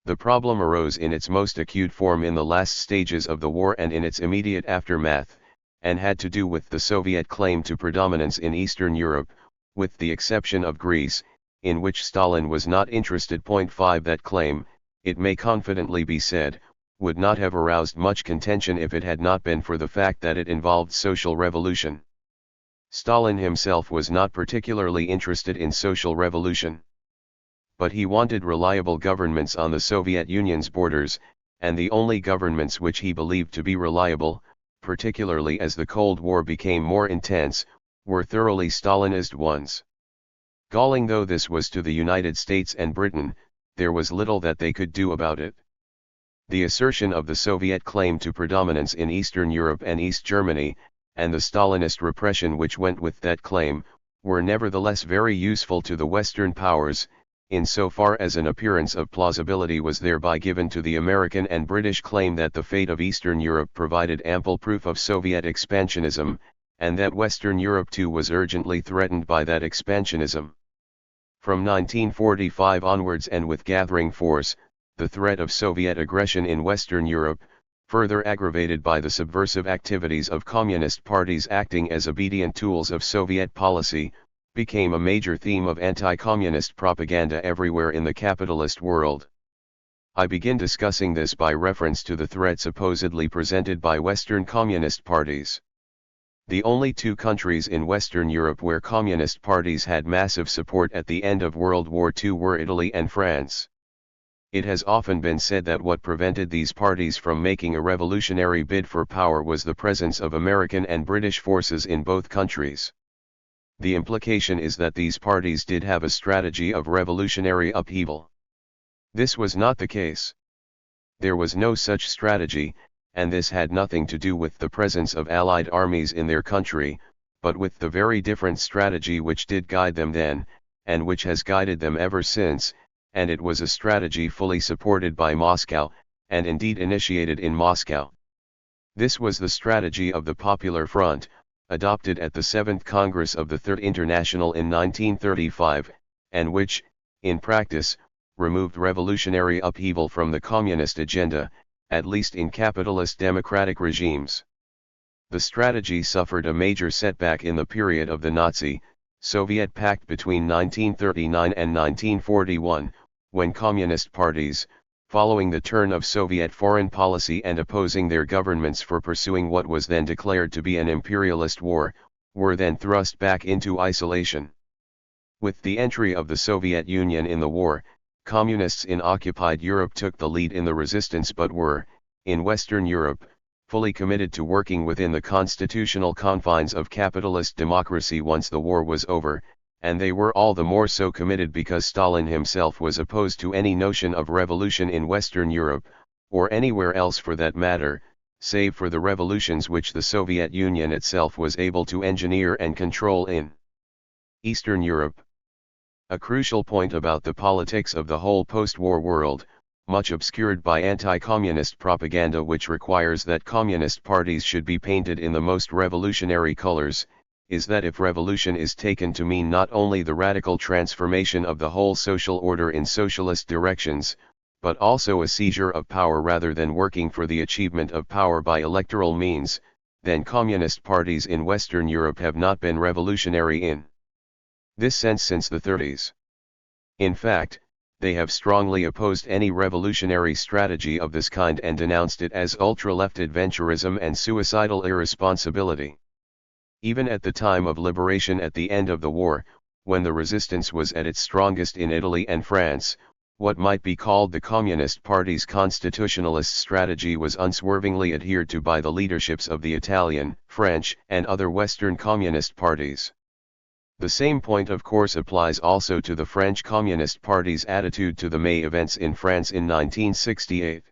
The problem arose in its most acute form in the last stages of the war and in its immediate aftermath, and had to do with the Soviet claim to predominance in Eastern Europe, with the exception of Greece, in which Stalin was not interested. 5 That claim, it may confidently be said, would not have aroused much contention if it had not been for the fact that it involved social revolution. Stalin himself was not particularly interested in social revolution. But he wanted reliable governments on the Soviet Union's borders, and the only governments which he believed to be reliable, particularly as the Cold War became more intense, were thoroughly Stalinist ones. Galling though this was to the United States and Britain, there was little that they could do about it. The assertion of the Soviet claim to predominance in Eastern Europe and East Germany, and the Stalinist repression which went with that claim, were nevertheless very useful to the Western powers, in so far as an appearance of plausibility was thereby given to the American and British claim that the fate of Eastern Europe provided ample proof of Soviet expansionism, and that Western Europe too was urgently threatened by that expansionism. From 1945 onwards and with gathering force, the threat of Soviet aggression in Western Europe, further aggravated by the subversive activities of communist parties acting as obedient tools of Soviet policy, became a major theme of anti-communist propaganda everywhere in the capitalist world. I begin discussing this by reference to the threat supposedly presented by Western communist parties. The only two countries in Western Europe where communist parties had massive support at the end of World War II were Italy and France. It has often been said that what prevented these parties from making a revolutionary bid for power was the presence of American and British forces in both countries. The implication is that these parties did have a strategy of revolutionary upheaval. This was not the case. There was no such strategy, and this had nothing to do with the presence of Allied armies in their country, but with the very different strategy which did guide them then, and which has guided them ever since, and it was a strategy fully supported by Moscow, and indeed initiated in Moscow. This was the strategy of the Popular Front, adopted at the 7th Congress of the Third International in 1935, and which, in practice, removed revolutionary upheaval from the communist agenda, at least in capitalist democratic regimes. The strategy suffered a major setback in the period of the Nazi-Soviet pact between 1939 and 1941, when communist parties, following the turn of Soviet foreign policy and opposing their governments for pursuing what was then declared to be an imperialist war, were then thrust back into isolation. With the entry of the Soviet Union in the war, communists in occupied Europe took the lead in the resistance but were, in Western Europe, fully committed to working within the constitutional confines of capitalist democracy once the war was over, and they were all the more so committed because Stalin himself was opposed to any notion of revolution in Western Europe, or anywhere else for that matter, save for the revolutions which the Soviet Union itself was able to engineer and control in Eastern Europe. A crucial point about the politics of the whole post-war world, much obscured by anti-communist propaganda which requires that communist parties should be painted in the most revolutionary colors, is that if revolution is taken to mean not only the radical transformation of the whole social order in socialist directions, but also a seizure of power rather than working for the achievement of power by electoral means, then communist parties in Western Europe have not been revolutionary in this sense since the 30s. In fact, they have strongly opposed any revolutionary strategy of this kind and denounced it as ultra-left adventurism and suicidal irresponsibility. Even at the time of liberation at the end of the war, when the resistance was at its strongest in Italy and France, what might be called the Communist Party's constitutionalist strategy was unswervingly adhered to by the leaderships of the Italian, French, and other Western communist parties. The same point of course applies also to the French Communist Party's attitude to the May events in France in 1968.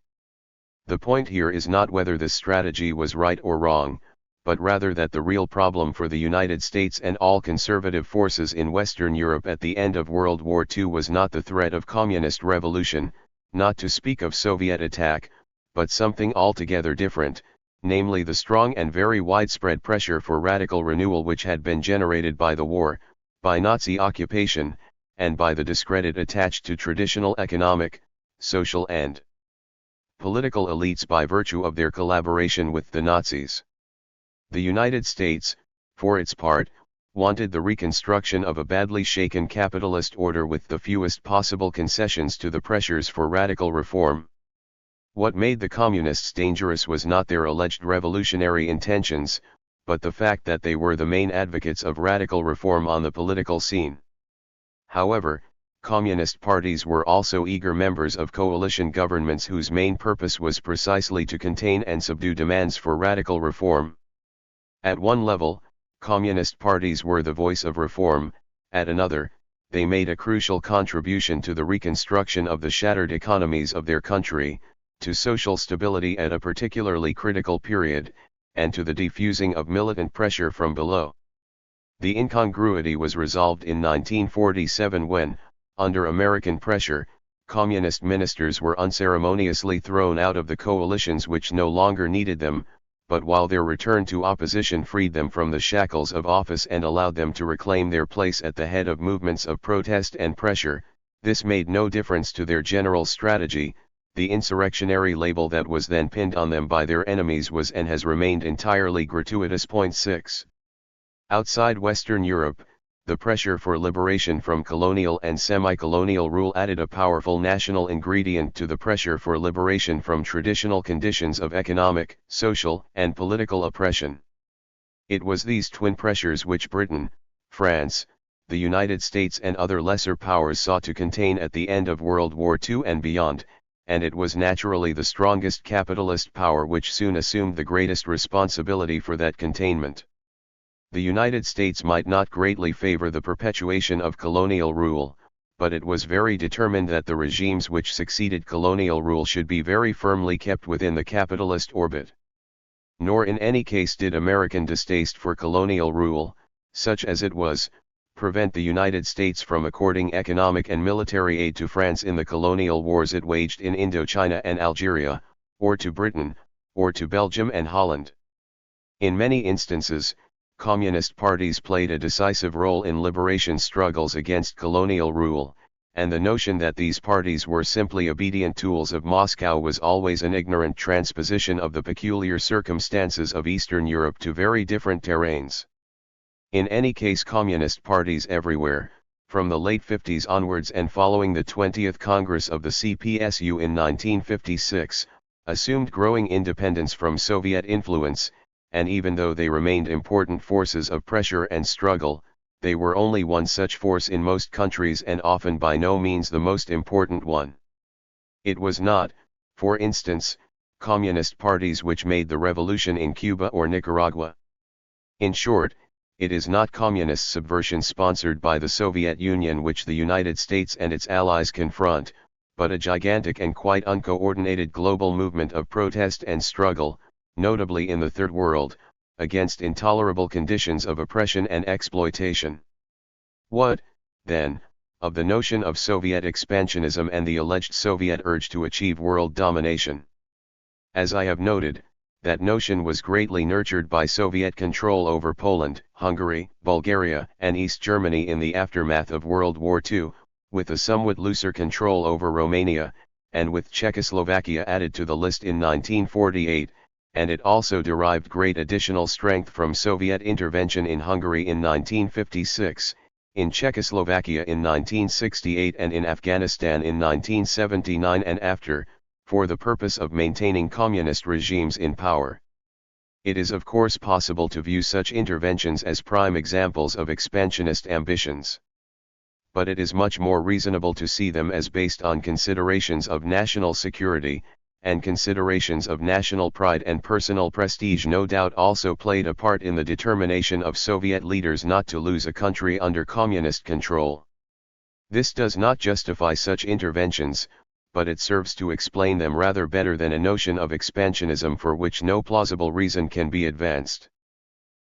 The point here is not whether this strategy was right or wrong, but rather that the real problem for the United States and all conservative forces in Western Europe at the end of World War II was not the threat of communist revolution, not to speak of Soviet attack, but something altogether different, namely the strong and very widespread pressure for radical renewal which had been generated by the war, by Nazi occupation, and by the discredit attached to traditional economic, social and political elites by virtue of their collaboration with the Nazis. The United States, for its part, wanted the reconstruction of a badly shaken capitalist order with the fewest possible concessions to the pressures for radical reform. What made the Communists dangerous was not their alleged revolutionary intentions, but the fact that they were the main advocates of radical reform on the political scene. However, Communist parties were also eager members of coalition governments whose main purpose was precisely to contain and subdue demands for radical reform. At one level, Communist parties were the voice of reform, at another, they made a crucial contribution to the reconstruction of the shattered economies of their country, to social stability at a particularly critical period, and to the diffusing of militant pressure from below. The incongruity was resolved in 1947 when, under American pressure, communist ministers were unceremoniously thrown out of the coalitions which no longer needed them, but while their return to opposition freed them from the shackles of office and allowed them to reclaim their place at the head of movements of protest and pressure, this made no difference to their general strategy. The insurrectionary label that was then pinned on them by their enemies was and has remained entirely gratuitous. 6. Outside Western Europe, the pressure for liberation from colonial and semi-colonial rule added a powerful national ingredient to the pressure for liberation from traditional conditions of economic, social, and political oppression. It was these twin pressures which Britain, France, the United States and other lesser powers sought to contain at the end of World War II and beyond, and it was naturally the strongest capitalist power which soon assumed the greatest responsibility for that containment. The United States might not greatly favor the perpetuation of colonial rule, but it was very determined that the regimes which succeeded colonial rule should be very firmly kept within the capitalist orbit. Nor in any case did American distaste for colonial rule, such as it was, prevent the United States from according economic and military aid to France in the colonial wars it waged in Indochina and Algeria, or to Britain, or to Belgium and Holland. In many instances, communist parties played a decisive role in liberation struggles against colonial rule, and the notion that these parties were simply obedient tools of Moscow was always an ignorant transposition of the peculiar circumstances of Eastern Europe to very different terrains. In any case, communist parties everywhere, from the late 50s onwards and following the 20th Congress of the CPSU in 1956, assumed growing independence from Soviet influence, and even though they remained important forces of pressure and struggle, they were only one such force in most countries and often by no means the most important one. It was not, for instance, communist parties which made the revolution in Cuba or Nicaragua. In short, it is not communist subversion sponsored by the Soviet Union which the United States and its allies confront, but a gigantic and quite uncoordinated global movement of protest and struggle, notably in the Third World, against intolerable conditions of oppression and exploitation. What, then, of the notion of Soviet expansionism and the alleged Soviet urge to achieve world domination? As I have noted, that notion was greatly nurtured by Soviet control over Poland, Hungary, Bulgaria, and East Germany in the aftermath of World War II, with a somewhat looser control over Romania, and with Czechoslovakia added to the list in 1948, and it also derived great additional strength from Soviet intervention in Hungary in 1956, in Czechoslovakia in 1968 and in Afghanistan in 1979 and after, for the purpose of maintaining communist regimes in power. It is of course possible to view such interventions as prime examples of expansionist ambitions. But it is much more reasonable to see them as based on considerations of national security, and considerations of national pride and personal prestige no doubt also played a part in the determination of Soviet leaders not to lose a country under communist control. This does not justify such interventions, but it serves to explain them rather better than a notion of expansionism for which no plausible reason can be advanced.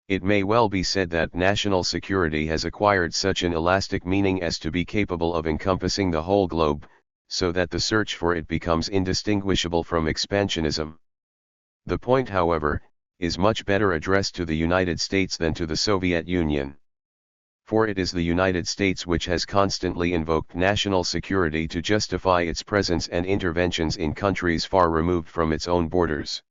It may well be said that national security has acquired such an elastic meaning as to be capable of encompassing the whole globe, so that the search for it becomes indistinguishable from expansionism. The point, however, is much better addressed to the United States than to the Soviet Union. For it is the United States which has constantly invoked national security to justify its presence and interventions in countries far removed from its own borders.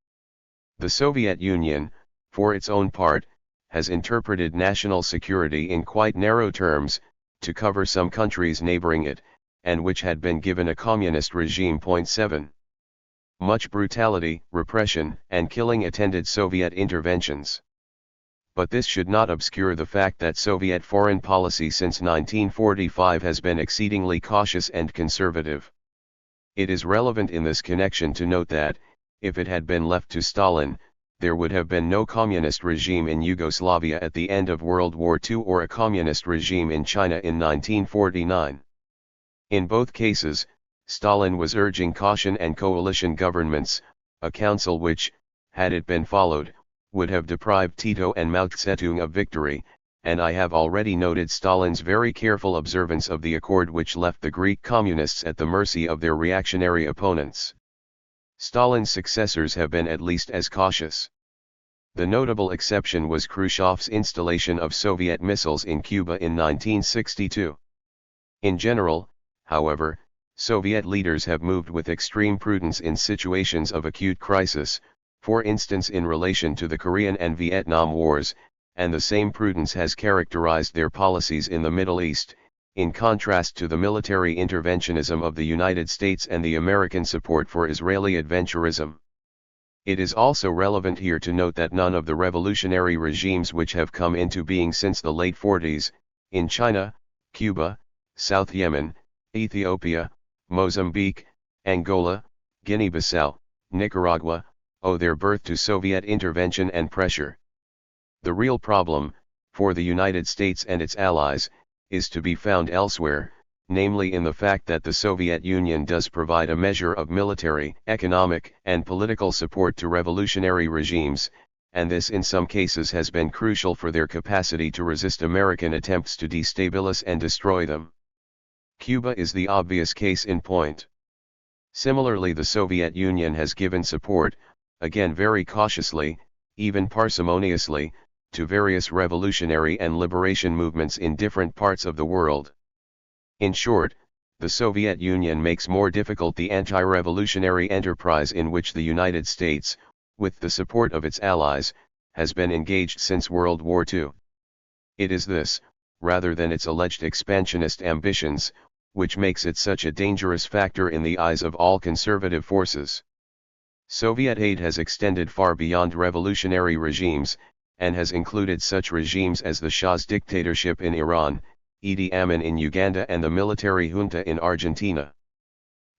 The Soviet Union, for its own part, has interpreted national security in quite narrow terms, to cover some countries neighboring it, and which had been given a communist regime. 7. Much brutality, repression, and killing attended Soviet interventions. But this should not obscure the fact that Soviet foreign policy since 1945 has been exceedingly cautious and conservative. It is relevant in this connection to note that, if it had been left to Stalin, there would have been no communist regime in Yugoslavia at the end of World War II or a communist regime in China in 1949. In both cases, Stalin was urging caution and coalition governments, a counsel which, had it been followed, would have deprived Tito and Mao Zedong of victory, and I have already noted Stalin's very careful observance of the accord which left the Greek communists at the mercy of their reactionary opponents. Stalin's successors have been at least as cautious. The notable exception was Khrushchev's installation of Soviet missiles in Cuba in 1962. In general, however, Soviet leaders have moved with extreme prudence in situations of acute crisis, for instance in relation to the Korean and Vietnam Wars, and the same prudence has characterized their policies in the Middle East, in contrast to the military interventionism of the United States and the American support for Israeli adventurism. It is also relevant here to note that none of the revolutionary regimes which have come into being since the late 40s, in China, Cuba, South Yemen, Ethiopia, Mozambique, Angola, Guinea-Bissau, Nicaragua, owe their birth to Soviet intervention and pressure. The real problem, for the United States and its allies, is to be found elsewhere, namely in the fact that the Soviet Union does provide a measure of military, economic, and political support to revolutionary regimes, and this in some cases has been crucial for their capacity to resist American attempts to destabilize and destroy them. Cuba is the obvious case in point. Similarly, the Soviet Union has given support, again very cautiously, even parsimoniously, to various revolutionary and liberation movements in different parts of the world. In short, the Soviet Union makes more difficult the anti-revolutionary enterprise in which the United States, with the support of its allies, has been engaged since World War II. It is this, rather than its alleged expansionist ambitions, which makes it such a dangerous factor in the eyes of all conservative forces. Soviet aid has extended far beyond revolutionary regimes, and has included such regimes as the Shah's dictatorship in Iran, Idi Amin in Uganda and the military junta in Argentina.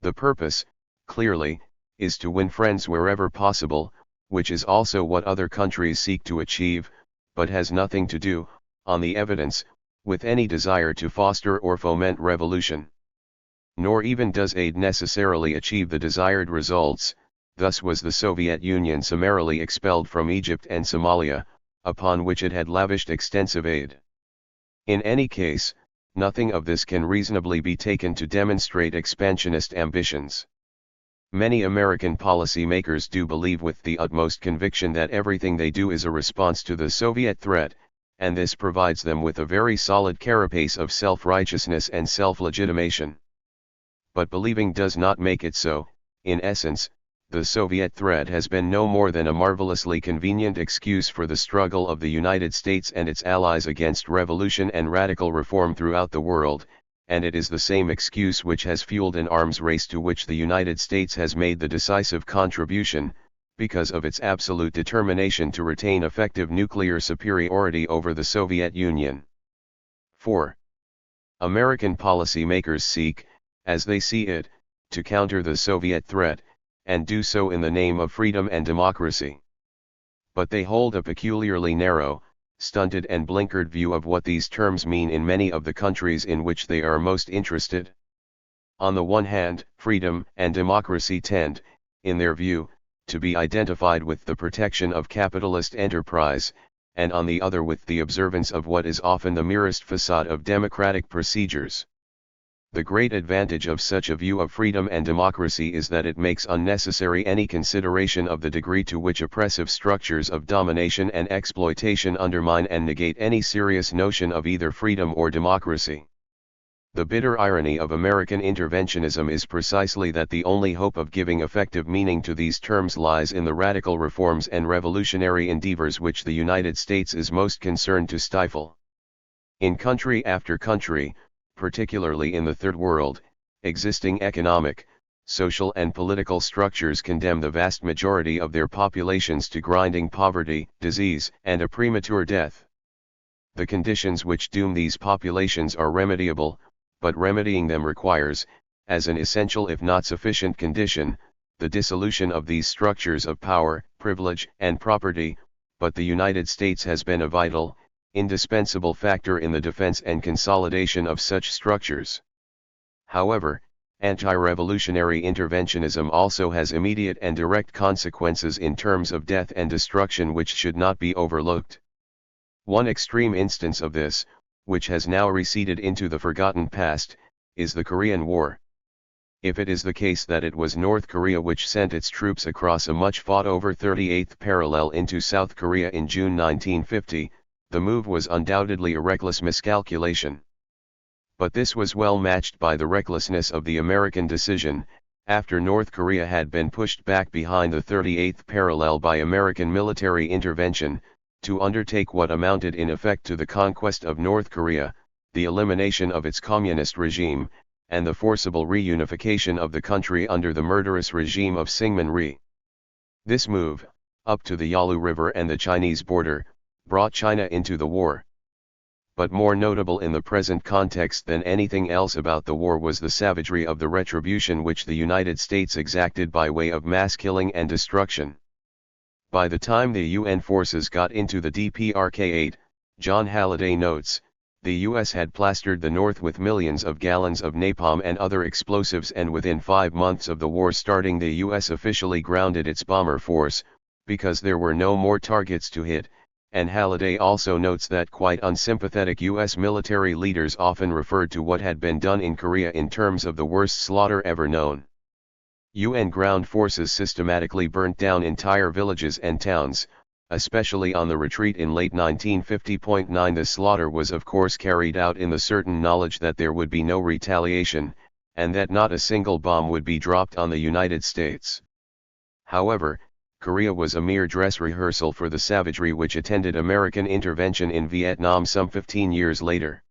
The purpose, clearly, is to win friends wherever possible, which is also what other countries seek to achieve, but has nothing to do, on the evidence, with any desire to foster or foment revolution. Nor even does aid necessarily achieve the desired results. Thus was the Soviet Union summarily expelled from Egypt and Somalia, upon which it had lavished extensive aid. In any case, nothing of this can reasonably be taken to demonstrate expansionist ambitions. Many American policymakers do believe with the utmost conviction that everything they do is a response to the Soviet threat, and this provides them with a very solid carapace of self-righteousness and self-legitimation. But believing does not make it so. In essence, the Soviet threat has been no more than a marvelously convenient excuse for the struggle of the United States and its allies against revolution and radical reform throughout the world, and it is the same excuse which has fueled an arms race to which the United States has made the decisive contribution, because of its absolute determination to retain effective nuclear superiority over the Soviet Union. 4. American policymakers seek, as they see it, to counter the Soviet threat, and do so in the name of freedom and democracy. But they hold a peculiarly narrow, stunted and blinkered view of what these terms mean in many of the countries in which they are most interested. On the one hand, freedom and democracy tend, in their view, to be identified with the protection of capitalist enterprise, and on the other with the observance of what is often the merest facade of democratic procedures. The great advantage of such a view of freedom and democracy is that it makes unnecessary any consideration of the degree to which oppressive structures of domination and exploitation undermine and negate any serious notion of either freedom or democracy. The bitter irony of American interventionism is precisely that the only hope of giving effective meaning to these terms lies in the radical reforms and revolutionary endeavors which the United States is most concerned to stifle. In country after country, particularly in the Third World, existing economic, social and political structures condemn the vast majority of their populations to grinding poverty, disease, and a premature death. The conditions which doom these populations are remediable, but remedying them requires, as an essential if not sufficient condition, the dissolution of these structures of power, privilege, and property, but the United States has been a vital, indispensable factor in the defense and consolidation of such structures. However, anti-revolutionary interventionism also has immediate and direct consequences in terms of death and destruction which should not be overlooked. One extreme instance of this, which has now receded into the forgotten past, is the Korean War. If it is the case that it was North Korea which sent its troops across a much-fought over 38th parallel into South Korea in June 1950, the move was undoubtedly a reckless miscalculation. But this was well matched by the recklessness of the American decision, after North Korea had been pushed back behind the 38th parallel by American military intervention, to undertake what amounted in effect to the conquest of North Korea, the elimination of its communist regime, and the forcible reunification of the country under the murderous regime of Syngman Rhee. This move, up to the Yalu River and the Chinese border, brought China into the war. But more notable in the present context than anything else about the war was the savagery of the retribution which the United States exacted by way of mass killing and destruction. By the time the UN forces got into the DPRK-8, John Halliday notes, the US had plastered the North with millions of gallons of napalm and other explosives, and within 5 months of the war starting the US officially grounded its bomber force, because there were no more targets to hit, and Halliday also notes that quite unsympathetic US military leaders often referred to what had been done in Korea in terms of the worst slaughter ever known. UN ground forces systematically burnt down entire villages and towns, especially on the retreat in late 1950.9. The slaughter was of course carried out in the certain knowledge that there would be no retaliation, and that not a single bomb would be dropped on the United States. However, Korea was a mere dress rehearsal for the savagery which attended American intervention in Vietnam some 15 years later.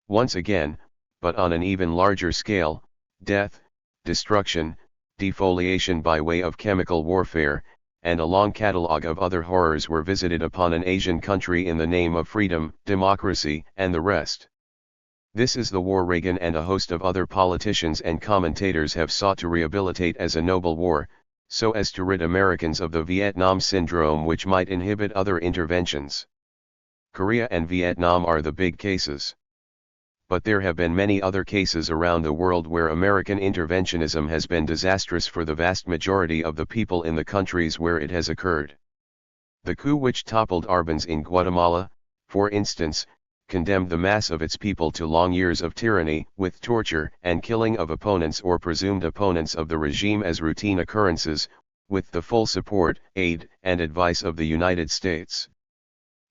Once again, but on an even larger scale, death, destruction, defoliation by way of chemical warfare, and a long catalogue of other horrors were visited upon an Asian country in the name of freedom, democracy, and the rest. This is the war Reagan and a host of other politicians and commentators have sought to rehabilitate as a noble war, so as to rid Americans of the Vietnam syndrome which might inhibit other interventions. Korea and Vietnam are the big cases. But there have been many other cases around the world where American interventionism has been disastrous for the vast majority of the people in the countries where it has occurred. The coup which toppled Arbenz in Guatemala, for instance, condemned the mass of its people to long years of tyranny, with torture and killing of opponents or presumed opponents of the regime as routine occurrences, with the full support, aid, and advice of the United States.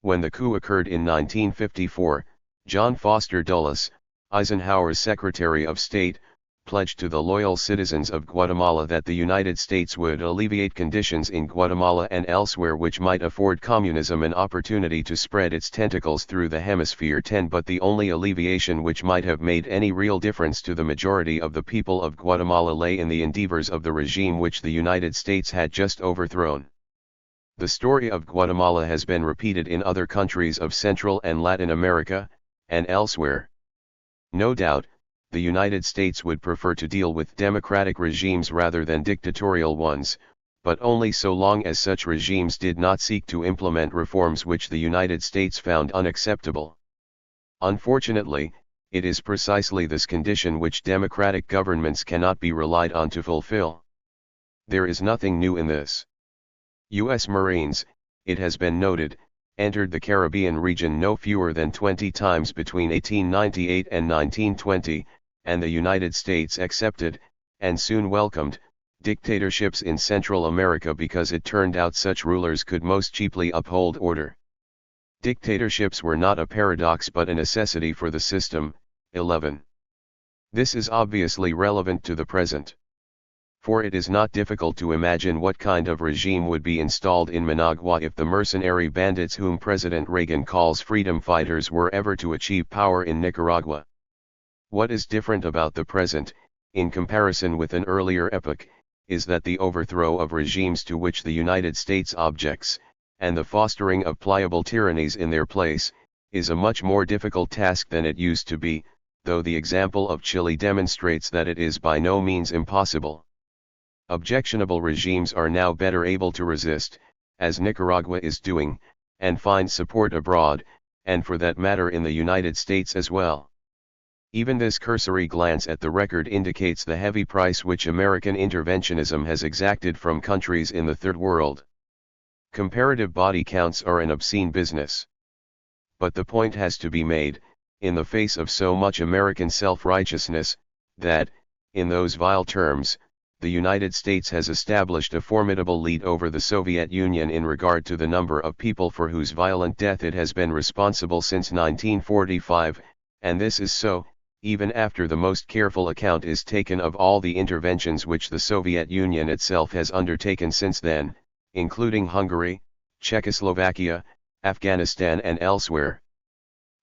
When the coup occurred in 1954, John Foster Dulles, Eisenhower's Secretary of State, pledged to the loyal citizens of Guatemala that the United States would alleviate conditions in Guatemala and elsewhere which might afford communism an opportunity to spread its tentacles through the hemisphere 10, but the only alleviation which might have made any real difference to the majority of the people of Guatemala lay in the endeavors of the regime which the United States had just overthrown. The story of Guatemala has been repeated in other countries of Central and Latin America, and elsewhere. No doubt, the United States would prefer to deal with democratic regimes rather than dictatorial ones, but only so long as such regimes did not seek to implement reforms which the United States found unacceptable. Unfortunately, it is precisely this condition which democratic governments cannot be relied on to fulfill. There is nothing new in this. U.S. Marines, it has been noted, entered the Caribbean region no fewer than 20 times between 1898 and 1920, and the United States accepted, and soon welcomed, dictatorships in Central America because it turned out such rulers could most cheaply uphold order. Dictatorships were not a paradox but a necessity for the system. 11. This is obviously relevant to the present. For it is not difficult to imagine what kind of regime would be installed in Managua if the mercenary bandits whom President Reagan calls freedom fighters were ever to achieve power in Nicaragua. What is different about the present, in comparison with an earlier epoch, is that the overthrow of regimes to which the United States objects, and the fostering of pliable tyrannies in their place, is a much more difficult task than it used to be, though the example of Chile demonstrates that it is by no means impossible. Objectionable regimes are now better able to resist, as Nicaragua is doing, and find support abroad, and for that matter in the United States as well. Even this cursory glance at the record indicates the heavy price which American interventionism has exacted from countries in the Third World. Comparative body counts are an obscene business. But the point has to be made, in the face of so much American self-righteousness, that, in those vile terms, the United States has established a formidable lead over the Soviet Union in regard to the number of people for whose violent death it has been responsible since 1945, and this is so, even after the most careful account is taken of all the interventions which the Soviet Union itself has undertaken since then, including Hungary, Czechoslovakia, Afghanistan and elsewhere.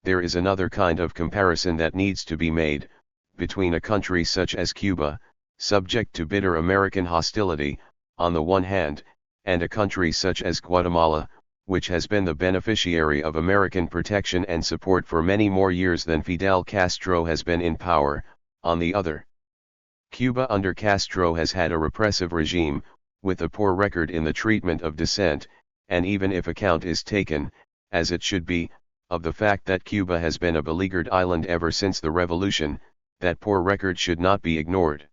There is another kind of comparison that needs to be made, between a country such as Cuba, subject to bitter American hostility, on the one hand, and a country such as Guatemala, which has been the beneficiary of American protection and support for many more years than Fidel Castro has been in power, on the other. Cuba under Castro has had a repressive regime, with a poor record in the treatment of dissent, and even if account is taken, as it should be, of the fact that Cuba has been a beleaguered island ever since the revolution, that poor record should not be ignored.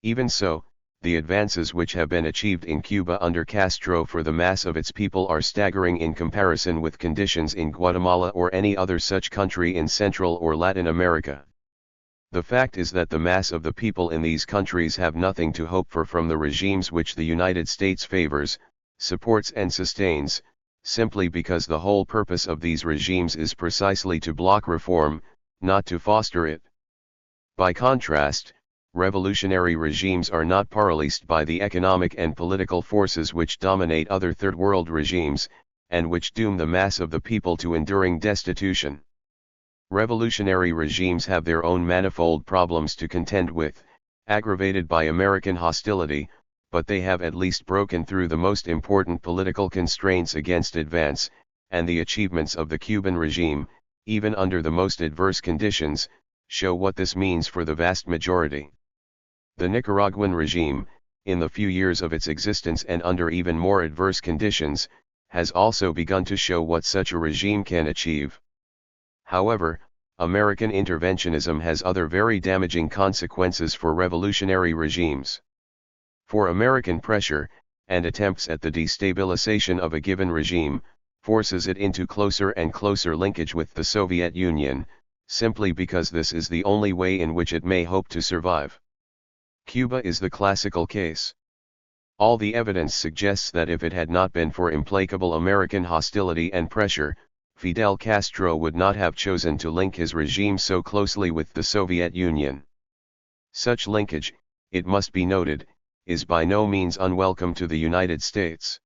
Even so, the advances which have been achieved in Cuba under Castro for the mass of its people are staggering in comparison with conditions in Guatemala or any other such country in Central or Latin America. The fact is that the mass of the people in these countries have nothing to hope for from the regimes which the United States favors, supports and sustains, simply because the whole purpose of these regimes is precisely to block reform, not to foster it. By contrast, revolutionary regimes are not paralysed by the economic and political forces which dominate other Third World regimes, and which doom the mass of the people to enduring destitution. Revolutionary regimes have their own manifold problems to contend with, aggravated by American hostility, but they have at least broken through the most important political constraints against advance, and the achievements of the Cuban regime, even under the most adverse conditions, show what this means for the vast majority. The Nicaraguan regime, in the few years of its existence and under even more adverse conditions, has also begun to show what such a regime can achieve. However, American interventionism has other very damaging consequences for revolutionary regimes. For American pressure, and attempts at the destabilization of a given regime, forces it into closer and closer linkage with the Soviet Union, simply because this is the only way in which it may hope to survive. Cuba is the classical case. All the evidence suggests that if it had not been for implacable American hostility and pressure, Fidel Castro would not have chosen to link his regime so closely with the Soviet Union. Such linkage, it must be noted, is by no means unwelcome to the United States.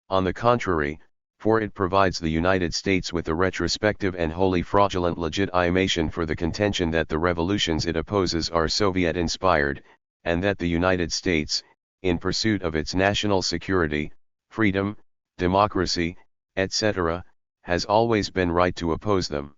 On the contrary, for it provides the United States with a retrospective and wholly fraudulent legitimation for the contention that the revolutions it opposes are Soviet-inspired, and that the United States, in pursuit of its national security, freedom, democracy, etc., has always been right to oppose them.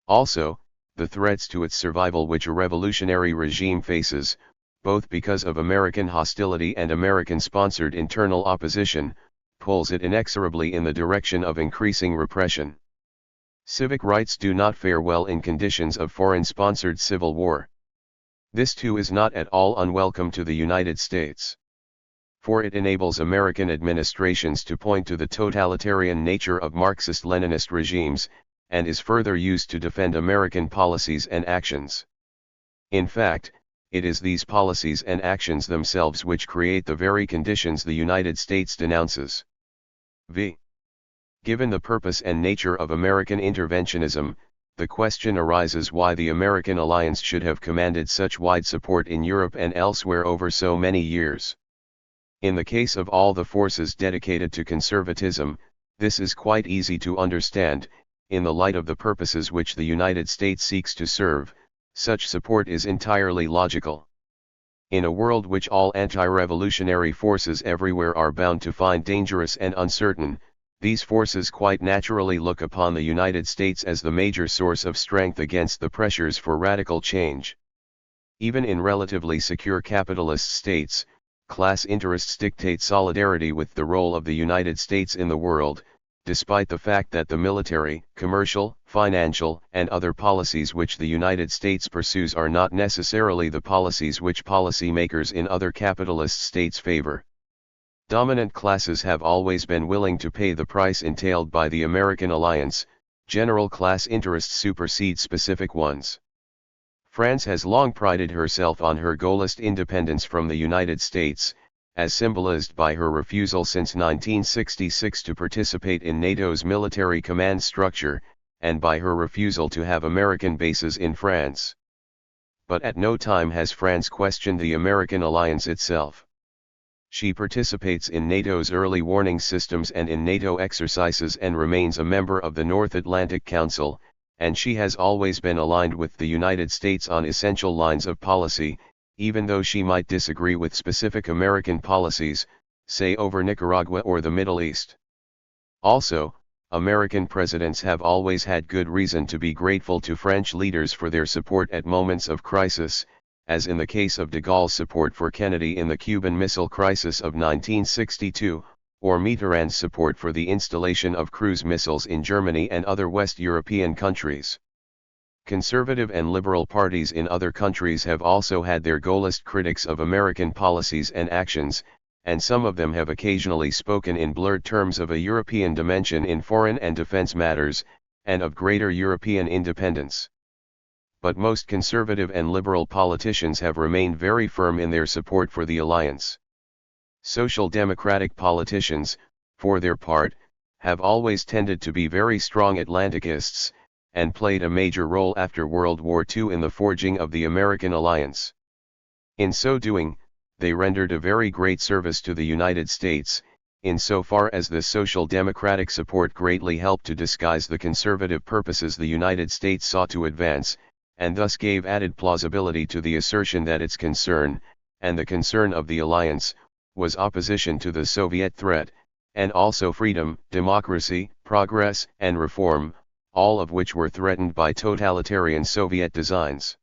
Also, the threats to its survival which a revolutionary regime faces, both because of American hostility and American-sponsored internal opposition, pulls it inexorably in the direction of increasing repression. Civic rights do not fare well in conditions of foreign-sponsored civil war. This too is not at all unwelcome to the United States. For it enables American administrations to point to the totalitarian nature of Marxist-Leninist regimes, and is further used to defend American policies and actions. In fact, it is these policies and actions themselves which create the very conditions the United States denounces. v. Given the purpose and nature of American interventionism, the question arises why the American alliance should have commanded such wide support in Europe and elsewhere over so many years. In the case of all the forces dedicated to conservatism, this is quite easy to understand. In the light of the purposes which the United States seeks to serve, such support is entirely logical. In a world which all anti-revolutionary forces everywhere are bound to find dangerous and uncertain, these forces quite naturally look upon the United States as the major source of strength against the pressures for radical change. Even in relatively secure capitalist states, class interests dictate solidarity with the role of the United States in the world, despite the fact that the military, commercial, financial, and other policies which the United States pursues are not necessarily the policies which policymakers in other capitalist states favor. Dominant classes have always been willing to pay the price entailed by the American alliance. General class interests supersede specific ones. France has long prided herself on her Gaullist independence from the United States, as symbolized by her refusal since 1966 to participate in NATO's military command structure, and by her refusal to have American bases in France. But at no time has France questioned the American alliance itself. She participates in NATO's early warning systems and in NATO exercises and remains a member of the North Atlantic Council, and she has always been aligned with the United States on essential lines of policy, even though she might disagree with specific American policies, say over Nicaragua or the Middle East. Also, American presidents have always had good reason to be grateful to French leaders for their support at moments of crisis, as in the case of de Gaulle's support for Kennedy in the Cuban Missile Crisis of 1962, or Mitterrand's support for the installation of cruise missiles in Germany and other West European countries. Conservative and liberal parties in other countries have also had their Gaullist critics of American policies and actions, and some of them have occasionally spoken in blurred terms of a European dimension in foreign and defense matters, and of greater European independence. But most conservative and liberal politicians have remained very firm in their support for the alliance. Social democratic politicians, for their part, have always tended to be very strong Atlanticists, and played a major role after World War II in the forging of the American alliance. In so doing, they rendered a very great service to the United States, insofar as this social democratic support greatly helped to disguise the conservative purposes the United States sought to advance, and thus gave added plausibility to the assertion that its concern, and the concern of the alliance, was opposition to the Soviet threat, and also freedom, democracy, progress, and reform, all of which were threatened by totalitarian Soviet designs.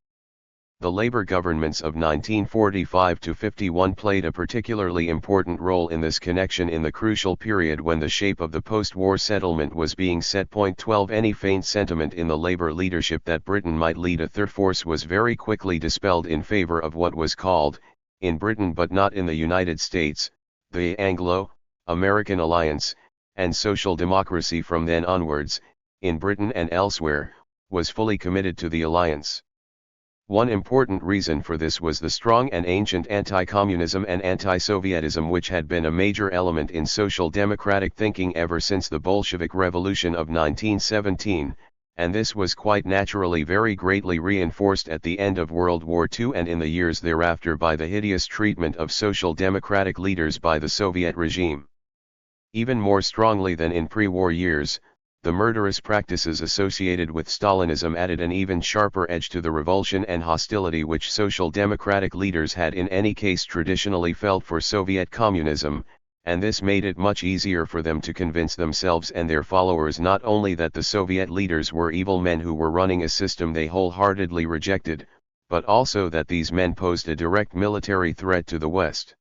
The labor governments of 1945 to 51 played a particularly important role in this connection in the crucial period when the shape of the post-war settlement was being set. 12 Any faint sentiment in the labor leadership that Britain might lead a third force was very quickly dispelled in favor of what was called, in Britain but not in the United States, the Anglo-American Alliance, and social democracy from then onwards, in Britain and elsewhere, was fully committed to the alliance. One important reason for this was the strong and ancient anti-communism and anti-Sovietism which had been a major element in social democratic thinking ever since the Bolshevik Revolution of 1917, and this was quite naturally very greatly reinforced at the end of World War II and in the years thereafter by the hideous treatment of social democratic leaders by the Soviet regime. Even more strongly than in pre-war years, the murderous practices associated with Stalinism added an even sharper edge to the revulsion and hostility which social democratic leaders had in any case traditionally felt for Soviet communism, and this made it much easier for them to convince themselves and their followers not only that the Soviet leaders were evil men who were running a system they wholeheartedly rejected, but also that these men posed a direct military threat to the West.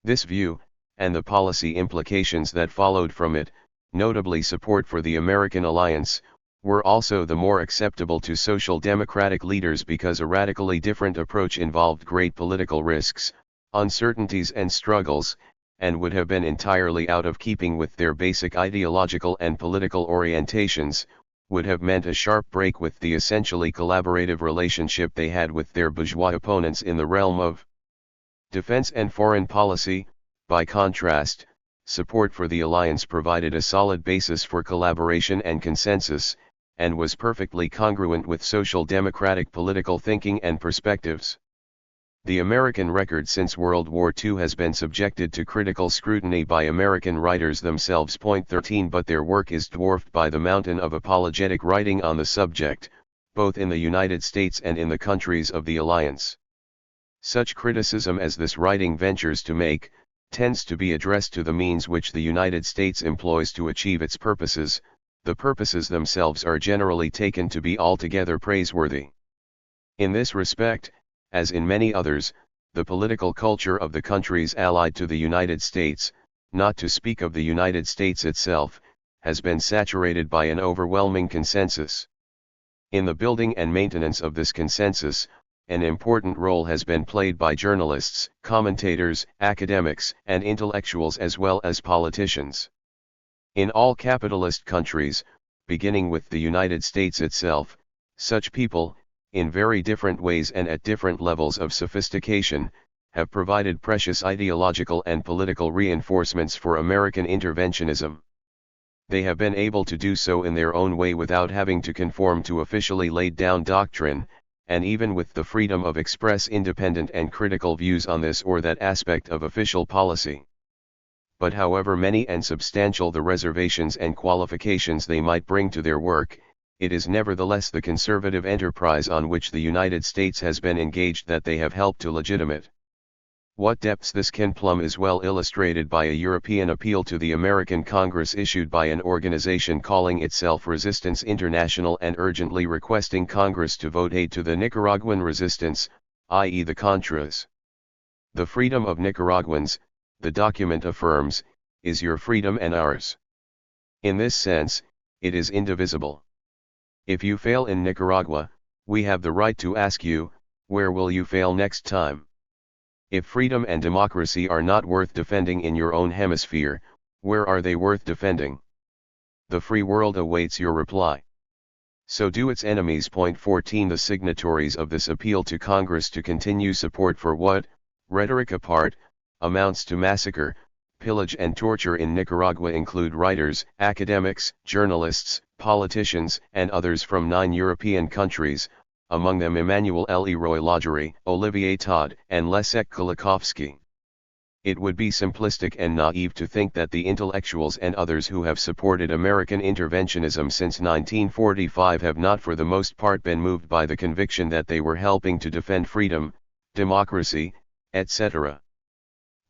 This view, and the policy implications that followed from it, notably support for the American alliance, were also the more acceptable to social democratic leaders because a radically different approach involved great political risks, uncertainties and struggles, and would have been entirely out of keeping with their basic ideological and political orientations, would have meant a sharp break with the essentially collaborative relationship they had with their bourgeois opponents in the realm of defense and foreign policy. By contrast, support for the alliance provided a solid basis for collaboration and consensus, and was perfectly congruent with social democratic political thinking and perspectives. The American record since World War II has been subjected to critical scrutiny by American writers themselves. 13 But their work is dwarfed by the mountain of apologetic writing on the subject, both in the United States and in the countries of the alliance. Such criticism as this writing ventures to make, tends to be addressed to the means which the United States employs to achieve its purposes. The purposes themselves are generally taken to be altogether praiseworthy. In this respect, as in many others, the political culture of the countries allied to the United States, not to speak of the United States itself, has been saturated by an overwhelming consensus. In the building and maintenance of this consensus, an important role has been played by journalists, commentators, academics, and intellectuals as well as politicians. In all capitalist countries, beginning with the United States itself, such people, in very different ways and at different levels of sophistication, have provided precious ideological and political reinforcements for American interventionism. They have been able to do so in their own way without having to conform to officially laid down doctrine, and even with the freedom of express independent and critical views on this or that aspect of official policy. But however many and substantial the reservations and qualifications they might bring to their work, it is nevertheless the conservative enterprise on which the United States has been engaged that they have helped to legitimate. What depths this can plumb is well illustrated by a European appeal to the American Congress issued by an organization calling itself Resistance International and urgently requesting Congress to vote aid to the Nicaraguan resistance, i.e. the Contras. The freedom of Nicaraguans, the document affirms, is your freedom and ours. In this sense, it is indivisible. If you fail in Nicaragua, we have the right to ask you, where will you fail next time? If freedom and democracy are not worth defending in your own hemisphere, where are they worth defending? The free world awaits your reply. So do its enemies. 14 The signatories of this appeal to Congress to continue support for what, rhetoric apart, amounts to massacre, pillage and torture in Nicaragua include writers, academics, journalists, politicians, and others from 9 European countries, among them Emmanuel Leroy Lagery, Olivier Todd, and Leszek Kolakowski. It would be simplistic and naive to think that the intellectuals and others who have supported American interventionism since 1945 have not for the most part been moved by the conviction that they were helping to defend freedom, democracy, etc.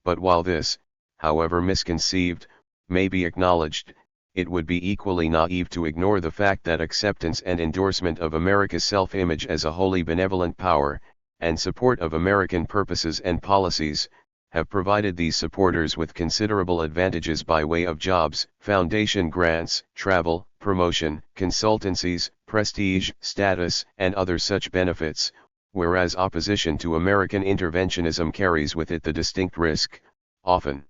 But while this, however misconceived, may be acknowledged, it would be equally naive to ignore the fact that acceptance and endorsement of America's self-image as a wholly benevolent power, and support of American purposes and policies, have provided these supporters with considerable advantages by way of jobs, foundation grants, travel, promotion, consultancies, prestige, status, and other such benefits, whereas opposition to American interventionism carries with it the distinct risk, often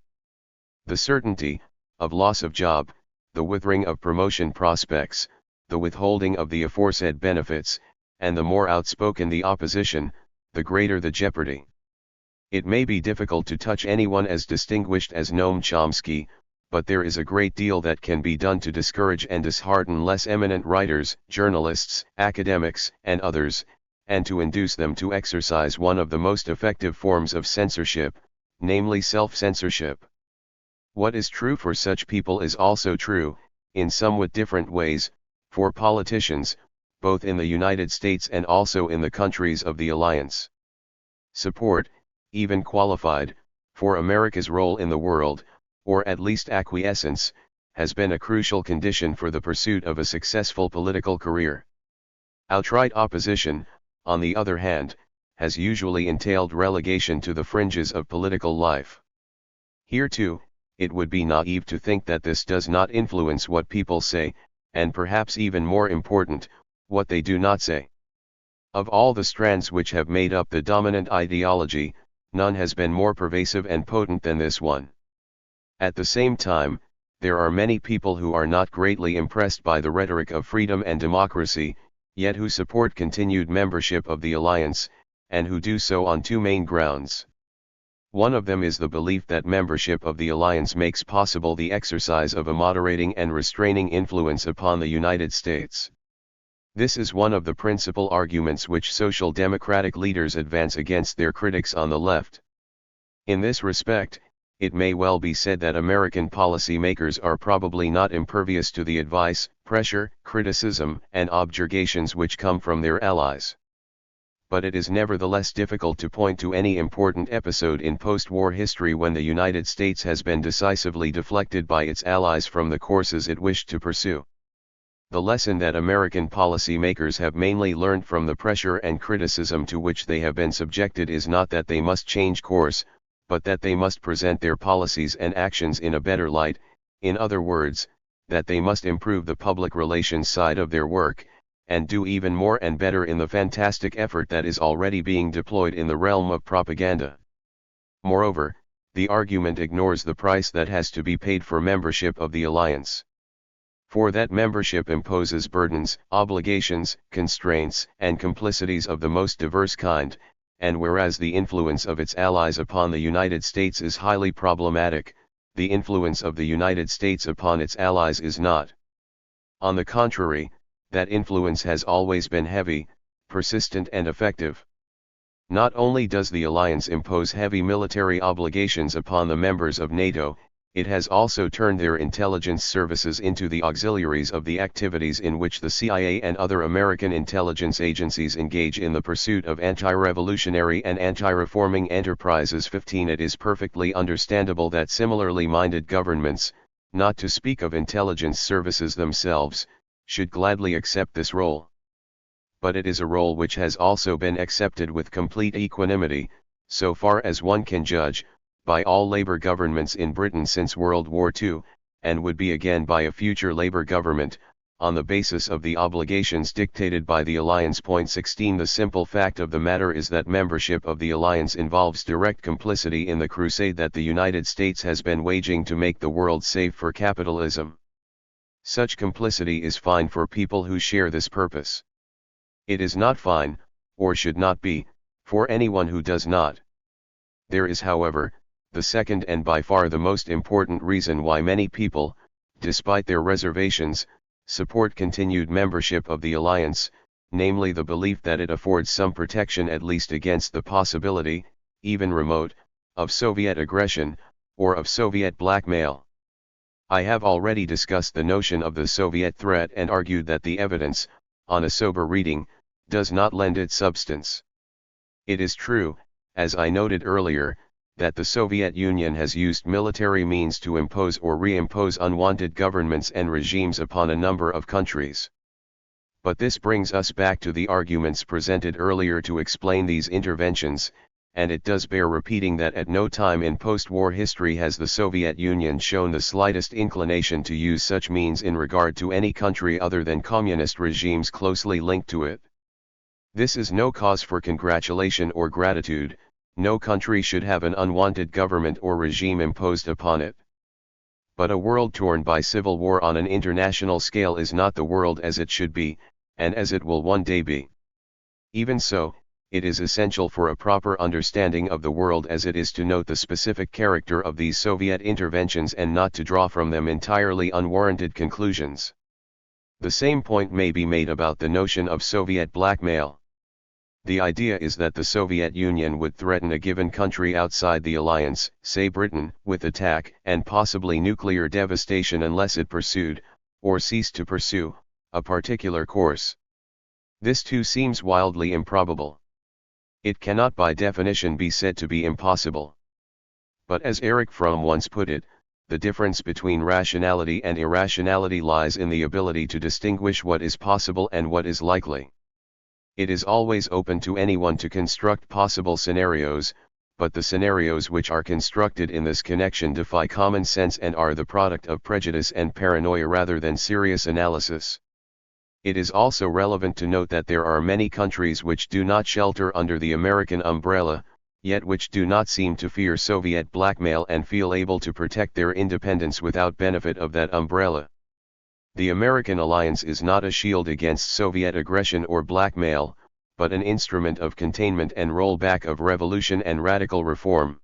the certainty, of loss of job, the withering of promotion prospects, the withholding of the aforesaid benefits, and the more outspoken the opposition, the greater the jeopardy. It may be difficult to touch anyone as distinguished as Noam Chomsky, but there is a great deal that can be done to discourage and dishearten less eminent writers, journalists, academics, and others, and to induce them to exercise one of the most effective forms of censorship, namely self-censorship. What is true for such people is also true, in somewhat different ways, for politicians, both in the United States and also in the countries of the Alliance. Support, even qualified, for America's role in the world, or at least acquiescence, has been a crucial condition for the pursuit of a successful political career. Outright opposition, on the other hand, has usually entailed relegation to the fringes of political life. Here too, it would be naive to think that this does not influence what people say, and perhaps even more important, what they do not say. Of all the strands which have made up the dominant ideology, none has been more pervasive and potent than this one. At the same time, there are many people who are not greatly impressed by the rhetoric of freedom and democracy, yet who support continued membership of the Alliance, and who do so on two main grounds. One of them is the belief that membership of the Alliance makes possible the exercise of a moderating and restraining influence upon the United States. This is one of the principal arguments which social democratic leaders advance against their critics on the left. In this respect, it may well be said that American policy makers are probably not impervious to the advice, pressure, criticism, and objurgations which come from their allies. But it is nevertheless difficult to point to any important episode in post-war history when the United States has been decisively deflected by its allies from the courses it wished to pursue. The lesson that American policy makers have mainly learned from the pressure and criticism to which they have been subjected is not that they must change course, but that they must present their policies and actions in a better light, in other words, that they must improve the public relations side of their work, and do even more and better in the fantastic effort that is already being deployed in the realm of propaganda. Moreover, the argument ignores the price that has to be paid for membership of the Alliance. For that membership imposes burdens, obligations, constraints, and complicities of the most diverse kind, and whereas the influence of its allies upon the United States is highly problematic, the influence of the United States upon its allies is not. On the contrary, that influence has always been heavy, persistent and effective. Not only does the alliance impose heavy military obligations upon the members of NATO, it has also turned their intelligence services into the auxiliaries of the activities in which the CIA and other American intelligence agencies engage in the pursuit of anti-revolutionary and anti-reforming enterprises. 15. It is perfectly understandable that similarly minded governments, not to speak of intelligence services themselves, should gladly accept this role. But it is a role which has also been accepted with complete equanimity, so far as one can judge, by all Labour governments in Britain since World War II, and would be again by a future Labour government, on the basis of the obligations dictated by the Alliance. 16. The simple fact of the matter is that membership of the Alliance involves direct complicity in the crusade that the United States has been waging to make the world safe for capitalism. Such complicity is fine for people who share this purpose. It is not fine, or should not be, for anyone who does not. There is, however, the second and by far the most important reason why many people, despite their reservations, support continued membership of the Alliance, namely the belief that it affords some protection at least against the possibility, even remote, of Soviet aggression, or of Soviet blackmail. I have already discussed the notion of the Soviet threat and argued that the evidence, on a sober reading, does not lend it substance. It is true, as I noted earlier, that the Soviet Union has used military means to impose or reimpose unwanted governments and regimes upon a number of countries. But this brings us back to the arguments presented earlier to explain these interventions, and it does bear repeating that at no time in post-war history has the Soviet Union shown the slightest inclination to use such means in regard to any country other than communist regimes closely linked to it. This is no cause for congratulation or gratitude. No country should have an unwanted government or regime imposed upon it. But a world torn by civil war on an international scale is not the world as it should be, and as it will one day be. Even so, it is essential for a proper understanding of the world as it is to note the specific character of these Soviet interventions and not to draw from them entirely unwarranted conclusions. The same point may be made about the notion of Soviet blackmail. The idea is that the Soviet Union would threaten a given country outside the alliance, say Britain, with attack and possibly nuclear devastation unless it pursued, or ceased to pursue, a particular course. This too seems wildly improbable. It cannot by definition be said to be impossible. But as Erich Fromm once put it, the difference between rationality and irrationality lies in the ability to distinguish what is possible and what is likely. It is always open to anyone to construct possible scenarios, but the scenarios which are constructed in this connection defy common sense and are the product of prejudice and paranoia rather than serious analysis. It is also relevant to note that there are many countries which do not shelter under the American umbrella, yet which do not seem to fear Soviet blackmail and feel able to protect their independence without benefit of that umbrella. The American alliance is not a shield against Soviet aggression or blackmail, but an instrument of containment and rollback of revolution and radical reform.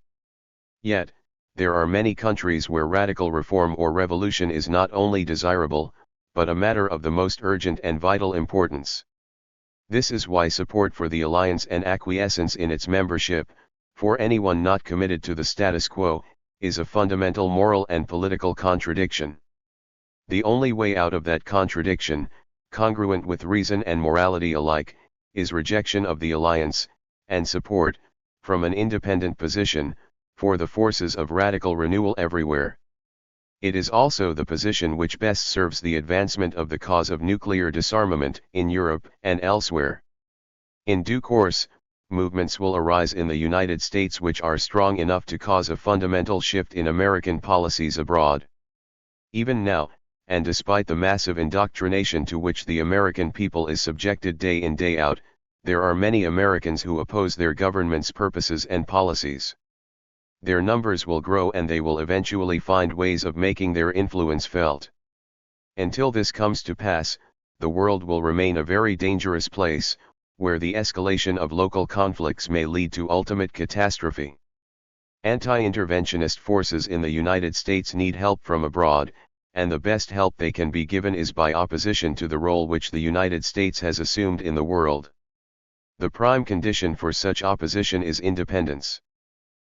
Yet, there are many countries where radical reform or revolution is not only desirable, but a matter of the most urgent and vital importance. This is why support for the alliance and acquiescence in its membership, for anyone not committed to the status quo, is a fundamental moral and political contradiction. The only way out of that contradiction, congruent with reason and morality alike, is rejection of the alliance, and support, from an independent position, for the forces of radical renewal everywhere. It is also the position which best serves the advancement of the cause of nuclear disarmament in Europe and elsewhere. In due course, movements will arise in the United States which are strong enough to cause a fundamental shift in American policies abroad. Even now, and despite the massive indoctrination to which the American people is subjected day in day out, there are many Americans who oppose their government's purposes and policies. Their numbers will grow and they will eventually find ways of making their influence felt. Until this comes to pass, the world will remain a very dangerous place, where the escalation of local conflicts may lead to ultimate catastrophe. Anti-interventionist forces in the United States need help from abroad, and the best help they can be given is by opposition to the role which the United States has assumed in the world. The prime condition for such opposition is independence.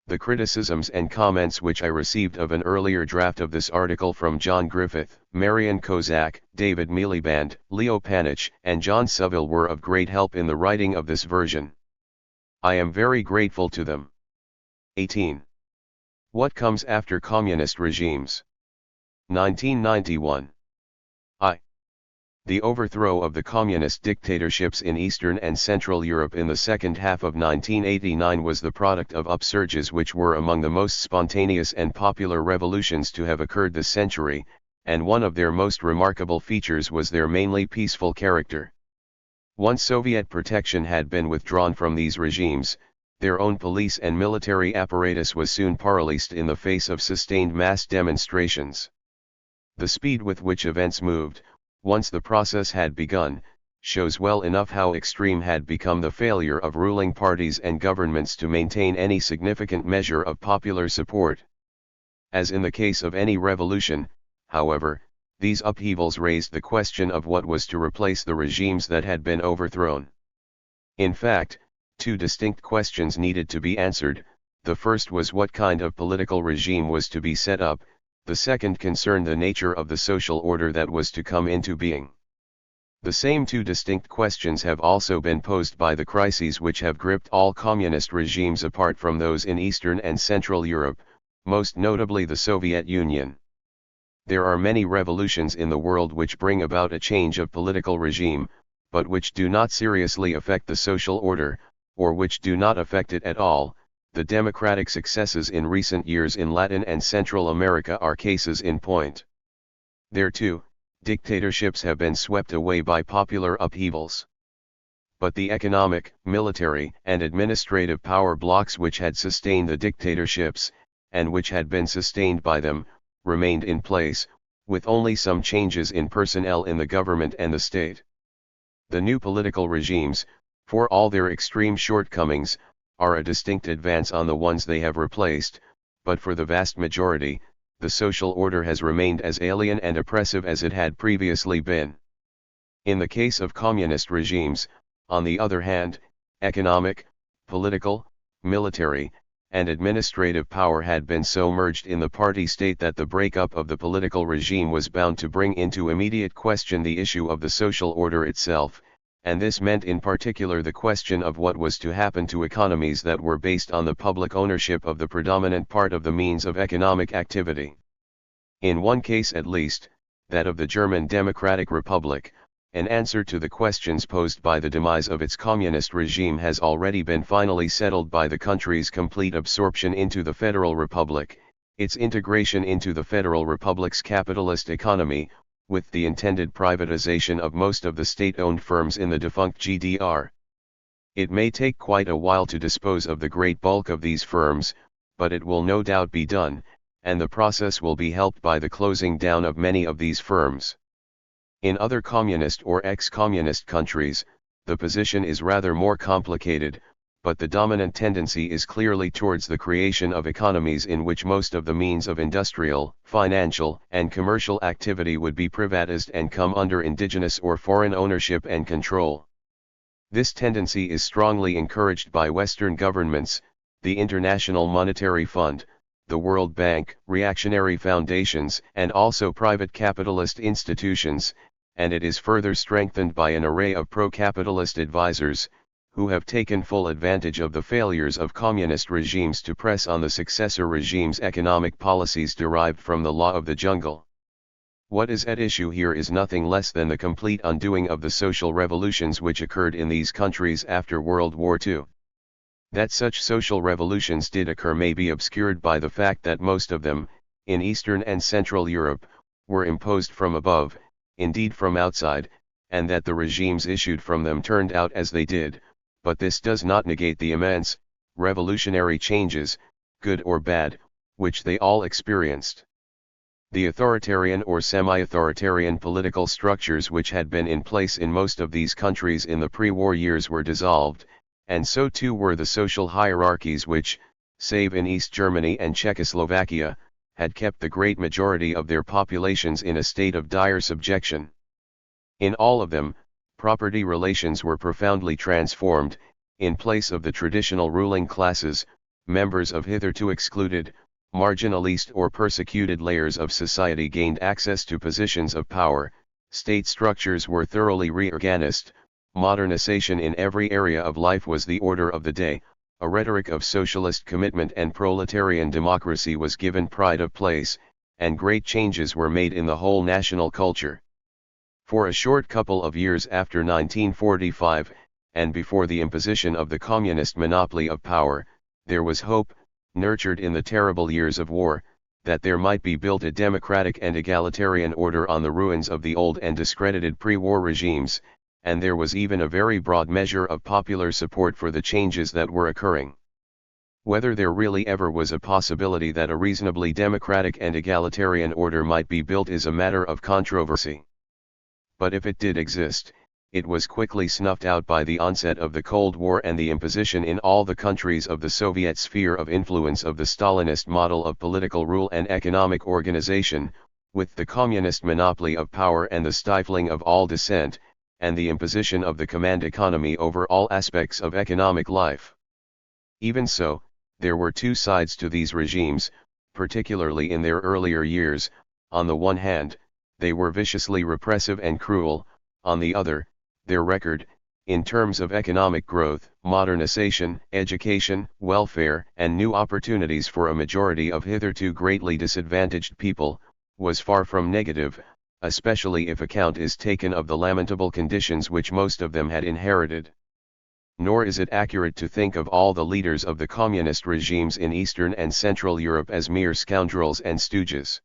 The criticisms and comments which I received of an earlier draft of this article from John Griffith, Marian Kozak, David Miliband, Leo Panich, and John Saville were of great help in the writing of this version. I am very grateful to them. 18. What comes after communist regimes? 1991. The overthrow of the communist dictatorships in Eastern and Central Europe in the second half of 1989 was the product of upsurges which were among the most spontaneous and popular revolutions to have occurred this century, and one of their most remarkable features was their mainly peaceful character. Once Soviet protection had been withdrawn from these regimes, their own police and military apparatus was soon paralyzed in the face of sustained mass demonstrations. The speed with which events moved, once the process had begun, shows well enough how extreme had become the failure of ruling parties and governments to maintain any significant measure of popular support. As in the case of any revolution, however, these upheavals raised the question of what was to replace the regimes that had been overthrown. In fact, two distinct questions needed to be answered. The first was what kind of political regime was to be set up. The second concerned the nature of the social order that was to come into being. The same two distinct questions have also been posed by the crises which have gripped all communist regimes apart from those in Eastern and Central Europe, most notably the Soviet Union. There are many revolutions in the world which bring about a change of political regime, but which do not seriously affect the social order, or which do not affect it at all. The democratic successes in recent years in Latin and Central America are cases in point. There too, dictatorships have been swept away by popular upheavals. But the economic, military, and administrative power blocks which had sustained the dictatorships, and which had been sustained by them, remained in place, with only some changes in personnel in the government and the state. The new political regimes, for all their extreme shortcomings, are a distinct advance on the ones they have replaced, but for the vast majority, the social order has remained as alien and oppressive as it had previously been. In the case of communist regimes, on the other hand, economic, political, military, and administrative power had been so merged in the party state that the breakup of the political regime was bound to bring into immediate question the issue of the social order itself, and this meant in particular the question of what was to happen to economies that were based on the public ownership of the predominant part of the means of economic activity. In one case at least, that of the German Democratic Republic, an answer to the questions posed by the demise of its communist regime has already been finally settled by the country's complete absorption into the Federal Republic, its integration into the Federal Republic's capitalist economy, with the intended privatization of most of the state-owned firms in the defunct GDR. It may take quite a while to dispose of the great bulk of these firms, but it will no doubt be done, and the process will be helped by the closing down of many of these firms. In other communist or ex-communist countries, the position is rather more complicated, but the dominant tendency is clearly towards the creation of economies in which most of the means of industrial, financial, and commercial activity would be privatized and come under indigenous or foreign ownership and control. This tendency is strongly encouraged by Western governments, the International Monetary Fund, the World Bank, reactionary foundations, and also private capitalist institutions, and it is further strengthened by an array of pro-capitalist advisors, who have taken full advantage of the failures of communist regimes to press on the successor regime's economic policies derived from the law of the jungle. What is at issue here is nothing less than the complete undoing of the social revolutions which occurred in these countries after World War II. That such social revolutions did occur may be obscured by the fact that most of them, in Eastern and Central Europe, were imposed from above, indeed from outside, and that the regimes issued from them turned out as they did, but this does not negate the immense, revolutionary changes, good or bad, which they all experienced. The authoritarian or semi-authoritarian political structures which had been in place in most of these countries in the pre-war years were dissolved, and so too were the social hierarchies which, save in East Germany and Czechoslovakia, had kept the great majority of their populations in a state of dire subjection. In all of them, property relations were profoundly transformed. In place of the traditional ruling classes, members of hitherto excluded, marginalized or persecuted layers of society gained access to positions of power, state structures were thoroughly reorganized, modernization in every area of life was the order of the day, a rhetoric of socialist commitment and proletarian democracy was given pride of place, and great changes were made in the whole national culture. For a short couple of years after 1945, and before the imposition of the communist monopoly of power, there was hope, nurtured in the terrible years of war, that there might be built a democratic and egalitarian order on the ruins of the old and discredited pre-war regimes, and there was even a very broad measure of popular support for the changes that were occurring. Whether there really ever was a possibility that a reasonably democratic and egalitarian order might be built is a matter of controversy. But if it did exist, it was quickly snuffed out by the onset of the Cold War and the imposition in all the countries of the Soviet sphere of influence of the Stalinist model of political rule and economic organization, with the communist monopoly of power and the stifling of all dissent, and the imposition of the command economy over all aspects of economic life. Even so, there were two sides to these regimes, particularly in their earlier years. On the one hand, they were viciously repressive and cruel; on the other, their record, in terms of economic growth, modernization, education, welfare, and new opportunities for a majority of hitherto greatly disadvantaged people, was far from negative, especially if account is taken of the lamentable conditions which most of them had inherited. Nor is it accurate to think of all the leaders of the communist regimes in Eastern and Central Europe as mere scoundrels and stooges.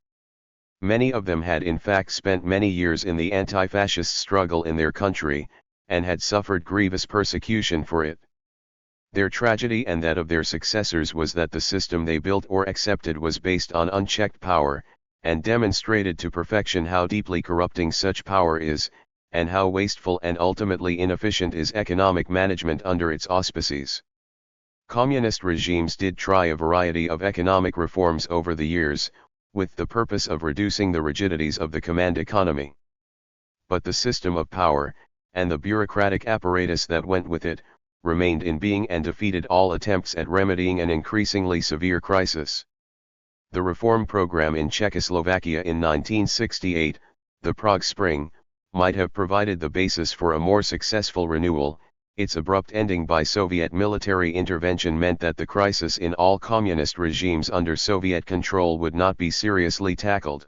Many of them had in fact spent many years in the anti-fascist struggle in their country, and had suffered grievous persecution for it. Their tragedy and that of their successors was that the system they built or accepted was based on unchecked power, and demonstrated to perfection how deeply corrupting such power is, and how wasteful and ultimately inefficient is economic management under its auspices. Communist regimes did try a variety of economic reforms over the years, with the purpose of reducing the rigidities of the command economy. But the system of power, and the bureaucratic apparatus that went with it, remained in being and defeated all attempts at remedying an increasingly severe crisis. The reform program in Czechoslovakia in 1968, the Prague Spring, might have provided the basis for a more successful renewal. Its abrupt ending by Soviet military intervention meant that the crisis in all communist regimes under Soviet control would not be seriously tackled.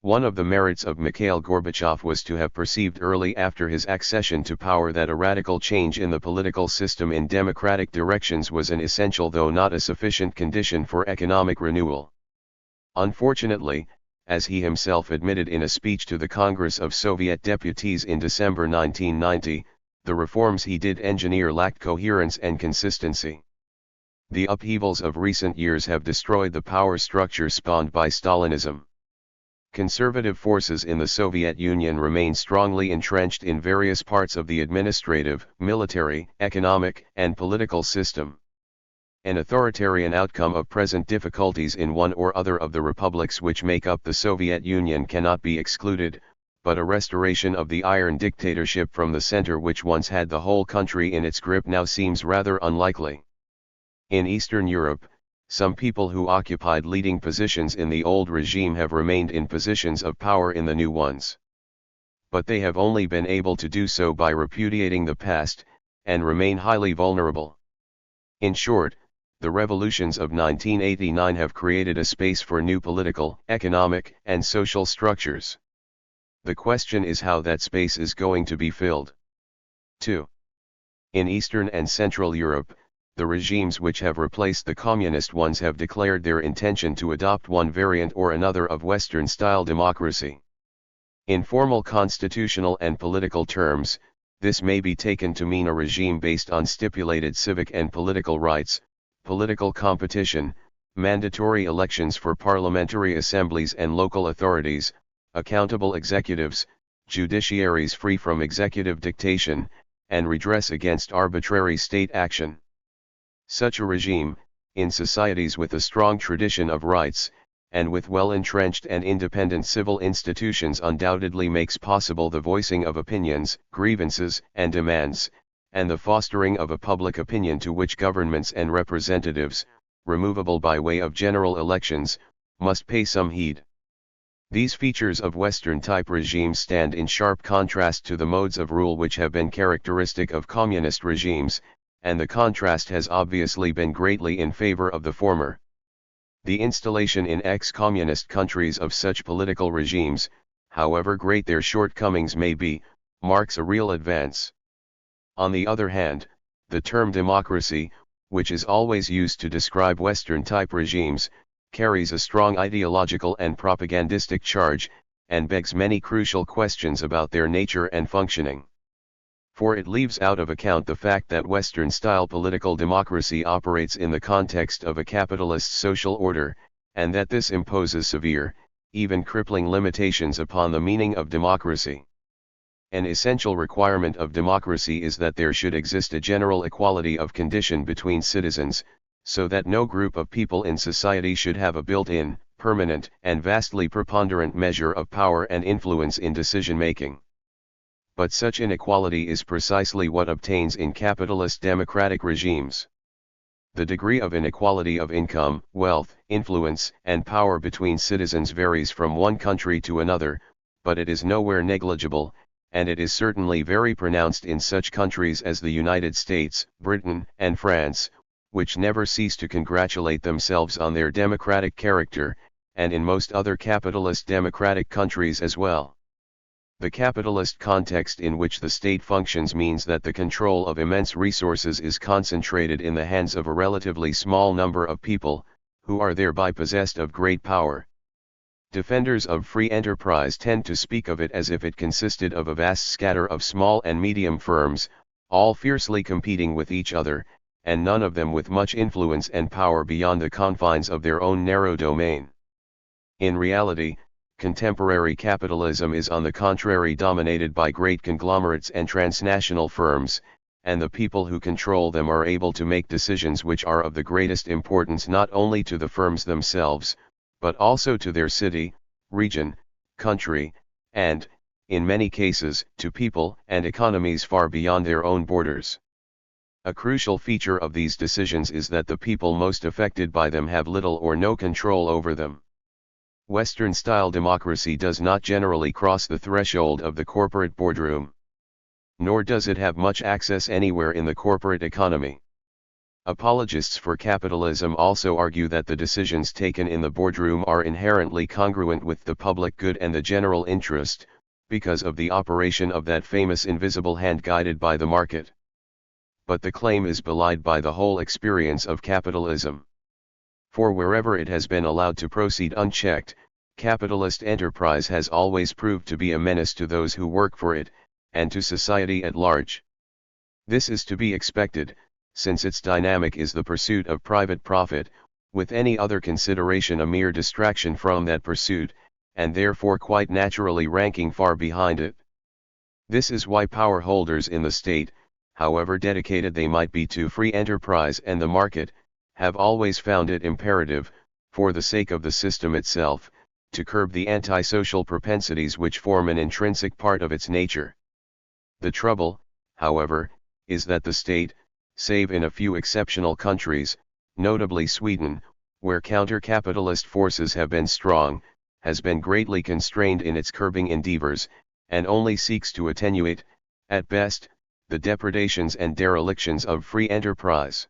One of the merits of Mikhail Gorbachev was to have perceived early after his accession to power that a radical change in the political system in democratic directions was an essential though not a sufficient condition for economic renewal. Unfortunately, as he himself admitted in a speech to the Congress of Soviet Deputies in December 1990, the reforms he did engineer lacked coherence and consistency. The upheavals of recent years have destroyed the power structure spawned by Stalinism. Conservative forces in the Soviet Union remain strongly entrenched in various parts of the administrative, military, economic, and political system. An authoritarian outcome of present difficulties in one or other of the republics which make up the Soviet Union cannot be excluded, but a restoration of the iron dictatorship from the center which once had the whole country in its grip now seems rather unlikely. In Eastern Europe, some people who occupied leading positions in the old regime have remained in positions of power in the new ones. But they have only been able to do so by repudiating the past, and remain highly vulnerable. In short, the revolutions of 1989 have created a space for new political, economic, and social structures. The question is how that space is going to be filled. 2. In Eastern and Central Europe, the regimes which have replaced the communist ones have declared their intention to adopt one variant or another of Western-style democracy. In formal constitutional and political terms, this may be taken to mean a regime based on stipulated civic and political rights, political competition, mandatory elections for parliamentary assemblies and local authorities, accountable executives, judiciaries free from executive dictation, and redress against arbitrary state action. Such a regime, in societies with a strong tradition of rights, and with well-entrenched and independent civil institutions, undoubtedly makes possible the voicing of opinions, grievances, and demands, and the fostering of a public opinion to which governments and representatives, removable by way of general elections, must pay some heed. These features of Western-type regimes stand in sharp contrast to the modes of rule which have been characteristic of communist regimes, and the contrast has obviously been greatly in favor of the former. The installation in ex-communist countries of such political regimes, however great their shortcomings may be, marks a real advance. On the other hand, the term democracy, which is always used to describe Western-type regimes, carries a strong ideological and propagandistic charge, and begs many crucial questions about their nature and functioning. For it leaves out of account the fact that Western-style political democracy operates in the context of a capitalist social order, and that this imposes severe, even crippling limitations upon the meaning of democracy. An essential requirement of democracy is that there should exist a general equality of condition between citizens, so that no group of people in society should have a built-in, permanent, and vastly preponderant measure of power and influence in decision-making. But such inequality is precisely what obtains in capitalist democratic regimes. The degree of inequality of income, wealth, influence, and power between citizens varies from one country to another, but it is nowhere negligible, and it is certainly very pronounced in such countries as the United States, Britain, and France, which never cease to congratulate themselves on their democratic character, and in most other capitalist democratic countries as well. The capitalist context in which the state functions means that the control of immense resources is concentrated in the hands of a relatively small number of people, who are thereby possessed of great power. Defenders of free enterprise tend to speak of it as if it consisted of a vast scatter of small and medium firms, all fiercely competing with each other, and none of them with much influence and power beyond the confines of their own narrow domain. In reality, contemporary capitalism is on the contrary dominated by great conglomerates and transnational firms, and the people who control them are able to make decisions which are of the greatest importance not only to the firms themselves, but also to their city, region, country, and, in many cases, to people and economies far beyond their own borders. A crucial feature of these decisions is that the people most affected by them have little or no control over them. Western-style democracy does not generally cross the threshold of the corporate boardroom. Nor does it have much access anywhere in the corporate economy. Apologists for capitalism also argue that the decisions taken in the boardroom are inherently congruent with the public good and the general interest, because of the operation of that famous invisible hand guided by the market. But the claim is belied by the whole experience of capitalism. For wherever it has been allowed to proceed unchecked, capitalist enterprise has always proved to be a menace to those who work for it, and to society at large. This is to be expected, since its dynamic is the pursuit of private profit, with any other consideration a mere distraction from that pursuit, and therefore quite naturally ranking far behind it. This is why power holders in the state, however dedicated they might be to free enterprise and the market, have always found it imperative, for the sake of the system itself, to curb the antisocial propensities which form an intrinsic part of its nature. The trouble, however, is that the state, save in a few exceptional countries, notably Sweden, where counter-capitalist forces have been strong, has been greatly constrained in its curbing endeavors, and only seeks to attenuate, at best, the depredations and derelictions of free enterprise.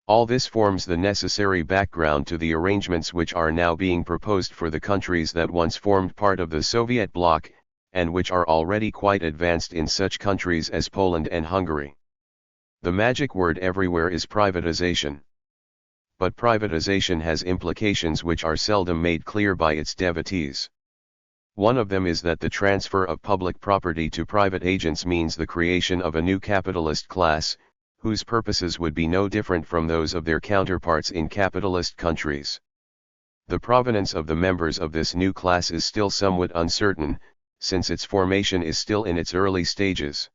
All this forms the necessary background to the arrangements which are now being proposed for the countries that once formed part of the Soviet bloc, and which are already quite advanced in such countries as Poland and Hungary. The magic word everywhere is privatization. But privatization has implications which are seldom made clear by its devotees. One of them is that the transfer of public property to private agents means the creation of a new capitalist class, whose purposes would be no different from those of their counterparts in capitalist countries. The provenance of the members of this new class is still somewhat uncertain, since its formation is still in its early stages.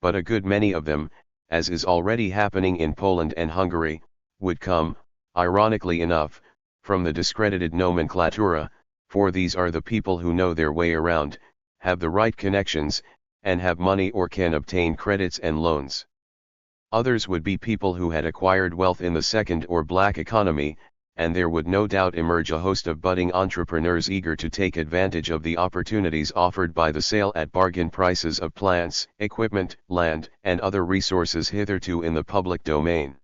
But a good many of them, as is already happening in Poland and Hungary, would come, ironically enough, from the discredited nomenklatura, for these are the people who know their way around, have the right connections, and have money or can obtain credits and loans. Others would be people who had acquired wealth in the second or black economy, and there would no doubt emerge a host of budding entrepreneurs eager to take advantage of the opportunities offered by the sale at bargain prices of plants, equipment, land, and other resources hitherto in the public domain.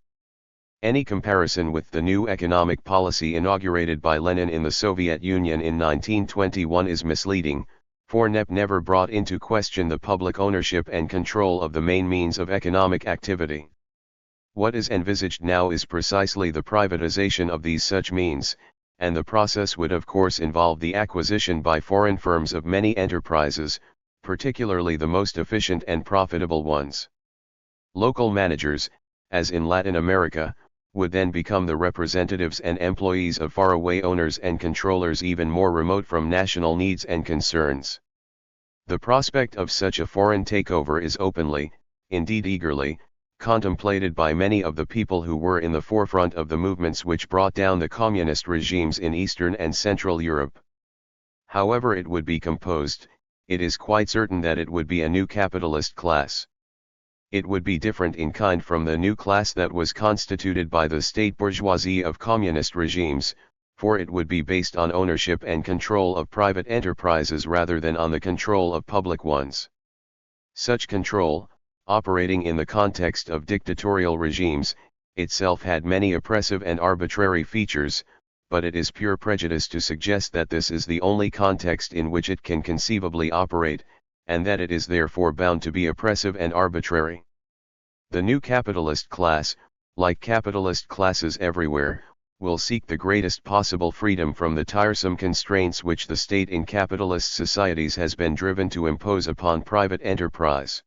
Any comparison with the new economic policy inaugurated by Lenin in the Soviet Union in 1921 is misleading, for NEP never brought into question the public ownership and control of the main means of economic activity. What is envisaged now is precisely the privatization of these such means, and the process would of course involve the acquisition by foreign firms of many enterprises, particularly the most efficient and profitable ones. Local managers, as in Latin America, would then become the representatives and employees of faraway owners and controllers even more remote from national needs and concerns. The prospect of such a foreign takeover is openly, indeed eagerly, contemplated by many of the people who were in the forefront of the movements which brought down the communist regimes in Eastern and Central Europe. However it would be composed, it is quite certain that it would be a new capitalist class. It would be different in kind from the new class that was constituted by the state bourgeoisie of communist regimes, for it would be based on ownership and control of private enterprises rather than on the control of public ones. Such control, operating in the context of dictatorial regimes, itself had many oppressive and arbitrary features, but it is pure prejudice to suggest that this is the only context in which it can conceivably operate, and that it is therefore bound to be oppressive and arbitrary. The new capitalist class, like capitalist classes everywhere, will seek the greatest possible freedom from the tiresome constraints which the state in capitalist societies has been driven to impose upon private enterprise.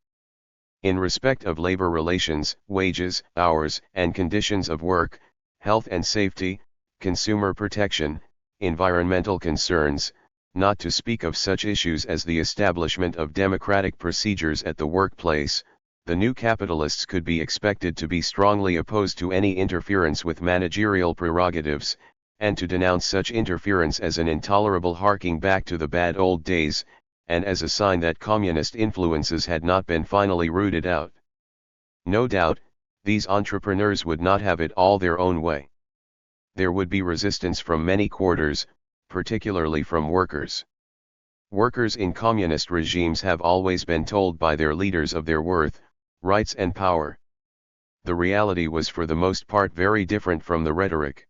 In respect of labor relations, wages, hours, and conditions of work, health and safety, consumer protection, environmental concerns, not to speak of such issues as the establishment of democratic procedures at the workplace, the new capitalists could be expected to be strongly opposed to any interference with managerial prerogatives, and to denounce such interference as an intolerable harking back to the bad old days, and as a sign that communist influences had not been finally rooted out. No doubt, these entrepreneurs would not have it all their own way. There would be resistance from many quarters, particularly from workers. Workers in communist regimes have always been told by their leaders of their worth, rights and power. The reality was for the most part very different from the rhetoric.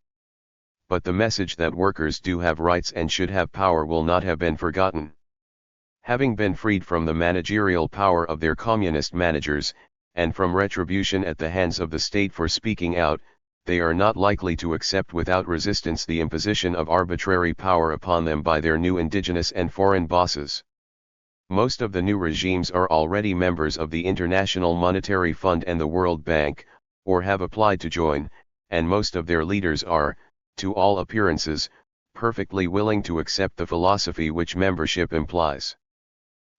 But the message that workers do have rights and should have power will not have been forgotten. Having been freed from the managerial power of their communist managers, and from retribution at the hands of the state for speaking out, they are not likely to accept without resistance the imposition of arbitrary power upon them by their new indigenous and foreign bosses. Most of the new regimes are already members of the International Monetary Fund and the World Bank, or have applied to join, and most of their leaders are, to all appearances, perfectly willing to accept the philosophy which membership implies.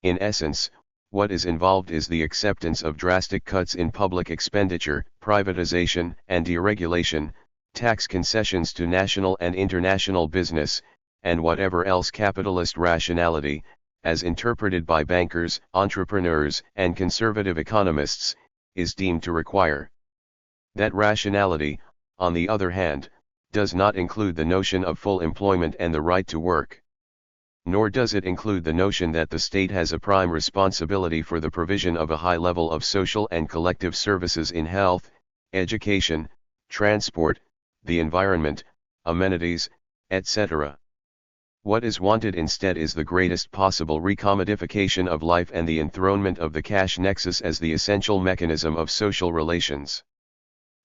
In essence, what is involved is the acceptance of drastic cuts in public expenditure, privatization and deregulation, tax concessions to national and international business, and whatever else capitalist rationality, as interpreted by bankers, entrepreneurs, and conservative economists, is deemed to require. That rationality, on the other hand, does not include the notion of full employment and the right to work. Nor does it include the notion that the state has a prime responsibility for the provision of a high level of social and collective services in health, education, transport, the environment, amenities, etc. What is wanted instead is the greatest possible recommodification of life and the enthronement of the cash nexus as the essential mechanism of social relations.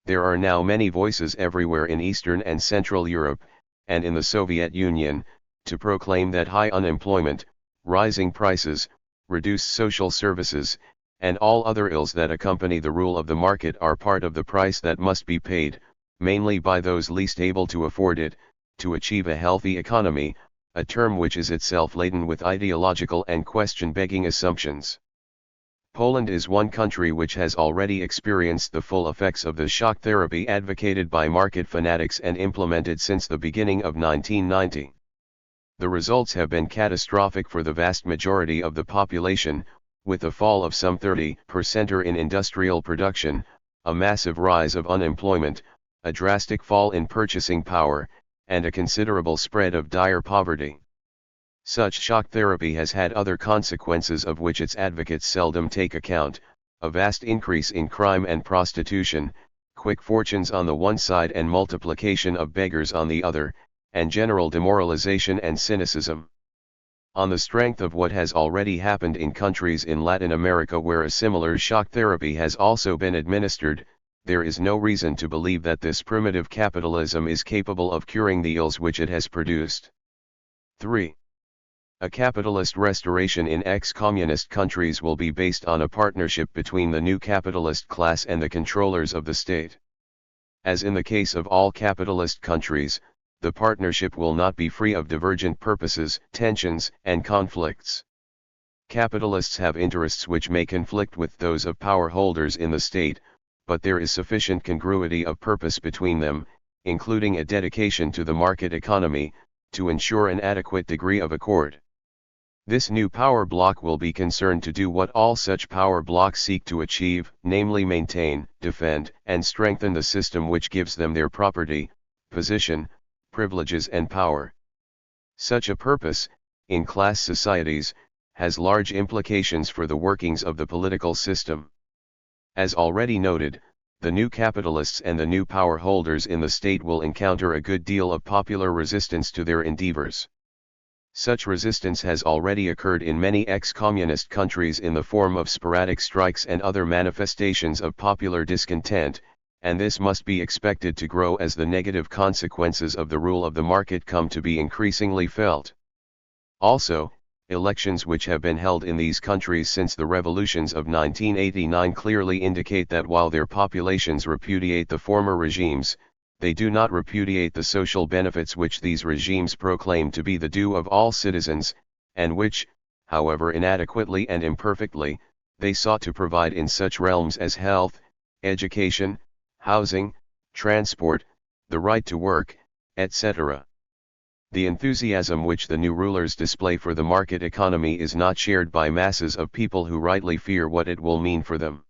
There are now many voices everywhere in Eastern and Central Europe, and in the Soviet Union, to proclaim that high unemployment, rising prices, reduced social services, and all other ills that accompany the rule of the market are part of the price that must be paid, mainly by those least able to afford it, to achieve a healthy economy, a term which is itself laden with ideological and question-begging assumptions. Poland is one country which has already experienced the full effects of the shock therapy advocated by market fanatics and implemented since the beginning of 1990. The results have been catastrophic for the vast majority of the population, with a fall of some 30% in industrial production, a massive rise of unemployment, a drastic fall in purchasing power, and a considerable spread of dire poverty. Such shock therapy has had other consequences of which its advocates seldom take account, a vast increase in crime and prostitution, quick fortunes on the one side and multiplication of beggars on the other, and general demoralization and cynicism. On the strength of what has already happened in countries in Latin America where a similar shock therapy has also been administered, there is no reason to believe that this primitive capitalism is capable of curing the ills which it has produced. 3. A capitalist restoration in ex-communist countries will be based on a partnership between the new capitalist class and the controllers of the state. As in the case of all capitalist countries, the partnership will not be free of divergent purposes, tensions, and conflicts. Capitalists have interests which may conflict with those of power holders in the state, but there is sufficient congruity of purpose between them, including a dedication to the market economy, to ensure an adequate degree of accord. This new power bloc will be concerned to do what all such power blocs seek to achieve, namely maintain, defend, and strengthen the system which gives them their property, position, privileges and power. Such a purpose, in class societies, has large implications for the workings of the political system. As already noted, the new capitalists and the new power holders in the state will encounter a good deal of popular resistance to their endeavors. Such resistance has already occurred in many ex-communist countries in the form of sporadic strikes and other manifestations of popular discontent, and this must be expected to grow as the negative consequences of the rule of the market come to be increasingly felt. Also, elections which have been held in these countries since the revolutions of 1989 clearly indicate that while their populations repudiate the former regimes, they do not repudiate the social benefits which these regimes proclaim to be the due of all citizens, and which, however inadequately and imperfectly, they sought to provide in such realms as health, education, housing, transport, the right to work, etc. The enthusiasm which the new rulers display for the market economy is not shared by masses of people who rightly fear what it will mean for them.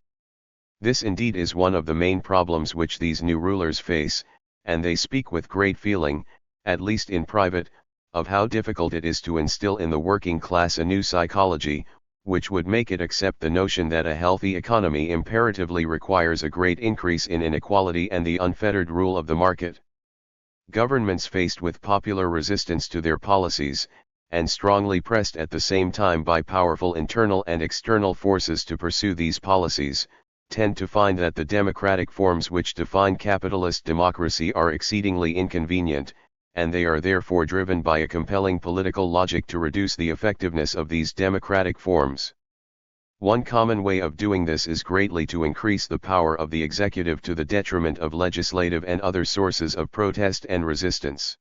This indeed is one of the main problems which these new rulers face, and they speak with great feeling, at least in private, of how difficult it is to instill in the working class a new psychology, which would make it accept the notion that a healthy economy imperatively requires a great increase in inequality and the unfettered rule of the market. Governments faced with popular resistance to their policies, and strongly pressed at the same time by powerful internal and external forces to pursue these policies, tend to find that the democratic forms which define capitalist democracy are exceedingly inconvenient, and they are therefore driven by a compelling political logic to reduce the effectiveness of these democratic forms. One common way of doing this is greatly to increase the power of the executive to the detriment of legislative and other sources of protest and resistance.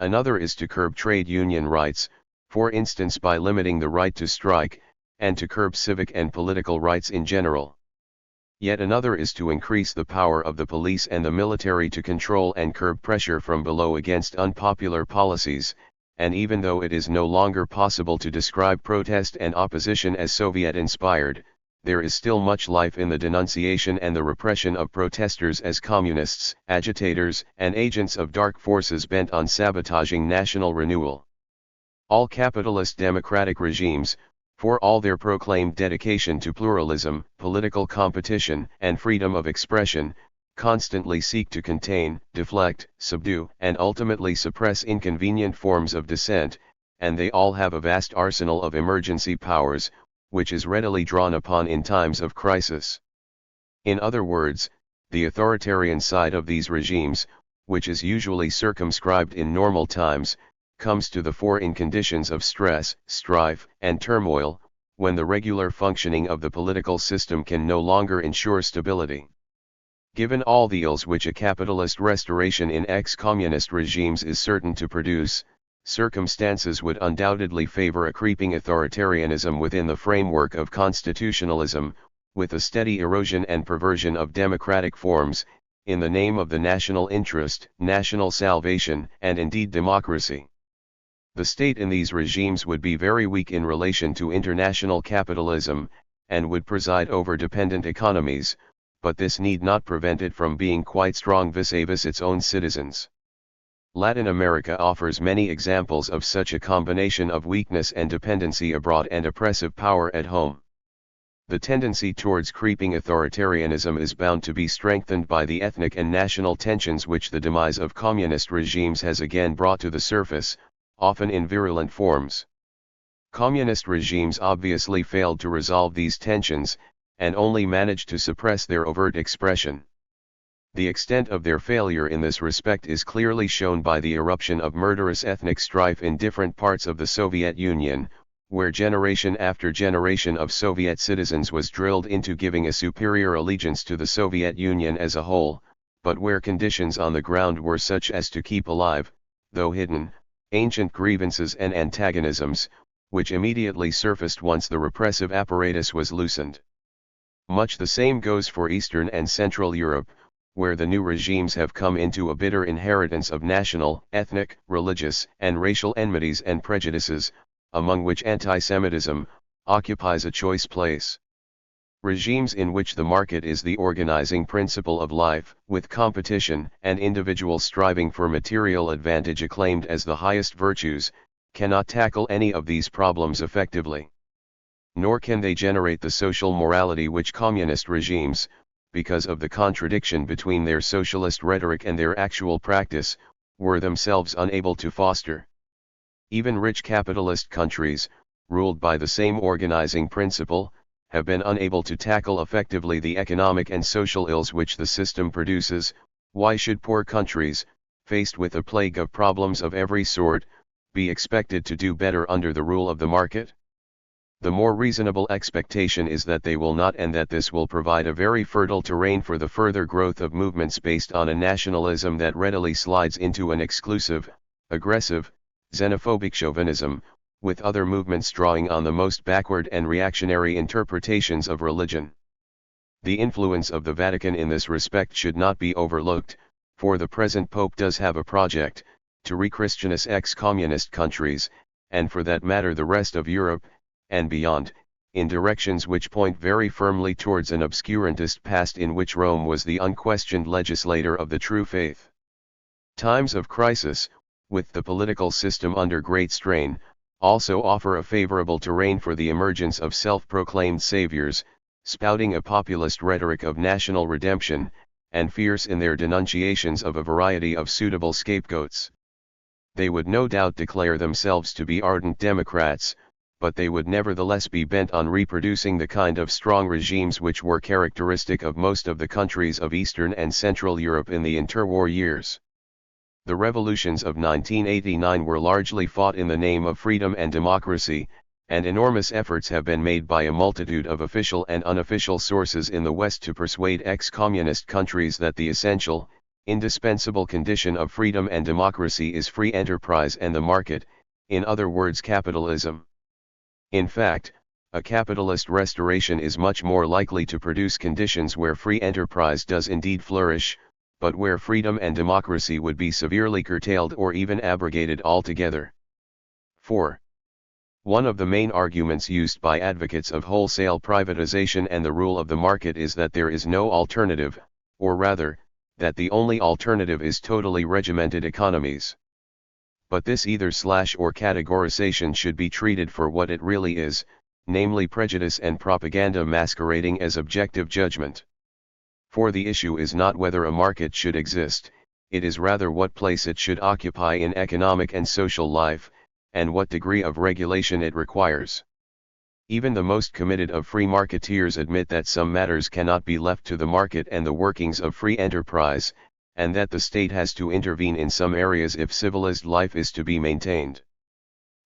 Another is to curb trade union rights, for instance by limiting the right to strike, and to curb civic and political rights in general. Yet another is to increase the power of the police and the military to control and curb pressure from below against unpopular policies, and even though it is no longer possible to describe protest and opposition as Soviet-inspired, there is still much life in the denunciation and the repression of protesters as communists, agitators, and agents of dark forces bent on sabotaging national renewal. All capitalist democratic regimes, for all their proclaimed dedication to pluralism, political competition, and freedom of expression, constantly seek to contain, deflect, subdue, and ultimately suppress inconvenient forms of dissent, and they all have a vast arsenal of emergency powers, which is readily drawn upon in times of crisis. In other words, the authoritarian side of these regimes, which is usually circumscribed in normal times, comes to the fore in conditions of stress, strife, and turmoil, when the regular functioning of the political system can no longer ensure stability. Given all the ills which a capitalist restoration in ex-communist regimes is certain to produce, circumstances would undoubtedly favor a creeping authoritarianism within the framework of constitutionalism, with a steady erosion and perversion of democratic forms, in the name of the national interest, national salvation, and indeed democracy. The state in these regimes would be very weak in relation to international capitalism, and would preside over dependent economies, but this need not prevent it from being quite strong vis-a-vis its own citizens. Latin America offers many examples of such a combination of weakness and dependency abroad and oppressive power at home. The tendency towards creeping authoritarianism is bound to be strengthened by the ethnic and national tensions which the demise of communist regimes has again brought to the surface, often in virulent forms. Communist regimes obviously failed to resolve these tensions, and only managed to suppress their overt expression. The extent of their failure in this respect is clearly shown by the eruption of murderous ethnic strife in different parts of the Soviet Union, where generation after generation of Soviet citizens was drilled into giving a superior allegiance to the Soviet Union as a whole, but where conditions on the ground were such as to keep alive, though hidden, ancient grievances and antagonisms, which immediately surfaced once the repressive apparatus was loosened. Much the same goes for Eastern and Central Europe, where the new regimes have come into a bitter inheritance of national, ethnic, religious, and racial enmities and prejudices, among which anti-Semitism occupies a choice place. Regimes in which the market is the organizing principle of life, with competition and individual striving for material advantage acclaimed as the highest virtues, cannot tackle any of these problems effectively. Nor can they generate the social morality which communist regimes, because of the contradiction between their socialist rhetoric and their actual practice, were themselves unable to foster. Even rich capitalist countries, ruled by the same organizing principle, have been unable to tackle effectively the economic and social ills which the system produces. Why should poor countries, faced with a plague of problems of every sort, be expected to do better under the rule of the market? The more reasonable expectation is that they will not, and that this will provide a very fertile terrain for the further growth of movements based on a nationalism that readily slides into an exclusive, aggressive, xenophobic chauvinism, with other movements drawing on the most backward and reactionary interpretations of religion. The influence of the Vatican in this respect should not be overlooked, for the present Pope does have a project, to re-Christianize ex-communist countries, and for that matter the rest of Europe, and beyond, in directions which point very firmly towards an obscurantist past in which Rome was the unquestioned legislator of the true faith. Times of crisis, with the political system under great strain, also offer a favorable terrain for the emergence of self-proclaimed saviors, spouting a populist rhetoric of national redemption, and fierce in their denunciations of a variety of suitable scapegoats. They would no doubt declare themselves to be ardent Democrats, but they would nevertheless be bent on reproducing the kind of strong regimes which were characteristic of most of the countries of Eastern and Central Europe in the interwar years. The revolutions of 1989 were largely fought in the name of freedom and democracy, and enormous efforts have been made by a multitude of official and unofficial sources in the West to persuade ex-communist countries that the essential, indispensable condition of freedom and democracy is free enterprise and the market, in other words capitalism. In fact, a capitalist restoration is much more likely to produce conditions where free enterprise does indeed flourish, but where freedom and democracy would be severely curtailed or even abrogated altogether. 4. One of the main arguments used by advocates of wholesale privatization and the rule of the market is that there is no alternative, or rather, that the only alternative is totally regimented economies. But this either/or categorization should be treated for what it really is, namely prejudice and propaganda masquerading as objective judgment. For the issue is not whether a market should exist, it is rather what place it should occupy in economic and social life, and what degree of regulation it requires. Even the most committed of free marketeers admit that some matters cannot be left to the market and the workings of free enterprise, and that the state has to intervene in some areas if civilized life is to be maintained.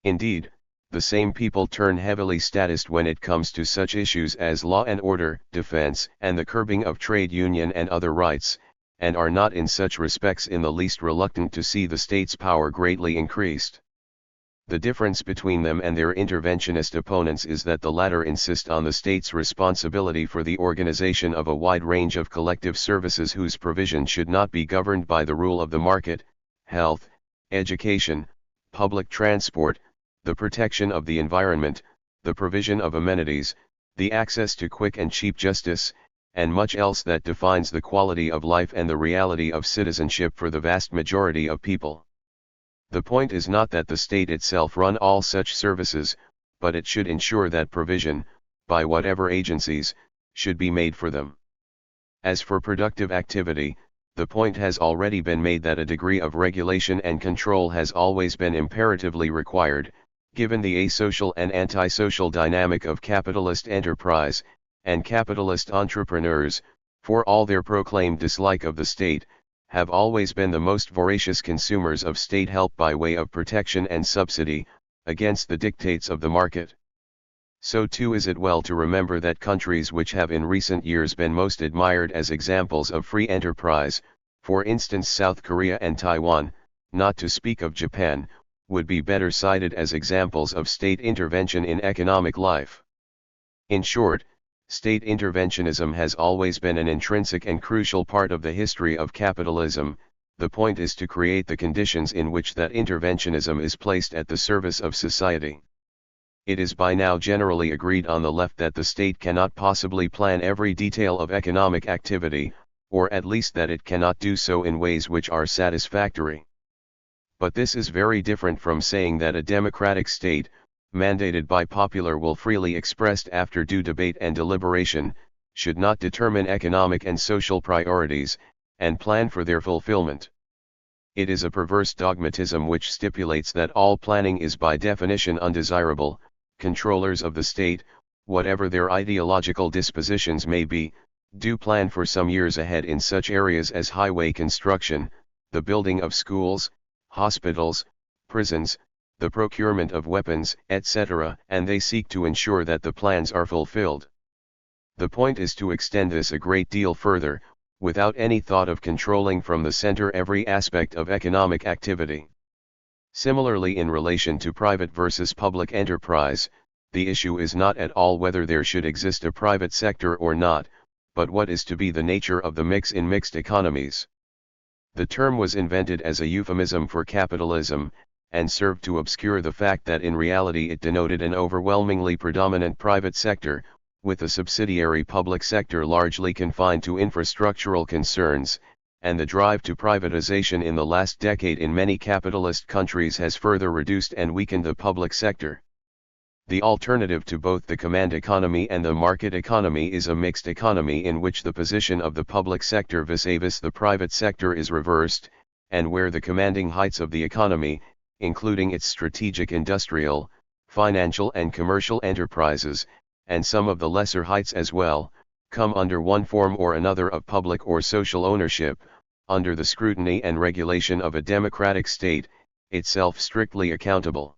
Indeed, the same people turn heavily statist when it comes to such issues as law and order, defense, and the curbing of trade union and other rights, and are not in such respects in the least reluctant to see the state's power greatly increased. The difference between them and their interventionist opponents is that the latter insist on the state's responsibility for the organization of a wide range of collective services whose provision should not be governed by the rule of the market: health, education, public transport, the protection of the environment, the provision of amenities, the access to quick and cheap justice, and much else that defines the quality of life and the reality of citizenship for the vast majority of people. The point is not that the state itself run all such services, but it should ensure that provision, by whatever agencies, should be made for them. As for productive activity, the point has already been made that a degree of regulation and control has always been imperatively required, given the asocial and antisocial dynamic of capitalist enterprise, and capitalist entrepreneurs, for all their proclaimed dislike of the state, have always been the most voracious consumers of state help by way of protection and subsidy, against the dictates of the market. So too is it well to remember that countries which have in recent years been most admired as examples of free enterprise, for instance South Korea and Taiwan, not to speak of Japan, would be better cited as examples of state intervention in economic life. In short, state interventionism has always been an intrinsic and crucial part of the history of capitalism. The point is to create the conditions in which that interventionism is placed at the service of society. It is by now generally agreed on the left that the state cannot possibly plan every detail of economic activity, or at least that it cannot do so in ways which are satisfactory. But this is very different from saying that a democratic state, mandated by popular will freely expressed after due debate and deliberation, should not determine economic and social priorities, and plan for their fulfillment. It is a perverse dogmatism which stipulates that all planning is by definition undesirable. Controllers of the state, whatever their ideological dispositions may be, do plan for some years ahead in such areas as highway construction, the building of schools, hospitals, prisons, the procurement of weapons, etc., and they seek to ensure that the plans are fulfilled. The point is to extend this a great deal further, without any thought of controlling from the center every aspect of economic activity. Similarly, in relation to private versus public enterprise, the issue is not at all whether there should exist a private sector or not, but what is to be the nature of the mix in mixed economies. The term was invented as a euphemism for capitalism, and served to obscure the fact that in reality it denoted an overwhelmingly predominant private sector, with a subsidiary public sector largely confined to infrastructural concerns, and the drive to privatization in the last decade in many capitalist countries has further reduced and weakened the public sector. The alternative to both the command economy and the market economy is a mixed economy in which the position of the public sector vis-a-vis the private sector is reversed, and where the commanding heights of the economy, including its strategic industrial, financial and commercial enterprises, and some of the lesser heights as well, come under one form or another of public or social ownership, under the scrutiny and regulation of a democratic state, itself strictly accountable.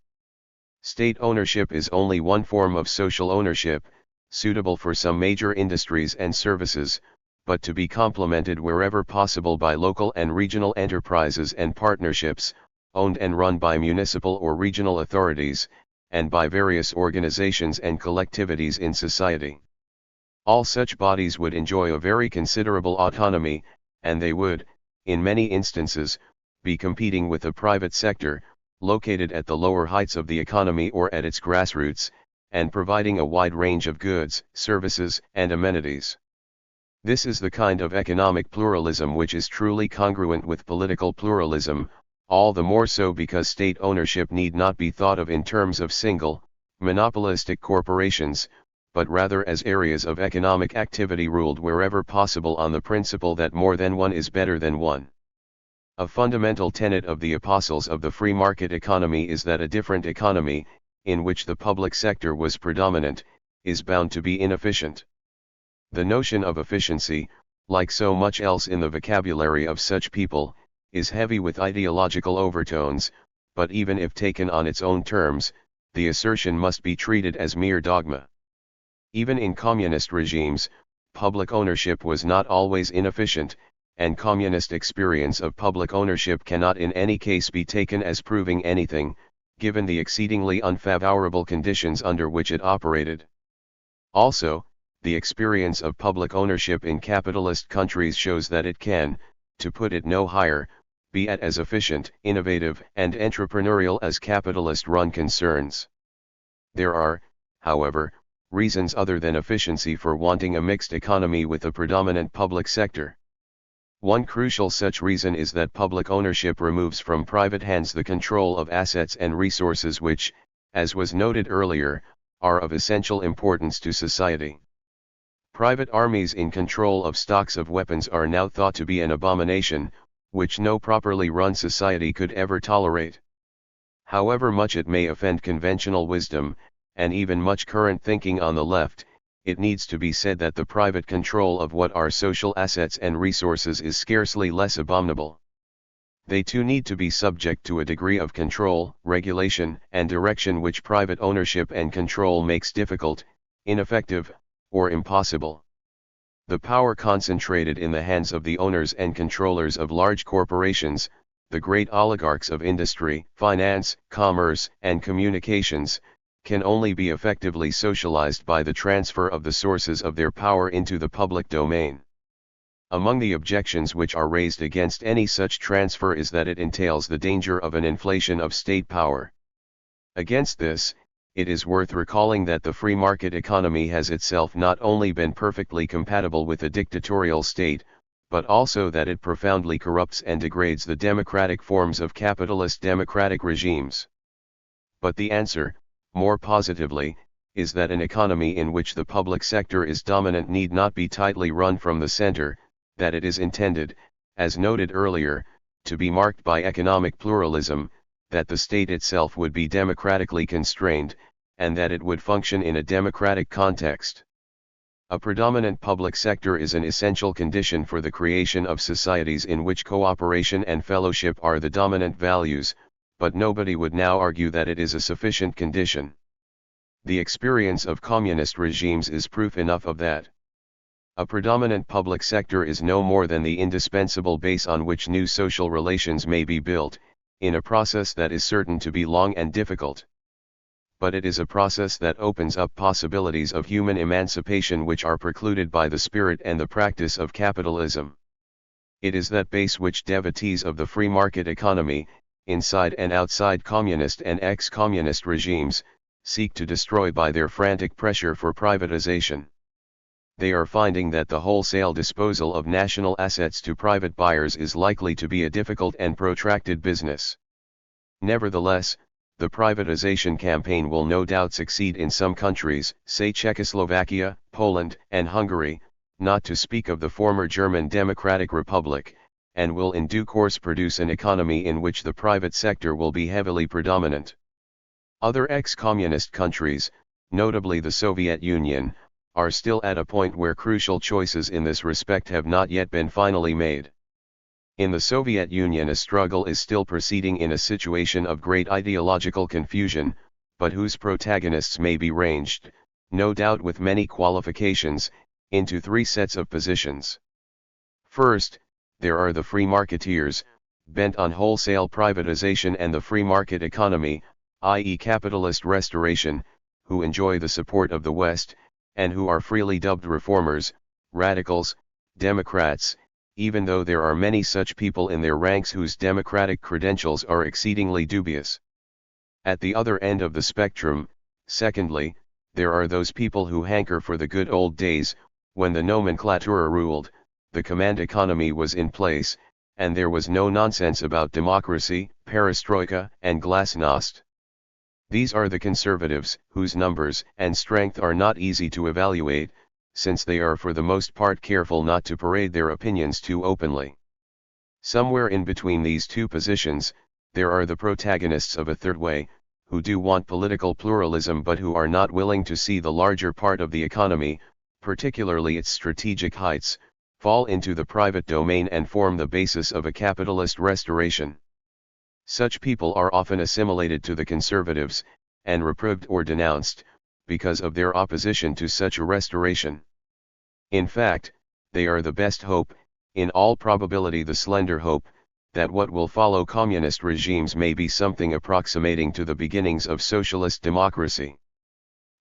State ownership is only one form of social ownership, suitable for some major industries and services, but to be complemented wherever possible by local and regional enterprises and partnerships, owned and run by municipal or regional authorities, and by various organizations and collectivities in society. All such bodies would enjoy a very considerable autonomy, and they would, in many instances, be competing with the private sector, located at the lower heights of the economy or at its grassroots, and providing a wide range of goods, services, and amenities. This is the kind of economic pluralism which is truly congruent with political pluralism, all the more so because state ownership need not be thought of in terms of single, monopolistic corporations, but rather as areas of economic activity ruled wherever possible on the principle that more than one is better than one. A fundamental tenet of the apostles of the free market economy is that a different economy, in which the public sector was predominant, is bound to be inefficient. The notion of efficiency, like so much else in the vocabulary of such people, is heavy with ideological overtones, but even if taken on its own terms, the assertion must be treated as mere dogma. Even in communist regimes, public ownership was not always inefficient, and communist experience of public ownership cannot in any case be taken as proving anything, given the exceedingly unfavorable conditions under which it operated. Also, the experience of public ownership in capitalist countries shows that it can, to put it no higher, be at as efficient, innovative, and entrepreneurial as capitalist-run concerns. There are, however, reasons other than efficiency for wanting a mixed economy with a predominant public sector. One crucial such reason is that public ownership removes from private hands the control of assets and resources which, as was noted earlier, are of essential importance to society. Private armies in control of stocks of weapons are now thought to be an abomination, which no properly run society could ever tolerate. However much it may offend conventional wisdom, and even much current thinking on the left, it needs to be said that the private control of what are social assets and resources is scarcely less abominable. They too need to be subject to a degree of control, regulation, and direction which private ownership and control makes difficult, ineffective, or impossible. The power concentrated in the hands of the owners and controllers of large corporations, the great oligarchs of industry, finance, commerce, and communications, can only be effectively socialized by the transfer of the sources of their power into the public domain. Among the objections which are raised against any such transfer is that it entails the danger of an inflation of state power. Against this, it is worth recalling that the free market economy has itself not only been perfectly compatible with a dictatorial state, but also that it profoundly corrupts and degrades the democratic forms of capitalist democratic regimes. But the answer, more positively, is that an economy in which the public sector is dominant need not be tightly run from the center, that it is intended, as noted earlier, to be marked by economic pluralism, that the state itself would be democratically constrained, and that it would function in a democratic context. A predominant public sector is an essential condition for the creation of societies in which cooperation and fellowship are the dominant values, but nobody would now argue that it is a sufficient condition. The experience of communist regimes is proof enough of that. A predominant public sector is no more than the indispensable base on which new social relations may be built, in a process that is certain to be long and difficult. But it is a process that opens up possibilities of human emancipation which are precluded by the spirit and the practice of capitalism. It is that base which devotees of the free market economy, inside and outside communist and ex-communist regimes, seek to destroy by their frantic pressure for privatization. They are finding that the wholesale disposal of national assets to private buyers is likely to be a difficult and protracted business. Nevertheless, the privatization campaign will no doubt succeed in some countries, say Czechoslovakia, Poland, and Hungary, not to speak of the former German Democratic Republic, and will in due course produce an economy in which the private sector will be heavily predominant. Other ex-communist countries, notably the Soviet Union, are still at a point where crucial choices in this respect have not yet been finally made. In the Soviet Union a struggle is still proceeding in a situation of great ideological confusion, but whose protagonists may be ranged, no doubt with many qualifications, into three sets of positions. First, there are the free marketeers, bent on wholesale privatization and the free market economy, i.e. capitalist restoration, who enjoy the support of the West, and who are freely dubbed reformers, radicals, Democrats, even though there are many such people in their ranks whose democratic credentials are exceedingly dubious. At the other end of the spectrum, secondly, there are those people who hanker for the good old days, when the nomenclatura ruled, the command economy was in place, and there was no nonsense about democracy, perestroika, and glasnost. These are the conservatives, whose numbers and strength are not easy to evaluate, since they are for the most part careful not to parade their opinions too openly. Somewhere in between these two positions, there are the protagonists of a third way, who do want political pluralism but who are not willing to see the larger part of the economy, particularly its strategic heights, fall into the private domain and form the basis of a capitalist restoration. Such people are often assimilated to the conservatives, and reproved or denounced, because of their opposition to such a restoration. In fact, they are the best hope, in all probability the slender hope, that what will follow communist regimes may be something approximating to the beginnings of socialist democracy.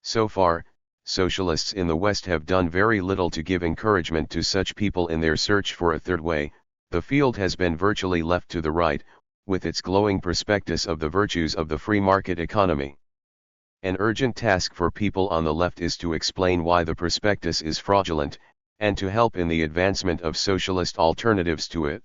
So far, socialists in the West have done very little to give encouragement to such people in their search for a third way. The field has been virtually left to the right, with its glowing prospectus of the virtues of the free market economy. An urgent task for people on the left is to explain why the prospectus is fraudulent, and to help in the advancement of socialist alternatives to it.